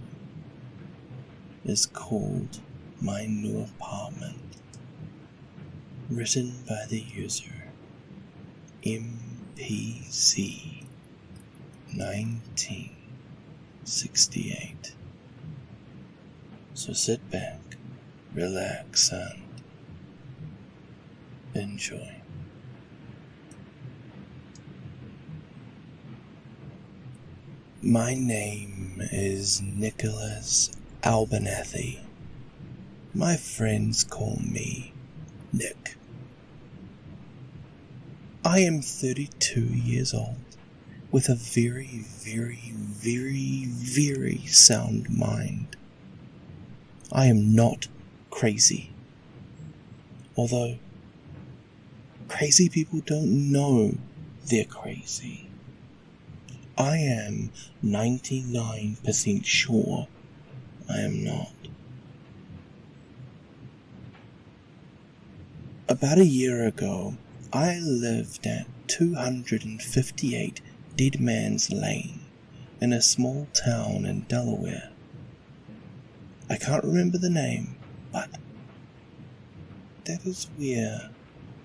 is called My New Apartment, written by the user MPC 1968. So sit back, relax, and enjoy. My name is Nicholas Abernathy. My friends call me Nick. I am 32 years old, with a very, very, very, very sound mind. I am not crazy. Although, crazy people don't know they're crazy. I am 99% sure I am not. About a year ago, I lived at 258 Dead Man's Lane in a small town in Delaware. I can't remember the name, but that is where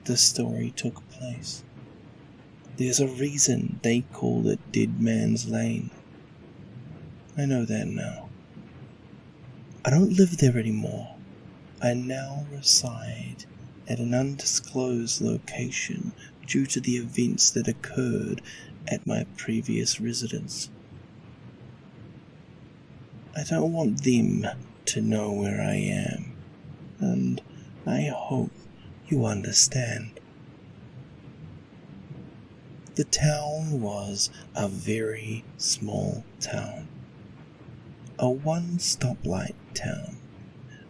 the story took place. There's a reason they called it Dead Man's Lane. I know that now. I don't live there anymore. I now reside at an undisclosed location due to the events that occurred at my previous residence. I don't want them to know where I am, and I hope you understand. The town was a very small town. A one-stoplight town.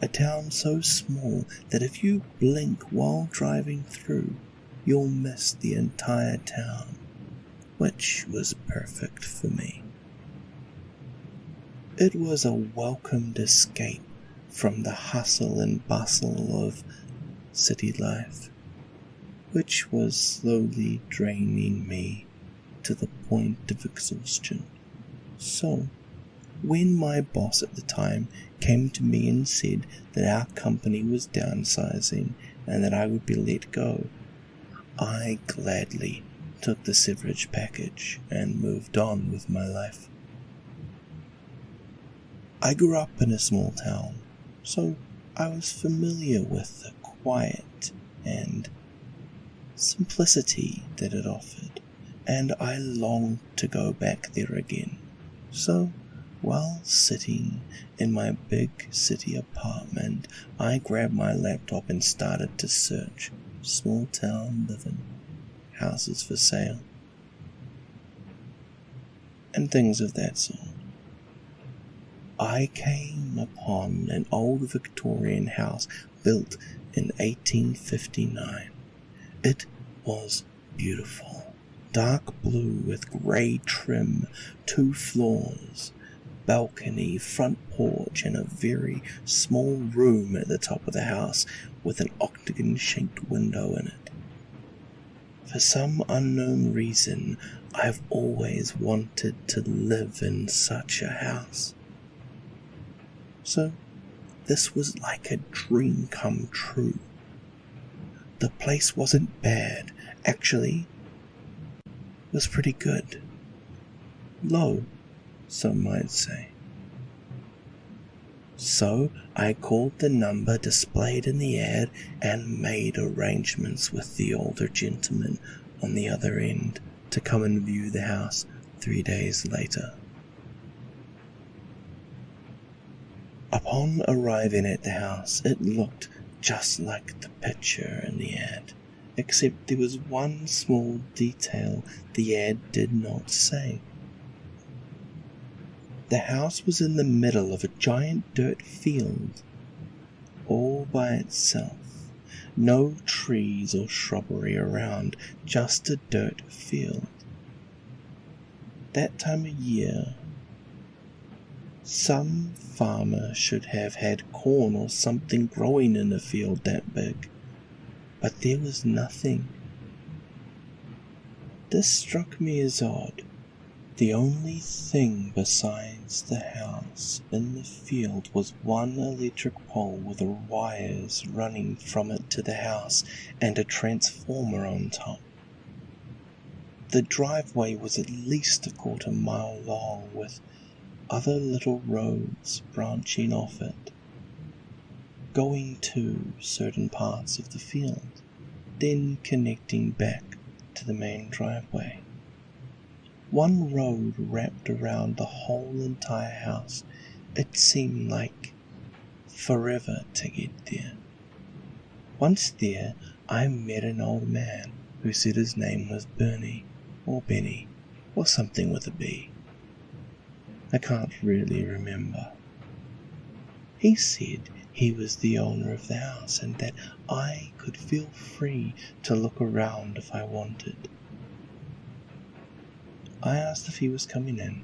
A town so small that if you blink while driving through, you'll miss the entire town, which was perfect for me. It was a welcomed escape from the hustle and bustle of city life, which was slowly draining me to the point of exhaustion. So, when my boss at the time came to me and said that our company was downsizing and that I would be let go, I gladly took the severance package and moved on with my life. I grew up in a small town, so I was familiar with the quiet and simplicity that it offered, and I longed to go back there again. So, while sitting in my big city apartment, I grabbed my laptop and started to search small town living, houses for sale, and things of that sort. I came upon an old Victorian house built in 1859. It was beautiful, dark blue with grey trim, 2 floors, balcony, front porch, and a very small room at the top of the house with an octagon-shaped window in it. For some unknown reason, I've always wanted to live in such a house. So, this was like a dream come true. The place wasn't bad, actually, it was pretty good. Low, some might say. So I called the number displayed in the ad and made arrangements with the older gentleman on the other end to come and view the house 3 days later. Upon arriving at the house, it looked just like the picture in the ad, except there was one small detail the ad did not say. The house was in the middle of a giant dirt field, all by itself. No trees or shrubbery around, just a dirt field. That time of year, some farmer should have had corn or something growing in a field that big, but there was nothing. This struck me as odd. The only thing besides the house in the field was one electric pole with wires running from it to the house and a transformer on top. The driveway was at least a 1/4 mile long, with other little roads branching off it, going to certain parts of the field, then connecting back to the main driveway. One road wrapped around the whole entire house. It seemed like forever to get there. Once there, I met an old man who said his name was Bernie, or Benny, or something with a B. I can't really remember. He said he was the owner of the house and that I could feel free to look around if I wanted. I asked if he was coming in.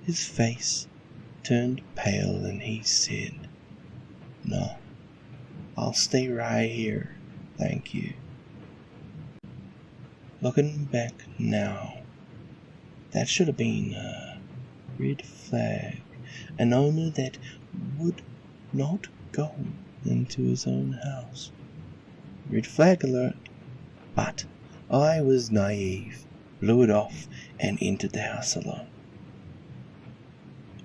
His face turned pale and he said, "No, I'll stay right here, thank you." Looking back now, that should have been a red flag, an owner that would not go into his own house. Red flag alert, but I was naive, blew it off and entered the house alone.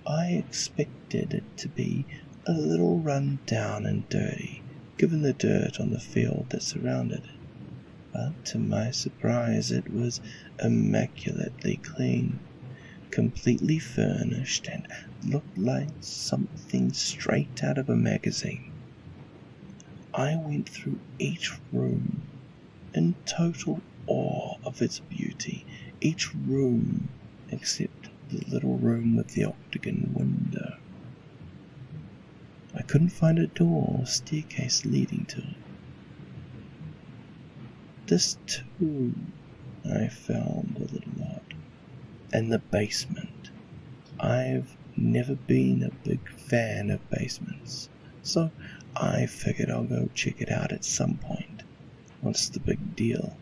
I expected it to be a little run down and dirty, given the dirt on the field that surrounded it, but to my surprise it was immaculately clean, completely furnished, and looked like something straight out of a magazine. I went through each room in total awe of its beauty, each room except the little room with the octagon window. I couldn't find a door or staircase leading to it. This too I found a little odd. And the basement. I've never been a big fan of basements, so I figured I'll go check it out at some point. What's the big deal?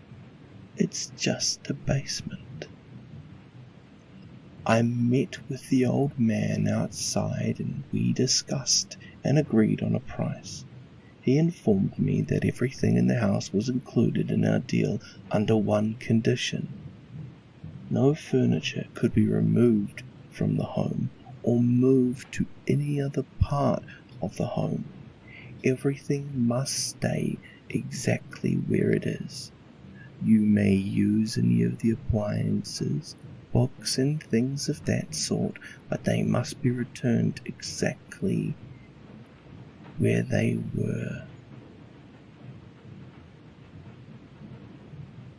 It's just a basement. I met with the old man outside and we discussed and agreed on a price. He informed me that everything in the house was included in our deal under one condition. No furniture could be removed from the home or moved to any other part of the home. Everything must stay exactly where it is. You may use any of the appliances, books and things of that sort, but they must be returned exactly where they were.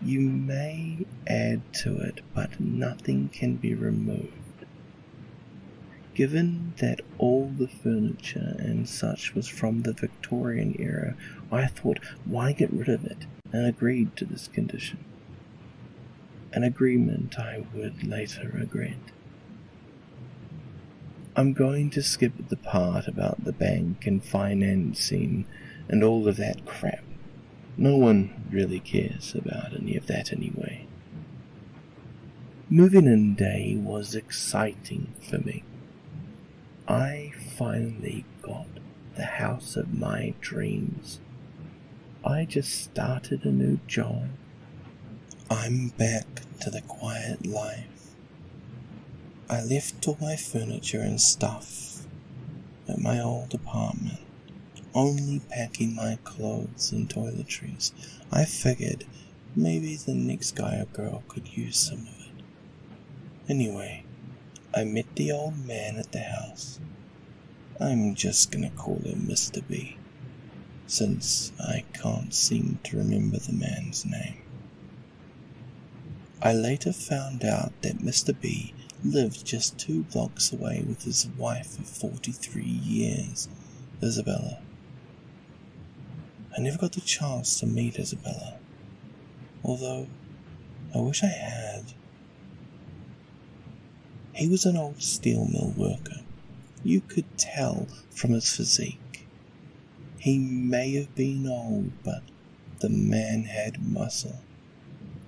You may add to it, but nothing can be removed. Given that all the furniture and such was from the Victorian era, I thought, why get rid of it, and agreed to this condition. An agreement I would later regret. I'm going to skip the part about the bank and financing and all of that crap. No one really cares about any of that anyway. Moving in day was exciting for me. I finally got the house of my dreams. I just started a new job. I'm back to the quiet life. I left all my furniture and stuff at my old apartment, only packing my clothes and toiletries. I figured maybe the next guy or girl could use some of it. Anyway, I met the old man at the house. I'm just gonna call him Mr. B, since I can't seem to remember the man's name. I later found out that Mr. B lived just 2 blocks away with his wife of 43 years, Isabella. I never got the chance to meet Isabella, although I wish I had. He was an old steel mill worker. You could tell from his physique. He may have been old, but the man had muscle.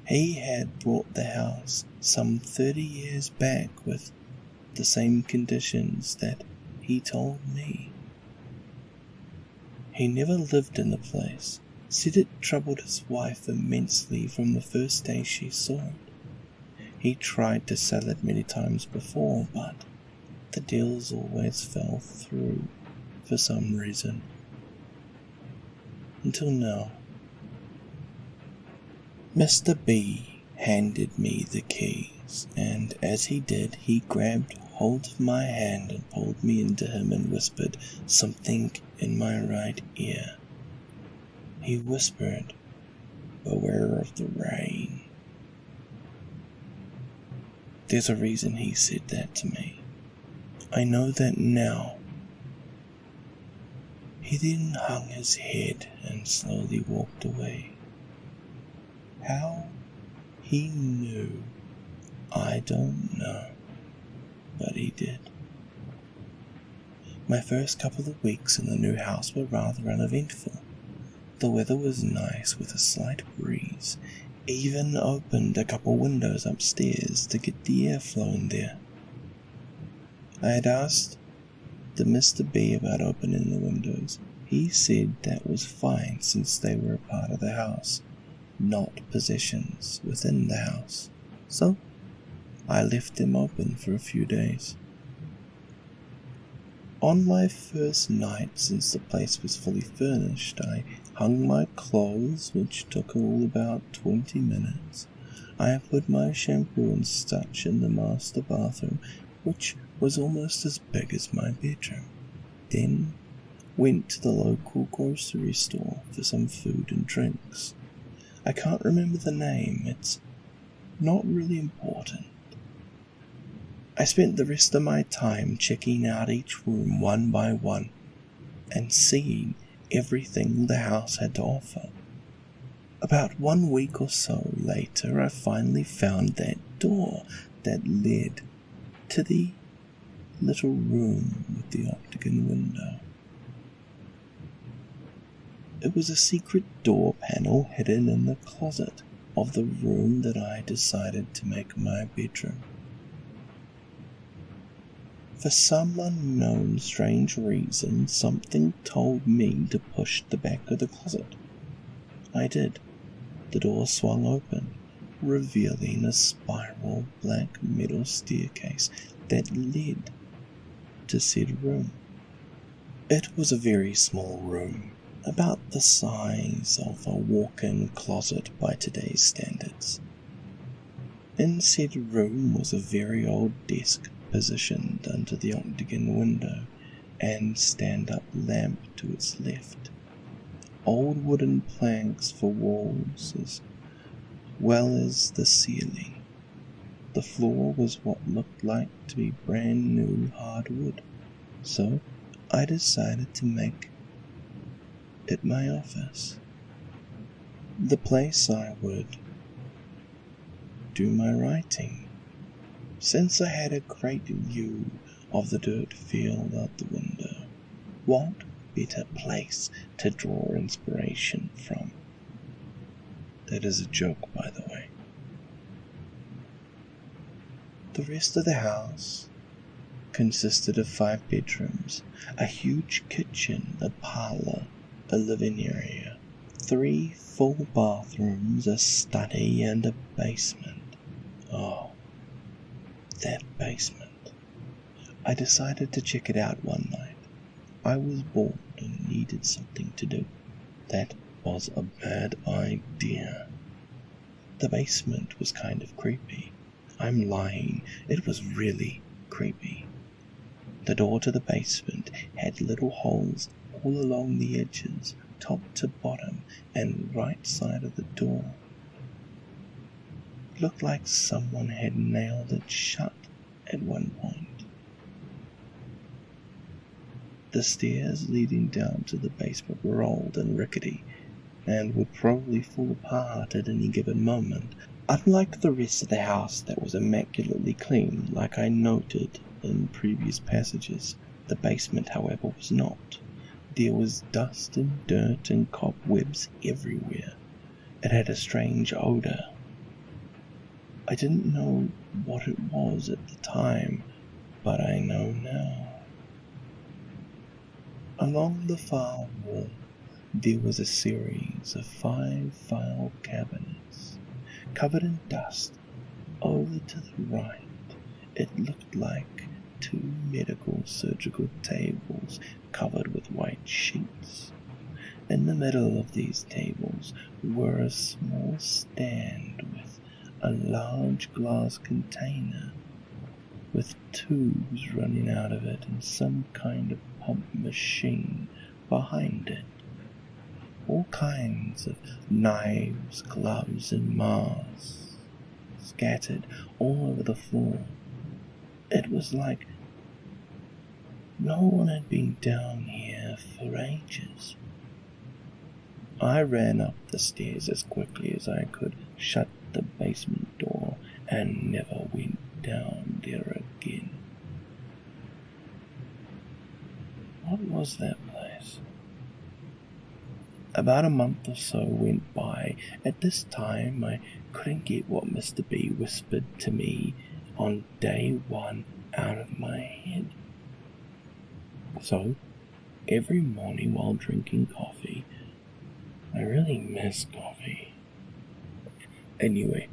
He had bought the house some 30 years back with the same conditions that he told me. He never lived in the place, said it troubled his wife immensely from the first day she saw it. He tried to sell it many times before, but the deals always fell through for some reason. Until now. Mr. B handed me the keys, and as he did, he grabbed hold of my hand and pulled me into him and whispered something in my right ear. He whispered, "Beware of the rain." There's a reason he said that to me. I know that now. He then hung his head and slowly walked away. How he knew, I don't know, but he did. My first couple of weeks in the new house were rather uneventful. The weather was nice with a slight breeze. Even opened a couple windows upstairs to get the air flowing there. I had asked the Mr. B about opening the windows. He said that was fine since they were a part of the house, not possessions within the house. So I left them open for a few days. On my first night since the place was fully furnished, I hung my clothes, which took all about 20 minutes. I put my shampoo and such in the master bathroom, which was almost as big as my bedroom. Then went to the local grocery store for some food and drinks. I can't remember the name, it's not really important. I spent the rest of my time checking out each room one by one and seeing everything the house had to offer. About 1 week or so later, I finally found that door that led to the little room with the octagon window. It was a secret door panel hidden in the closet of the room that I decided to make my bedroom. For some unknown strange reason, something told me to push the back of the closet. I did. The door swung open, revealing a spiral black metal staircase that led to said room. It was a very small room, about the size of a walk-in closet by today's standards. In said room was a very old desk positioned under the octagon window and stand-up lamp to its left. Old wooden planks for walls as well as the ceiling. The floor was what looked like to be brand new hardwood, so I decided to make it my office. The place I would do my writing, since I had a great view of the dirt field out the window. What better place to draw inspiration from? That is a joke, by the way. The rest of the house consisted of 5 bedrooms, a huge kitchen, a parlour, a living area, 3 full bathrooms, a study, and a basement. Oh, that basement. I decided to check it out one night. I was bored and needed something to do. That was a bad idea. The basement was kind of creepy. I'm lying, it was really creepy. The door to the basement had little holes all along the edges, top to bottom, and right side of the door. It looked like someone had nailed it shut at one point. The stairs leading down to the basement were old and rickety, and would probably fall apart at any given moment. Unlike the rest of the house that was immaculately clean, like I noted in previous passages, the basement, however, was not. There was dust and dirt and cobwebs everywhere. It had a strange odor. I didn't know what it was at the time, but I know now. Along the far wall, there was a series of 5 file cabinets, covered in dust. Over to the right, it looked like 2 medical surgical tables covered with white sheets. In the middle of these tables were a small stand with a large glass container with tubes running out of it and some kind of pump machine behind it. All kinds of knives, gloves, and masks scattered all over the floor. It was like no one had been down here for ages. I ran up the stairs as quickly as I could, shut the basement door, and never went down there again. What was that place? About a month or so went by. At this time, I couldn't get what Mr. B whispered to me on day 1 out of my head. So, every morning while drinking coffee, I really miss coffee. Anyway,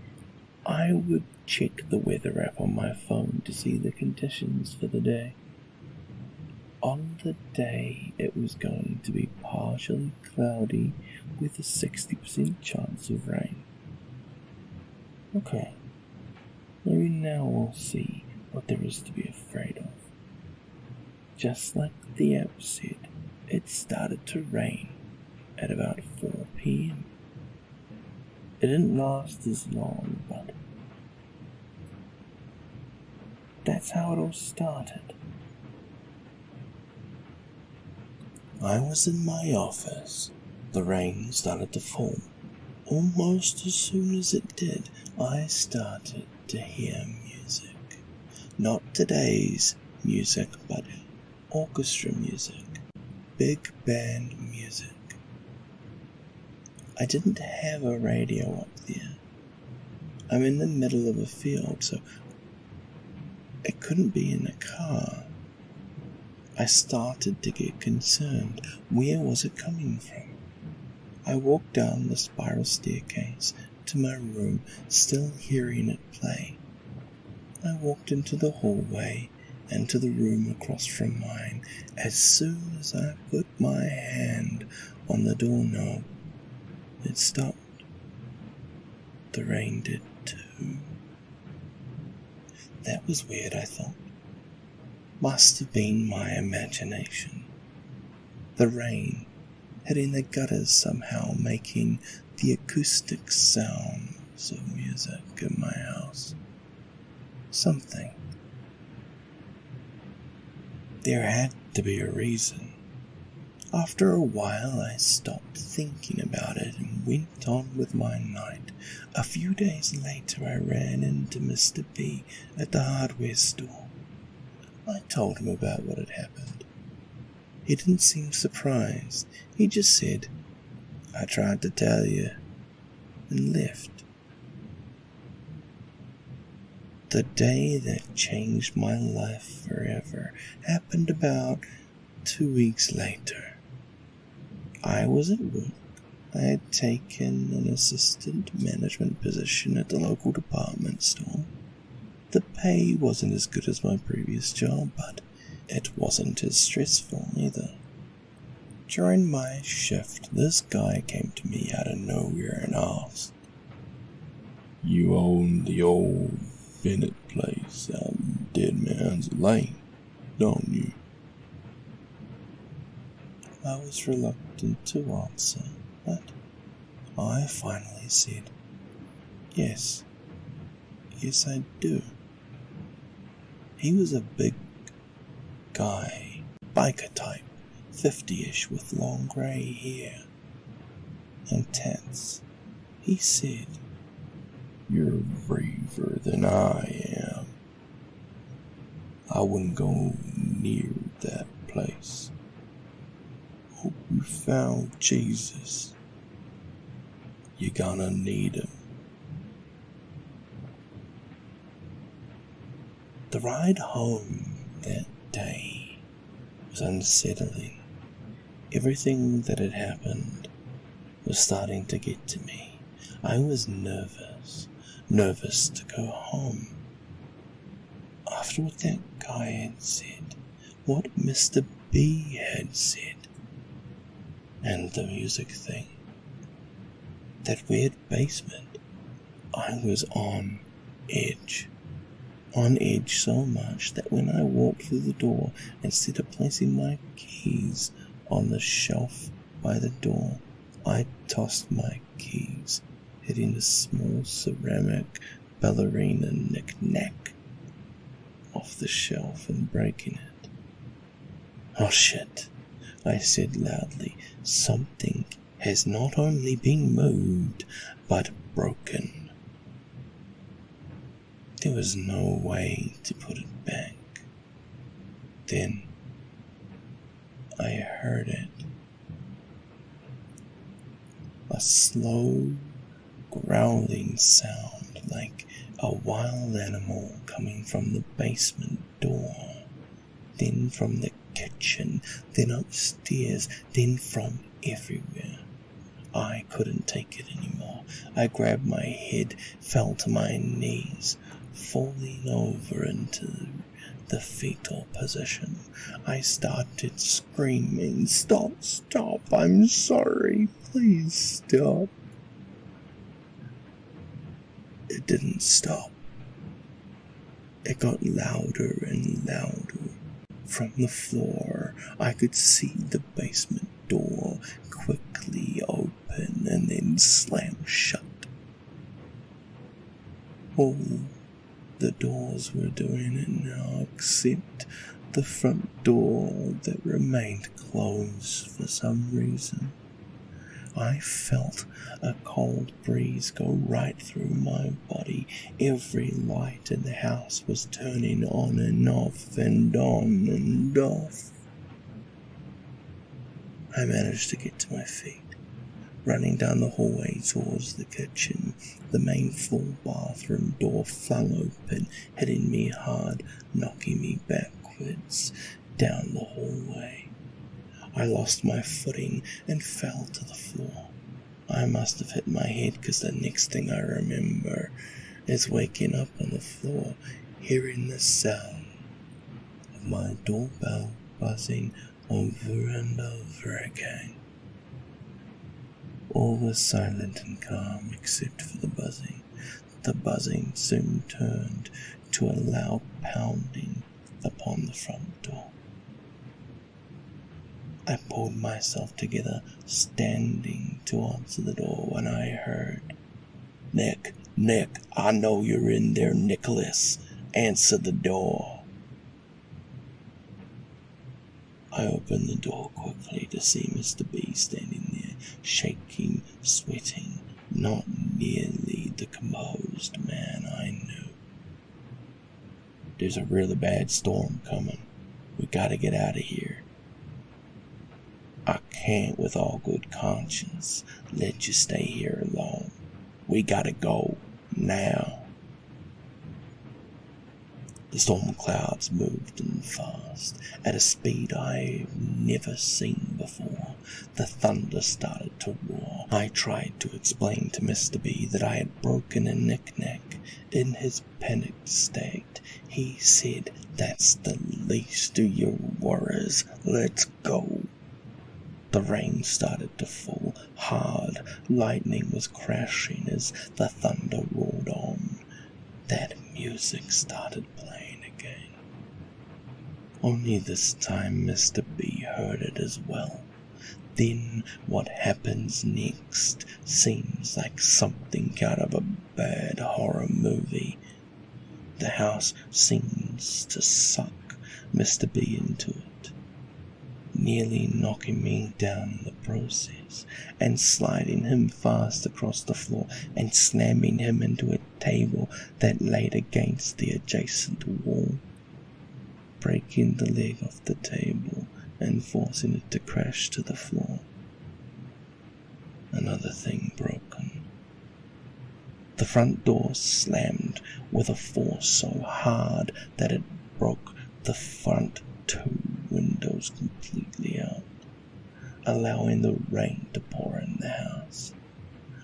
I would check the weather app on my phone to see the conditions for the day. On the day, it was going to be partially cloudy with a 60% chance of rain. Okay, maybe now we'll see what there is to be afraid of. Just like the app said, it started to rain at about 4 p.m. It didn't last as long, but that's how it all started. I was in my office. The rain started to fall. Almost as soon as it did, I started to hear music. Not today's music, but orchestra music, big band music. I didn't have a radio up there. I'm in the middle of a field, so it couldn't be in a car. I started to get concerned. Where was it coming from? I walked down the spiral staircase to my room, still hearing it play. I walked into the hallway and to the room across from mine. As soon as I put my hand on the doorknob. It stopped. The rain did too. That was weird, I thought. Must have been my imagination. The rain hitting the gutters somehow, making the acoustic sounds of music in my house. Something. There had to be a reason. After a while I stopped thinking about it and went on with my night. A few days later I ran into Mr. B at the hardware store. I told him about what had happened. He didn't seem surprised. He just said, "I tried to tell you," and left. The day that changed my life forever happened about 2 weeks later. I was at work. I had taken an assistant management position at the local department store. The pay wasn't as good as my previous job, but it wasn't as stressful either. During my shift, this guy came to me out of nowhere and asked, "You own the old Bennett place out in Dead Man's Lane, don't you?" I was reluctant to answer, but I finally said, Yes I do." He was a big guy, biker type, 50-ish with long grey hair and tats. He said, "You're braver than I am. I wouldn't go near that place. Hope you found Jesus. You're gonna need him." The ride home that day was unsettling. Everything that had happened was starting to get to me. I was nervous to go home. After what that guy had said, what Mr. B had said, and the music thing, that weird basement, I was on edge. On edge so much that when I walked through the door, instead of placing my keys on the shelf by the door, I tossed my keys, hitting a small ceramic ballerina knick-knack off the shelf and breaking it. "Oh shit," I said loudly. "Something has not only been moved, but broken." There was no way to put it back. Then I heard it. A slow, growling sound like a wild animal coming from the basement door, then from the kitchen, then upstairs, then from everywhere. I couldn't take it anymore. I grabbed my head, fell to my knees, falling over into the fetal position. I started screaming, Stop, I'm sorry, please stop." It didn't stop. It got louder and louder. From the floor, I could see the basement door quickly open and then slam shut. All the doors were doing it now, except the front door that remained closed for some reason. I felt a cold breeze go right through my body. Every light in the house was turning on and off and on and off. I managed to get to my feet, running down the hallway towards the kitchen. The main floor bathroom door flung open, hitting me hard, knocking me backwards down the hallway. I lost my footing and fell to the floor. I must have hit my head, because the next thing I remember is waking up on the floor, hearing the sound of my doorbell buzzing over and over again. All was silent and calm except for the buzzing. The buzzing soon turned to a loud pounding upon the front door. I pulled myself together, standing to answer the door, when I heard, Nick, I know you're in there, Nicholas. Answer the door." I opened the door quickly to see Mr. B standing there, shaking, sweating, not nearly the composed man I knew. "There's a really bad storm coming. We gotta get out of here. I can't, with all good conscience, let you stay here alone. We gotta go, now." The storm clouds moved in fast, at a speed I've never seen before. The thunder started to roar. I tried to explain to Mr. B that I had broken a knick-knack. In his panicked state, he said, "That's the least of your worries. Let's go." The rain started to fall hard. Lightning was crashing as the thunder roared on. That music started playing again. Only this time Mr. B heard it as well. Then what happens next seems like something out of a bad horror movie. The house seems to suck Mr. B into it, nearly knocking me down in the process, and sliding him fast across the floor and slamming him into a table that laid against the adjacent wall, breaking the leg off the table and forcing it to crash to the floor. Another thing broken. The front door slammed with a force so hard that it broke the front 2 windows completely out, allowing the rain to pour in the house.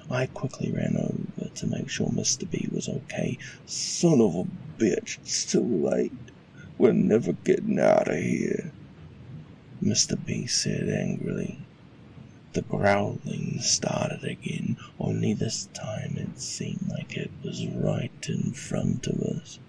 I quickly ran over to make sure Mr. B was okay. "Son of a bitch, it's too late. We're never getting out of here," Mr. B said angrily. The growling started again, only this time it seemed like it was right in front of us.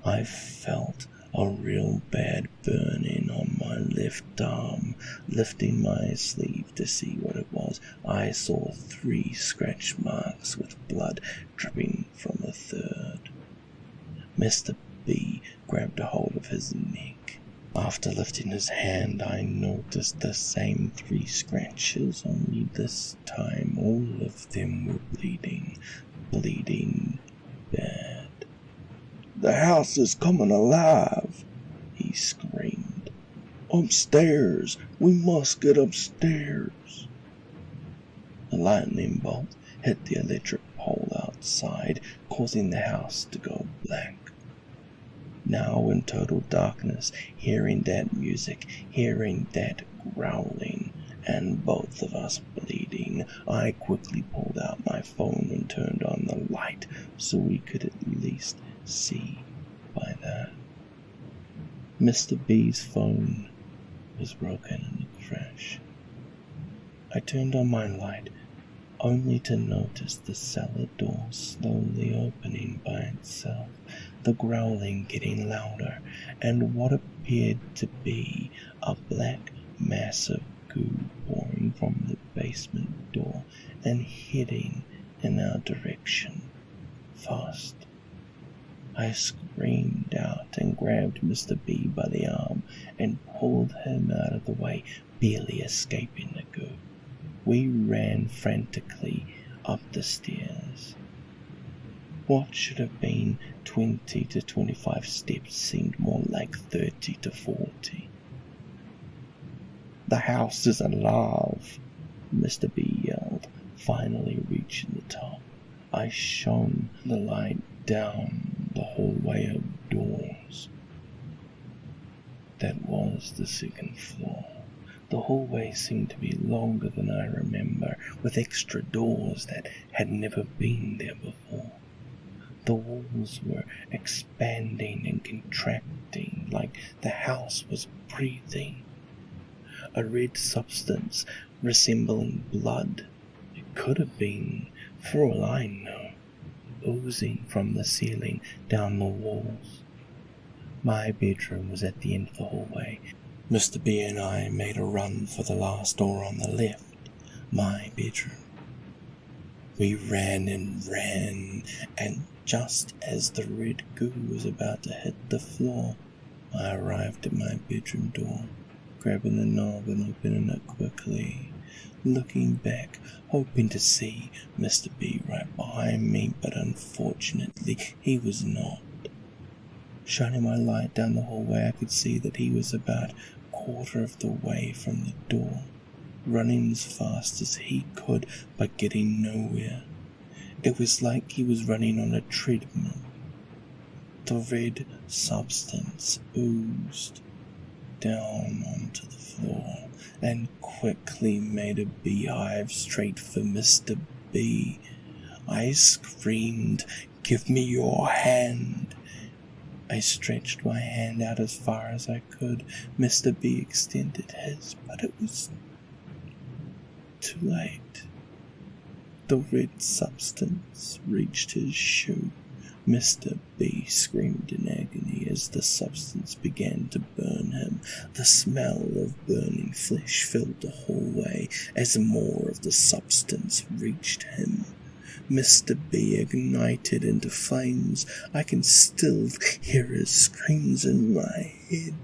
I felt a real bad burning on my left arm. Lifting my sleeve to see what it was, I saw 3 scratch marks with blood dripping from the third. Mr. B grabbed a hold of his neck. After lifting his hand, I noticed the same 3 scratches, only this time all of them were bleeding bad. "The house is coming alive," he screamed. "Upstairs! We must get upstairs!" A lightning bolt hit the electric pole outside, causing the house to go black. Now in total darkness, hearing that music, hearing that growling, and both of us bleeding, I quickly pulled out my phone and turned on the light so we could at least see by that. Mr. B's phone was broken in the crash. I turned on my light, only to notice the cellar door slowly opening by itself, the growling getting louder, and what appeared to be a black mass of goo pouring from the basement door and heading in our direction, fast. I screamed out and grabbed Mr. B by the arm and pulled him out of the way, barely escaping the goo. We ran frantically up the stairs. What should have been 20 to 25 steps seemed more like 30 to 40. "The house is alive," Mr. B yelled, finally reaching the top. I shone the light down the hallway of doors. That was the 2nd floor. The hallway seemed to be longer than I remember, with extra doors that had never been there before. The walls were expanding and contracting like the house was breathing. A red substance resembling blood. It could have been, for all I know, oozing from the ceiling down the walls. My bedroom was at the end of the hallway. Mr. B and I made a run for the last door on the left, my bedroom. We ran, and just as the red goo was about to hit the floor, I arrived at my bedroom door, grabbing the knob and opening it quickly, looking back, hoping to see Mr. B right behind me, but unfortunately he was not. Shining my light down the hallway, I could see that he was about a quarter of the way from the door, running as fast as he could, but getting nowhere. It was like he was running on a treadmill. The red substance oozed down onto the floor and quickly made a beehive straight for Mr. B. I screamed, "Give me your hand!" I stretched my hand out as far as I could. Mr. B extended his, but it was too late. The red substance reached his shoe. Mr. B screamed in agony as the substance began to burn him. The smell of burning flesh filled the hallway as more of the substance reached him. Mr. B ignited into flames. I can still hear his screams in my head.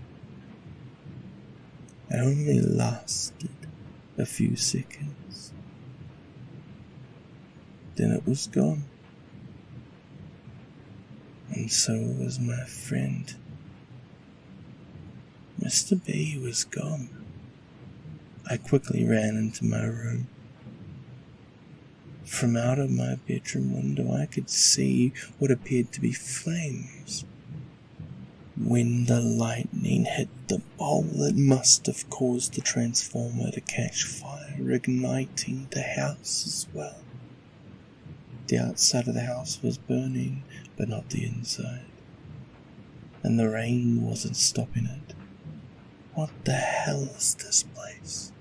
It only lasted a few seconds. Then it was gone. And so was my friend. Mr. B was gone. I quickly ran into my room. From out of my bedroom window I could see what appeared to be flames. When the lightning hit the bowl, it must have caused the transformer to catch fire, igniting the house as well. The outside of the house was burning, but not the inside. And the rain wasn't stopping it. What the hell is this place?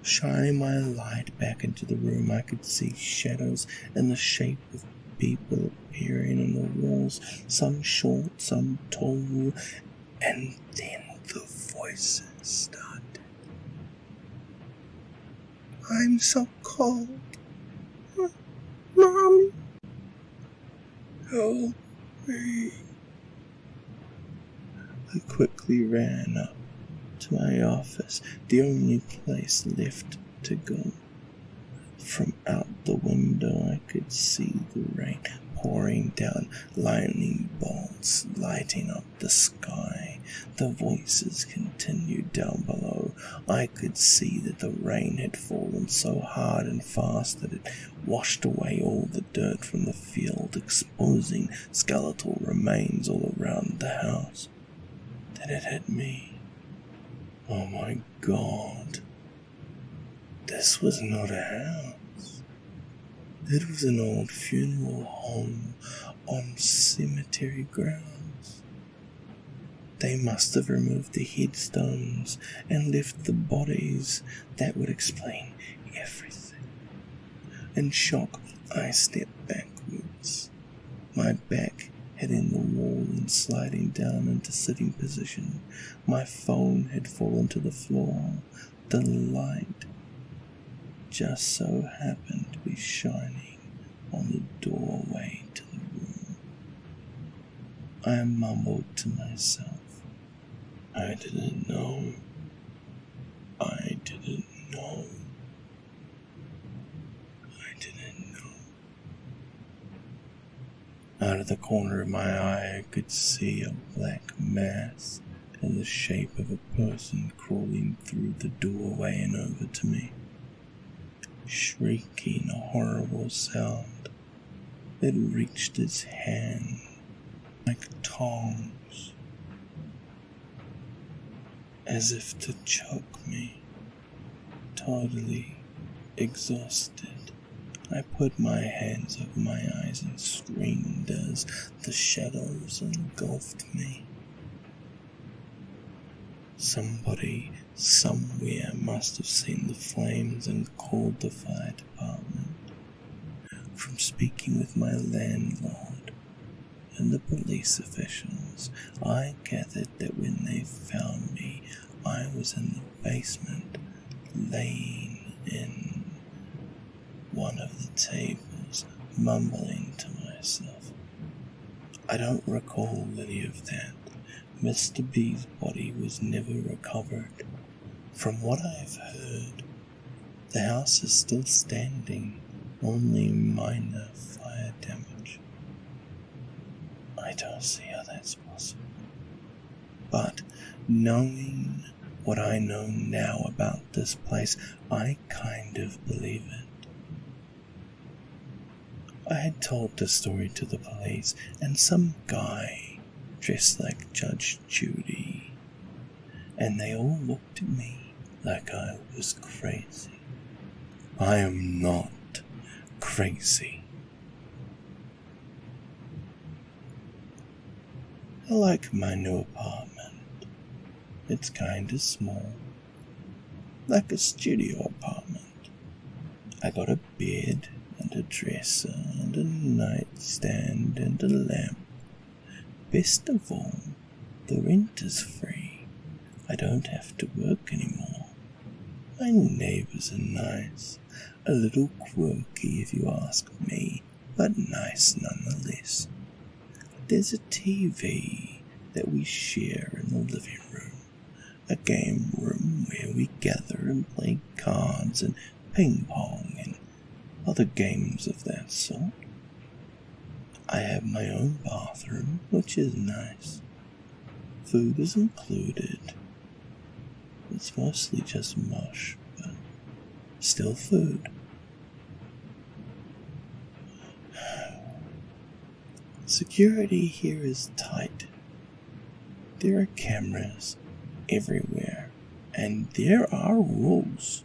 Shining my light back into the room, I could see shadows in the shape of people appearing on the walls, some short, some tall, and then the voices started. "I'm so cold. Mommy, help me." I quickly ran up to my office, the only place left to go. From out the window I could see the rain pouring down, lightning bolts lighting up the sky. The voices continued down below. I could see that the rain had fallen so hard and fast that it washed away all the dirt from the field, exposing skeletal remains all around the house. Then it hit me. Oh my God. This was not a house. It was an old funeral home on cemetery grounds. They must have removed the headstones and left the bodies. That would explain everything. In shock, I stepped backwards, my back hitting the wall and sliding down into sitting position. My phone had fallen to the floor. The light just so happened to be shining on the doorway to the room. I mumbled to myself, "I didn't know. I didn't know. I didn't know." Out of the corner of my eye, I could see a black mass in the shape of a person crawling through the doorway and over to me, shrieking a horrible sound. It reached its hand like tongs, as if to choke me. Totally exhausted, I put my hands over my eyes and screamed as the shadows engulfed me. Somebody somewhere must have seen the flames and called the fire department. From speaking with my landlord and the police officials, I gathered that when they found me, I was in the basement, laying in one of the tables, mumbling to myself. I don't recall any of that. Mr. B's body was never recovered. From what I've heard, the house is still standing, only minor fire damage. I don't see how that's possible. But knowing what I know now about this place, I kind of believe it. I had told the story to the police, and some guy dressed like Judge Judy, and they all looked at me like I was crazy. I am not crazy. I like my new apartment. It's kinda small, like a studio apartment. I got a bed and a dresser and a nightstand and a lamp. Best of all, the rent is free. I don't have to work anymore. My neighbors are nice, a little quirky if you ask me, but nice nonetheless. There's a TV that we share in the living room, a game room where we gather and play cards and ping pong and other games of that sort. I have my own bathroom, which is nice. Food is included. It's mostly just mush, but still food. Security here is tight. There are cameras everywhere, and there are rules.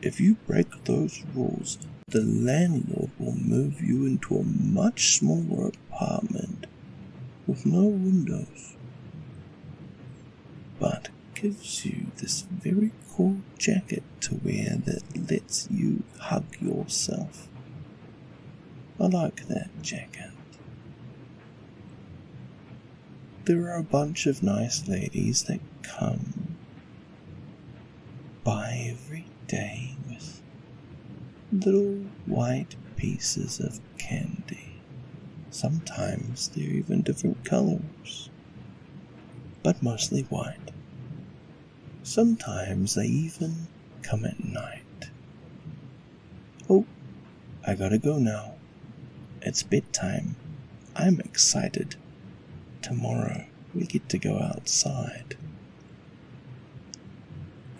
If you break those rules, the landlord will move you into a much smaller apartment with no windows, but gives you this very cool jacket to wear that lets you hug yourself. I like that jacket. There are a bunch of nice ladies that come by every day with little white pieces of candy. Sometimes they're even different colors, but mostly white. Sometimes they even come at night. Oh, I gotta go now. It's bedtime. I'm excited. Tomorrow we get to go outside.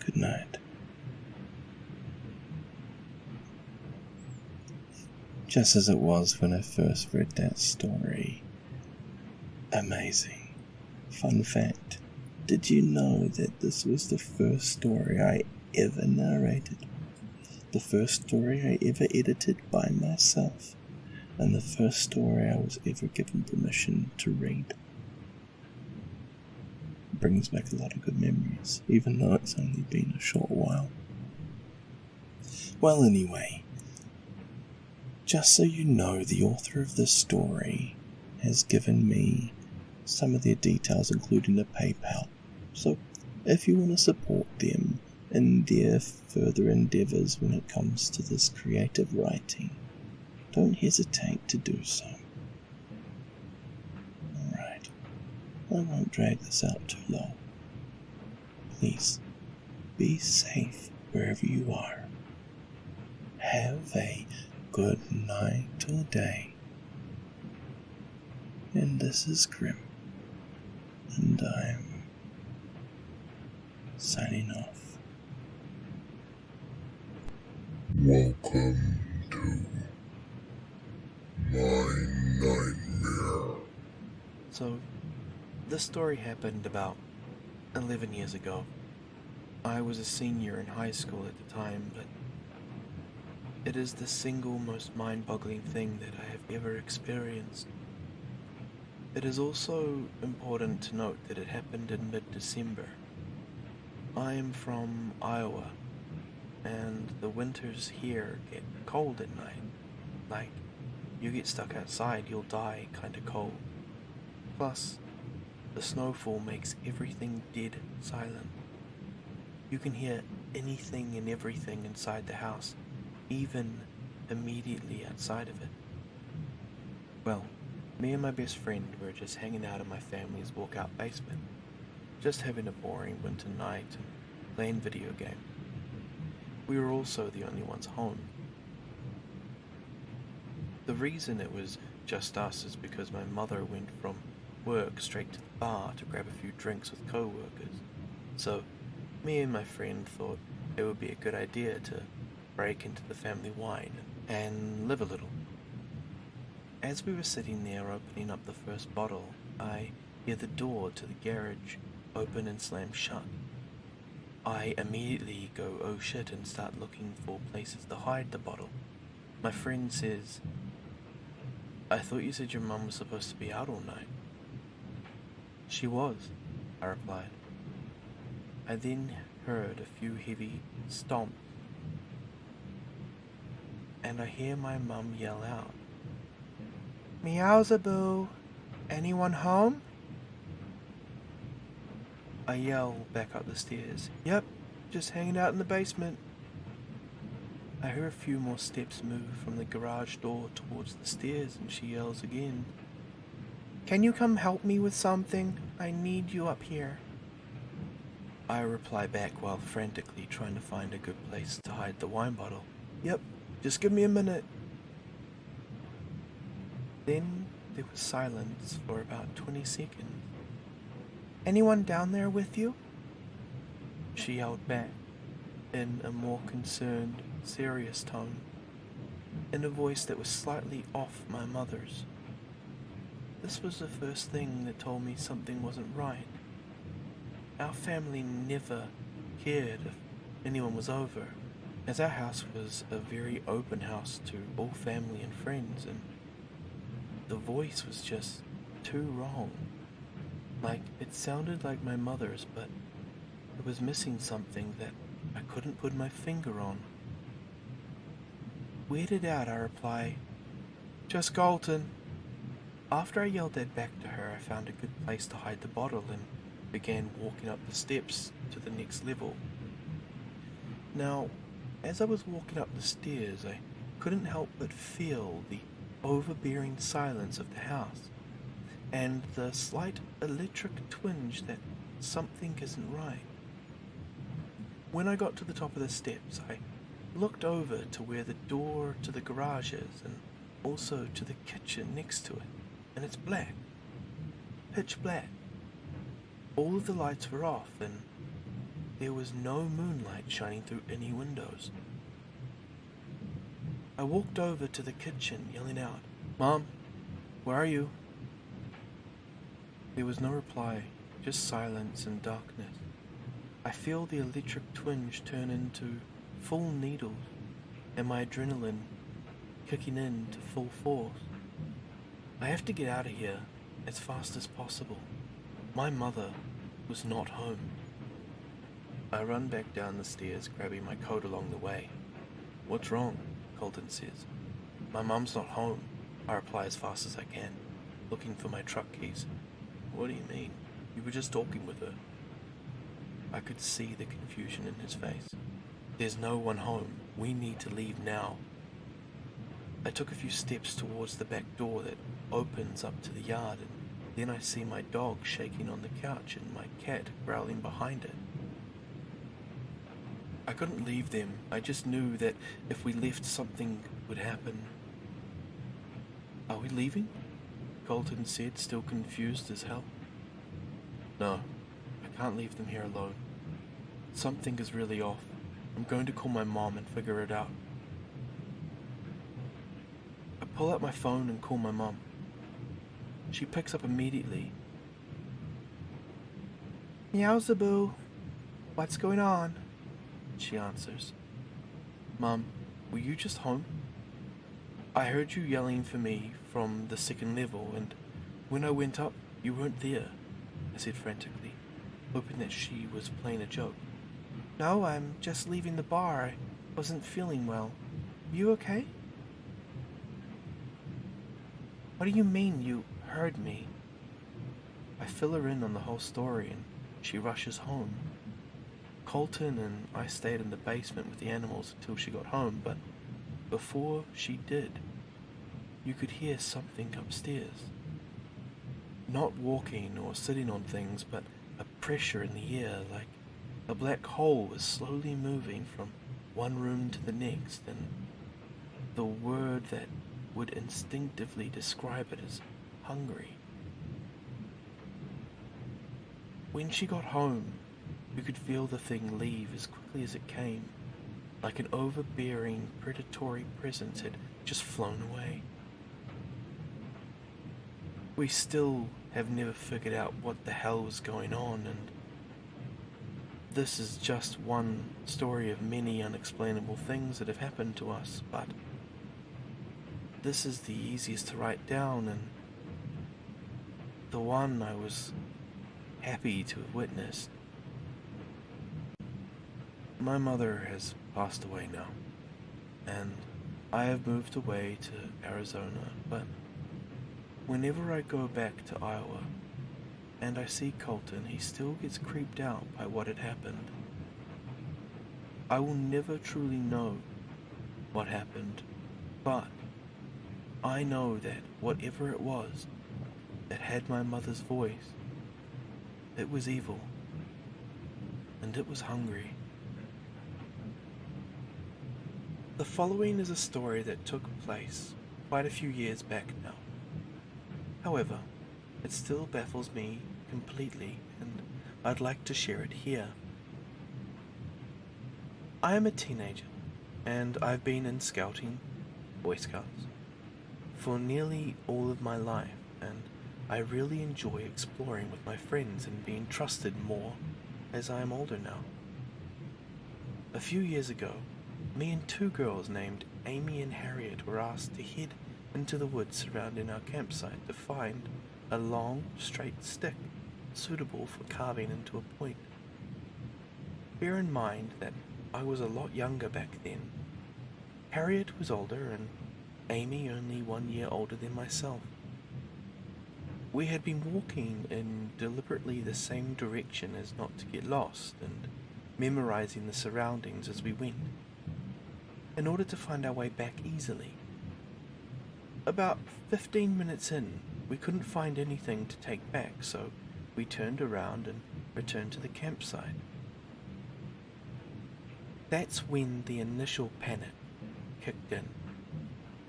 Good night. Just as it was when I first read that story. Amazing. Fun fact, did you know that this was the first story I ever narrated? The first story I ever edited by myself, and the first story I was ever given permission to read. It brings back a lot of good memories, even though it's only been a short while. Well, anyway, just so you know, the author of this story has given me some of their details, including the PayPal. So, if you want to support them in their further endeavours when it comes to this creative writing, don't hesitate to do so. Alright, I won't drag this out too long. Please, be safe wherever you are. Have a good night or day. And this is Grim, and I'm signing off. Welcome to my nightmare. So, this story happened about 11 years ago. I was a senior in high school at the time, but it is the single most mind-boggling thing that I have ever experienced. It is also important to note that it happened in mid-December, I'm from Iowa, and the winters here get cold at night. Like, you get stuck outside, you'll die kinda cold. Plus, the snowfall makes everything dead silent. You can hear anything and everything inside the house, even immediately outside of it. Well, me and my best friend were just hanging out in my family's walkout basement, just having a boring winter night and playing video games. We were also the only ones home. The reason it was just us is because my mother went from work straight to the bar to grab a few drinks with co-workers. So, me and my friend thought it would be a good idea to break into the family wine and live a little. As we were sitting there opening up the first bottle, I hear the door to the garage open and slam shut. I immediately go, oh shit, and start looking for places to hide the bottle. My friend says, I thought you said your mum was supposed to be out all night. She was, I replied. I then heard a few heavy stomps, and I hear my mum yell out, Meowsaboo, anyone home? I yell back up the stairs, yep, just hanging out in the basement. I hear a few more steps move from the garage door towards the stairs, and she yells again, can you come help me with something? I need you up here. I reply back while frantically trying to find a good place to hide the wine bottle. Yep, just give me a minute. Then there was silence for about 20 seconds. Anyone down there with you? She yelled back in a more concerned, serious tone, in a voice that was slightly off my mother's. This was the first thing that told me something wasn't right. Our family never cared if anyone was over, as our house was a very open house to all family and friends, and the voice was just too wrong. Like, it sounded like my mother's, but it was missing something that I couldn't put my finger on. Weirded out, I reply, just Galton. After I yelled that back to her, I found a good place to hide the bottle and began walking up the steps to the next level. Now, as I was walking up the stairs, I couldn't help but feel the overbearing silence of the house, and the slight electric twinge that something isn't right. When I got to the top of the steps, I looked over to where the door to the garage is, and also to the kitchen next to it, and it's black. Pitch black. All of the lights were off, and there was no moonlight shining through any windows. I walked over to the kitchen, yelling out, Mom, where are you? There was no reply, just silence and darkness. I feel the electric twinge turn into full needles, and my adrenaline kicking in to full force. I have to get out of here as fast as possible. My mother was not home. I run back down the stairs, grabbing my coat along the way. What's wrong? Colton says. My mum's not home, I reply as fast as I can, looking for my truck keys. What do you mean? You were just talking with her. I could see the confusion in his face. There's no one home. We need to leave now. I took a few steps towards the back door that opens up to the yard, and then I see my dog shaking on the couch and my cat growling behind it. I couldn't leave them. I just knew that if we left, something would happen. Are we leaving? Colton said, still confused as hell. No, I can't leave them here alone. Something is really off. I'm going to call my mom and figure it out. I pull out my phone and call my mom. She picks up immediately. Meowsaboo, what's going on? She answers. Mom, were you just home? I heard you yelling for me from the second level, and when I went up, you weren't there, I said frantically, hoping that she was playing a joke. No, I'm just leaving the bar. I wasn't feeling well. You okay? What do you mean you heard me? I fill her in on the whole story and she rushes home. Colton and I stayed in the basement with the animals until she got home, but before she did, you could hear something upstairs. Not walking or sitting on things, but a pressure in the air, like a black hole was slowly moving from one room to the next, and the word that would instinctively describe it as hungry. When she got home, you could feel the thing leave as quickly as it came, like an overbearing, predatory presence had just flown away. We still have never figured out what the hell was going on, and this is just one story of many unexplainable things that have happened to us, but this is the easiest to write down and the one I was happy to have witnessed. My mother has passed away now, and I have moved away to Arizona, but whenever I go back to Iowa and I see Colton, he still gets creeped out by what had happened. I will never truly know what happened, but I know that whatever it was that had my mother's voice, it was evil, and it was hungry. The following is a story that took place quite a few years back now. However, it still baffles me completely, and I'd like to share it here. I am a teenager, and I've been in scouting, Boy Scouts, for nearly all of my life, and I really enjoy exploring with my friends and being trusted more as I am older now. A few years ago, me and two girls named Amy and Harriet were asked to head into the woods surrounding our campsite to find a long, straight stick suitable for carving into a point. Bear in mind that I was a lot younger back then. Harriet was older and Amy only 1 year older than myself. We had been walking in deliberately the same direction as not to get lost and memorizing the surroundings as we went, in order to find our way back easily. About 15 minutes in, we couldn't find anything to take back, so we turned around and returned to the campsite. That's when the initial panic kicked in.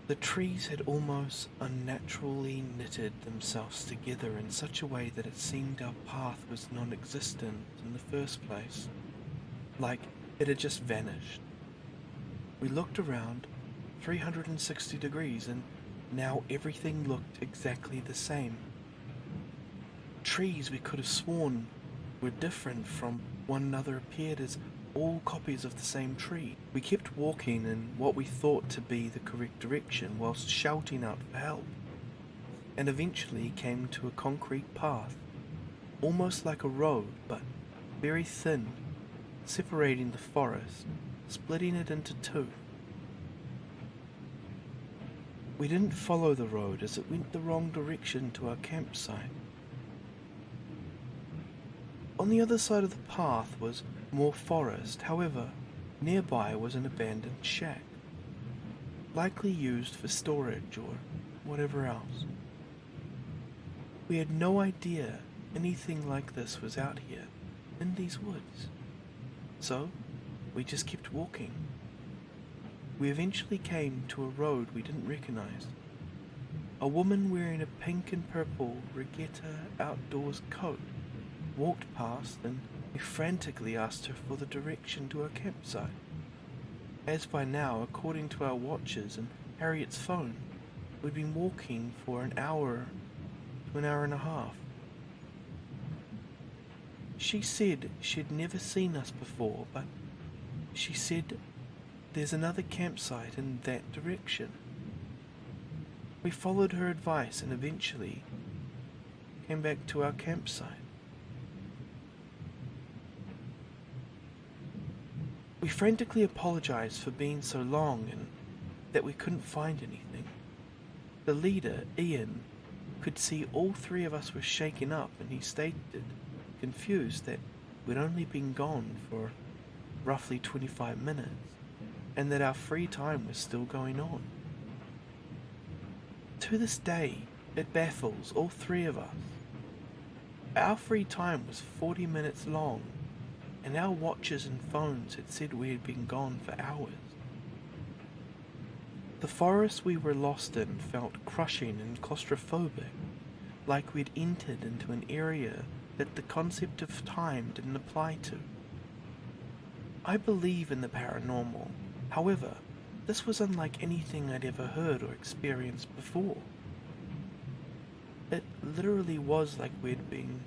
The trees had almost unnaturally knitted themselves together in such a way that it seemed our path was non-existent in the first place, like it had just vanished. We looked around 360 degrees and now everything looked exactly the same. Trees we could have sworn were different from one another appeared as all copies of the same tree. We kept walking in what we thought to be the correct direction whilst shouting out for help, and eventually came to a concrete path, almost like a road but very thin, separating the forest, splitting it into two. We didn't follow the road as it went the wrong direction to our campsite. On the other side of the path was more forest, however, nearby was an abandoned shack, likely used for storage or whatever else. We had no idea anything like this was out here, in these woods, so we just kept walking. We eventually came to a road we didn't recognize. A woman wearing a pink and purple regatta outdoors coat walked past and we frantically asked her for the direction to our campsite, as by now, according to our watches and Harriet's phone, we'd been walking for an hour to an hour and a half. She said she'd never seen us before, but she said there's another campsite in that direction. We followed her advice and eventually came back to our campsite. We frantically apologized for being so long and that we couldn't find anything. The leader, Ian, could see all three of us were shaken up, and he stated, confused, that we'd only been gone for roughly 25 minutes and that our free time was still going on. To this day, it baffles all three of us. Our free time was 40 minutes long, and our watches and phones had said we had been gone for hours. The forest we were lost in felt crushing and claustrophobic, like we'd entered into an area that the concept of time didn't apply to. I believe in the paranormal, however, this was unlike anything I'd ever heard or experienced before. It literally was like we'd been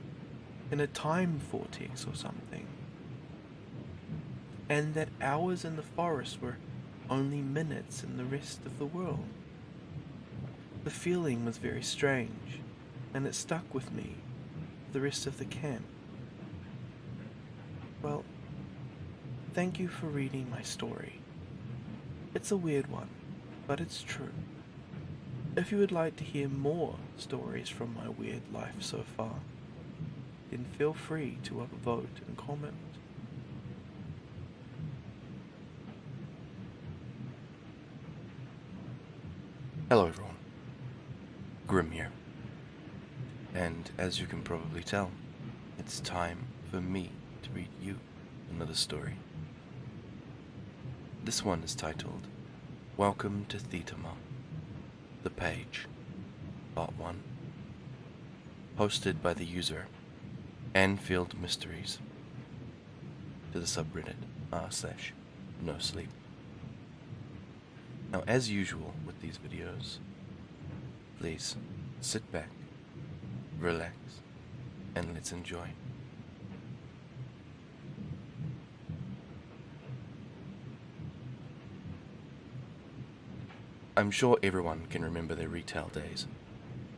in a time vortex or something, and that hours in the forest were only minutes in the rest of the world. The feeling was very strange, and it stuck with me for the rest of the camp. Well, thank you for reading my story. It's a weird one, but it's true. If you would like to hear more stories from my weird life so far, then feel free to upvote and comment. Hello everyone, Grim here, and as you can probably tell, it's time for me to read you another story. This one is titled, Welcome to Thetema, The Page, Part 1, hosted by the user Anfield Mysteries, to the subreddit r/nosleep. Now, as usual with these videos, please sit back, relax, and let's enjoy. I'm sure everyone can remember their retail days,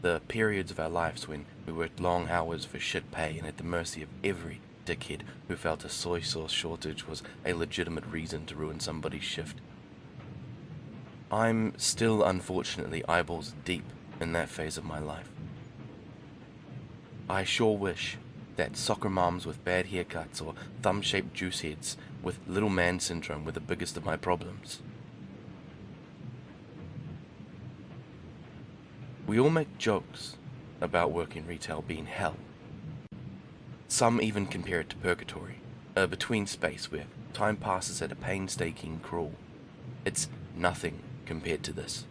the periods of our lives when we worked long hours for shit pay and at the mercy of every dickhead who felt a soy sauce shortage was a legitimate reason to ruin somebody's shift. I'm still unfortunately eyeballs deep in that phase of my life. I sure wish that soccer moms with bad haircuts or thumb-shaped juice heads with little man syndrome were the biggest of my problems. We all make jokes about working retail being hell. Some even compare it to purgatory, a between space where time passes at a painstaking crawl. It's nothing compared to this.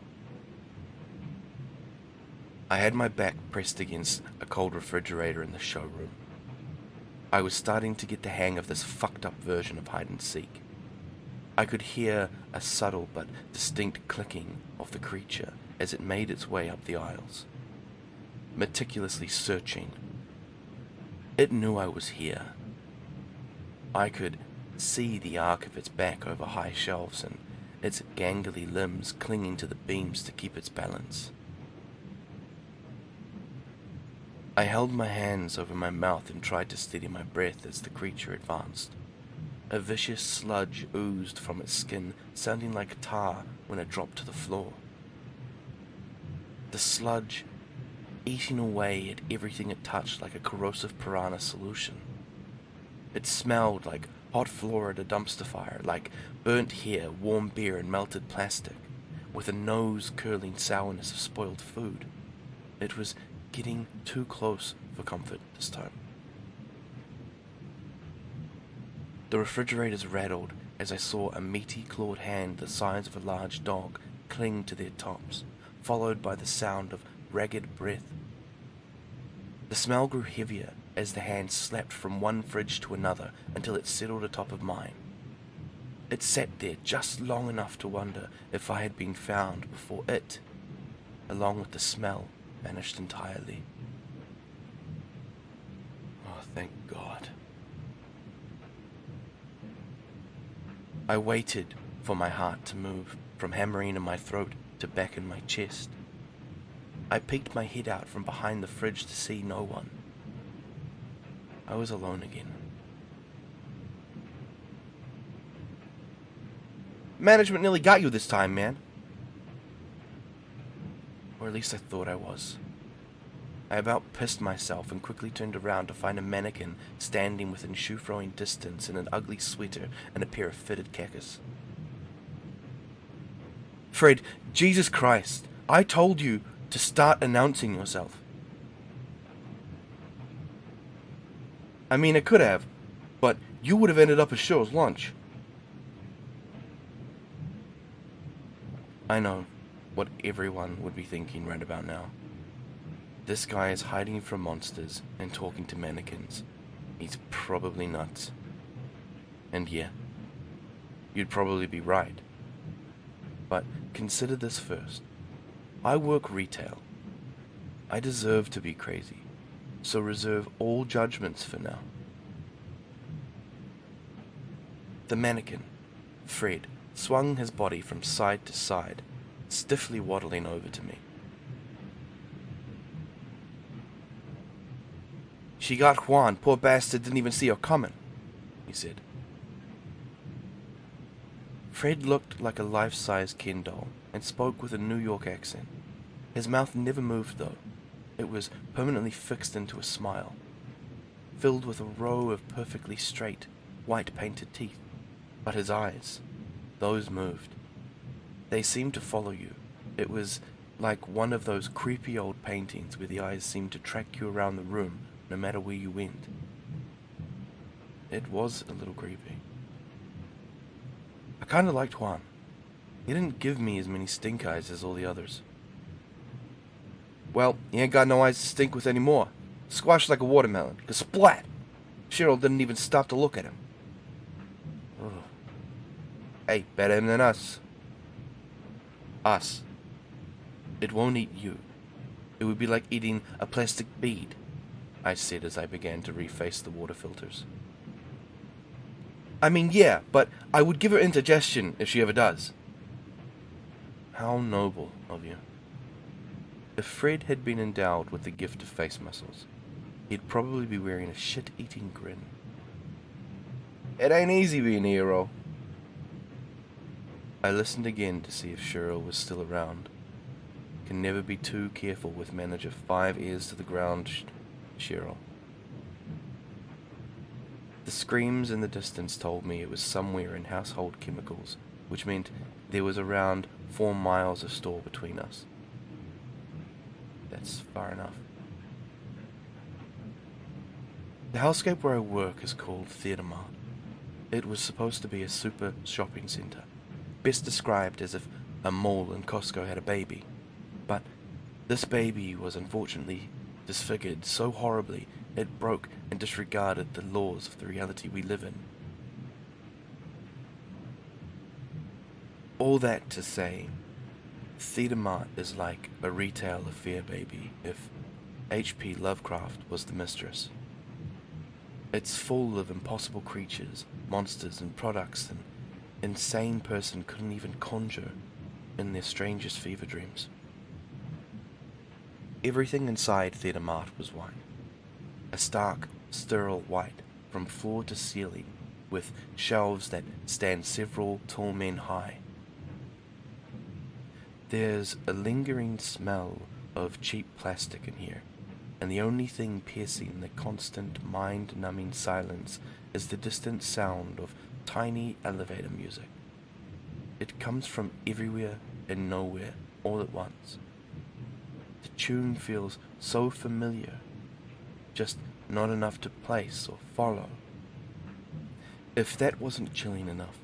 I had my back pressed against a cold refrigerator in the showroom. I was starting to get the hang of this fucked up version of hide and seek. I could hear a subtle but distinct clicking of the creature as it made its way up the aisles, meticulously searching. It knew I was here. I could see the arc of its back over high shelves and its gangly limbs clinging to the beams to keep its balance. I held my hands over my mouth and tried to steady my breath as the creature advanced. A vicious sludge oozed from its skin, sounding like tar when it dropped to the floor. The sludge eating away at everything it touched like a corrosive piranha solution. It smelled like hot floor at a dumpster fire, like burnt hair, warm beer, and melted plastic, with a nose-curling sourness of spoiled food. It was getting too close for comfort this time. The refrigerators rattled as I saw a meaty clawed hand the size of a large dog cling to their tops, followed by the sound of ragged breath. The smell grew heavier as the hand slapped from one fridge to another until it settled atop of mine. It sat there just long enough to wonder if I had been found before it, along with the smell, vanished entirely. Oh, thank God. I waited for my heart to move from hammering in my throat to back in my chest. I peeked my head out from behind the fridge to see no one. I was alone again. Management nearly got you this time, man. Or at least I thought I was. I about pissed myself and quickly turned around to find a mannequin standing within shoe-throwing distance in an ugly sweater and a pair of fitted khakis. Fred, Jesus Christ, I told you to start announcing yourself. I mean, I could have, but you would have ended up as sure as lunch. I know what everyone would be thinking right about now. This guy is hiding from monsters and talking to mannequins. He's probably nuts. And yeah, you'd probably be right. But consider this first. I work retail. I deserve to be crazy, so reserve all judgments for now. The mannequin, Fred, swung his body from side to side, stiffly waddling over to me. She got Juan, poor bastard didn't even see her coming, he said. Fred looked like a life-size Ken doll and spoke with a New York accent. His mouth never moved though. It was permanently fixed into a smile, filled with a row of perfectly straight, white-painted teeth. But his eyes, those moved. They seemed to follow you. It was like one of those creepy old paintings where the eyes seemed to track you around the room no matter where you went. It was a little creepy. I kinda liked Juan. He didn't give me as many stink eyes as all the others. Well, he ain't got no eyes to stink with anymore. Squashed like a watermelon. Splat! Cheryl didn't even stop to look at him. Ugh. Hey, better him than us. Us. It won't eat you. It would be like eating a plastic bead, I said as I began to reface the water filters. I mean, yeah, but I would give her indigestion if she ever does. How noble of you. If Fred had been endowed with the gift of face muscles, he'd probably be wearing a shit-eating grin. It ain't easy being a hero. I listened again to see if Cheryl was still around. Can never be too careful with manager 5 ears to the ground, Cheryl. The screams in the distance told me it was somewhere in household chemicals, which meant there was around 4 miles of store between us. That's far enough. The hellscape where I work is called Theatre Mart. It was supposed to be a super shopping centre, best described as if a mall and Costco had a baby. But this baby was unfortunately disfigured so horribly it broke and disregarded the laws of the reality we live in. All that to say, Theatre Mart is like a retail affair baby if H.P. Lovecraft was the mistress. It's full of impossible creatures, monsters, and products an insane person couldn't even conjure in their strangest fever dreams. Everything inside Theatre Mart was white. A stark, sterile white from floor to ceiling, with shelves that stand several tall men high. There's a lingering smell of cheap plastic in here, and the only thing piercing the constant, mind-numbing silence is the distant sound of tiny elevator music. It comes from everywhere and nowhere all at once. The tune feels so familiar, just not enough to place or follow. If that wasn't chilling enough,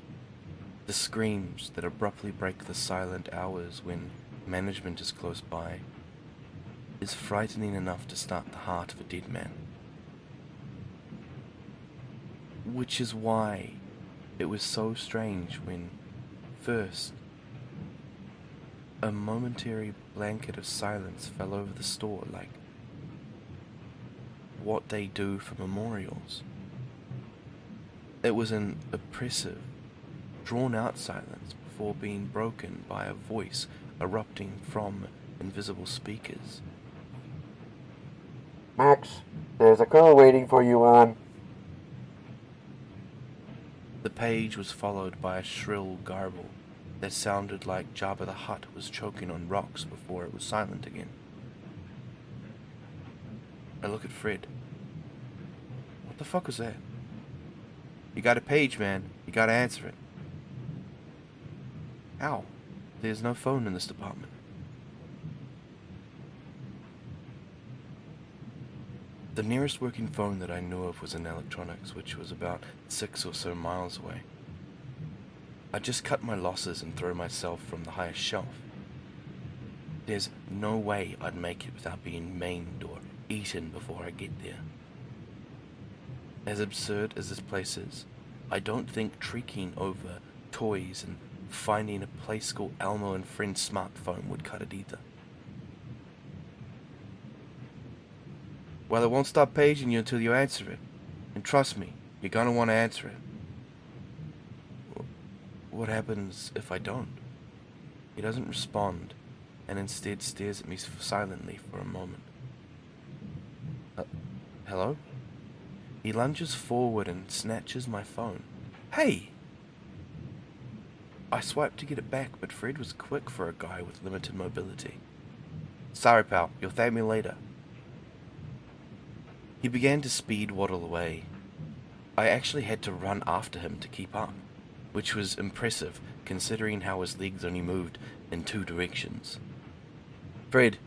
the screams that abruptly break the silent hours when management is close by is frightening enough to start the heart of a dead man. Which is why it was so strange when, first, a momentary blanket of silence fell over the store like what they do for memorials. It was an oppressive, drawn-out silence before being broken by a voice erupting from invisible speakers. Max, there's a call waiting for you on. The page was followed by a shrill garble that sounded like Jabba the Hutt was choking on rocks before it was silent again. I look at Fred. What the fuck was that? You got a page, man. You gotta answer it. How? There's no phone in this department. The nearest working phone that I knew of was in electronics, which was about 6 or so miles away. I just cut my losses and throw myself from the highest shelf. There's no way I'd make it without being maimed or eaten before I get there. As absurd as this place is, I don't think treeking over toys and finding a play school Elmo and Friends smartphone would cut it either. Well, it won't stop paging you until you answer it. And trust me, you're gonna want to answer it. What happens if I don't? He doesn't respond, and instead stares at me silently for a moment. Hello? He lunges forward and snatches my phone. Hey! I swiped to get it back, but Fred was quick for a guy with limited mobility. Sorry, pal. You'll thank me later. He began to speed waddle away. I actually had to run after him to keep up, which was impressive considering how his legs only moved in 2 directions. Fred,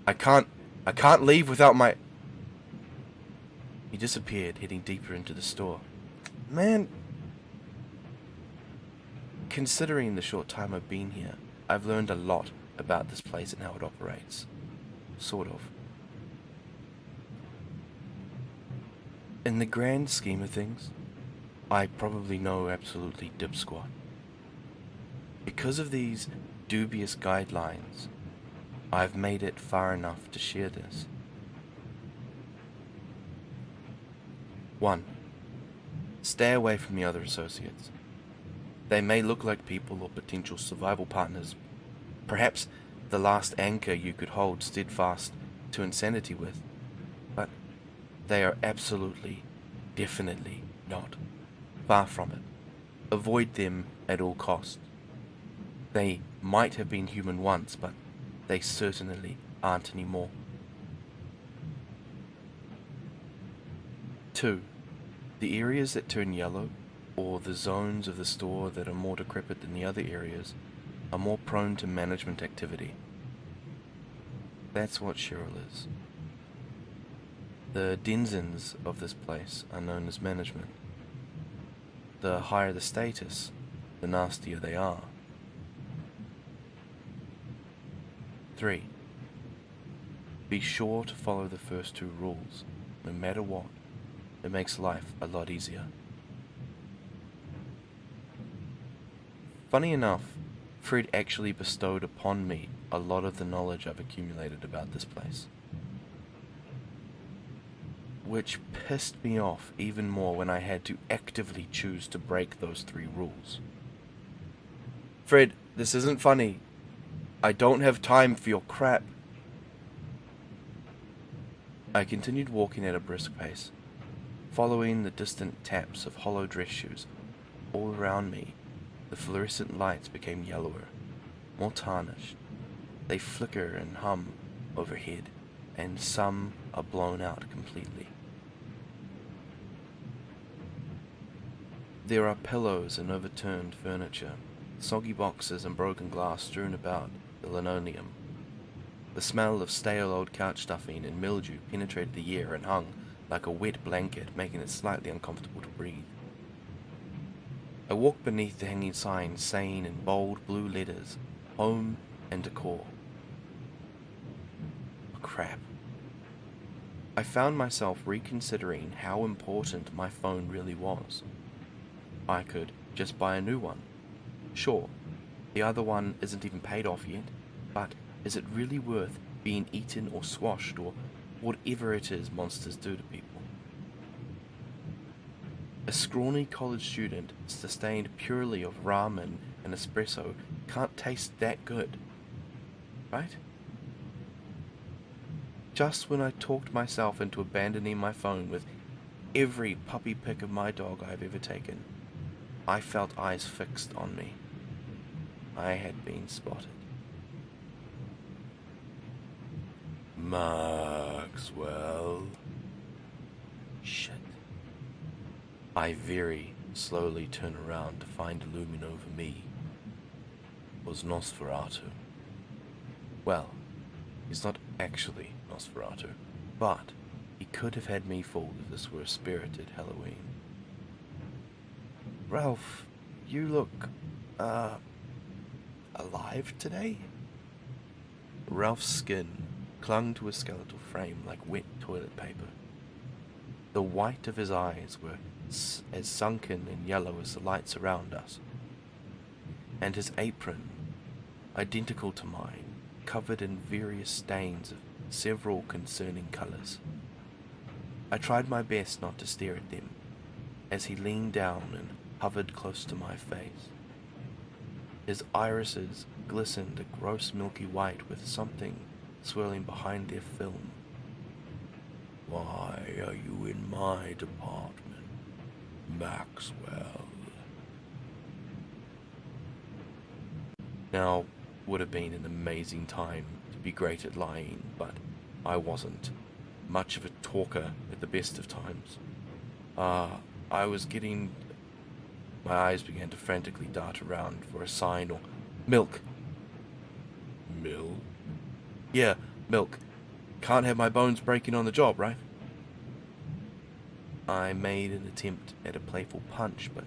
I can't leave without my... He disappeared, heading deeper into the store. Man, considering the short time I've been here, I've learned a lot about this place and how it operates. Sort of. In the grand scheme of things, I probably know absolutely dipsquat. Because of these dubious guidelines, I've made it far enough to share this. 1. Stay away from the other associates. They may look like people or potential survival partners, perhaps the last anchor you could hold steadfast to insanity with, but they are absolutely, definitely not. Far from it. Avoid them at all costs. They might have been human once, but they certainly aren't anymore. 2. The areas that turn yellow, or the zones of the store that are more decrepit than the other areas, are more prone to management activity. That's what Cheryl is. The denizens of this place are known as management. The higher the status, the nastier they are. 3. Be sure to follow the first 2 rules, no matter what. It makes life a lot easier. Funny enough, Fred actually bestowed upon me a lot of the knowledge I've accumulated about this place. Which pissed me off even more when I had to actively choose to break those 3 rules. Fred, this isn't funny. I don't have time for your crap. I continued walking at a brisk pace, following the distant taps of hollow dress shoes. All around me, the fluorescent lights became yellower, more tarnished. They flicker and hum overhead, and some are blown out completely. There are pillows and overturned furniture, soggy boxes and broken glass strewn about the linoleum. The smell of stale old couch stuffing and mildew penetrated the air and hung like a wet blanket, making it slightly uncomfortable to breathe. I walked beneath the hanging sign saying in bold blue letters, "Home and Decor." Oh, crap. I found myself reconsidering how important my phone really was. I could just buy a new one. Sure, the other one isn't even paid off yet, but is it really worth being eaten or swashed or whatever it is monsters do to people? A scrawny college student sustained purely of ramen and espresso can't taste that good, right? Just when I talked myself into abandoning my phone with every puppy pic of my dog I've ever taken, I felt eyes fixed on me. I had been spotted. Maxwell. Shit. I very slowly turn around to find looming over me was Nosferatu. Well, he's not actually Nosferatu, but he could have had me fooled if this were a spirited Halloween. Ralph, you look, alive today? Ralph's skin clung to his skeletal frame like wet toilet paper. The white of his eyes were as sunken and yellow as the lights around us, and his apron, identical to mine, covered in various stains of several concerning colours. I tried my best not to stare at them, as he leaned down and hovered close to my face. His irises glistened a gross milky white with something swirling behind their film. Why are you in my department, Maxwell? Now, would have been an amazing time to be great at lying, but I wasn't much of a talker at the best of times. I was getting... My eyes began to frantically dart around for a sign or... Milk! Milk? Yeah, milk. Can't have my bones breaking on the job, right? I made an attempt at a playful punch, but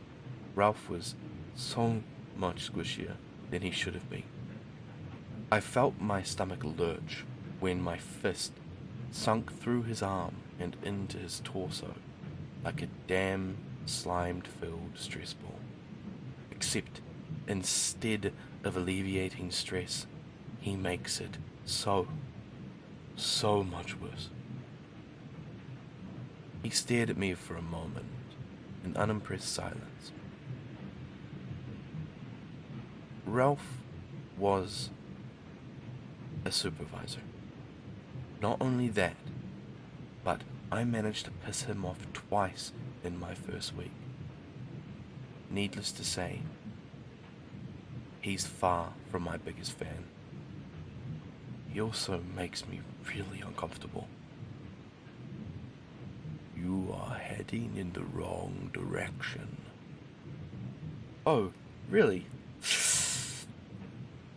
Ralph was so much squishier than he should have been. I felt my stomach lurch when my fist sunk through his arm and into his torso like a damn slime-filled stress ball. Except instead of alleviating stress, he makes it so much worse. He stared at me for a moment in unimpressed silence. Ralph was a supervisor. Not only that, but I managed to piss him off twice in my first week. Needless to say, he's far from my biggest fan. He also makes me really uncomfortable. You are heading in the wrong direction. Oh, really?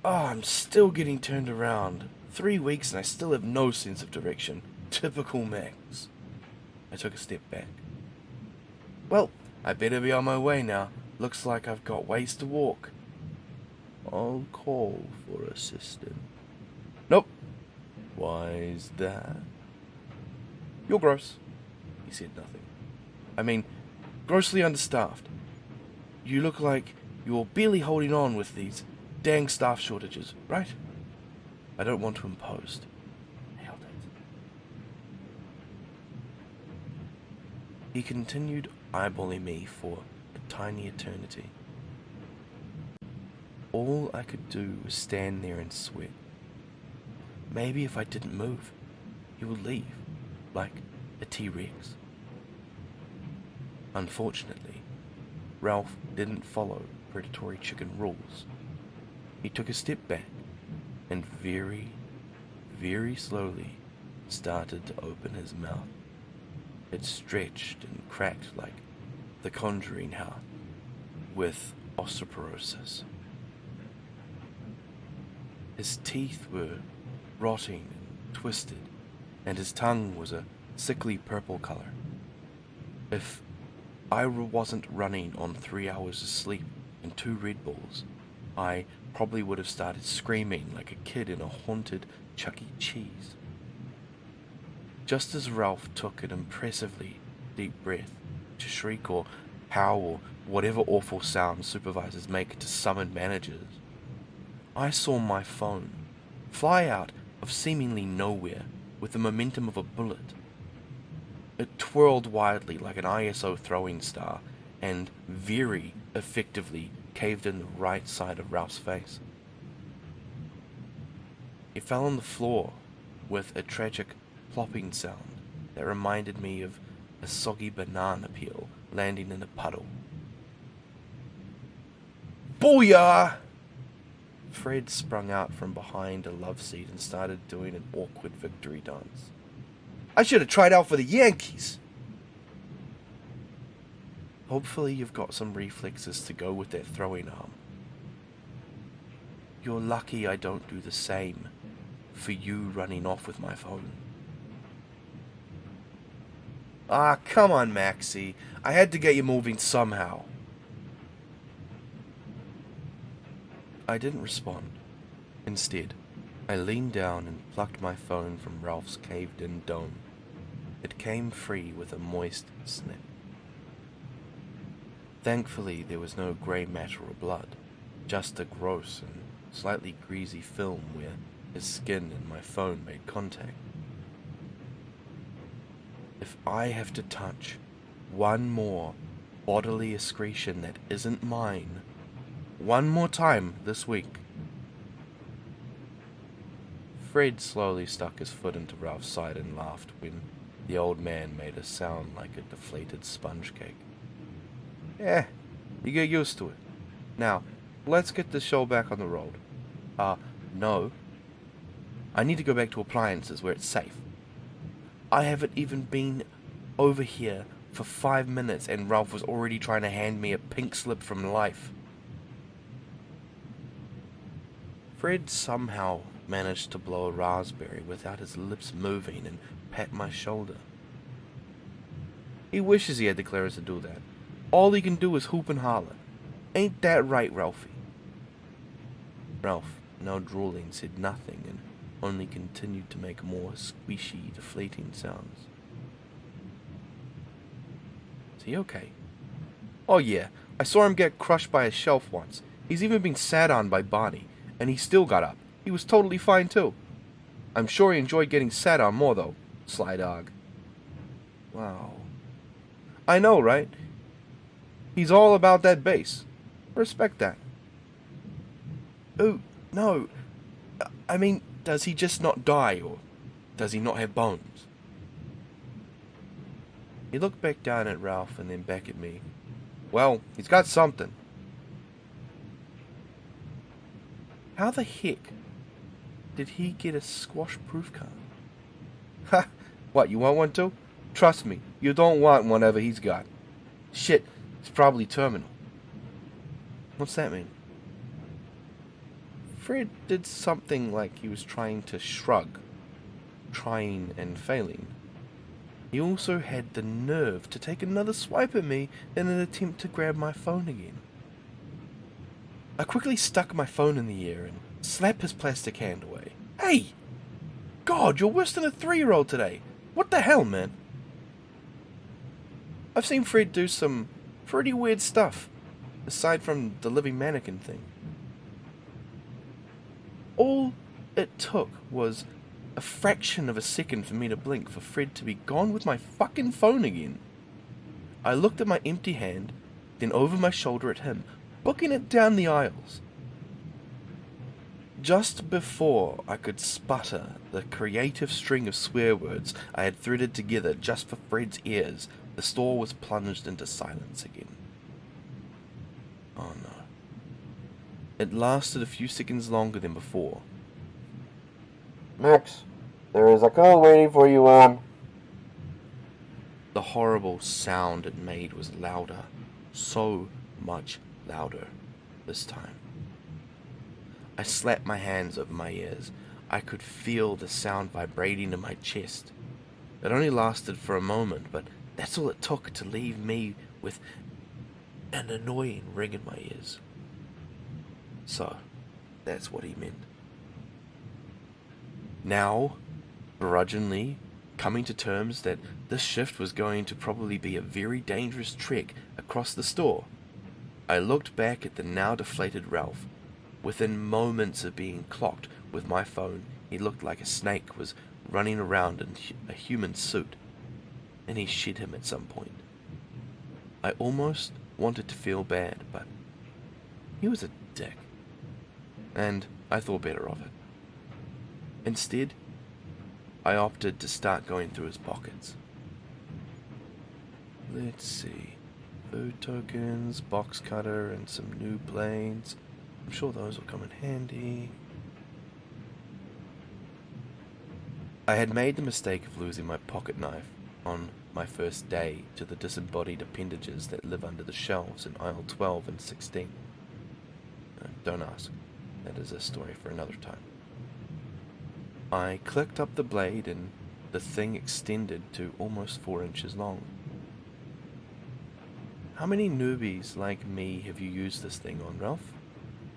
Oh, I'm still getting turned around. 3 weeks and I still have no sense of direction. Typical Max. I took a step back. Well, I better be on my way now. Looks like I've got ways to walk. I'll call for assistance. Nope. Why's that? You're gross. He said nothing. I mean, grossly understaffed. You look like you're barely holding on with these dang staff shortages, right? I don't want to impose. Nailed it. He continued eyeballing me for a tiny eternity. All I could do was stand there and sweat. Maybe if I didn't move, he would leave, like a T-Rex. Unfortunately, Ralph didn't follow predatory chicken rules. He took a step back and very, very slowly started to open his mouth. It stretched and cracked like the Conjuring house with osteoporosis. His teeth were rotting and twisted, and his tongue was a sickly purple color. If I wasn't running on 3 hours of sleep and 2 Red Bulls, I probably would have started screaming like a kid in a haunted Chuck E. Cheese. Just as Ralph took an impressively deep breath to shriek or howl or whatever awful sound supervisors make to summon managers, I saw my phone fly out of seemingly nowhere with the momentum of a bullet. It twirled wildly like an ISO throwing star and very effectively caved in the right side of Ralph's face. It fell on the floor with a tragic plopping sound that reminded me of a soggy banana peel landing in a puddle. Booyah! Fred sprung out from behind a love seat and started doing an awkward victory dance. I should have tried out for the Yankees! Hopefully you've got some reflexes to go with that throwing arm. You're lucky I don't do the same for you running off with my phone. Ah, come on, Maxie. I had to get you moving somehow. I didn't respond. Instead, I leaned down and plucked my phone from Ralph's caved-in dome. It came free with a moist snip. Thankfully, there was no grey matter or blood, just a gross and slightly greasy film where his skin and my phone made contact. If I have to touch one more bodily excretion that isn't mine, one more time this week. Fred slowly stuck his foot into Ralph's side and laughed when the old man made a sound like a deflated sponge cake. Yeah, you get used to it. Now, let's get the show back on the road. No. I need to go back to appliances where it's safe. I haven't even been over here for 5 minutes and Ralph was already trying to hand me a pink slip from life. Fred somehow managed to blow a raspberry without his lips moving and pat my shoulder. He wishes he had the clearance to do that. All he can do is hoop and holler. Ain't that right, Ralphie? Ralph, now drooling, said nothing and only continued to make more squishy, deflating sounds. Is he okay? Oh yeah, I saw him get crushed by a shelf once. He's even been sat on by Bonnie, and he still got up. He was totally fine too. I'm sure he enjoyed getting sat on more though, sly dog. Wow. I know, right? He's all about that bass. Respect that. Oh, no. I mean, does he just not die, or does he not have bones? He looked back down at Ralph and then back at me. Well, he's got something. How the heck did he get a squash-proof car? Ha! What, you want one too? Trust me, you don't want whatever he's got. Shit, it's probably terminal. What's that mean? Fred did something like he was trying to shrug, trying and failing. He also had the nerve to take another swipe at me in an attempt to grab my phone again. I quickly stuck my phone in the air and slapped his plastic hand away. Hey! God, you're worse than a 3-year-old today. What the hell, man? I've seen Fred do some pretty weird stuff, aside from the living mannequin thing. All it took was a fraction of a second for me to blink for Fred to be gone with my fucking phone again. I looked at my empty hand, then over my shoulder at him, booking it down the aisles. Just before I could sputter the creative string of swear words I had threaded together just for Fred's ears, the store was plunged into silence again. Oh no. It lasted a few seconds longer than before. Max, there is a call waiting for you on. The horrible sound it made was louder, so much louder this time. I slapped my hands over my ears. I could feel the sound vibrating in my chest. It only lasted for a moment, but that's all it took to leave me with an annoying ring in my ears. So, that's what he meant. Now, begrudgingly, coming to terms that this shift was going to probably be a very dangerous trek across the store, I looked back at the now deflated Ralph. Within moments of being clocked with my phone, he looked like a snake was running around in a human suit, and he shit him at some point. I almost wanted to feel bad, but he was a dick, and I thought better of it. Instead, I opted to start going through his pockets. Let's see. Food tokens, box cutter, and some new blades. I'm sure those will come in handy. I had made the mistake of losing my pocket knife on my first day to the disembodied appendages that live under the shelves in aisle 12 and 16. Don't ask. That is a story for another time. I clicked up the blade and the thing extended to almost 4 inches long. How many newbies like me have you used this thing on, Ralph?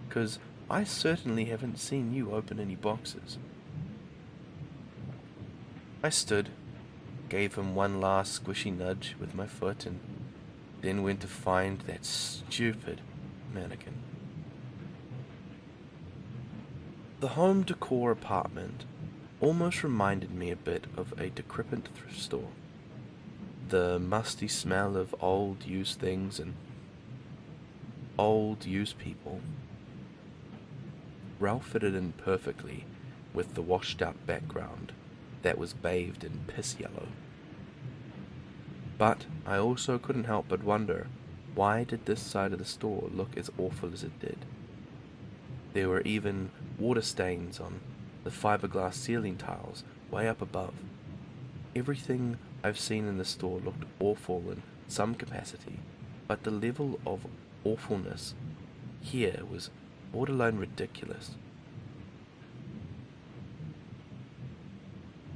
'Cause I certainly haven't seen you open any boxes. I stood, gave him one last squishy nudge with my foot, and then went to find that stupid mannequin. The home decor apartment almost reminded me a bit of a decrepit thrift store. The musty smell of old used things and old used people. Ralph fitted in perfectly with the washed out background that was bathed in piss yellow. But I also couldn't help but wonder, why did this side of the store look as awful as it did? There were even water stains on the fiberglass ceiling tiles way up above. Everything I've seen in the store looked awful in some capacity, but the level of awfulness here was borderline ridiculous.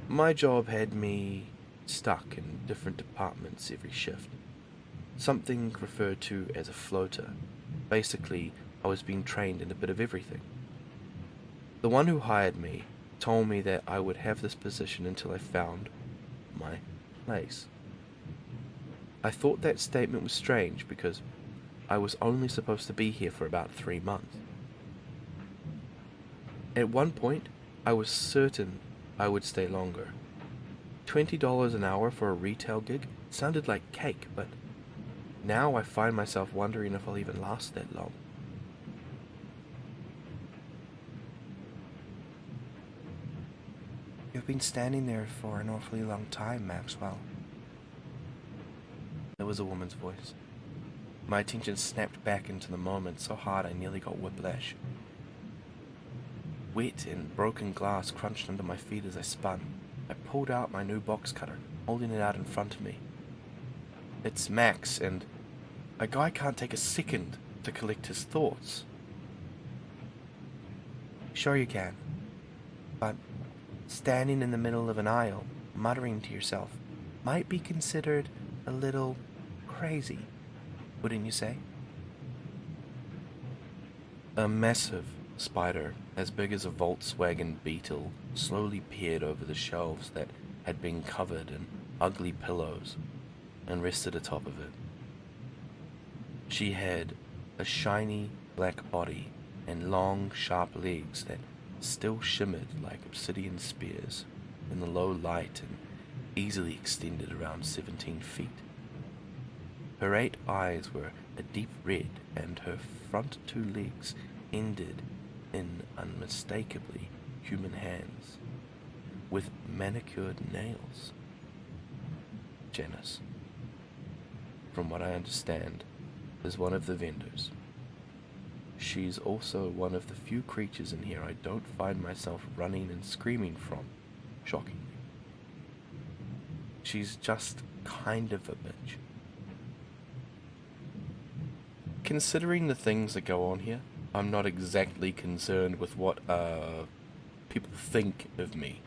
My job had me stuck in different departments every shift, something referred to as a floater. Basically, I was being trained in a bit of everything. The one who hired me told me that I would have this position until I found my place. I thought that statement was strange because I was only supposed to be here for about 3 months. At one point, I was certain I would stay longer. $20 an hour for a retail gig sounded like cake, but now I find myself wondering if I'll even last that long. You've been standing there for an awfully long time, Maxwell. It was a woman's voice. My attention snapped back into the moment so hard I nearly got whiplash. Wet and broken glass crunched under my feet as I spun. I pulled out my new box cutter, holding it out in front of me. It's Max, and a guy can't take a second to collect his thoughts. Sure you can. But standing in the middle of an aisle, muttering to yourself, might be considered a little crazy, wouldn't you say? A massive spider, as big as a Volkswagen Beetle, slowly peered over the shelves that had been covered in ugly pillows and rested atop of it. She had a shiny black body and long, sharp legs that still shimmered like obsidian spears in the low light and easily extended around 17 feet. Her 8 eyes were a deep red, and her front 2 legs ended in unmistakably human hands with manicured nails. Janice, from what I understand, is one of the vendors. She's also one of the few creatures in here I don't find myself running and screaming from, shockingly. She's just kind of a bitch. Considering the things that go on here, I'm not exactly concerned with what people think of me,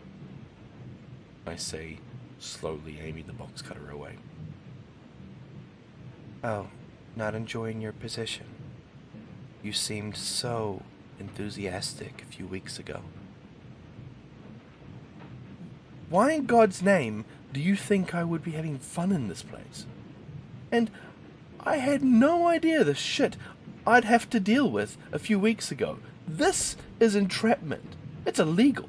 I say, slowly aiming the box cutter away. Oh, not enjoying your position? You seemed so enthusiastic a few weeks ago. Why in God's name do you think I would be having fun in this place? And I had no idea the shit I'd have to deal with a few weeks ago. This is entrapment. It's illegal.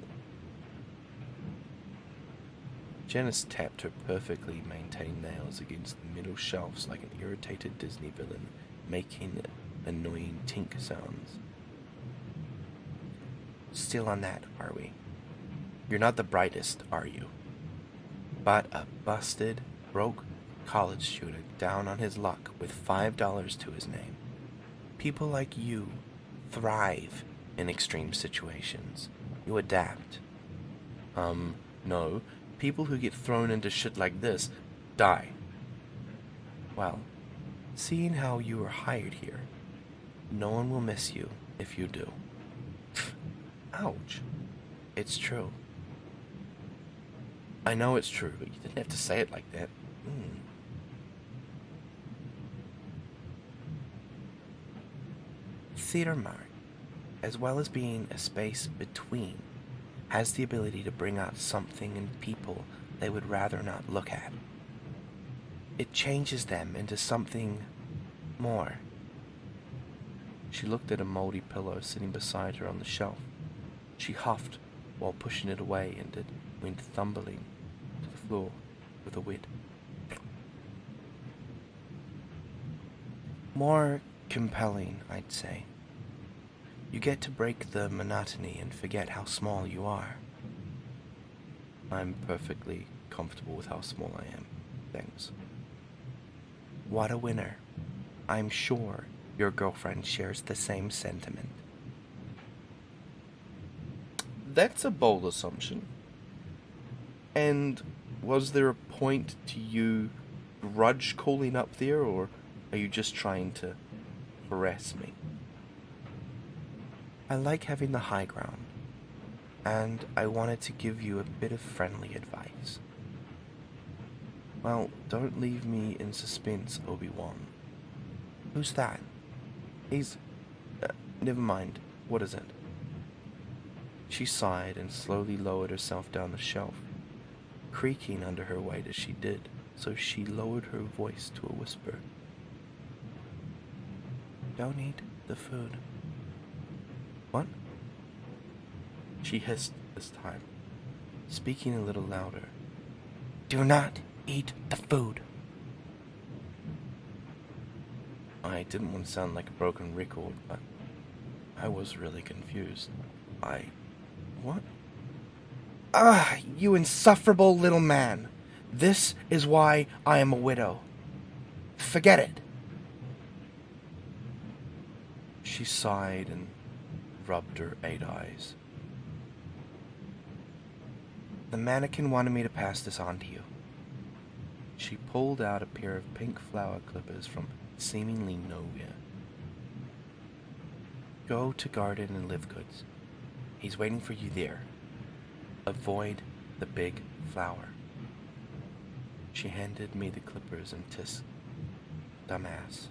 Janice tapped her perfectly maintained nails against the metal shelves like an irritated Disney villain, making annoying tink sounds. Still on that, are we? You're not the brightest, are you? But a busted, broke college student down on his luck with $5 to his name. People like you thrive in extreme situations. You adapt. No. People who get thrown into shit like this die. Well, seeing how you were hired here, no one will miss you if you do. Ouch. It's true. I know it's true, but you didn't have to say it like that. Theater Mart, as well as being a space between, has the ability to bring out something in people they would rather not look at. It changes them into something more. She looked at a moldy pillow sitting beside her on the shelf. She huffed while pushing it away, and it went tumbling to the floor with a wet. More compelling, I'd say. You get to break the monotony and forget how small you are. I'm perfectly comfortable with how small I am. Thanks. What a winner. I'm sure your girlfriend shares the same sentiment. That's a bold assumption. And was there a point to you grudge calling up there, or are you just trying to harass me? I like having the high ground, and I wanted to give you a bit of friendly advice. Well, don't leave me in suspense, Obi-Wan. Who's that? He's... never mind. What is it? She sighed and slowly lowered herself down the shelf, creaking under her weight as she did, so she lowered her voice to a whisper. Don't eat the food. What? She hissed this time, speaking a little louder. Do not eat the food. I didn't want to sound like a broken record, but I was really confused. What? Ah, you insufferable little man. This is why I am a widow. Forget it. She sighed and rubbed her 8 eyes. The mannequin wanted me to pass this on to you. She pulled out a pair of pink flower clippers from seemingly nowhere. Go to Garden and Live Goods. He's waiting for you there. Avoid the big flower. She handed me the clippers and tisk. Dumbass.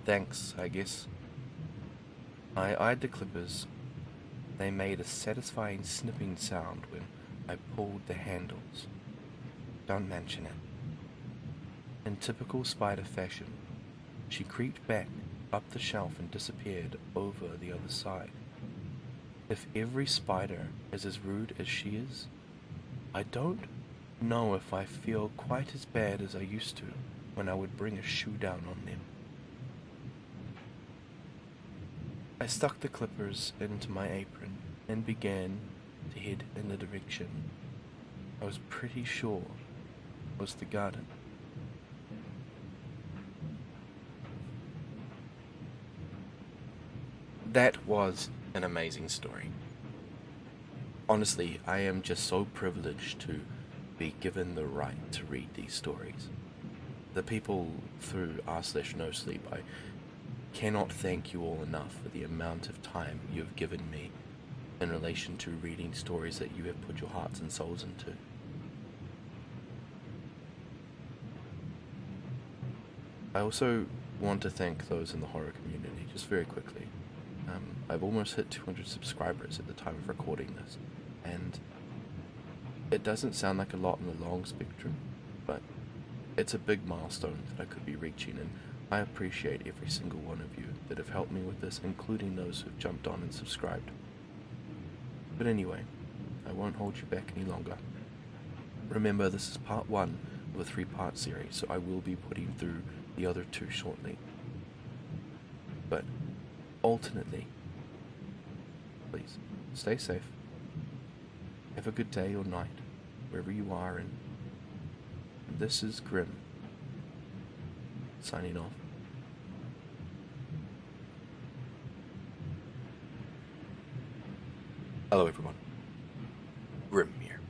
Thanks, I guess. I eyed the clippers. They made a satisfying snipping sound when I pulled the handles. Don't mention it. In typical spider fashion, she creeped back up the shelf and disappeared over the other side. If every spider is as rude as she is, I don't know if I feel quite as bad as I used to when I would bring a shoe down on them. I stuck the clippers into my apron and began to head in the direction I was pretty sure was the garden. That was an amazing story. Honestly, I am just so privileged to be given the right to read these stories. The people through r/nosleep, I cannot thank you all enough for the amount of time you have given me in relation to reading stories that you have put your hearts and souls into. I also want to thank those in the horror community, just very quickly. I've almost hit 200 subscribers at the time of recording this, and it doesn't sound like a lot in the long spectrum, but it's a big milestone that I could be reaching, and I appreciate every single one of you that have helped me with this, including those who've jumped on and subscribed. But anyway, I won't hold you back any longer. Remember, this is part 1 of a 3-part series, so I will be putting through the other 2 shortly. But alternately, please stay safe. Have a good day or night, wherever you are, and this is Grim, signing off. Hello everyone, Grim here.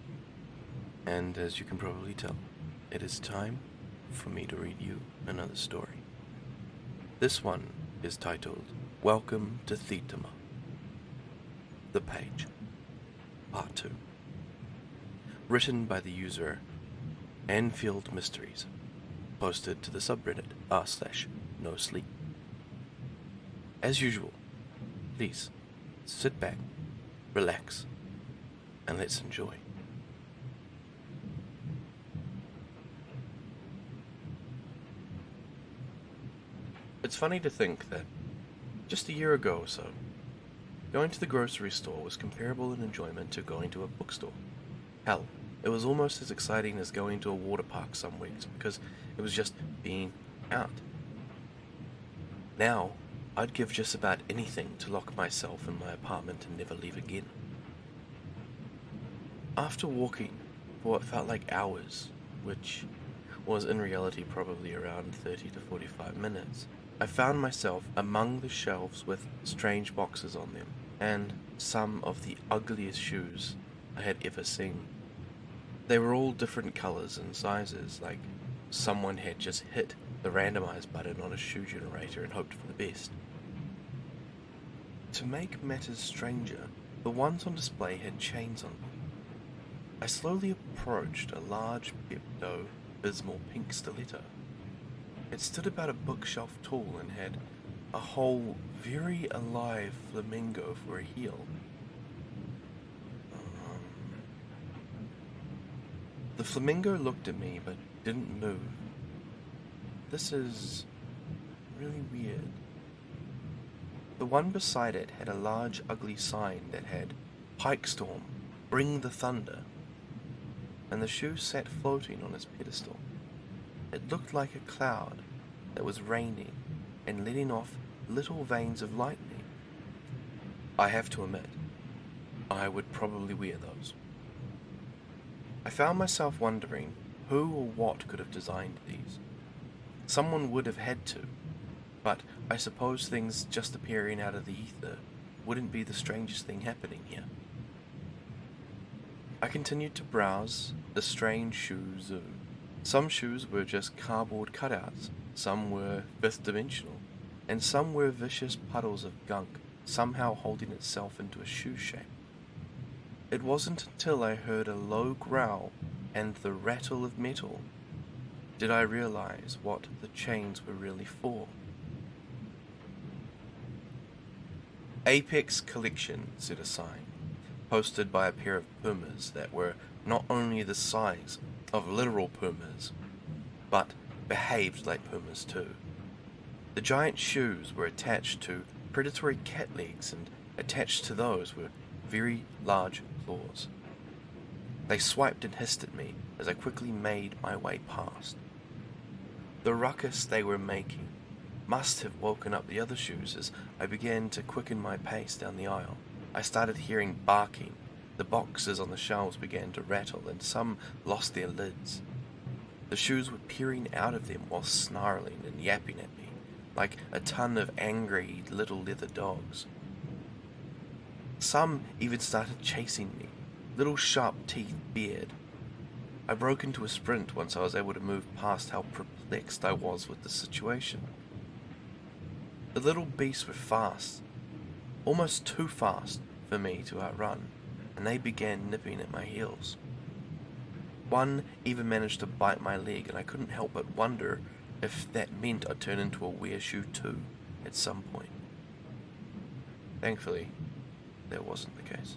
And as you can probably tell, it is time for me to read you another story. This one is titled, Welcome to Thetema. The Page, Part 2. Written by the user Anfield Mysteries, posted to the subreddit r/nosleep. As usual, please sit back, relax, and let's enjoy. It's funny to think that just a year ago or so, going to the grocery store was comparable in enjoyment to going to a bookstore. Hell, it was almost as exciting as going to a water park some weeks because it was just being out. Now, I'd give just about anything to lock myself in my apartment and never leave again. After walking for what felt like hours, which was in reality probably around 30 to 45 minutes, I found myself among the shelves with strange boxes on them, and some of the ugliest shoes I had ever seen. They were all different colors and sizes, like someone had just hit the randomize button on a shoe generator and hoped for the best. To make matters stranger, the ones on display had chains on them. I slowly approached a large Pepto-Bismol pink stiletto. It stood about a bookshelf tall and had a whole, very alive flamingo for a heel. The flamingo looked at me but didn't move. This is really weird. The one beside it had a large ugly sign that had Pike Storm, Bring the Thunder, and the shoe sat floating on its pedestal. It looked like a cloud that was raining and letting off little veins of lightning. I have to admit, I would probably wear those. I found myself wondering who or what could have designed these. Someone would have had to, but I suppose things just appearing out of the ether wouldn't be the strangest thing happening here. I continued to browse the strange shoe zoo. Some shoes were just cardboard cutouts, some were fifth dimensional, and some were vicious puddles of gunk somehow holding itself into a shoe shape. It wasn't until I heard a low growl and the rattle of metal did I realize what the chains were really for. Apex Collection, said a sign, posted by a pair of pumas that were not only the size of literal pumas, but behaved like pumas too. The giant shoes were attached to predatory cat legs, and attached to those were very large claws. They swiped and hissed at me as I quickly made my way past. The ruckus they were making must have woken up the other shoes as I began to quicken my pace down the aisle. I started hearing barking, the boxes on the shelves began to rattle, and some lost their lids. The shoes were peering out of them while snarling and yapping at me, like a ton of angry little leather dogs. Some even started chasing me, little sharp teeth bared. I broke into a sprint once I was able to move past how perplexed I was with the situation. The little beasts were fast, almost too fast for me to outrun, and they began nipping at my heels. One even managed to bite my leg, and I couldn't help but wonder if that meant I'd turn into a wereshoe too at some point. Thankfully, that wasn't the case.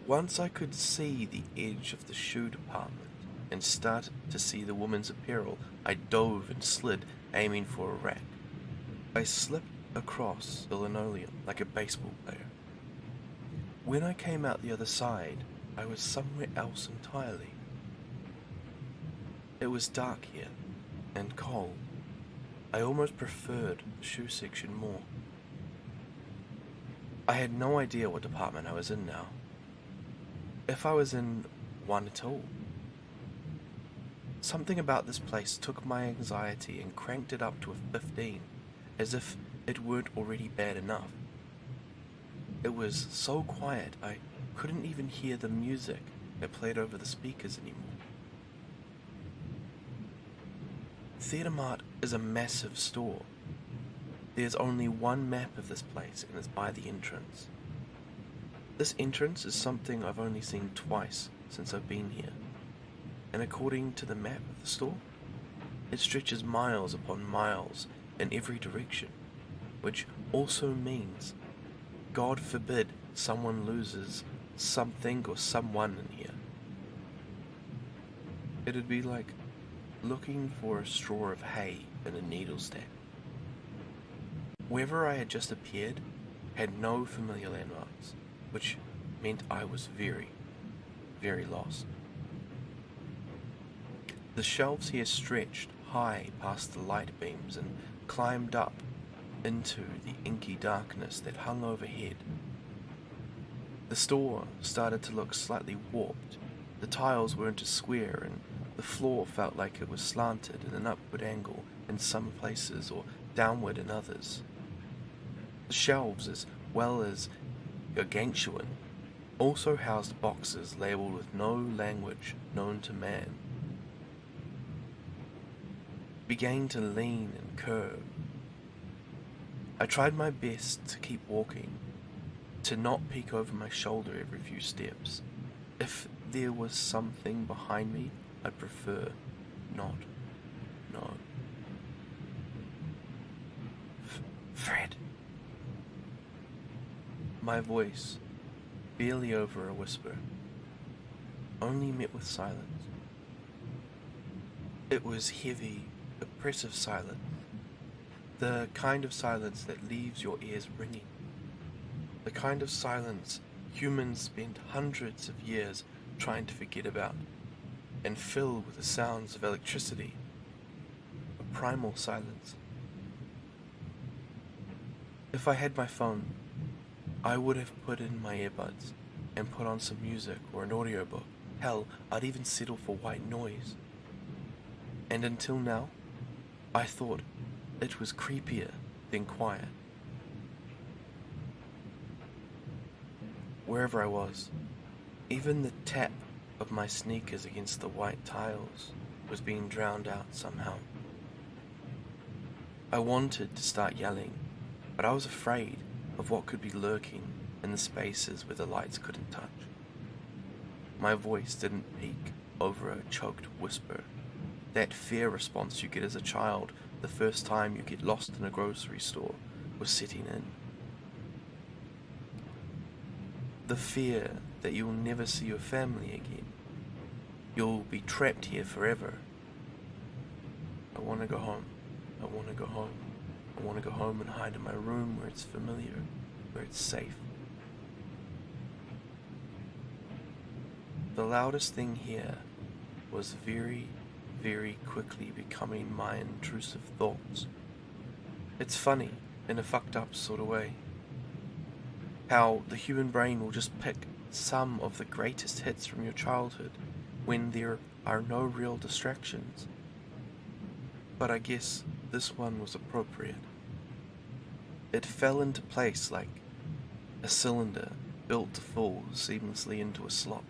Once I could see the edge of the shoe department and start to see the woman's apparel, I dove and slid, aiming for a rack. I slipped across the linoleum like a baseball player. When I came out the other side, I was somewhere else entirely. It was dark here, and cold. I almost preferred the shoe section more. I had no idea what department I was in now, if I was in one at all. Something about this place took my anxiety and cranked it up to a 15, as if it weren't already bad enough. It was so quiet I couldn't even hear the music that played over the speakers anymore. Theatre Mart is a massive store. There's only one map of this place, and it's by the entrance. This entrance is something I've only seen twice since I've been here, and according to the map of the store, it stretches miles upon miles in every direction, which also means, God forbid, someone loses something or someone in here. It'd be like looking for a straw of hay in a needle stack. Wherever I had just appeared had no familiar landmarks, which meant I was very, very lost. The shelves here stretched high past the light beams and climbed up into the inky darkness that hung overhead. The store started to look slightly warped. The tiles weren't as square, and the floor felt like it was slanted at an upward angle in some places or downward in others. The shelves, as well as gargantuan, also housed boxes labelled with no language known to man. Began to lean and curve. I tried my best to keep walking, to not peek over my shoulder every few steps. If there was something behind me, I'd prefer not know. Fred. My voice, barely over a whisper, only met with silence. It was heavy, oppressive silence, the kind of silence that leaves your ears ringing, the kind of silence humans spend hundreds of years trying to forget about and fill with the sounds of electricity, a primal silence. If I had my phone, I would have put in my earbuds and put on some music or an audiobook. Hell, I'd even settle for white noise. And until now, I thought it was creepier than quiet. Wherever I was, even the tap of my sneakers against the white tiles was being drowned out somehow. I wanted to start yelling, but I was afraid of what could be lurking in the spaces where the lights couldn't touch. My voice didn't peak over a choked whisper, that fear response you get as a child the first time you get lost in a grocery store was setting in. The fear that you'll never see your family again. You'll be trapped here forever. I want to go home. I want to go home. I want to go home and hide in my room where it's familiar, where it's safe. The loudest thing here was very, very quickly becoming my intrusive thoughts. It's funny, in a fucked up sort of way, how the human brain will just pick some of the greatest hits from your childhood when there are no real distractions. But I guess this one was appropriate. It fell into place like a cylinder built to fall seamlessly into a slot.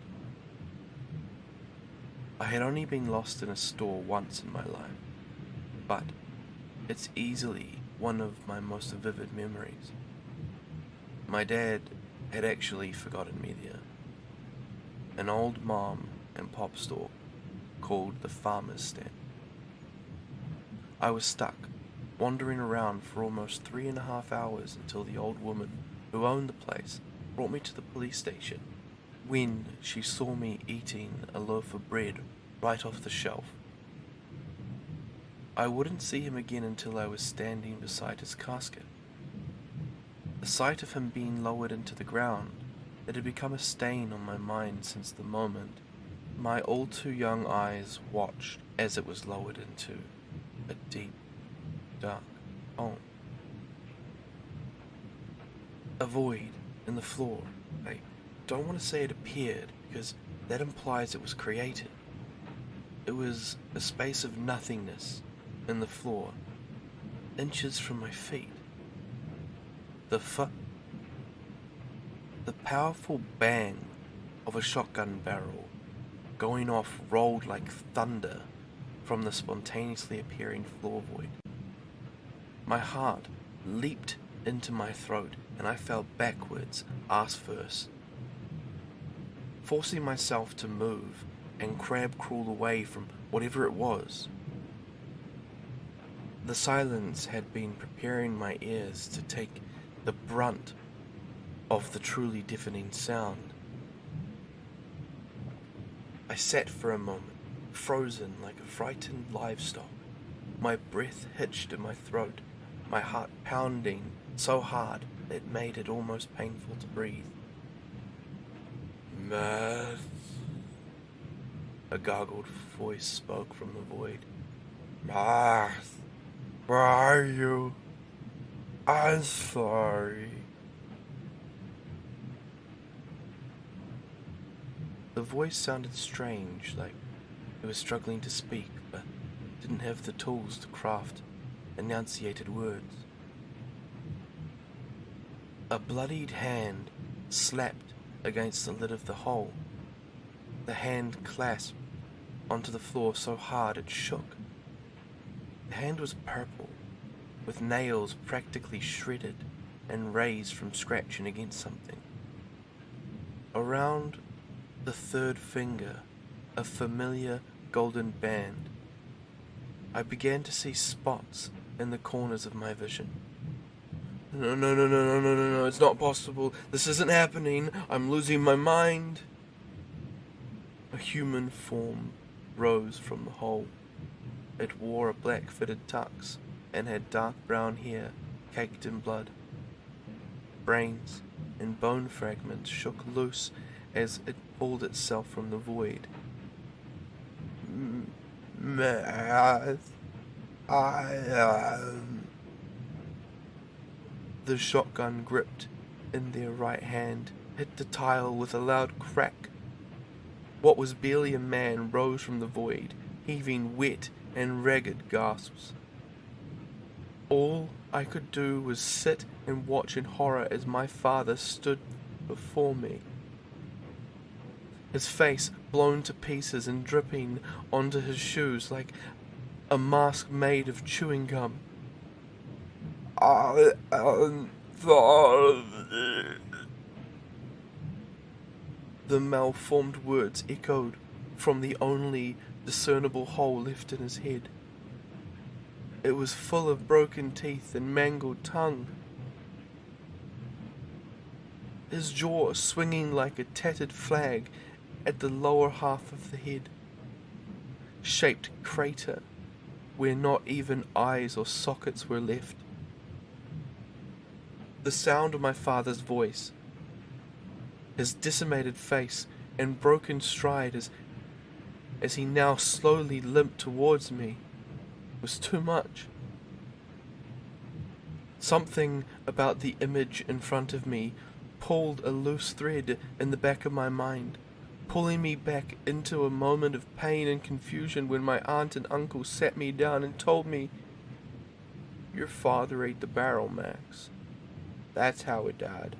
I had only been lost in a store once in my life, but it's easily one of my most vivid memories. My dad had actually forgotten me there. An old mom and pop store called the Farmer's Stand. I was stuck, wandering around for almost 3.5 hours until the old woman who owned the place brought me to the police station. When she saw me eating a loaf of bread right off the shelf. I wouldn't see him again until I was standing beside his casket. The sight of him being lowered into the ground, it had become a stain on my mind since the moment my all too young eyes watched as it was lowered into a deep, dark hole. A void in the floor. I don't want to say it appeared, because that implies it was created. It was a space of nothingness in the floor, inches from my feet. The powerful bang of a shotgun barrel going off rolled like thunder from the spontaneously appearing floor void. My heart leaped into my throat and I fell backwards, ass first. Forcing myself to move and crab crawl away from whatever it was. The silence had been preparing my ears to take the brunt of the truly deafening sound. I sat for a moment, frozen like a frightened livestock, my breath hitched in my throat, my heart pounding so hard it made it almost painful to breathe. Matt, a gargled voice spoke from the void. Matt, where are you? I'm sorry. The voice sounded strange, like it was struggling to speak, but didn't have the tools to craft enunciated words. A bloodied hand slapped against the lid of the hole. The hand clasped onto the floor so hard it shook. The hand was purple, with nails practically shredded and raised from scratching against something. Around the third finger, a familiar golden band. I began to see spots in the corners of my vision. No, it's not possible. This isn't happening. I'm losing my mind. A human form rose from the hole. It wore a black fitted tux and had dark brown hair caked in blood. Brains and bone fragments shook loose as it pulled itself from the void. The shotgun gripped in their right hand hit the tile with a loud crack. What was barely a man rose from the void, heaving wet and ragged gasps. All I could do was sit and watch in horror as my father stood before me. His face blown to pieces and dripping onto his shoes like a mask made of chewing gum. I am sorry. The malformed words echoed from the only discernible hole left in his head. It was full of broken teeth and mangled tongue. His jaw swinging like a tattered flag at the lower half of the head. Shaped crater where not even eyes or sockets were left. The sound of my father's voice, his decimated face and broken stride as he now slowly limped towards me, was too much. Something about the image in front of me pulled a loose thread in the back of my mind, pulling me back into a moment of pain and confusion when my aunt and uncle sat me down and told me, "Your father ate the barrel, Max. That's how he died."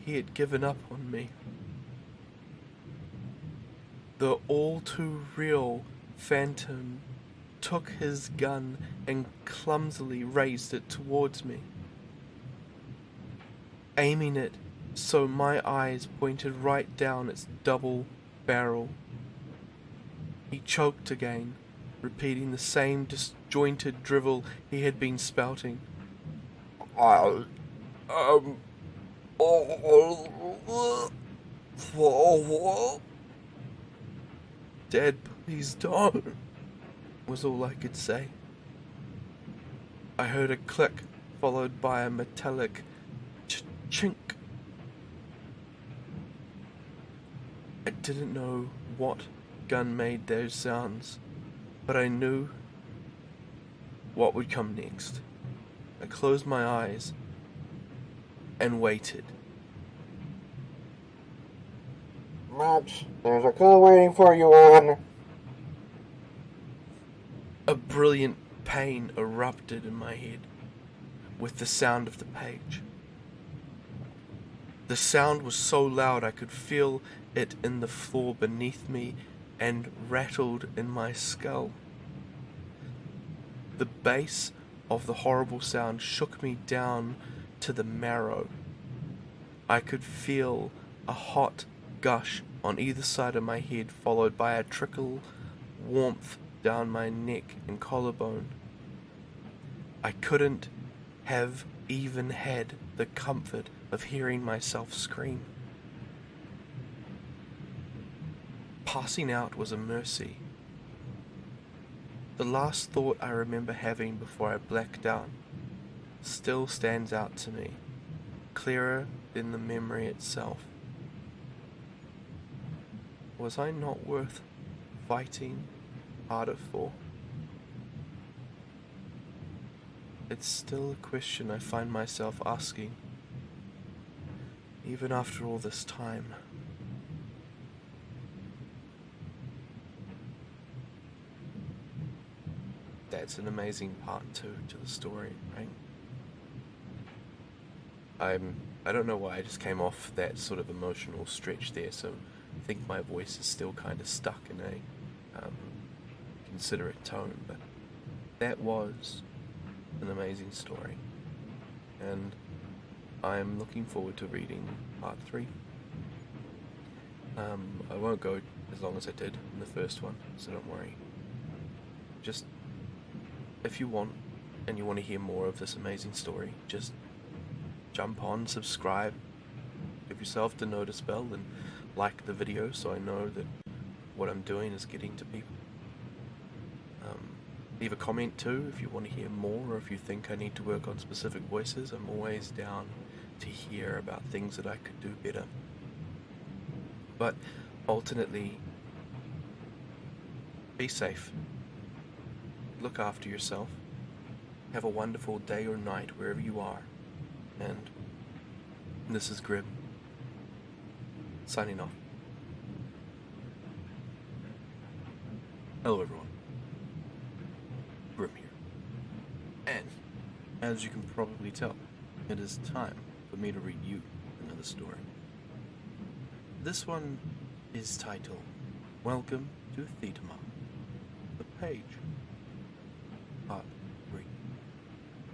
He had given up on me. The all-too-real phantom took his gun and clumsily raised it towards me, aiming it so my eyes pointed right down its double barrel. He choked again, repeating the same disjointed drivel he had been spouting. "Dad, please don't," was all I could say. I heard a click, followed by a metallic chink. I didn't know what gun made those sounds, but I knew what would come next. I closed my eyes and waited. Max, there's a call waiting for you on. A brilliant pain erupted in my head with the sound of the page. The sound was so loud I could feel it in the floor beneath me and rattled in my skull. The bass of the horrible sound shook me down to the marrow. I could feel a hot gush on either side of my head, followed by a trickle warmth down my neck and collarbone. I couldn't have even had the comfort of hearing myself scream. Passing out was a mercy. The last thought I remember having before I blacked out still stands out to me, clearer than the memory itself. Was I not worth fighting harder for? It's still a question I find myself asking, even after all this time. That's an amazing part too to the story, right? I don't know why I just came off that sort of emotional stretch there, so I think my voice is still kind of stuck in a considerate tone, but that was an amazing story, and I'm looking forward to reading part 3. I won't go as long as I did in the first one, so don't worry. Just, if you want, and you want to hear more of this amazing story, just jump on, subscribe, give yourself the notice bell, and like the video so I know that what I'm doing is getting to people. Leave a comment too if you want to hear more, or if you think I need to work on specific voices. I'm always down to hear about things that I could do better. But ultimately, be safe. Look after yourself. Have a wonderful day or night wherever you are. And this is Grim, signing off. Hello everyone. Grim here. And, as you can probably tell, it is time for me to read you another story. This one is titled, Welcome to Thetema, The Page, Part 3.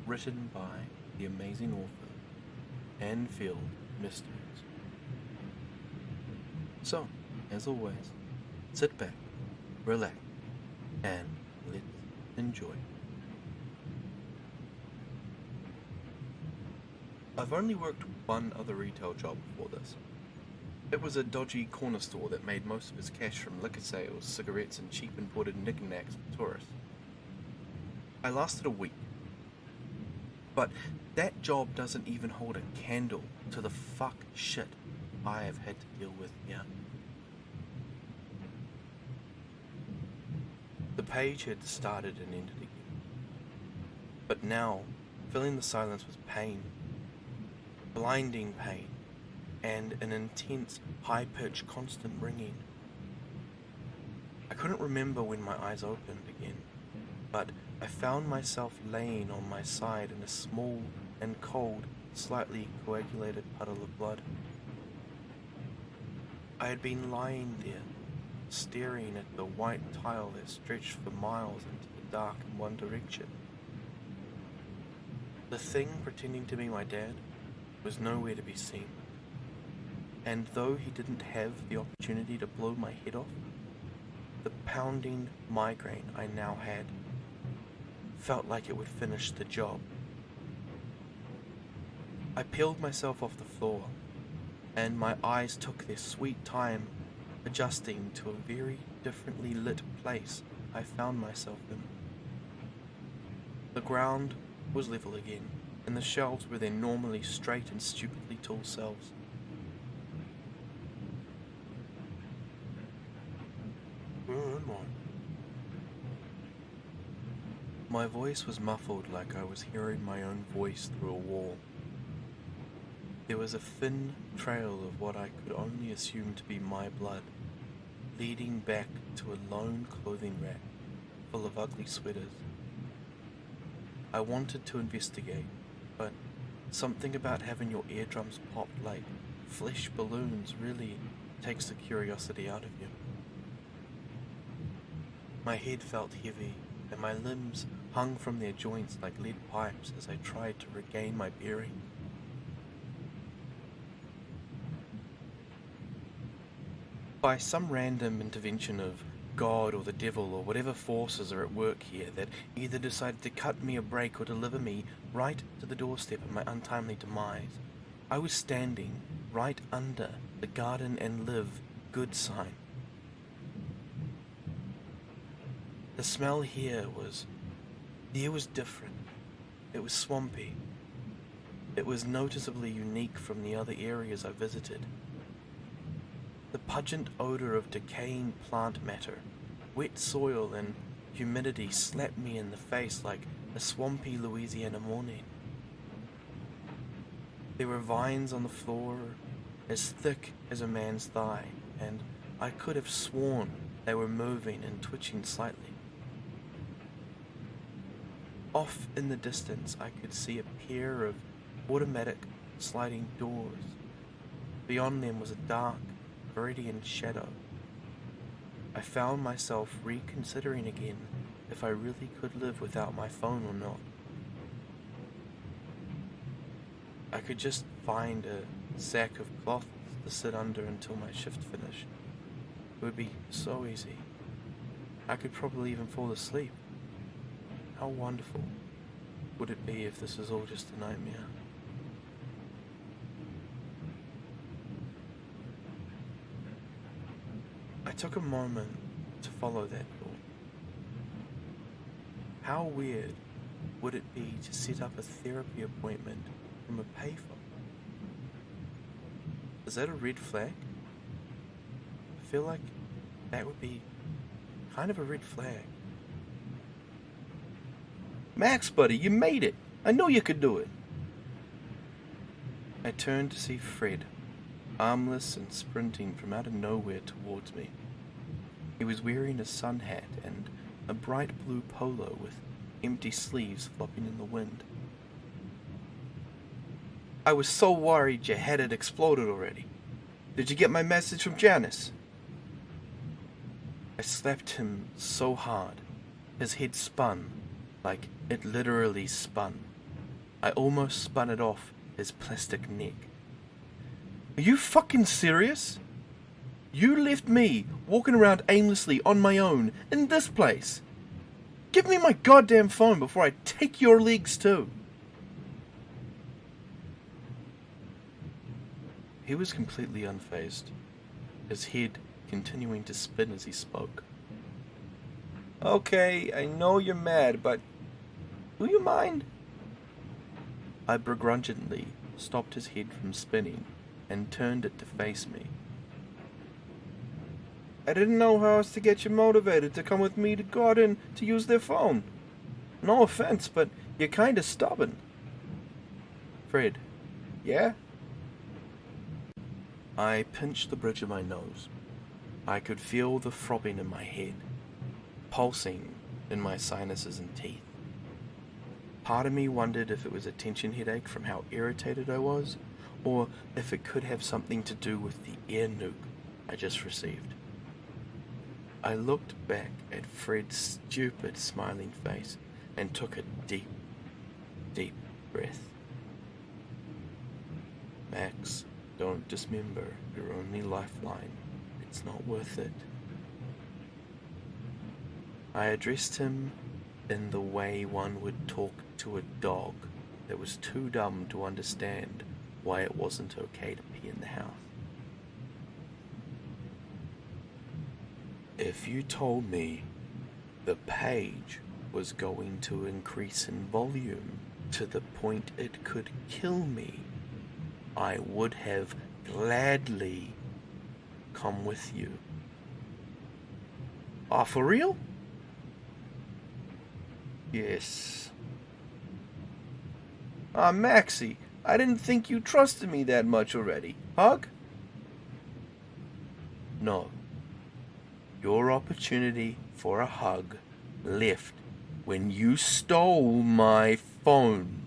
Written by the amazing author, Anfield Mysteries. So, as always, sit back, relax, and let's enjoy. I've only worked one other retail job before this. It was a dodgy corner store that made most of its cash from liquor sales, cigarettes, and cheap imported knickknacks for tourists. I lasted a week. But that job doesn't even hold a candle to the fuck shit I have had to deal with here. The page had started and ended again. But now, filling the silence was pain. Blinding pain. And an intense, high-pitched, constant ringing. I couldn't remember when my eyes opened again, but I found myself laying on my side in a small and cold, slightly coagulated puddle of blood. I had been lying there, staring at the white tile that stretched for miles into the dark in one direction. The thing pretending to be my dad was nowhere to be seen, and though he didn't have the opportunity to blow my head off, the pounding migraine I now had felt like it would finish the job. I peeled myself off the floor, and my eyes took their sweet time adjusting to a very differently lit place I found myself in. The ground was level again, and the shelves were their normally straight and stupidly tall selves. Where am I? My voice was muffled like I was hearing my own voice through a wall. There was a thin trail of what I could only assume to be my blood, leading back to a lone clothing rack full of ugly sweaters. I wanted to investigate, but something about having your eardrums popped like flesh balloons really takes the curiosity out of you. My head felt heavy, and my limbs hung from their joints like lead pipes as I tried to regain my bearings. By some random intervention of God or the devil or whatever forces are at work here that either decided to cut me a break or deliver me right to the doorstep of my untimely demise, I was standing right under the garden and live good sign. The smell here was different. It was swampy. It was noticeably unique from the other areas I visited. The pungent odor of decaying plant matter, wet soil, and humidity slapped me in the face like a swampy Louisiana morning. There were vines on the floor as thick as a man's thigh, and I could have sworn they were moving and twitching slightly. Off in the distance, I could see a pair of automatic sliding doors. Beyond them was a dark, Viridian shadow. I found myself reconsidering again if I really could live without my phone or not. I could just find a sack of cloth to sit under until my shift finished. It would be so easy. I could probably even fall asleep. How wonderful would it be if this was all just a nightmare? I took a moment to follow that thought. How weird would it be to set up a therapy appointment from a payphone? Is that a red flag? I feel like that would be kind of a red flag. Max, buddy, you made it! I knew you could do it! I turned to see Fred, armless and sprinting from out of nowhere towards me. He was wearing a sun hat and a bright blue polo with empty sleeves flopping in the wind. I was so worried your head had exploded already. Did you get my message from Janice? I slapped him so hard, his head spun, like it literally spun. I almost spun it off his plastic neck. Are you fucking serious? You left me walking around aimlessly on my own in this place. Give me my goddamn phone before I take your legs too. He was completely unfazed, his head continuing to spin as he spoke. Okay, I know you're mad, but do you mind? I begrudgingly stopped his head from spinning and turned it to face me. I didn't know how else to get you motivated to come with me to garden to use their phone. No offense, but you're kinda stubborn. Fred, yeah? I pinched the bridge of my nose. I could feel the throbbing in my head, pulsing in my sinuses and teeth. Part of me wondered if it was a tension headache from how irritated I was, or if it could have something to do with the air nuke I just received. I looked back at Fred's stupid smiling face and took a deep, deep breath. Max, don't dismember your only lifeline. It's not worth it. I addressed him in the way one would talk to a dog that was too dumb to understand why it wasn't okay to pee in the house. If you told me the page was going to increase in volume to the point it could kill me, I would have gladly come with you. Ah, for real? Yes. Ah, Maxie, I didn't think you trusted me that much already. Hug? No. Your opportunity for a hug left when you stole my phone.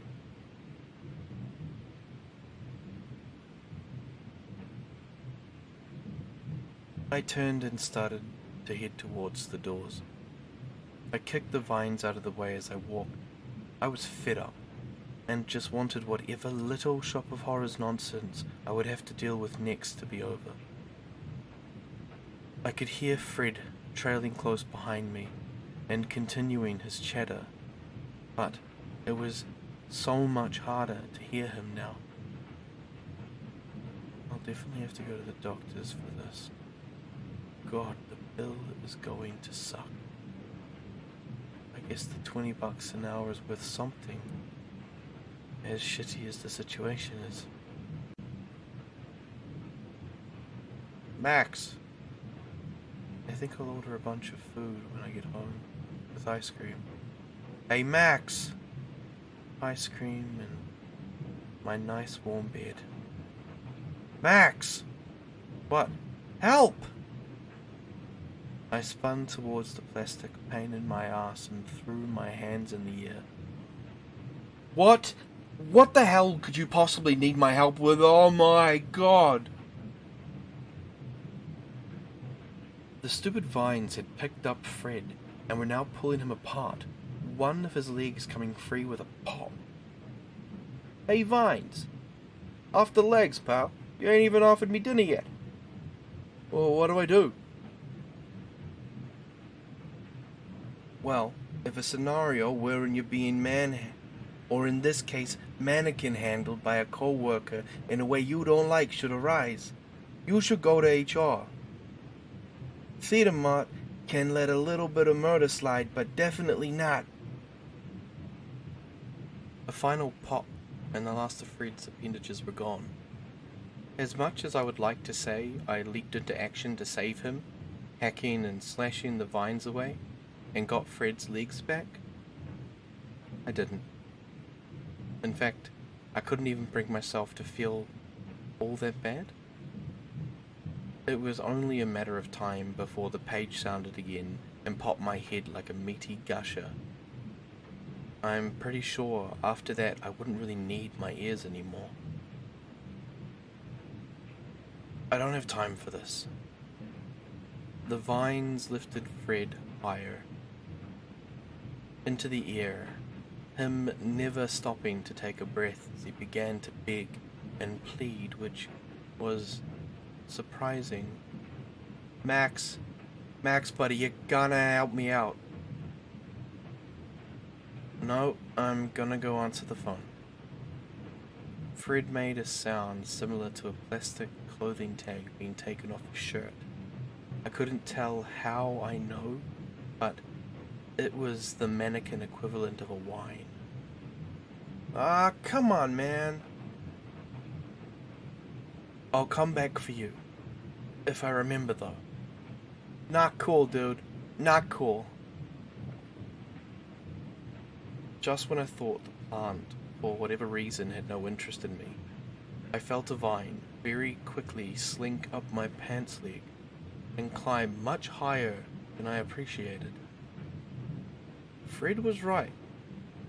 I turned and started to head towards the doors. I kicked the vines out of the way as I walked. I was fed up, and just wanted whatever little Shop of Horrors nonsense I would have to deal with next to be over. I could hear Fred trailing close behind me and continuing his chatter, but it was so much harder to hear him now. I'll definitely have to go to the doctors for this. God, the bill is going to suck. I guess the $20 an hour is worth something, as shitty as the situation is. Max! I think I'll order a bunch of food when I get home, with ice cream. Hey Max! Ice cream and my nice warm bed. Max! What? Help! I spun towards the plastic pain in my ass and threw my hands in the air. What? What the hell could you possibly need my help with? Oh my god! The stupid vines had picked up Fred and were now pulling him apart, one of his legs coming free with a pop. Hey Vines! Off the legs, pal. You ain't even offered me dinner yet. Well, what do I do? Well, if a scenario wherein you're being or in this case, mannequin handled by a co-worker in a way you don't like should arise, you should go to HR. Theater Mart can let a little bit of murder slide, but definitely not. A final pop, and the last of Fred's appendages were gone. As much as I would like to say I leaped into action to save him, hacking and slashing the vines away, and got Fred's legs back, I didn't. In fact, I couldn't even bring myself to feel all that bad. It was only a matter of time before the page sounded again and popped my head like a meaty gusher. I'm pretty sure after that I wouldn't really need my ears anymore. I don't have time for this. The vines lifted Fred higher into the air, him never stopping to take a breath as he began to beg and plead, which was surprising. Max, buddy, you're gonna help me out. No, I'm gonna go answer the phone. Fred made a sound similar to a plastic clothing tag being taken off a shirt. I couldn't tell how I know, but it was the mannequin equivalent of a whine. Ah, come on, man. I'll come back for you. If I remember, though. Not cool, dude. Not cool. Just when I thought the plant, for whatever reason, had no interest in me, I felt a vine very quickly slink up my pants leg and climb much higher than I appreciated. Fred was right.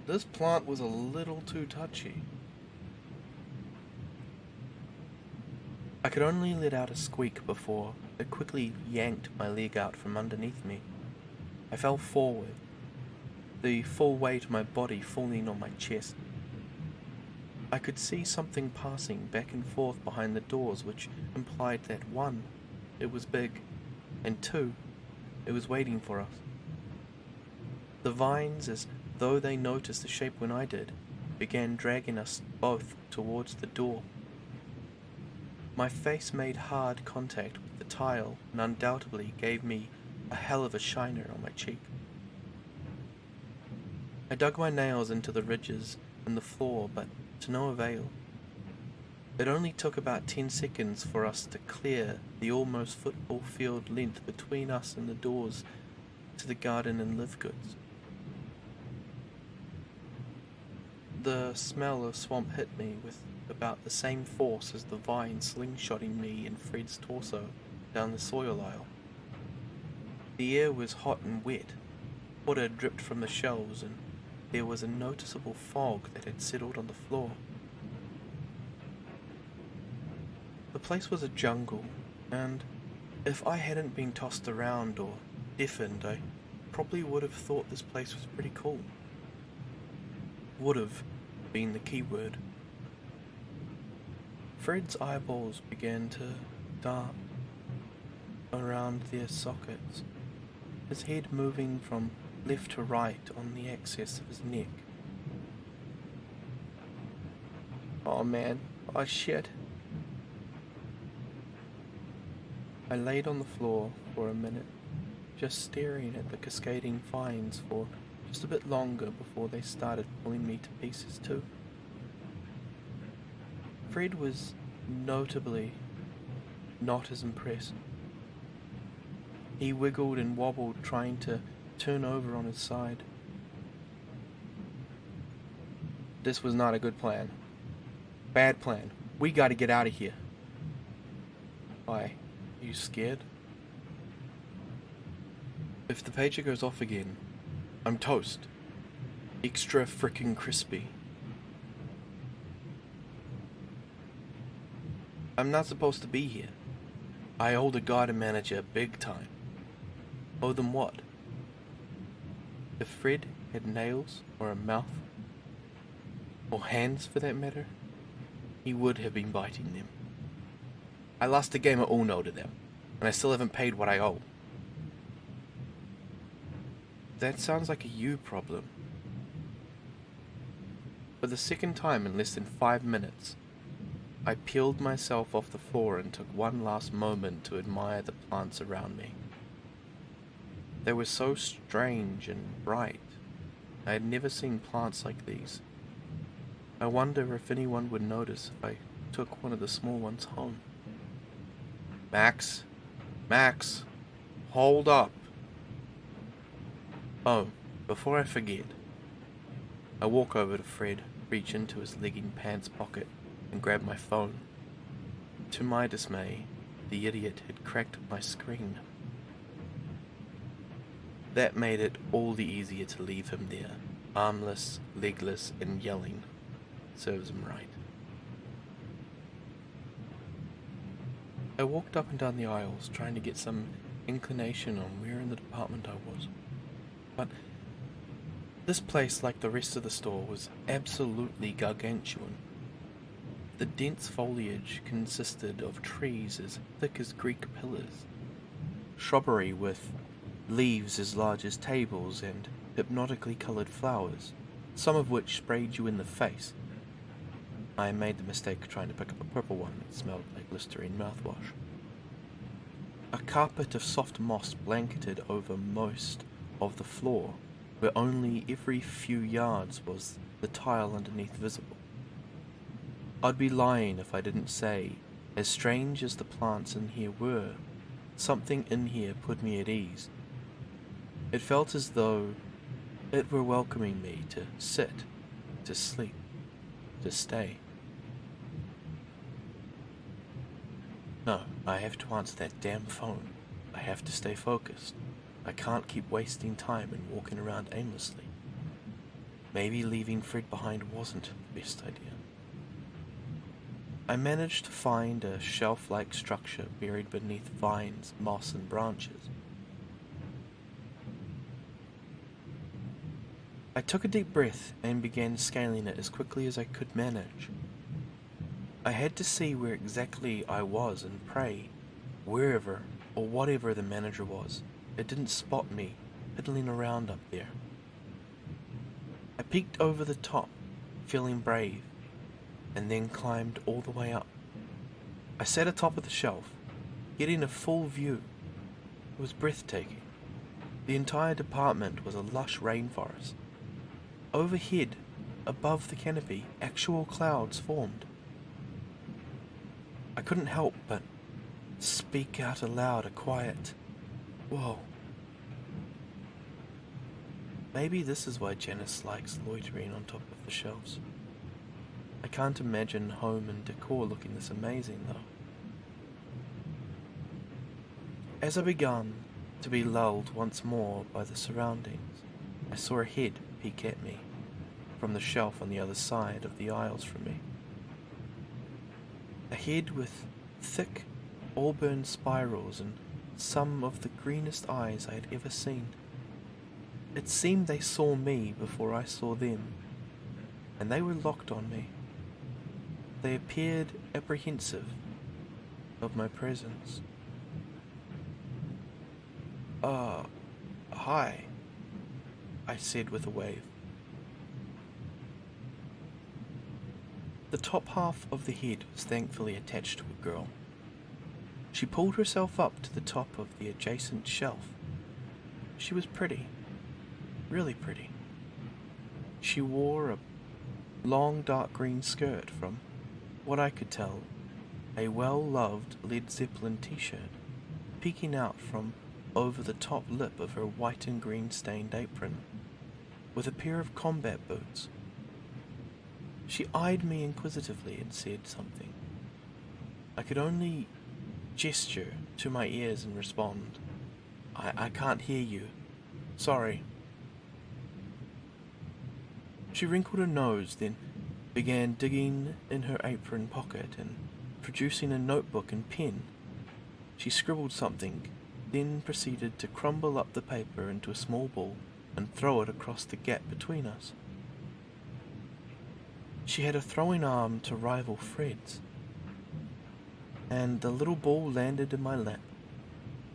This plant was a little too touchy. I could only let out a squeak before it quickly yanked my leg out from underneath me. I fell forward, the full weight of my body falling on my chest. I could see something passing back and forth behind the doors, which implied that 1, it was big, and 2, it was waiting for us. The vines, as though they noticed the shape when I did, began dragging us both towards the door. My face made hard contact with the tile and undoubtedly gave me a hell of a shiner on my cheek. I dug my nails into the ridges in the floor, but to no avail. It only took about 10 seconds for us to clear the almost football field length between us and the doors to the garden and live goods. The smell of swamp hit me with about the same force as the vine slingshotting me and Fred's torso down the soil aisle. The air was hot and wet, water dripped from the shelves, and there was a noticeable fog that had settled on the floor. The place was a jungle, and If I hadn't been tossed around or deafened, I probably would have thought this place was pretty cool. Would have been the key word. Fred's eyeballs began to dart around their sockets, his head moving from left to right on the axis of his neck. Oh man, oh shit. I laid on the floor for a minute, just staring at the cascading vines for just a bit longer before they started pulling me to pieces too. Fred was notably not as impressed. He wiggled and wobbled, trying to turn over on his side. This was not a good plan. Bad plan. We gotta get out of here. Why? Are you scared? If the pager goes off again, I'm toast. Extra frickin' crispy. I'm not supposed to be here. I owe the garden manager big time. Owe them what? If Fred had nails or a mouth, or hands for that matter, he would have been biting them. I lost the game of Uno to them, and I still haven't paid what I owe. That sounds like a you problem. For the second time in less than 5 minutes, I peeled myself off the floor and took one last moment to admire the plants around me. They were so strange and bright. I had never seen plants like these. I wonder if anyone would notice if I took one of the small ones home. Max, hold up. Oh, before I forget, I walk over to Fred, reach into his legging pants pocket, and grab my phone. To my dismay, the idiot had cracked my screen. That made it all the easier to leave him there, armless, legless, and yelling. Serves him right. I walked up and down the aisles, trying to get some inclination on where in the department I was. But this place, like the rest of the store, was absolutely gargantuan. The dense foliage consisted of trees as thick as Greek pillars, shrubbery with leaves as large as tables, and hypnotically coloured flowers, some of which sprayed you in the face. I made the mistake of trying to pick up a purple one that smelled like Listerine mouthwash. A carpet of soft moss blanketed over most of the floor, where only every few yards was the tile underneath visible. I'd be lying if I didn't say, as strange as the plants in here were, something in here put me at ease. It felt as though it were welcoming me to sit, to sleep, to stay. No, I have to answer that damn phone. I have to stay focused. I can't keep wasting time and walking around aimlessly. Maybe leaving Fred behind wasn't the best idea. I managed to find a shelf-like structure buried beneath vines, moss, and branches. I took a deep breath and began scaling it as quickly as I could manage. I had to see where exactly I was and pray, wherever or whatever the manager was, it didn't spot me piddling around up there. I peeked over the top, feeling brave, and then climbed all the way up. I sat atop of the shelf, getting a full view. It was breathtaking. The entire department was a lush rainforest. Overhead, above the canopy, actual clouds formed. I couldn't help but speak out aloud a quiet, "Whoa." Maybe this is why Janice likes loitering on top of the shelves. I can't imagine home and decor looking this amazing, though. As I began to be lulled once more by the surroundings, I saw a head peek at me from the shelf on the other side of the aisles from me. A head with thick, auburn spirals and some of the greenest eyes I had ever seen. It seemed they saw me before I saw them, and they were locked on me. They appeared apprehensive of my presence. Hi, I said with a wave. The top half of the head was thankfully attached to a girl. She pulled herself up to the top of the adjacent shelf. She was pretty, really pretty. She wore a long dark green skirt, from what I could tell, a well-loved Led Zeppelin t-shirt, peeking out from over the top lip of her white and green stained apron, with a pair of combat boots. She eyed me inquisitively and said something. I could only gesture to my ears and respond, I can't hear you. Sorry. She wrinkled her nose, then began digging in her apron pocket and producing a notebook and pen. She scribbled something, then proceeded to crumble up the paper into a small ball and throw it across the gap between us. She had a throwing arm to rival Fred's, and the little ball landed in my lap.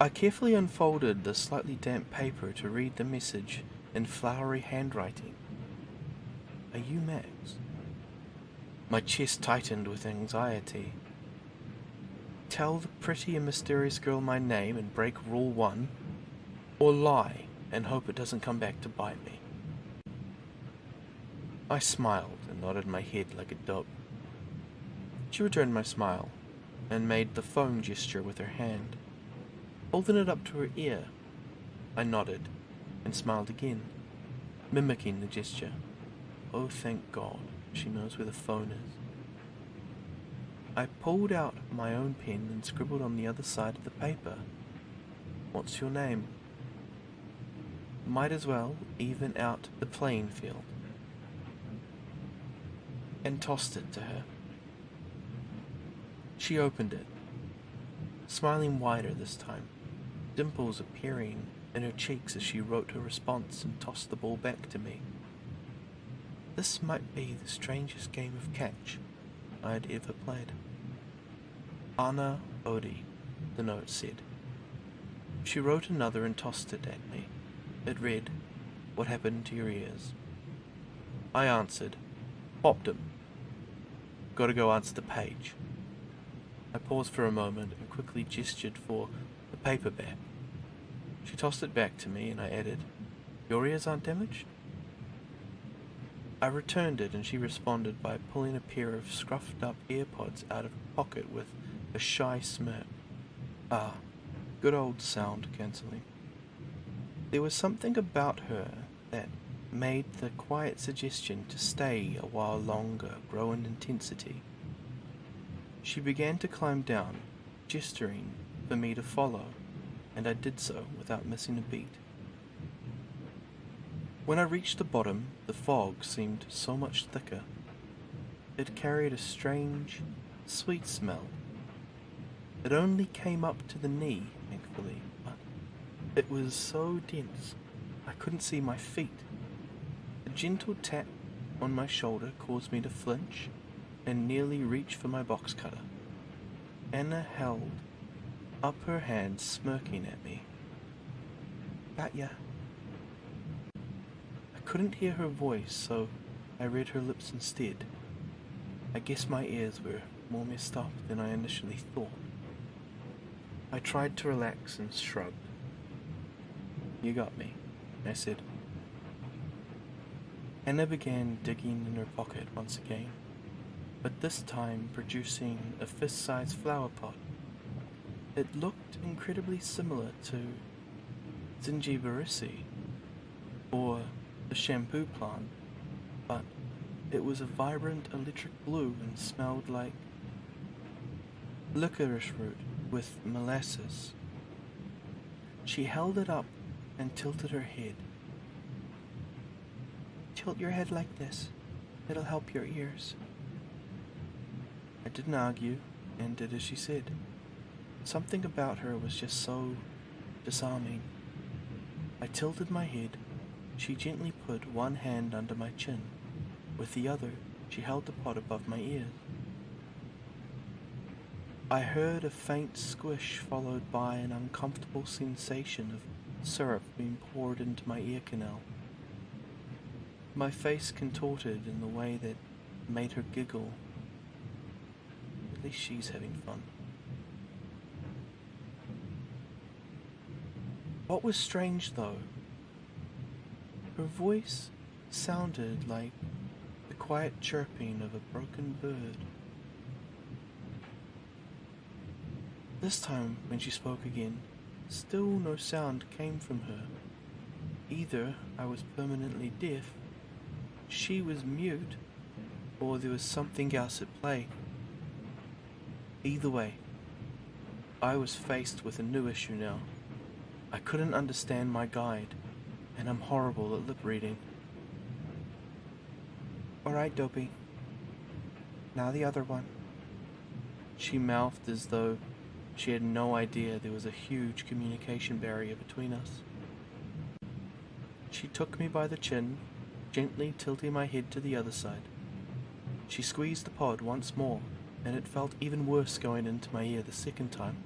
I carefully unfolded the slightly damp paper to read the message in flowery handwriting. Are you Max? My chest tightened with anxiety. Tell the pretty and mysterious girl my name and break Rule 1, or lie and hope it doesn't come back to bite me. I smiled and nodded my head like a dope. She returned my smile and made the phone gesture with her hand, holding it up to her ear. I nodded and smiled again, mimicking the gesture. Oh, thank God, she knows where the phone is. I pulled out my own pen and scribbled on the other side of the paper. What's your name? Might as well even out the playing field. And tossed it to her. She opened it, smiling wider this time, dimples appearing in her cheeks as she wrote her response and tossed the ball back to me. This might be the strangest game of catch I had ever played. Anna Odie, the note said. She wrote another and tossed it at me. It read, What happened to your ears? I answered, Popped 'em. Gotta go answer the page. I paused for a moment and quickly gestured for the paper back. She tossed it back to me and I added, Your ears aren't damaged? I returned it and she responded by pulling a pair of scruffed up AirPods out of her pocket with a shy smirk. Ah, good old sound cancelling. There was something about her that made the quiet suggestion to stay a while longer grow in intensity. She began to climb down, gesturing for me to follow, and I did so without missing a beat. When I reached the bottom, the fog seemed so much thicker. It carried a strange, sweet smell. It only came up to the knee, thankfully, but it was so dense I couldn't see my feet. A gentle tap on my shoulder caused me to flinch and nearly reach for my box cutter. Anna held up her hand, smirking at me. Got ya. I couldn't hear her voice, so I read her lips instead. I guess my ears were more messed up than I initially thought. I tried to relax and shrugged. You got me, I said. Anna began digging in her pocket once again, but this time producing a fist-sized flower pot. It looked incredibly similar to Zingiberisi, or the shampoo plant, but it was a vibrant electric blue and smelled like licorice root with molasses. She held it up and tilted her head. Tilt your head like this. It'll help your ears. I didn't argue and did as she said. Something about her was just so disarming. I tilted my head. She gently put one hand under my chin. With the other, she held the pot above my ears. I heard a faint squish followed by an uncomfortable sensation of syrup being poured into my ear canal. My face contorted in the way that made her giggle. At least she's having fun. What was strange, though, her voice sounded like the quiet chirping of a broken bird. This time, when she spoke again, still no sound came from her. Either I was permanently deaf, she was mute, or there was something else at play. Either way, I was faced with a new issue now. I couldn't understand my guide, and I'm horrible at lip reading. "Alright, Dopey. Now the other one," she mouthed as though she had no idea there was a huge communication barrier between us. She took me by the chin, gently tilting my head to the other side. She squeezed the pod once more, and it felt even worse going into my ear the second time.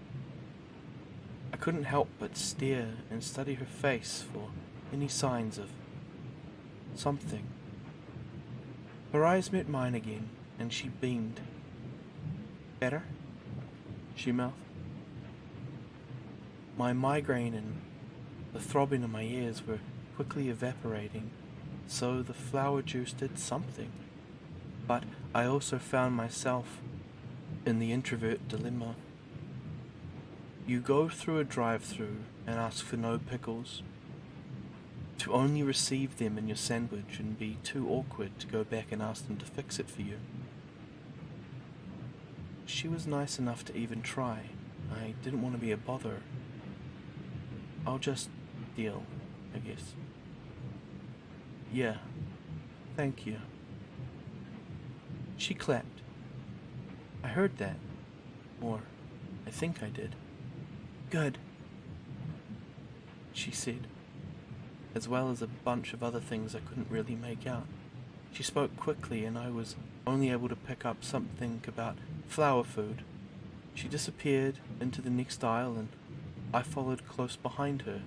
I couldn't help but stare and study her face for any signs of something. Her eyes met mine again, and she beamed. "Better?" she mouthed. My migraine and the throbbing in my ears were quickly evaporating, so the flower juice did something. But I also found myself in the introvert dilemma. You go through a drive-thru and ask for no pickles, to only receive them in your sandwich and be too awkward to go back and ask them to fix it for you. She was nice enough to even try. I didn't want to be a bother. I'll just deal, I guess. "Yeah, thank you." She clapped. I heard that, or I think I did. "Good," she said, as well as a bunch of other things I couldn't really make out. She spoke quickly and I was only able to pick up something about flower food. She disappeared into the next aisle and I followed close behind her.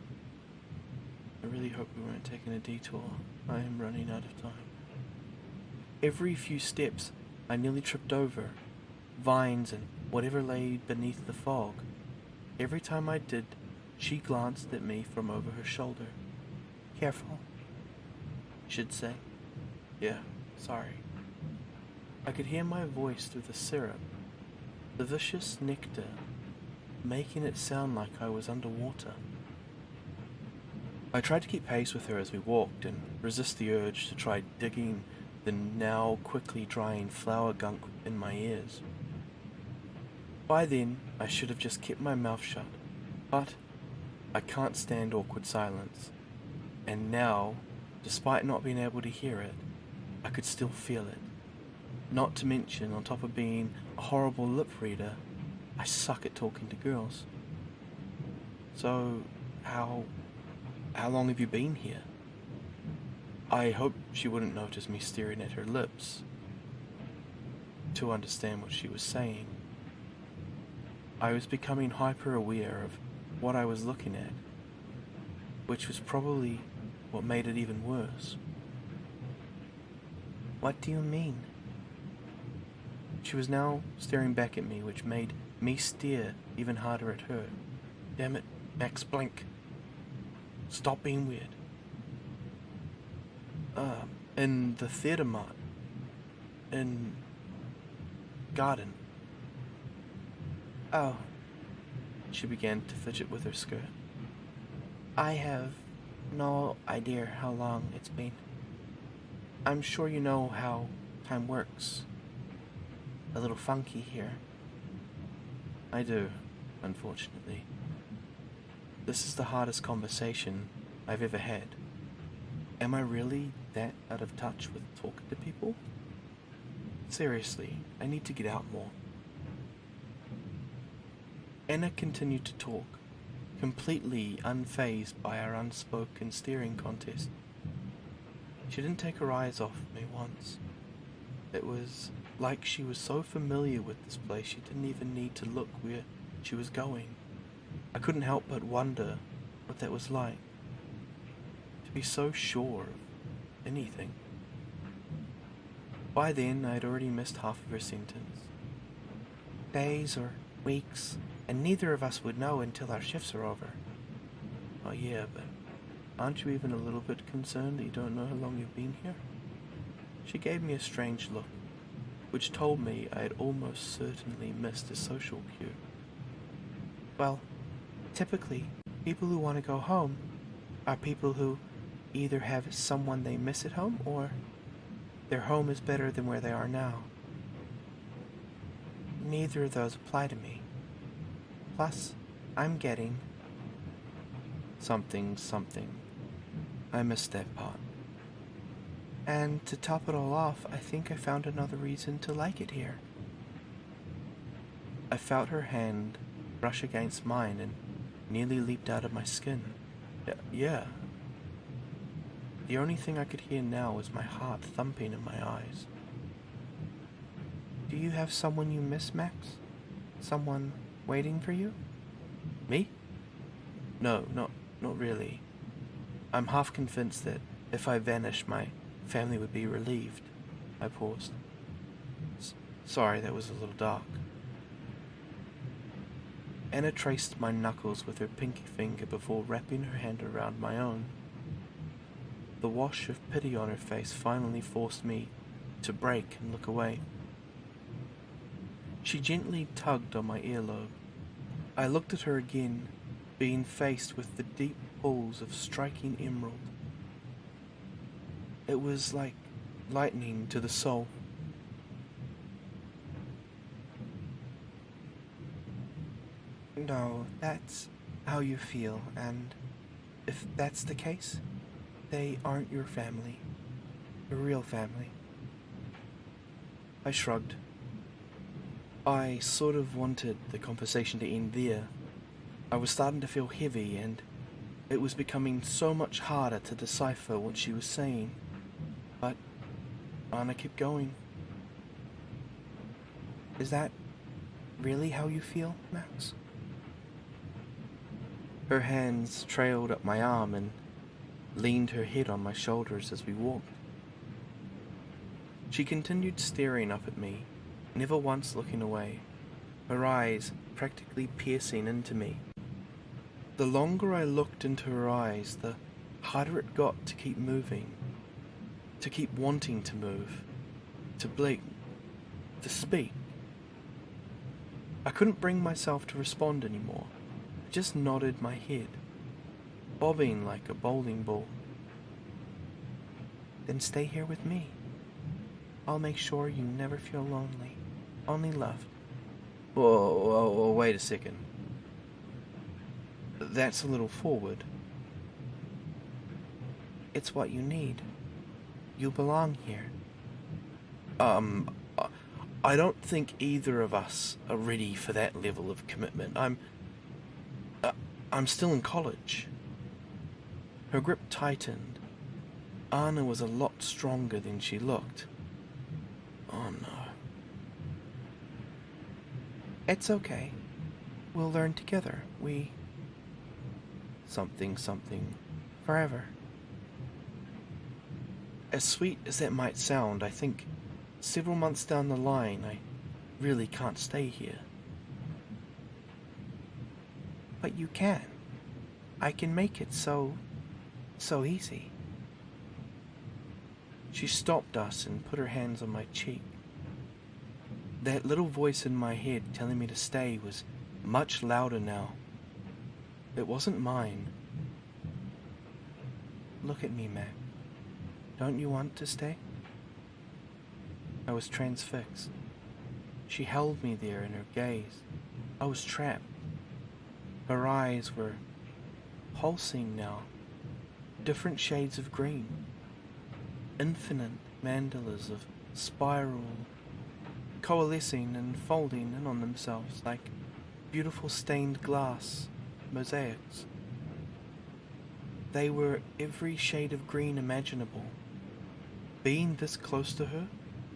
I really hope we weren't taking a detour. I am running out of time. Every few steps I nearly tripped over vines and whatever lay beneath the fog. Every time I did, she glanced at me from over her shoulder. "Careful," she'd say. "Yeah, sorry." I could hear my voice through the syrup, the vicious nectar, making it sound like I was underwater. I tried to keep pace with her as we walked and resist the urge to try digging the now quickly drying flower gunk in my ears. By then, I should have just kept my mouth shut, but I can't stand awkward silence, and now, despite not being able to hear it, I could still feel it. Not to mention, on top of being a horrible lip reader, I suck at talking to girls. "So, how long have you been here?" I hoped she wouldn't notice me staring at her lips to understand what she was saying. I was becoming hyper aware of what I was looking at, which was probably what made it even worse. "What do you mean?" She was now staring back at me, which made me stare even harder at her. "Damn it, Max, blink. Stop being weird." In the theater mart. In garden. "Oh." She began to fidget with her skirt. "I have no idea how long it's been. I'm sure you know how time works. A little funky here." I do, unfortunately. This is the hardest conversation I've ever had. Am I really that out of touch with talking to people? Seriously, I need to get out more. Anna continued to talk, completely unfazed by our unspoken staring contest. She didn't take her eyes off me once. It was like she was so familiar with this place she didn't even need to look where she was going. I couldn't help but wonder what that was like, to be so sure of anything. By then, I'd already missed half of her sentence. Days or weeks, and neither of us would know until our shifts are over. Oh yeah, but aren't you even a little bit concerned that you don't know how long you've been here? She gave me a strange look, which told me I had almost certainly missed a social cue. Well, typically, people who want to go home are people who either have someone they miss at home or their home is better than where they are now. Neither of those apply to me. Plus, I'm getting something. I missed that part. And to top it all off, I think I found another reason to like it here. I felt her hand brush against mine and nearly leaped out of my skin. Yeah. The only thing I could hear now was my heart thumping in my eyes. Do you have someone you miss, Max? Someone waiting for you? Me? No, not really. I'm half convinced that if I vanished, my family would be relieved. I paused. Sorry, that was a little dark. Anna traced my knuckles with her pinky finger before wrapping her hand around my own. The wash of pity on her face finally forced me to break and look away. She gently tugged on my earlobe. I looked at her again, being faced with the deep pools of striking emerald. It was like lightning to the soul. No, that's how you feel, and if that's the case, they aren't your family, your real family. I shrugged. I sort of wanted the conversation to end there. I was starting to feel heavy, and it was becoming so much harder to decipher what she was saying. But Anna kept going. Is that really how you feel, Max? Her hands trailed up my arm and leaned her head on my shoulders as we walked. She continued staring up at me, never once looking away, her eyes practically piercing into me. The longer I looked into her eyes, the harder it got to keep moving, to keep wanting to move, to blink, to speak. I couldn't bring myself to respond anymore. I just nodded my head, bobbing like a bowling ball. Then stay here with me. I'll make sure you never feel lonely, only loved. Whoa, wait a second. That's a little forward. It's what you need. You belong here. I don't think either of us are ready for that level of commitment. I'm still in college. Her grip tightened. Anna was a lot stronger than she looked. Oh no. It's okay. We'll learn together. Something forever. As sweet as that might sound, I think several months down the line, I really can't stay here. But you can. I can make it so easy. She stopped us and put her hands on my cheek. That little voice in my head telling me to stay was much louder now. It wasn't mine. Look at me, Mac. Don't you want to stay? I was transfixed. She held me there in her gaze. I was trapped. Her eyes were pulsing now. Different shades of green. Infinite mandalas of spiral, coalescing and folding in on themselves like beautiful stained glass. mosaics. They were every shade of green imaginable. Being this close to her,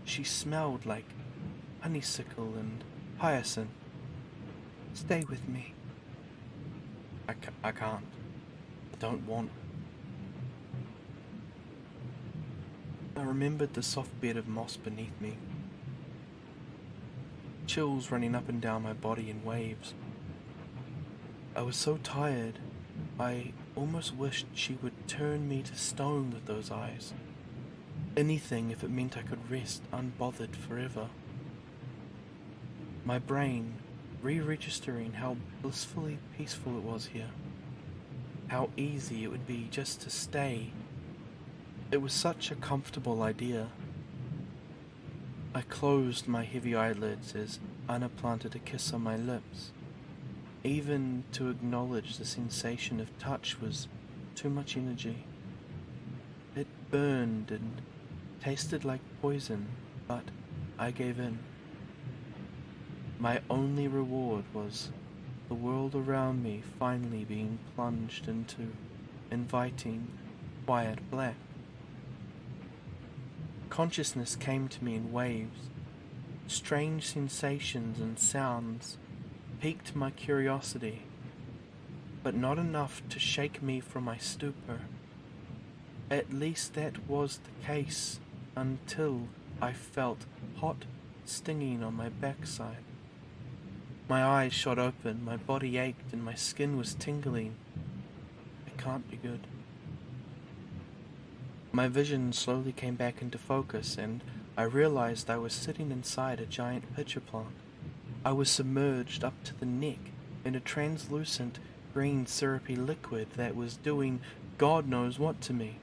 she smelled like honeysuckle and hyacinth. Stay with me. I can't. I don't want. I remembered the soft bed of moss beneath me. Chills running up and down my body in waves. I was so tired, I almost wished she would turn me to stone with those eyes. Anything if it meant I could rest unbothered forever. My brain re-registering how blissfully peaceful it was here. How easy it would be just to stay. It was such a comfortable idea. I closed my heavy eyelids as Anna planted a kiss on my lips. Even to acknowledge the sensation of touch was too much energy. It burned and tasted like poison, but I gave in. My only reward was the world around me finally being plunged into inviting, quiet black. Consciousness came to me in waves. Strange sensations and sounds piqued my curiosity, but not enough to shake me from my stupor. At least that was the case until I felt hot stinging on my backside. My eyes shot open, my body ached, and my skin was tingling. It can't be good. My vision slowly came back into focus, and I realized I was sitting inside a giant pitcher plant. I was submerged up to the neck in a translucent green syrupy liquid that was doing God knows what to me.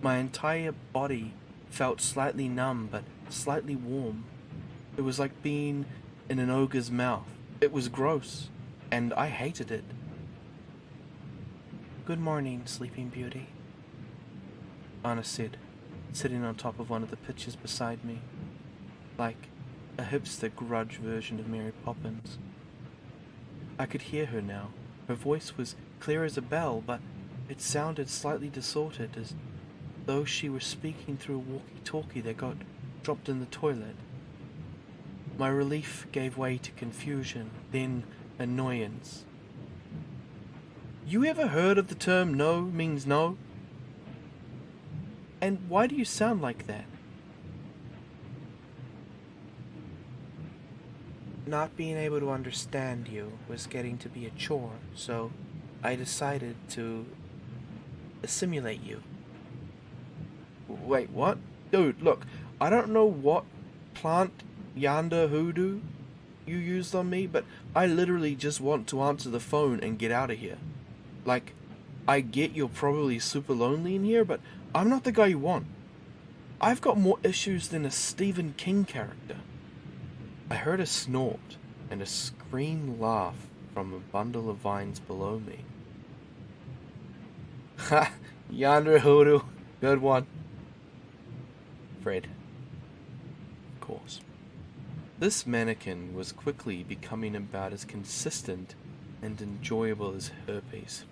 My entire body felt slightly numb but slightly warm. It was like being in an ogre's mouth. It was gross, and I hated it. "Good morning, Sleeping Beauty," Anna said, sitting on top of one of the pitchers beside me, like a hipster grudge version of Mary Poppins. I could hear her now. Her voice was clear as a bell, but it sounded slightly distorted, as though she were speaking through a walkie-talkie that got dropped in the toilet. My relief gave way to confusion, then annoyance. "You ever heard of the term no means no? And why do you sound like that?" "Not being able to understand you was getting to be a chore, so I decided to assimilate you." "Wait, what? Dude, look, I don't know what plant yonder hoodoo you used on me, but I literally just want to answer the phone and get out of here. Like, I get you're probably super lonely in here, but I'm not the guy you want. I've got more issues than a Stephen King character." I heard a snort and a scream laugh from a bundle of vines below me. "Ha! Yonder hoodoo. Good one." Fred. Of course. This mannequin was quickly becoming about as consistent and enjoyable as herpes.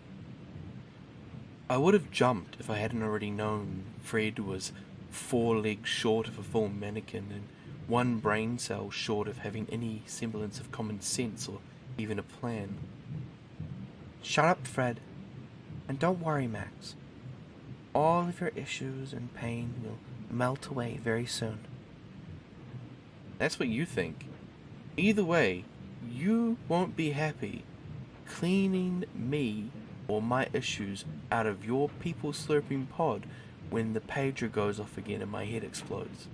I would have jumped if I hadn't already known Fred was 4 legs short of a full mannequin and 1 brain cell short of having any semblance of common sense or even a plan. "Shut up, Fred. And don't worry, Max. All of your issues and pain will melt away very soon." That's what you think. Either way, you won't be happy cleaning me or my issues out of your people slurping pod when the pager goes off again and my head explodes.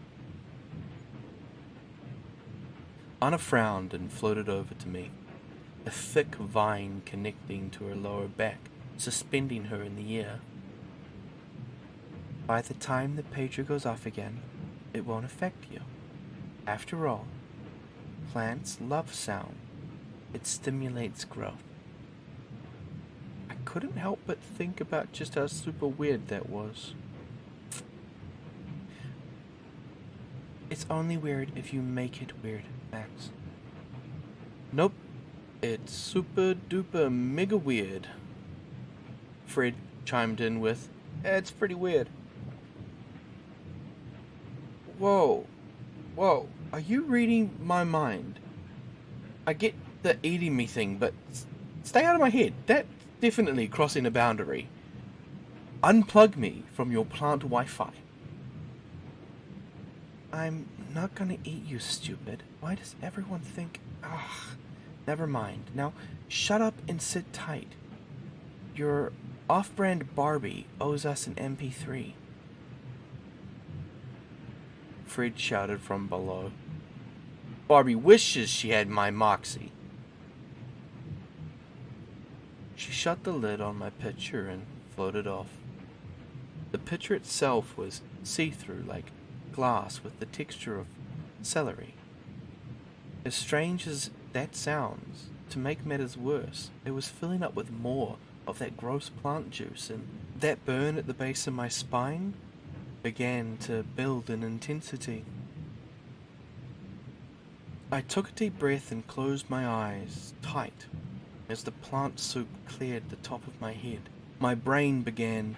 Anna frowned and floated over to me, a thick vine connecting to her lower back, suspending her in the air. "By the time the pager goes off again, it won't affect you. After all, plants love sound. It stimulates growth." I couldn't help but think about just how super weird that was. "It's only weird if you make it weird, Max." "Nope. It's super duper mega weird. Fred chimed in with, it's pretty weird. Whoa, are you reading my mind? I get the eating me thing, but stay out of my head. That's definitely crossing a boundary. Unplug me from your plant Wi-Fi. I'm not gonna eat you, stupid. Why does everyone think... never mind. Now, shut up and sit tight. Your off-brand Barbie owes us an MP3. Fred shouted from below. Barbie wishes she had my moxie. She shut the lid on my picture and floated off. The picture itself was see-through like glass with the texture of celery. As strange as that sounds, to make matters worse, it was filling up with more of that gross plant juice, and that burn at the base of my spine began to build in intensity. I took a deep breath and closed my eyes tight as the plant soup cleared the top of my head. My brain began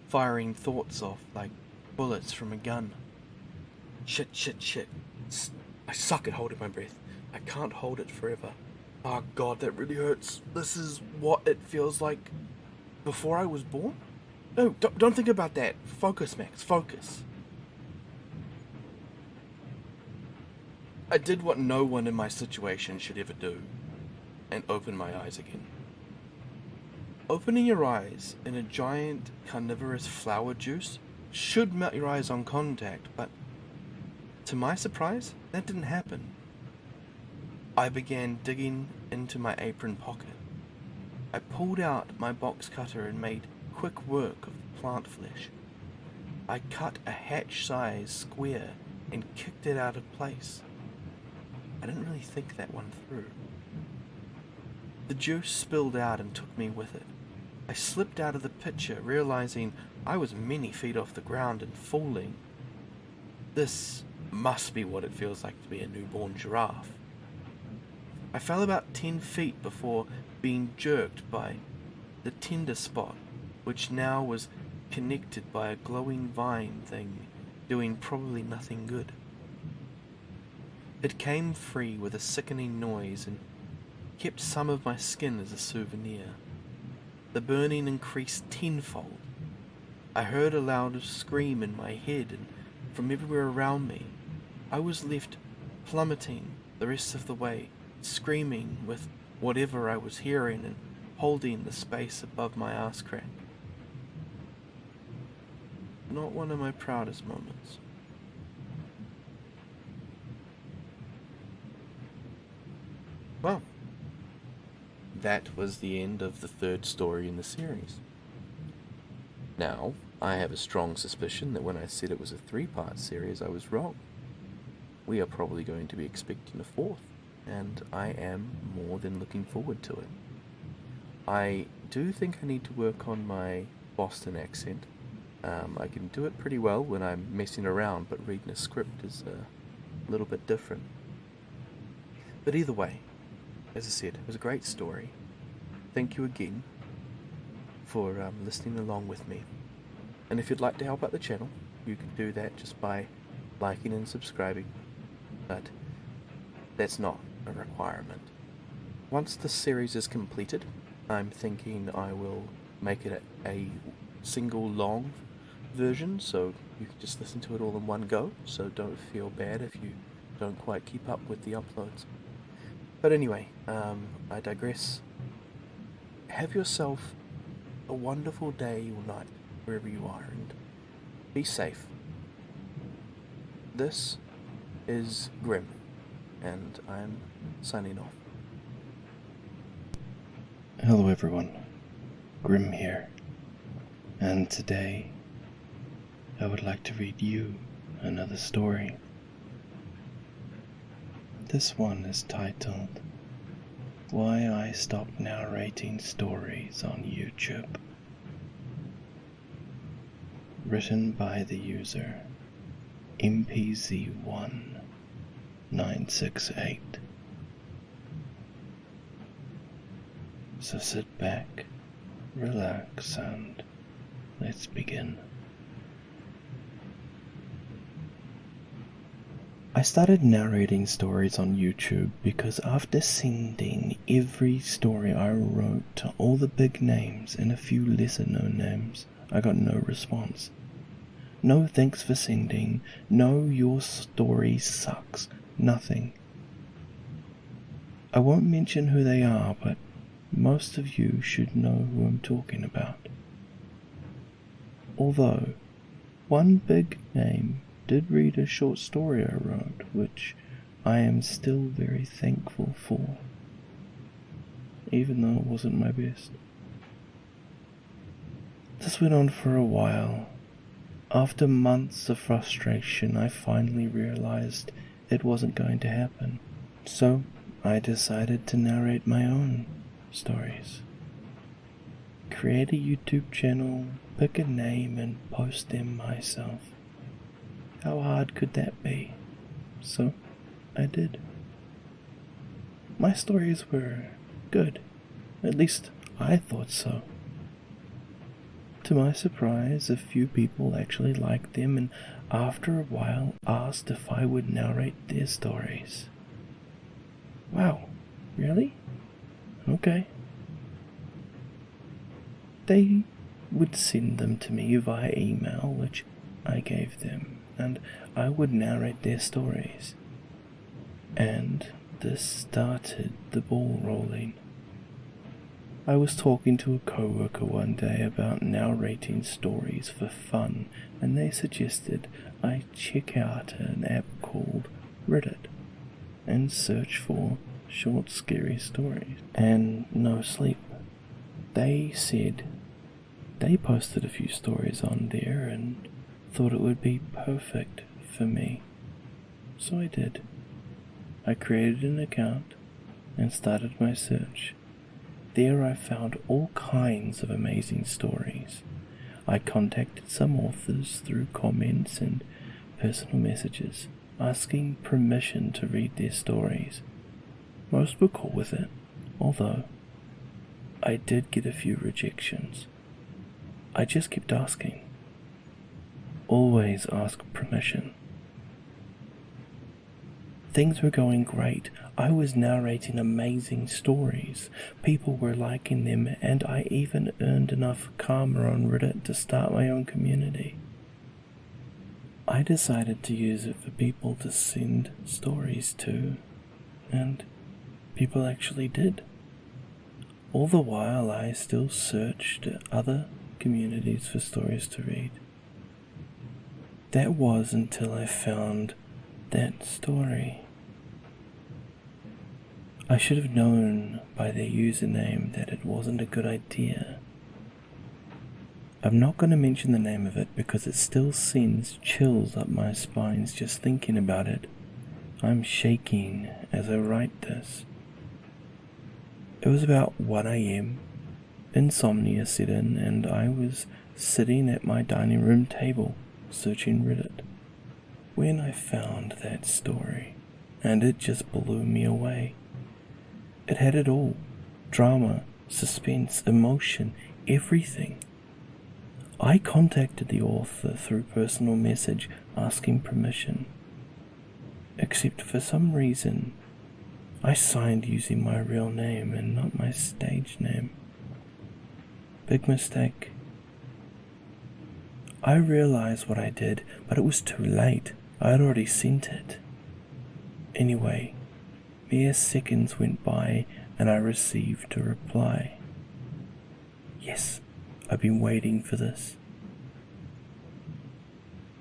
firing thoughts off like bullets from a gun. Shit. I suck at holding my breath. I can't hold it forever. Oh god, that really hurts. This is what it feels like before I was born? No, don't think about that. Focus, Max, focus. I did what no one in my situation should ever do, and opened my eyes again. Opening your eyes in a giant carnivorous flower juice should melt your eyes on contact, but to my surprise, that didn't happen. I began digging into my apron pocket. I pulled out my box cutter and made quick work of the plant flesh. I cut a hatch-sized square and kicked it out of place. I didn't really think that one through. The juice spilled out and took me with it. I slipped out of the pitcher, realizing I was many feet off the ground and falling. This must be what it feels like to be a newborn giraffe. I fell about 10 feet before being jerked by the tender spot, which now was connected by a glowing vine thing doing probably nothing good. It came free with a sickening noise and kept some of my skin as a souvenir. The burning increased tenfold. I heard a loud scream in my head, and from everywhere around me, I was left plummeting the rest of the way, screaming with whatever I was hearing and holding the space above my ass crack. Not one of my proudest moments. Well, that was the end of the third story in the series. Now, I have a strong suspicion that when I said it was a 3-part series, I was wrong. We are probably going to be expecting a 4th, and I am more than looking forward to it. I do think I need to work on my Boston accent. I can do it pretty well when I'm messing around, but reading a script is a little bit different. But either way, as I said, it was a great story. Thank you again for listening along with me. And if you'd like to help out the channel, you can do that just by liking and subscribing. But that's not a requirement. Once the series is completed, I'm thinking I will make it a single long version, so you can just listen to it all in one go, so don't feel bad if you don't quite keep up with the uploads. But anyway, I digress. Have yourself a wonderful day or night, wherever you are, and be safe. This is Grim, and I'm signing off. Hello everyone, Grim here, and today I would like to read you another story. This one is titled, Why I Stopped Narrating Stories on YouTube. Written by the user MPZ1968. So sit back, relax, and let's begin. I started narrating stories on YouTube because after sending every story I wrote to all the big names and a few lesser known names, I got no response. No thanks for sending, no your story sucks, nothing. I won't mention who they are, but most of you should know who I'm talking about. Although, one big name did read a short story I wrote, which I am still very thankful for, even though it wasn't my best. This went on for a while. After months of frustration, I finally realized it wasn't going to happen. So, I decided to narrate my own stories. Create a YouTube channel, pick a name, and post them myself. How hard could that be? So, I did. My stories were good. At least, I thought so. To my surprise, a few people actually liked them and after a while asked if I would narrate their stories. Wow, really? Okay. They would send them to me via email, which I gave them, and I would narrate their stories. And this started the ball rolling. I was talking to a coworker one day about narrating stories for fun, and they suggested I check out an app called Reddit and search for short scary stories and nosleep. They said they posted a few stories on there and thought it would be perfect for me. So I did. I created an account and started my search. There I found all kinds of amazing stories. I contacted some authors through comments and personal messages, asking permission to read their stories. Most were cool with it, although I did get a few rejections. I just kept asking. Always ask permission. Things were going great. I was narrating amazing stories. People were liking them, and I even earned enough karma on Reddit to start my own community. I decided to use it for people to send stories to, and people actually did. All the while I still searched other communities for stories to read. That was until I found that story. I should have known by their username that it wasn't a good idea. I'm not going to mention the name of it because it still sends chills up my spines just thinking about it. I'm shaking as I write this. It was about 1 a.m. Insomnia set in and I was sitting at my dining room table searching Reddit when I found that story, and it just blew me away. It had it all. Drama, suspense, emotion, everything. I contacted the author through personal message asking permission. Except for some reason, I signed using my real name and not my stage name. Big mistake. I realized what I did, but it was too late. I had already sent it. Anyway, mere seconds went by and I received a reply. Yes, I've been waiting for this.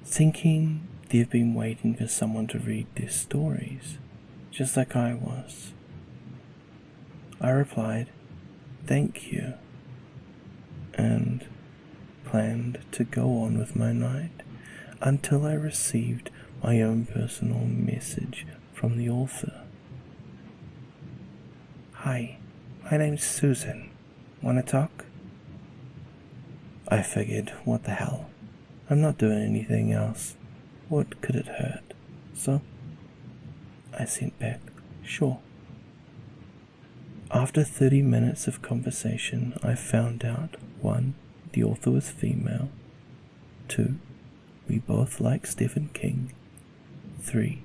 Thinking they've been waiting for someone to read their stories, just like I was. I replied, "Thank you," and planned to go on with my night until I received my own personal message from the author. "Hi, my name's Susan. Wanna talk?" I figured, what the hell? I'm not doing anything else. What could it hurt? So I sent back, "Sure." After 30 minutes of conversation, I found out 1. The author was female. 2. We both liked Stephen King. 3.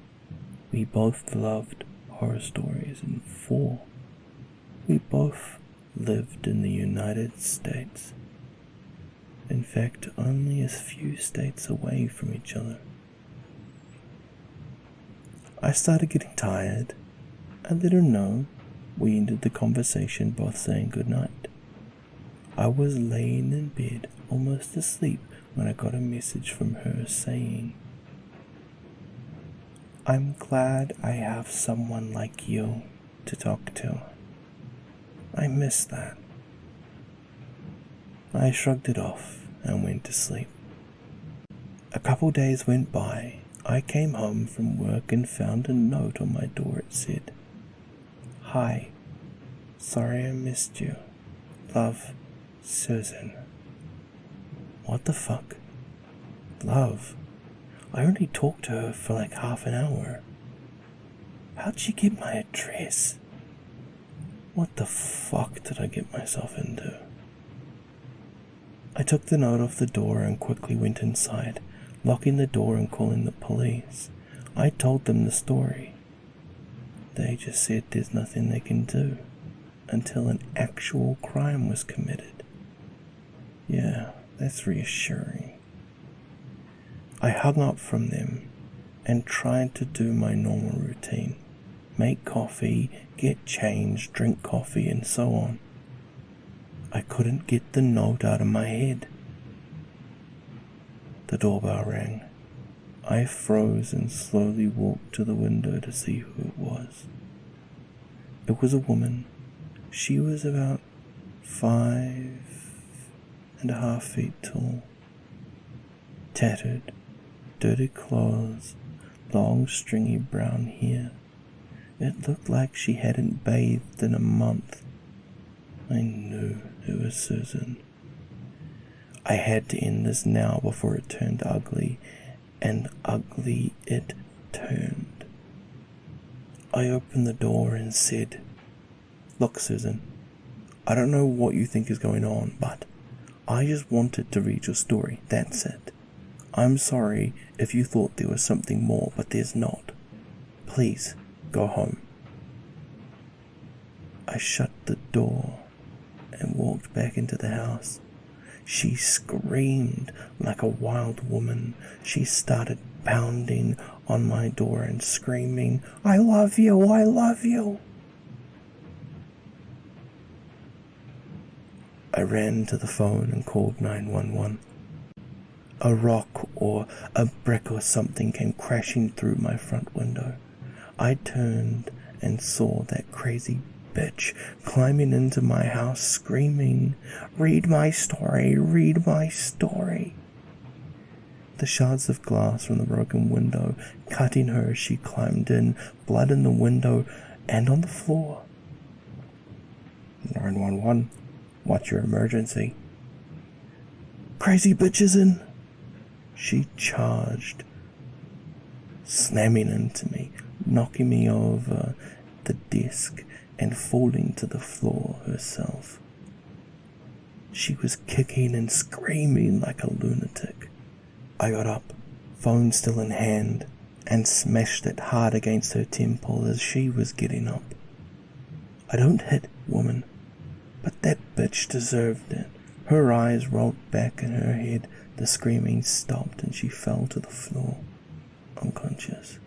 We both loved horror stories. And 4. We both lived in the United States. In fact, only a few states away from each other. I started getting tired. I let her know. We ended the conversation both saying goodnight. I was laying in bed, almost asleep, when I got a message from her saying, "I'm glad I have someone like you to talk to. I miss that." I shrugged it off and went to sleep. A couple days went by. I came home from work and found a note on my door. It said, "Hi, sorry I missed you. Love, Susan." What the fuck? Love? I only talked to her for like half an hour. How'd she get my address? What the fuck did I get myself into? I took the note off the door and quickly went inside, locking the door and calling the police. I told them the story. They just said there's nothing they can do until an actual crime was committed. Yeah, that's reassuring. I hung up from them and tried to do my normal routine. Make coffee, get changed, drink coffee, and so on. I couldn't get the note out of my head. The doorbell rang. I froze and slowly walked to the window to see who it was. It was a woman. She was about 5.5 feet tall. Tattered, dirty clothes, long stringy brown hair. It looked like she hadn't bathed in a month. I knew it was Susan. I had to end this now before it turned ugly, and ugly it turned. I opened the door and said, "Look, Susan, I don't know what you think is going on, but I just wanted to read your story, that's it. I'm sorry if you thought there was something more, but there's not. Please, go home." I shut the door and walked back into the house. She screamed like a wild woman. She started pounding on my door and screaming, "I love you, I love you." I ran to the phone and called 911. A rock or a brick or something came crashing through my front window. I turned and saw that crazy bitch climbing into my house screaming, "Read my story, read my story." The shards of glass from the broken window cutting her as she climbed in, blood in the window and on the floor. 911, what's your emergency? "Crazy bitch is in." She charged, slamming into me, knocking me over the desk and falling to the floor herself. She was kicking and screaming like a lunatic. I got up, phone still in hand, and smashed it hard against her temple as she was getting up. I don't hit, woman, but that bitch deserved it. Her eyes rolled back in her head, the screaming stopped, and she fell to the floor, unconscious.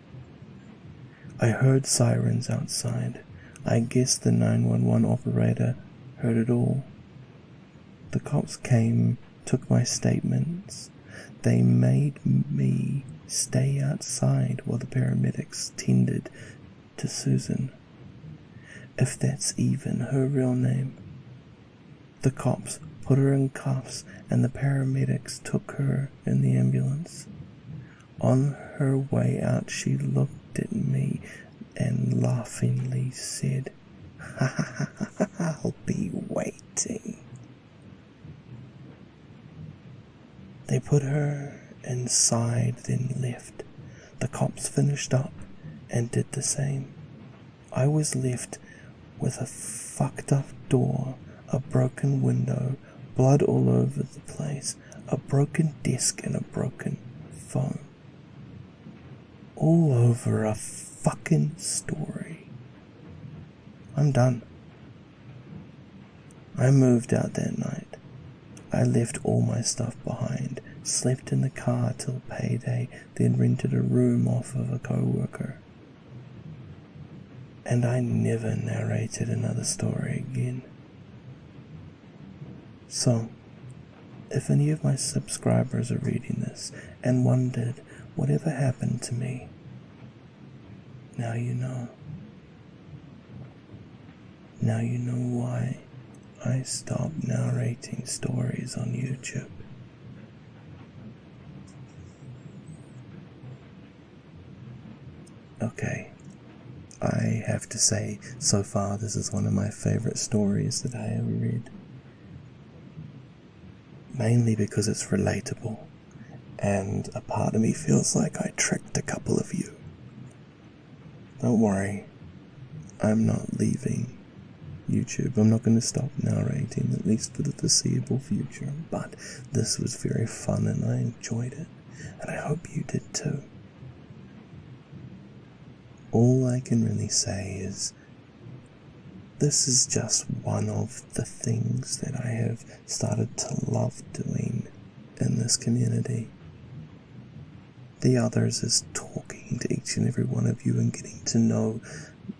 I heard sirens outside. I guess the 911 operator heard it all. The cops came, took my statements. They made me stay outside while the paramedics tended to Susan, if that's even her real name. The cops put her in cuffs and the paramedics took her in the ambulance. On her way out, she looked at me and laughingly said, "I'll be waiting." They put her inside, then left. The cops finished up and did the same. I was left with a fucked up door, a broken window, blood all over the place, a broken desk and a broken phone. All over a fucking story. I'm done. I moved out that night. I left all my stuff behind, slept in the car till payday, then rented a room off of a co-worker. And I never narrated another story again. So, if any of my subscribers are reading this and wondered whatever happened to me, now you know. Now you know why I stopped narrating stories on YouTube. Okay, I have to say, so far this is one of my favorite stories that I ever read. Mainly because it's relatable, and a part of me feels like I tricked a couple of you. Don't worry, I'm not leaving YouTube. I'm not going to stop narrating, at least for the foreseeable future, but this was very fun and I enjoyed it, and I hope you did too. All I can really say is, this is just one of the things that I have started to love doing in this community. The others is talking to each and every one of you and getting to know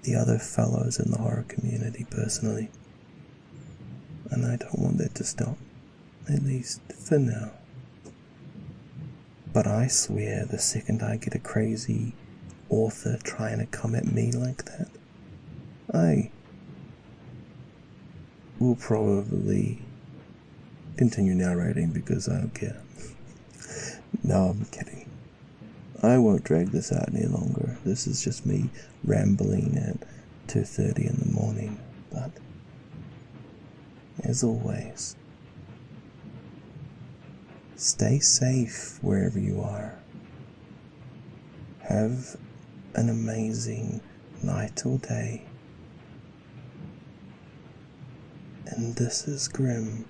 the other fellows in the horror community personally. And I don't want that to stop, at least for now. But I swear the second I get a crazy author trying to come at me like that, I will probably continue narrating because I don't care. No, I'm kidding. I won't drag this out any longer. This is just me rambling at 2:30 in the morning. But, as always, stay safe wherever you are. Have an amazing night or day. And this is Grim,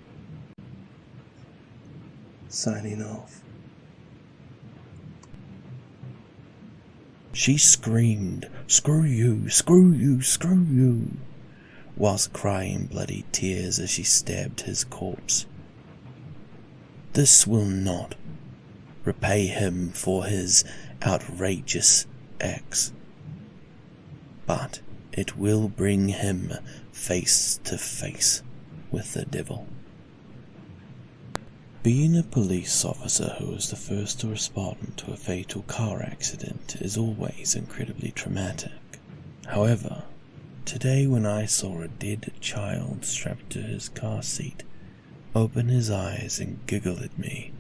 signing off. She screamed, "Screw you, screw you, screw you," whilst crying bloody tears as she stabbed his corpse. This will not repay him for his outrageous acts, but it will bring him face to face with the devil. Being a police officer who was the first to respond to a fatal car accident is always incredibly traumatic. However, today when I saw a dead child strapped to his car seat open his eyes and giggle at me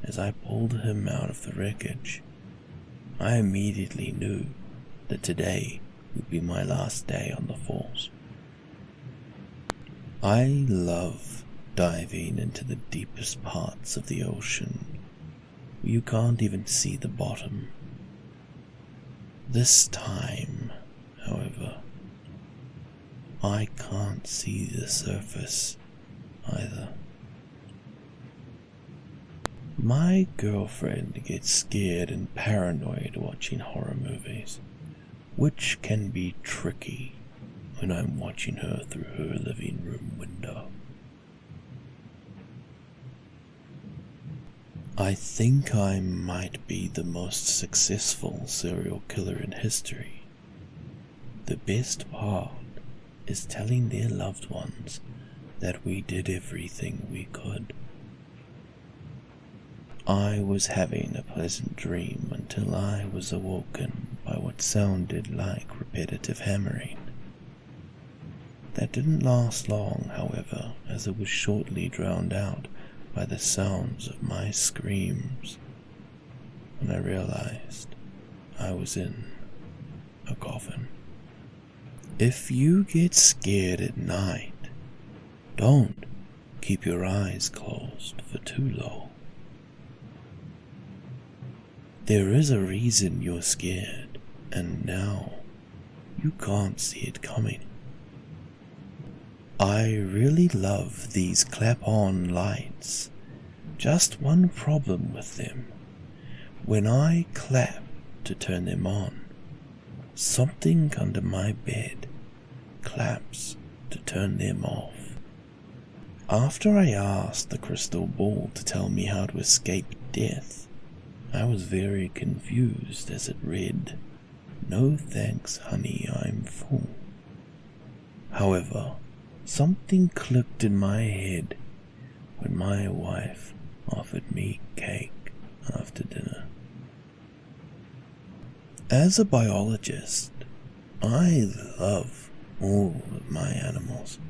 as I pulled him out of the wreckage, I immediately knew that today would be my last day on the force. I love diving into the deepest parts of the ocean where you can't even see the bottom. This time, however, I can't see the surface either. My girlfriend gets scared and paranoid watching horror movies, which can be tricky when I'm watching her through her living room window. I think I might be the most successful serial killer in history. The best part is telling their loved ones that we did everything we could. I was having a pleasant dream until I was awoken by what sounded like repetitive hammering. That didn't last long, however, as it was shortly drowned out by the sounds of my screams when I realized I was in a coffin. If you get scared at night, don't keep your eyes closed for too long. There is a reason you're scared, and now you can't see it coming. I really love these clap-on lights. Just one problem with them. When I clap to turn them on, something under my bed claps to turn them off. After I asked the crystal ball to tell me how to escape death, I was very confused as it read, "No thanks, honey, I'm full." However, something clicked in my head when my wife offered me cake after dinner. As a biologist, I love all of my animals.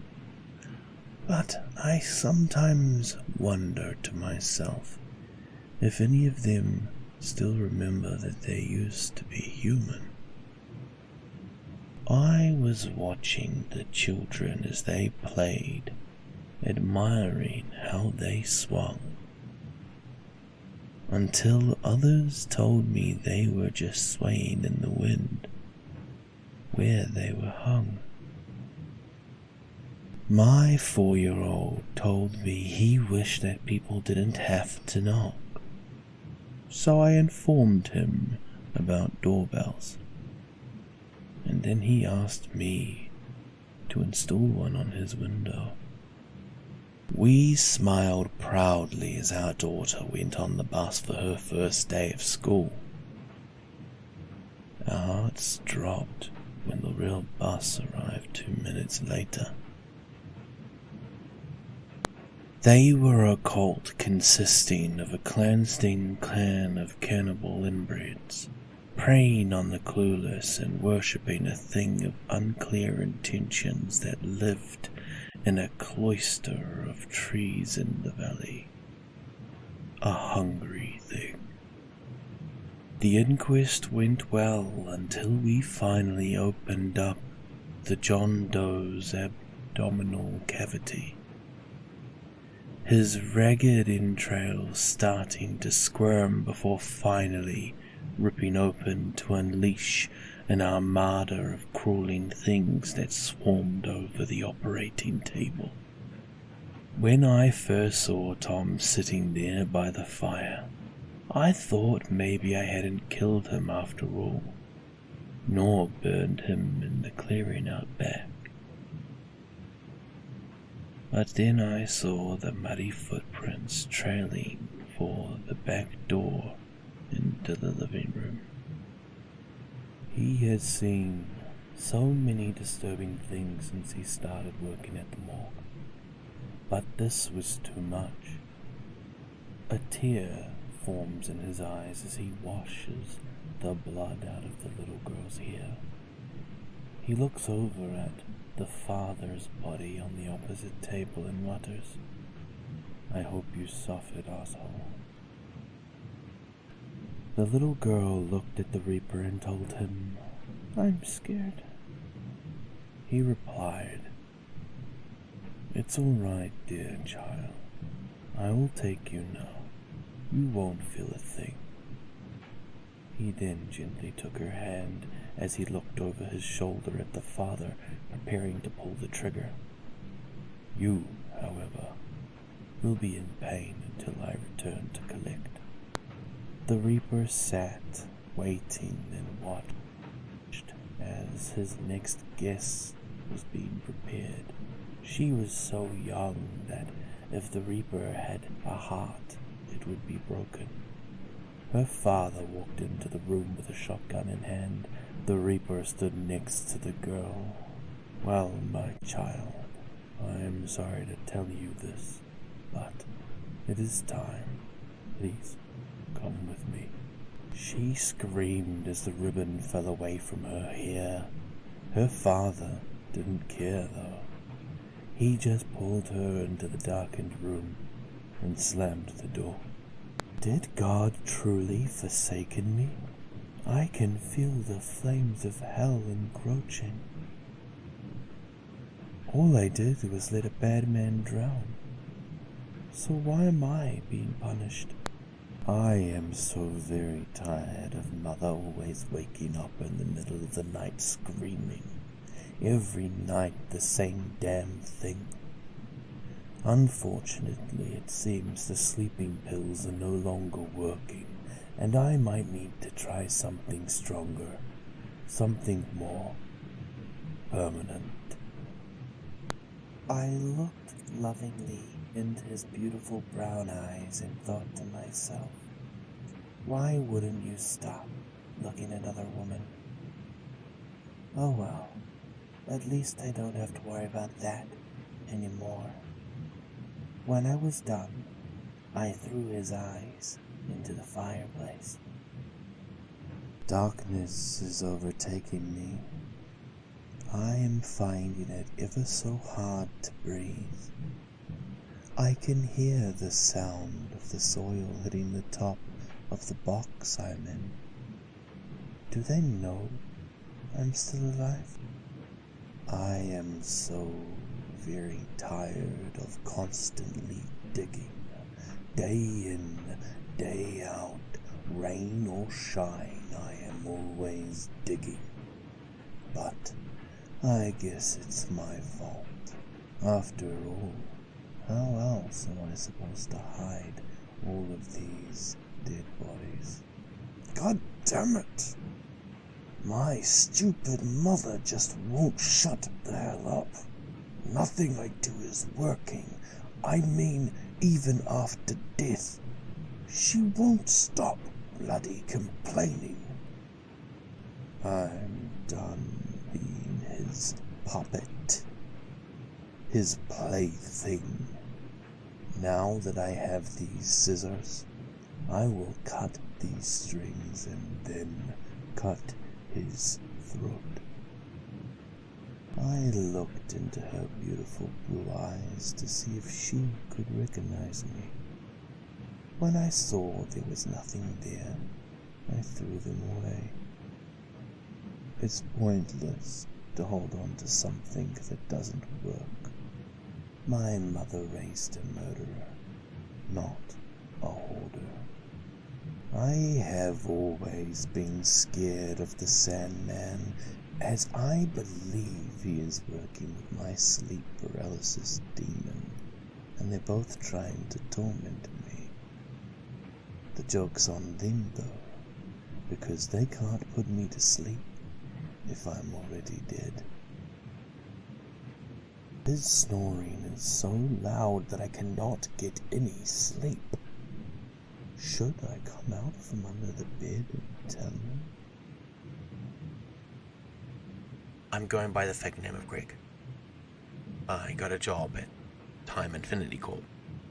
But I sometimes wonder to myself if any of them still remember that they used to be human. I was watching the children as they played, admiring how they swung, until others told me they were just swaying in the wind where they were hung. My 4-year-old told me he wished that people didn't have to knock, so I informed him about doorbells, and then he asked me to install one on his window. We smiled proudly as our daughter went on the bus for her first day of school. Our hearts dropped when the real bus arrived 2 minutes later. They were a cult consisting of a clandestine clan of cannibal inbreds, preying on the clueless and worshipping a thing of unclear intentions that lived in a cloister of trees in the valley. A hungry thing. The inquest went well until we finally opened up the John Doe's abdominal cavity, his ragged entrails starting to squirm before finally ripping open to unleash an armada of crawling things that swarmed over the operating table. When I first saw Tom sitting there by the fire, I thought maybe I hadn't killed him after all, nor burned him in the clearing out back. But then I saw the muddy footprints trailing for the back door into the living room. He had seen so many disturbing things since he started working at the morgue, but this was too much. A tear forms in his eyes as he washes the blood out of the little girl's hair. He looks over at the father's body on the opposite table and mutters, "I hope you suffered, asshole." The little girl looked at the Reaper and told him, "I'm scared." He replied, "It's all right, dear child. I will take you now. You won't feel a thing." He then gently took her hand as he looked over his shoulder at the father, preparing to pull the trigger. "You, however, will be in pain until I return to collect." The Reaper sat, waiting and watched as his next guest was being prepared. She was so young that if the Reaper had a heart, it would be broken. Her father walked into the room with a shotgun in hand. The Reaper stood next to the girl. "Well, my child, I am sorry to tell you this, but it is time. Please, come with me." She screamed as the ribbon fell away from her hair. Her father didn't care, though. He just pulled her into the darkened room and slammed the door. Did God truly forsaken me? I can feel the flames of hell encroaching. All I did was let a bad man drown. So why am I being punished? I am so very tired of Mother always waking up in the middle of the night screaming, Every night the same damn thing. Unfortunately, it seems the sleeping pills are no longer working, and I might need to try something stronger, something more permanent. I looked lovingly into his beautiful brown eyes and thought to myself, why wouldn't you stop looking at other women? Oh well, at least I don't have to worry about that anymore. When I was done, I threw his eyes into the fireplace. Darkness is overtaking me. I am finding it ever so hard to breathe. I can hear the sound of the soil hitting the top of the box I'm in. Do they know I'm still alive? I am so very tired of constantly digging, day in, day out, rain or shine, I am always digging. But I guess it's my fault. After all, how else am I supposed to hide all of these dead bodies? God damn it! My stupid mother just won't shut the hell up. Nothing I do is working. I mean, even after death. She won't stop bloody complaining. I'm done being his puppet, his plaything. Now that I have these scissors, I will cut these strings and then cut his throat. I looked into her beautiful blue eyes to see if she could recognize me. When I saw there was nothing there, I threw them away. It's pointless to hold on to something that doesn't work. My mother raised a murderer, not a hoarder. I have always been scared of the Sandman, as I believe he is working with my sleep paralysis demon, and they're both trying to torment me. The joke's on them, though, because they can't put me to sleep if I'm already dead. His snoring is so loud that I cannot get any sleep. Should I come out from under the bed and tell him? I'm going by the fake name of Greg. I got a job at Time Infinity Corp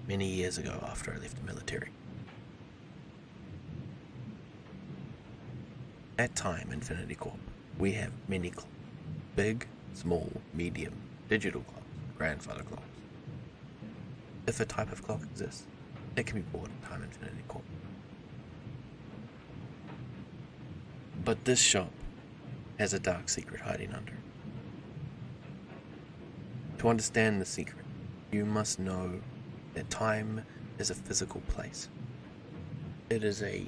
many years ago after I left the military. At Time Infinity Corp, we have many clocks. Big, small, medium, digital clocks, grandfather clocks. If a type of clock exists, it can be bought at Time Infinity Corp. But this shop has a dark secret hiding under. To understand the secret, you must know that time is a physical place. It is a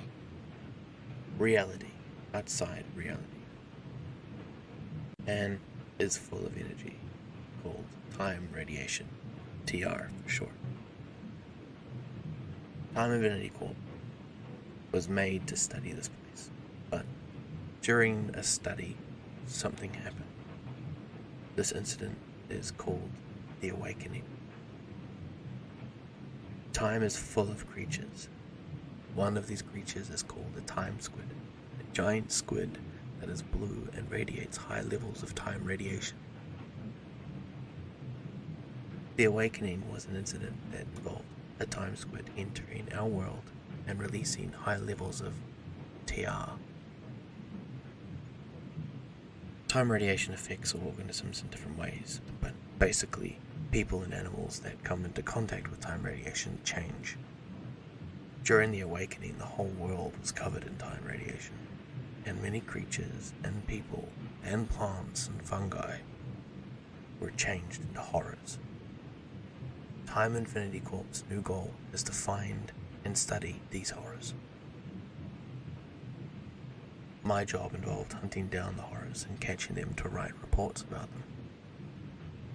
reality outside reality, and is full of energy, called time radiation, TR for short. Time Infinity Corp was made to study this place, but during a study, something happened. This incident is called the Awakening. Time is full of creatures. One of these creatures is called a time squid, a giant squid that is blue and radiates high levels of time radiation. The Awakening was an incident that involved a time squid entering our world and releasing high levels of TR. Time radiation affects all organisms in different ways, but basically, people and animals that come into contact with time radiation change. During the Awakening, the whole world was covered in time radiation, and many creatures and people and plants and fungi were changed into horrors. Time Infinity Corp's new goal is to find and study these horrors. My job involved hunting down the horrors and catching them to write reports about them.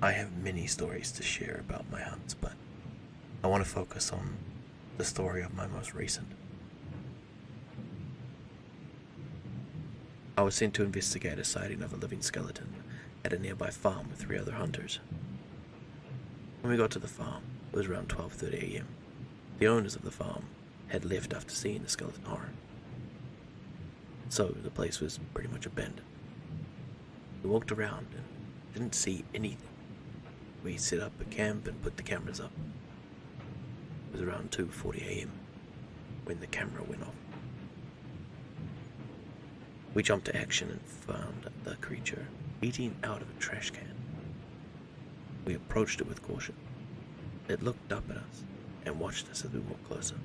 I have many stories to share about my hunts, but I want to focus on the story of my most recent. I was sent to investigate a sighting of a living skeleton at a nearby farm with 3 other hunters. When we got to the farm, it was around 12:30 a.m. The owners of the farm had left after seeing the skeleton horror, so the place was pretty much abandoned. We walked around and didn't see anything. We set up a camp and put the cameras up. It was around 2:40 a.m. when the camera went off. We jumped to action and found the creature eating out of a trash can. We approached it with caution. It looked up at us and watched us as we walked closer.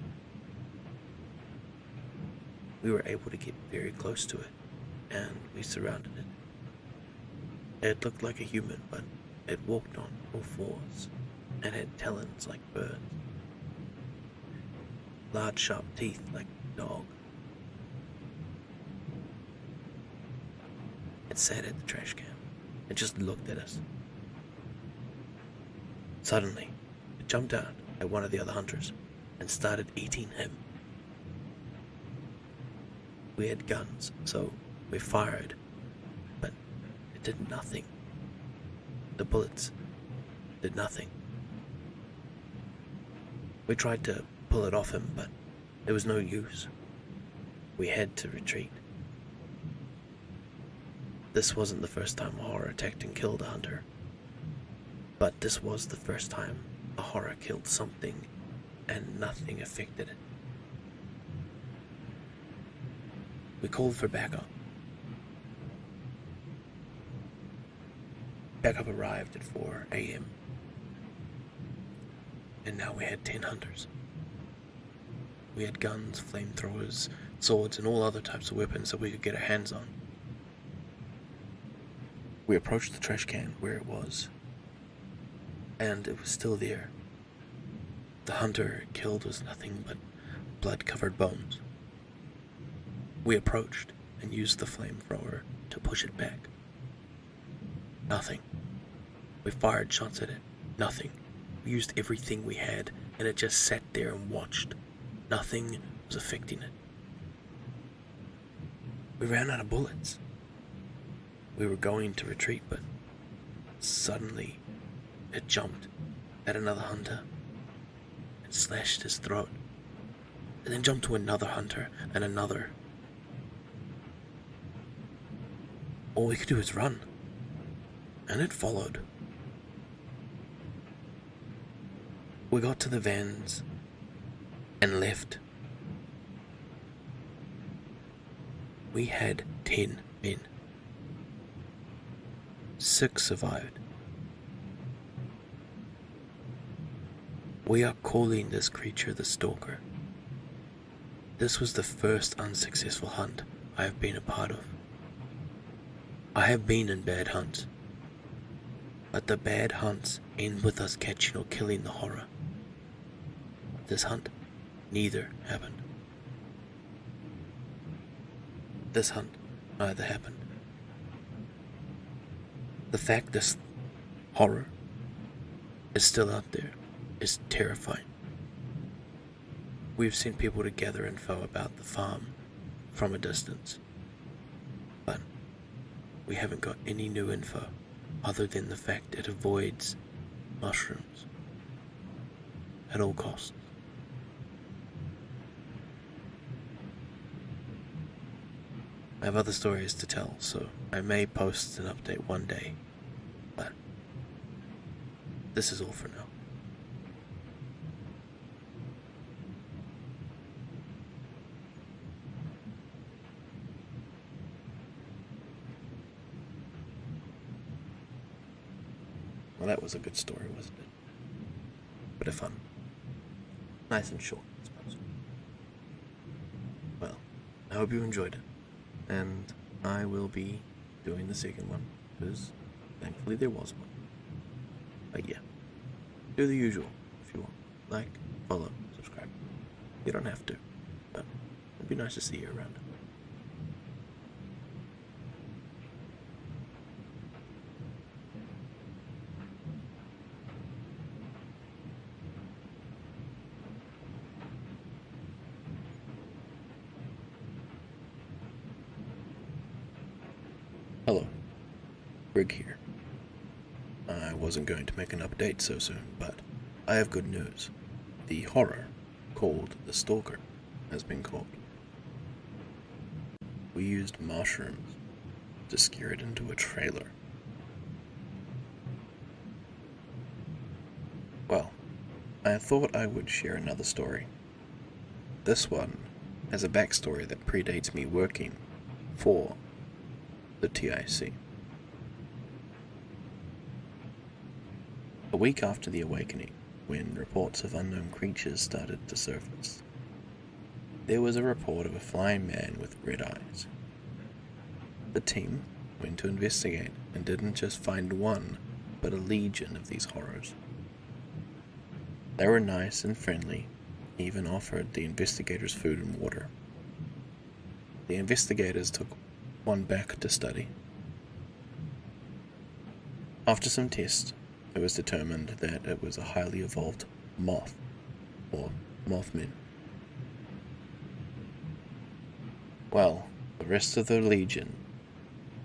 We were able to get very close to it, and we surrounded it. It looked like a human, but it walked on all fours and had talons like birds, large sharp teeth like a dog. It sat at the trash can and just looked at us. Suddenly, it jumped out at one of the other hunters and started eating him. We had guns, so we fired, but it did nothing. The bullets did nothing. We tried to pull it off him, but there was no use. We had to retreat. This wasn't the first time a horror attacked and killed a hunter, but this was the first time a horror killed something and nothing affected it. We called for backup. Backup arrived at 4 a.m. and now we had 10 hunters. We had guns, flamethrowers, swords, and all other types of weapons that we could get our hands on. We approached the trash can where it was, and it was still there. The hunter it killed was nothing but blood-covered bones. We approached and used the flamethrower to push it back. Nothing. We fired shots at it. Nothing. We used everything we had, and it just sat there and watched. Nothing was affecting it. We ran out of bullets. We were going to retreat, but suddenly it jumped at another hunter and slashed his throat, and then jumped to another hunter and another. All we could do was run, and it followed. We got to the vans and left. We had 10 men. 6 survived. We are calling this creature the Stalker. This was the first unsuccessful hunt I have been a part of. I have been in bad hunts, but the bad hunts end with us catching or killing the horror. This hunt, neither happened. This hunt, neither happened. The fact this horror is still out there is terrifying. We've seen people to gather info about the farm from a distance, but we haven't got any new info other than the fact it avoids mushrooms at all costs. I have other stories to tell, so I may post an update one day, but this is all for now. Well, that was a good story, wasn't it? Bit of fun. Nice and short, I suppose. Well, I hope you enjoyed it. And I will be doing the second one, because thankfully there was one. But yeah, do the usual if you want. Like, follow, subscribe. You don't have to, but it'd be nice to see you around. Hello, Rig here. I wasn't going to make an update so soon, but I have good news. The horror, called the Stalker, has been caught. We used mushrooms to scare it into a trailer. Well, I thought I would share another story. This one has a backstory that predates me working for the TIC. A week after the awakening, when reports of unknown creatures started to surface, there was a report of a flying man with red eyes. The team went to investigate and didn't just find one, but a legion of these horrors. They were nice and friendly, even offered the investigators food and water. The investigators took one back to study. After some tests, it was determined that it was a highly evolved moth, or mothman. Well, the rest of the legion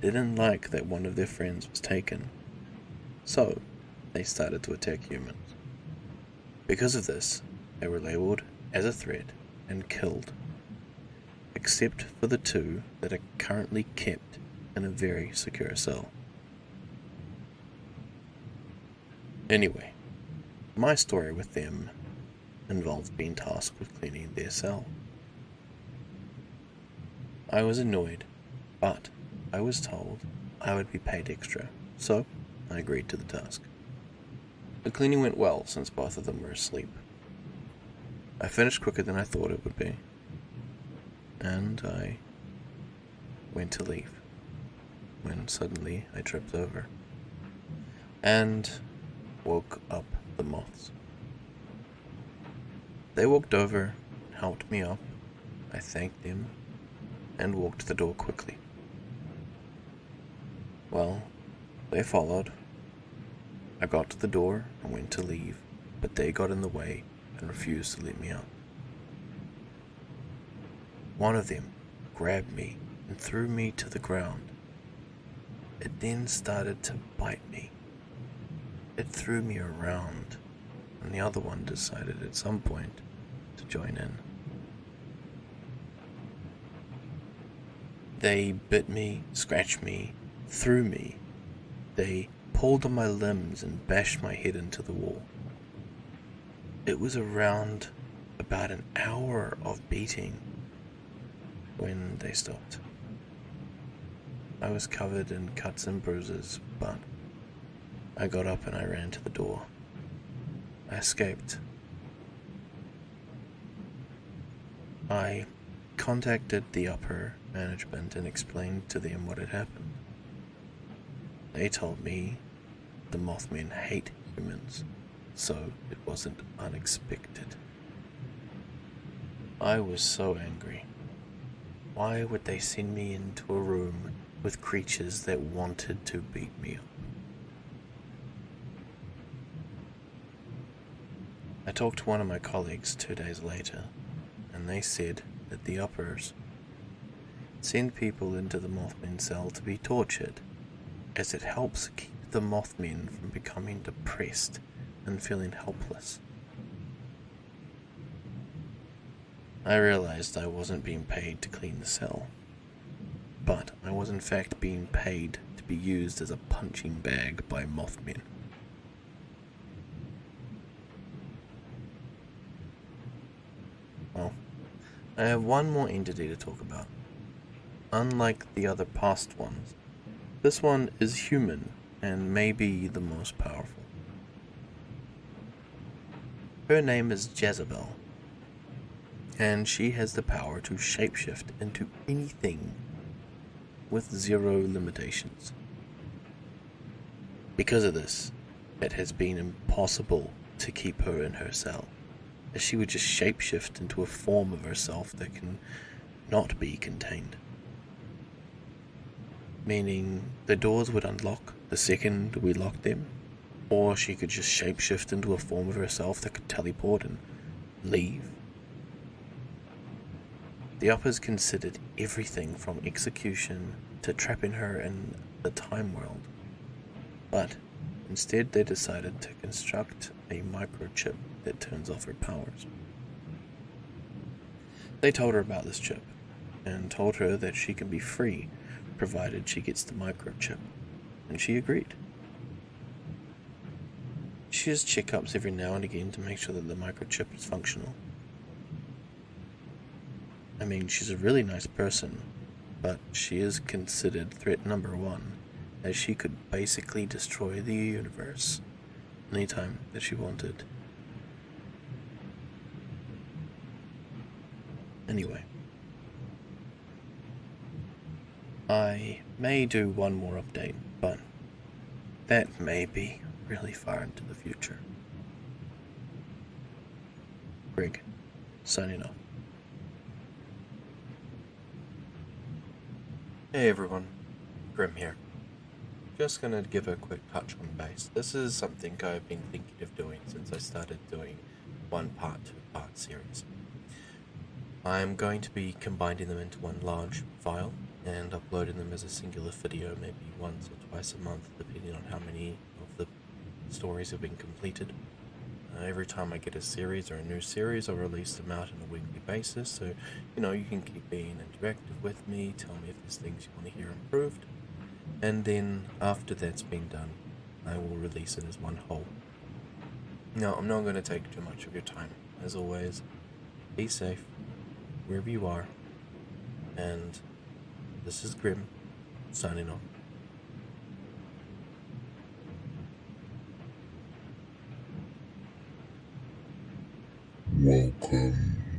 didn't like that one of their friends was taken, so they started to attack humans. Because of this, they were labeled as a threat and killed, except for the two that are currently kept in a very secure cell. Anyway, my story with them involved being tasked with cleaning their cell. I was annoyed, but I was told I would be paid extra, so I agreed to the task. The cleaning went well since both of them were asleep. I finished quicker than I thought it would be, and I went to leave when suddenly I tripped over and woke up the moths. They walked over and helped me up. I thanked them and walked to the door quickly. Well, they followed. I got to the door and went to leave, but they got in the way and refused to let me out. One of them grabbed me and threw me to the ground. It then started to bite me. It threw me around, and the other one decided at some point to join in. They bit me, scratched me, threw me. They pulled on my limbs and bashed my head into the wall. It was around about an hour of beating when they stopped. I was covered in cuts and bruises, but I got up and I ran to the door. I escaped. I contacted the upper management and explained to them what had happened. They told me the Mothmen hate humans, so it wasn't unexpected. I was so angry. Why would they send me into a room with creatures that wanted to beat me up? I talked to one of my colleagues 2 days later, and they said that the uppers send people into the Mothman cell to be tortured, as it helps keep the Mothmen from becoming depressed and feeling helpless. I realized I wasn't being paid to clean the cell, but I was in fact being paid to be used as a punching bag by Mothmen. Well, I have one more entity to talk about. Unlike the other past ones, this one is human and may be the most powerful. Her name is Jezebel, and she has the power to shapeshift into anything with 0 limitations. Because of this, it has been impossible to keep her in her cell, as she would just shapeshift into a form of herself that can not be contained. Meaning the doors would unlock the second we locked them, or she could just shapeshift into a form of herself that could teleport and leave. The uppers considered everything from execution to trapping her in the time world, but instead they decided to construct a microchip that turns off her powers. They told her about this chip, and told her that she can be free provided she gets the microchip, and she agreed. She has checkups every now and again to make sure that the microchip is functional. I mean, she's a really nice person, but she is considered threat number 1, as she could basically destroy the universe anytime that she wanted. Anyway, I may do one more update, but that may be really far into the future. Greg, signing off. Hey everyone, Grim here. Just gonna give a quick touch on base. This is something I've been thinking of doing since I started doing 1-part, 2-part series. I'm going to be combining them into one large file and uploading them as a singular video maybe once or twice a month, depending on how many of the stories have been completed. Every time I get a series or a new series, I'll release them out on a weekly basis, so you can keep being interactive with me, tell me if there's things you want to hear improved, and then after that's been done, I will release it as one whole. Now, I'm not going to take too much of your time. As always, be safe wherever you are, and this is Grim, signing off. Welcome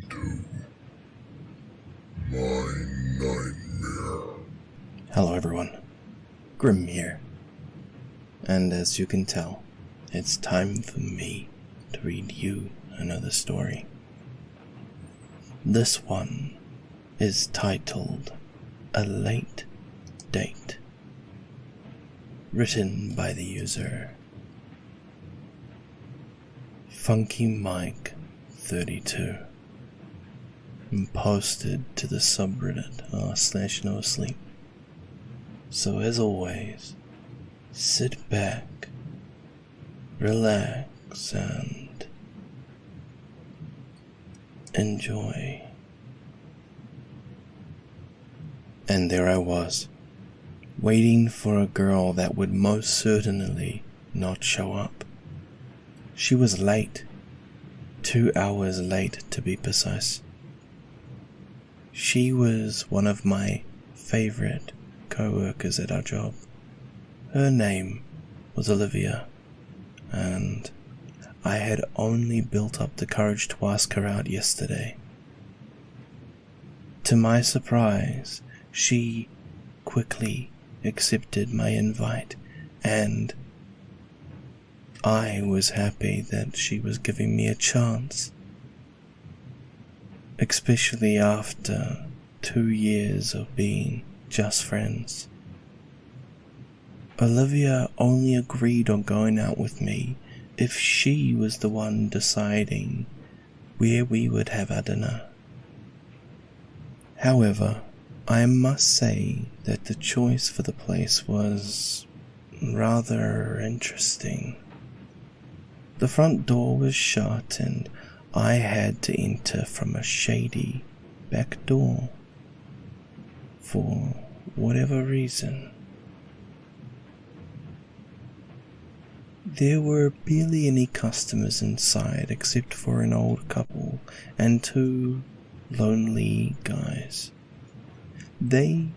to my nightmare. Hello everyone, Grim here. And as you can tell, it's time for me to read you another story. This one is titled A Late Date, written by the user Funky Mike 32, and posted to the subreddit r/nosleep. So as always, sit back, relax, and enjoy. And there I was, waiting for a girl that would most certainly not show up. She was late. 2 hours late to be precise. She was one of my favorite co-workers at our job. Her name was Olivia, and I had only built up the courage to ask her out yesterday. To my surprise, she quickly accepted my invite, and I was happy that she was giving me a chance, especially after 2 years of being just friends. Olivia only agreed on going out with me if she was the one deciding where we would have our dinner. However, I must say that the choice for the place was rather interesting. The front door was shut and I had to enter from a shady back door. For whatever reason. There were barely any customers inside except for an old couple and 2 lonely guys. They